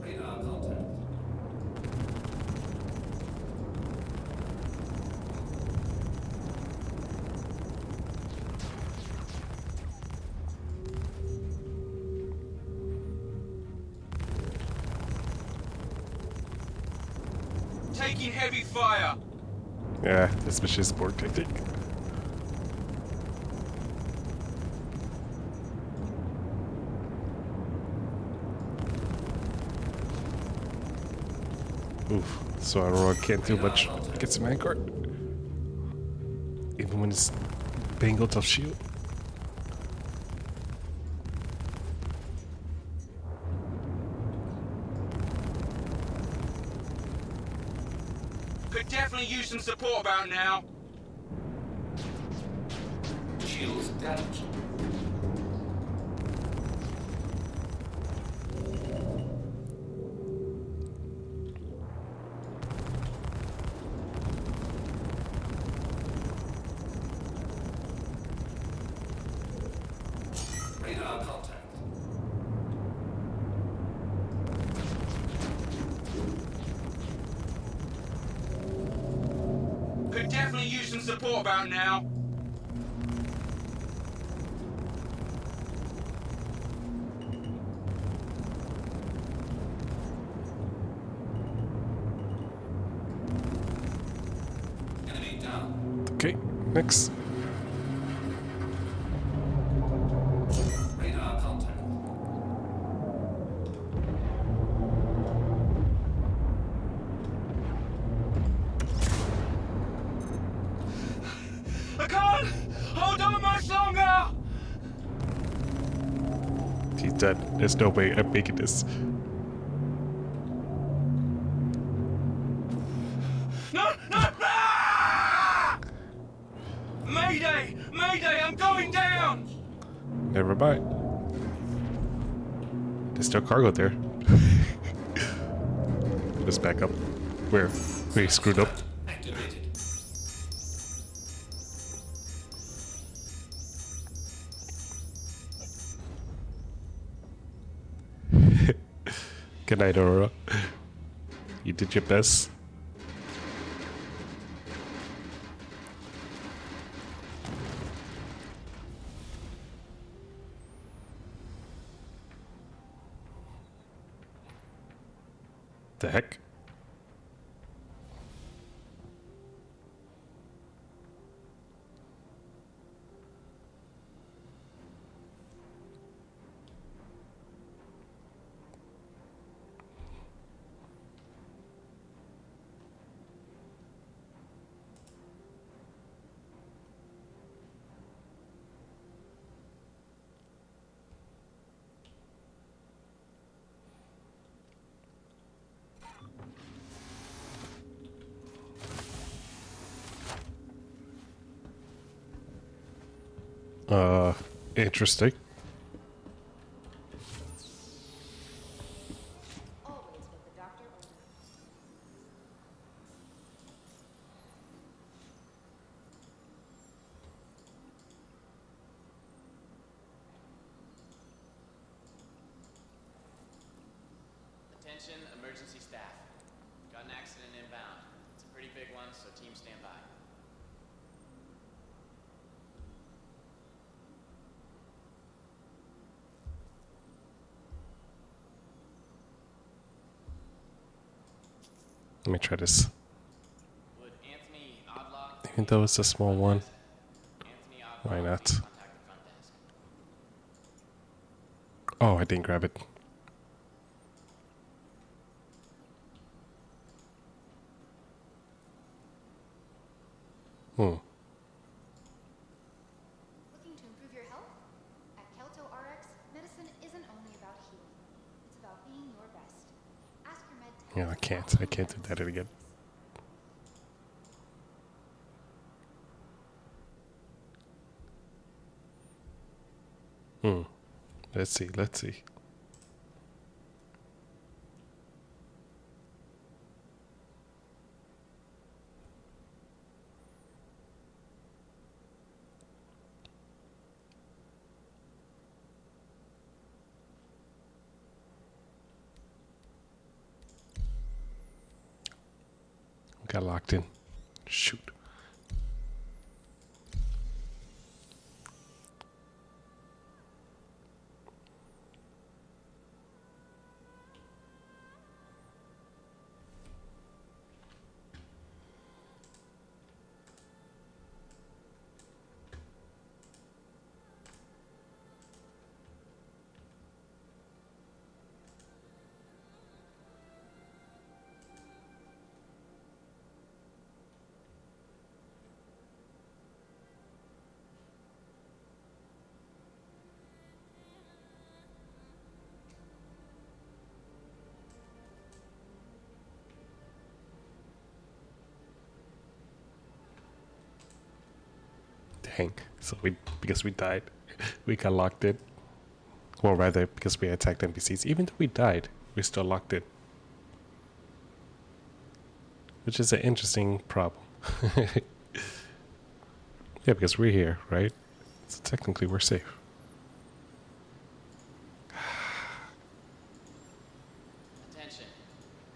Radar contact. Taking heavy fire. Yeah, this mission is board tactic. Oof, so Aurora can't do much against Vanguard. Even when it's bangled off shield. Could definitely use some support about now. Shields damaged. Radar contact. Could definitely use some support about now. Enemy down. Okay, next. Radar contact. I can't hold on much longer. He's dead. There's no way I'm making this. No, no, no! Mayday! Mayday! I'm going down! Never mind. There's still cargo there. Let's back up. Where? We screwed up. Activated. Good night, Aurora. You did your best. The heck? Interesting. Always what the doctor ordered. Attention, emergency staff. Got an accident inbound. It's a pretty big one, so team stand by. Let me try this. Would Anthony Odlaw, Even though it's a small one, Anthony Odlaw, why not? please contact the front desk. Oh, I didn't grab it. Looking to improve your health? At Kelto RX, medicine isn't only about healing. It's about being your best. Ask your med tech. Yeah, I can't do that again. Let's see. Got locked in. Shoot. Dang. So because we died, we got locked in. Well, rather, because we attacked NPCs. Even though we died, we're still locked in. Which is an interesting problem. Yeah, because we're here, right? So technically we're safe. Attention.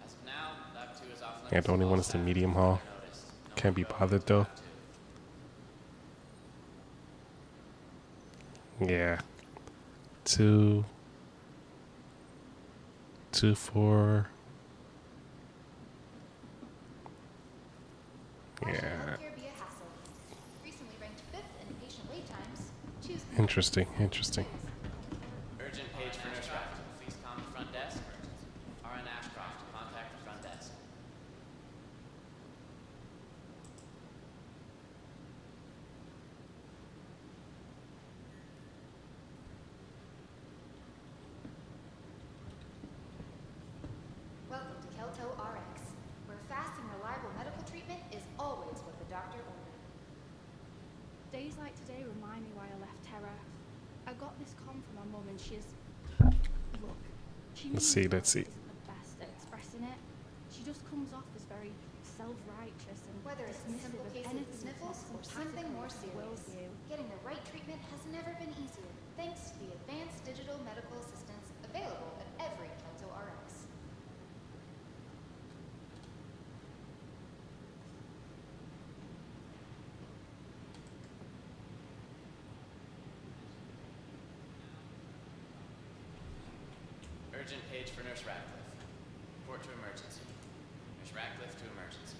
As of now, Lab 2 is off limits. Yeah, the only one is the medium hall. Can't be bothered though. Yeah. 2, 4. Yeah. Healthcare be a hassle. Recently ranked 5th in patient wait times. Choose Interesting. Urgent page for nurse Raft. Please calm the front desk. RN Ashcroft, contact the front desk. Welcome to Kelto RX, where fast and reliable medical treatment is always what the doctor ordered. Days like today remind me why I left Terra. I got this comm from my mum and she's... Look, she Let's means see. well, isn't the best at expressing it. She just comes off as very self-righteous and Whether it's a dismissive simple of case of anything the sniffles that's or something more compatible with serious, worldview. getting the right treatment has never been easier, thanks to the advanced digital medical assistance available at every Kelto RX. Urgent page for nurse Ratcliffe. Report to emergency. Nurse Ratcliffe to emergency.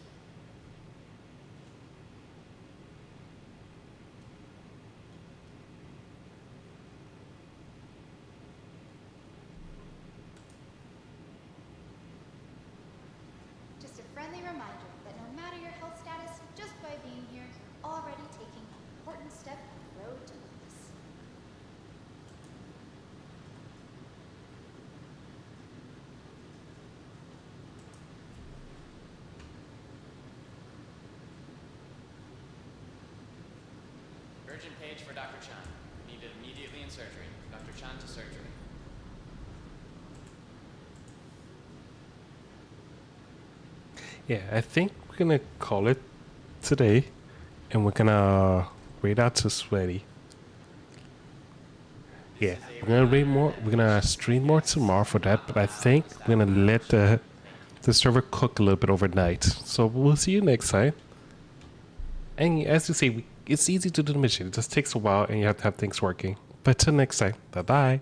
Just a friendly reminder that no matter your health status, just by being here, you're already taking an important step on the road to wellness. Urgent page for Dr. Chan. Needed immediately in surgery. Dr. Chan to surgery. Yeah, I think we're gonna call it today, and we're gonna raid out to Sweaty. Yeah, we're gonna read more. We're gonna stream more tomorrow for that, but I think we're gonna let the server cook a little bit overnight. So we'll see you next time. And as you say, it's easy to do the mission. It just takes a while, and you have to have things working. But till next time, bye bye.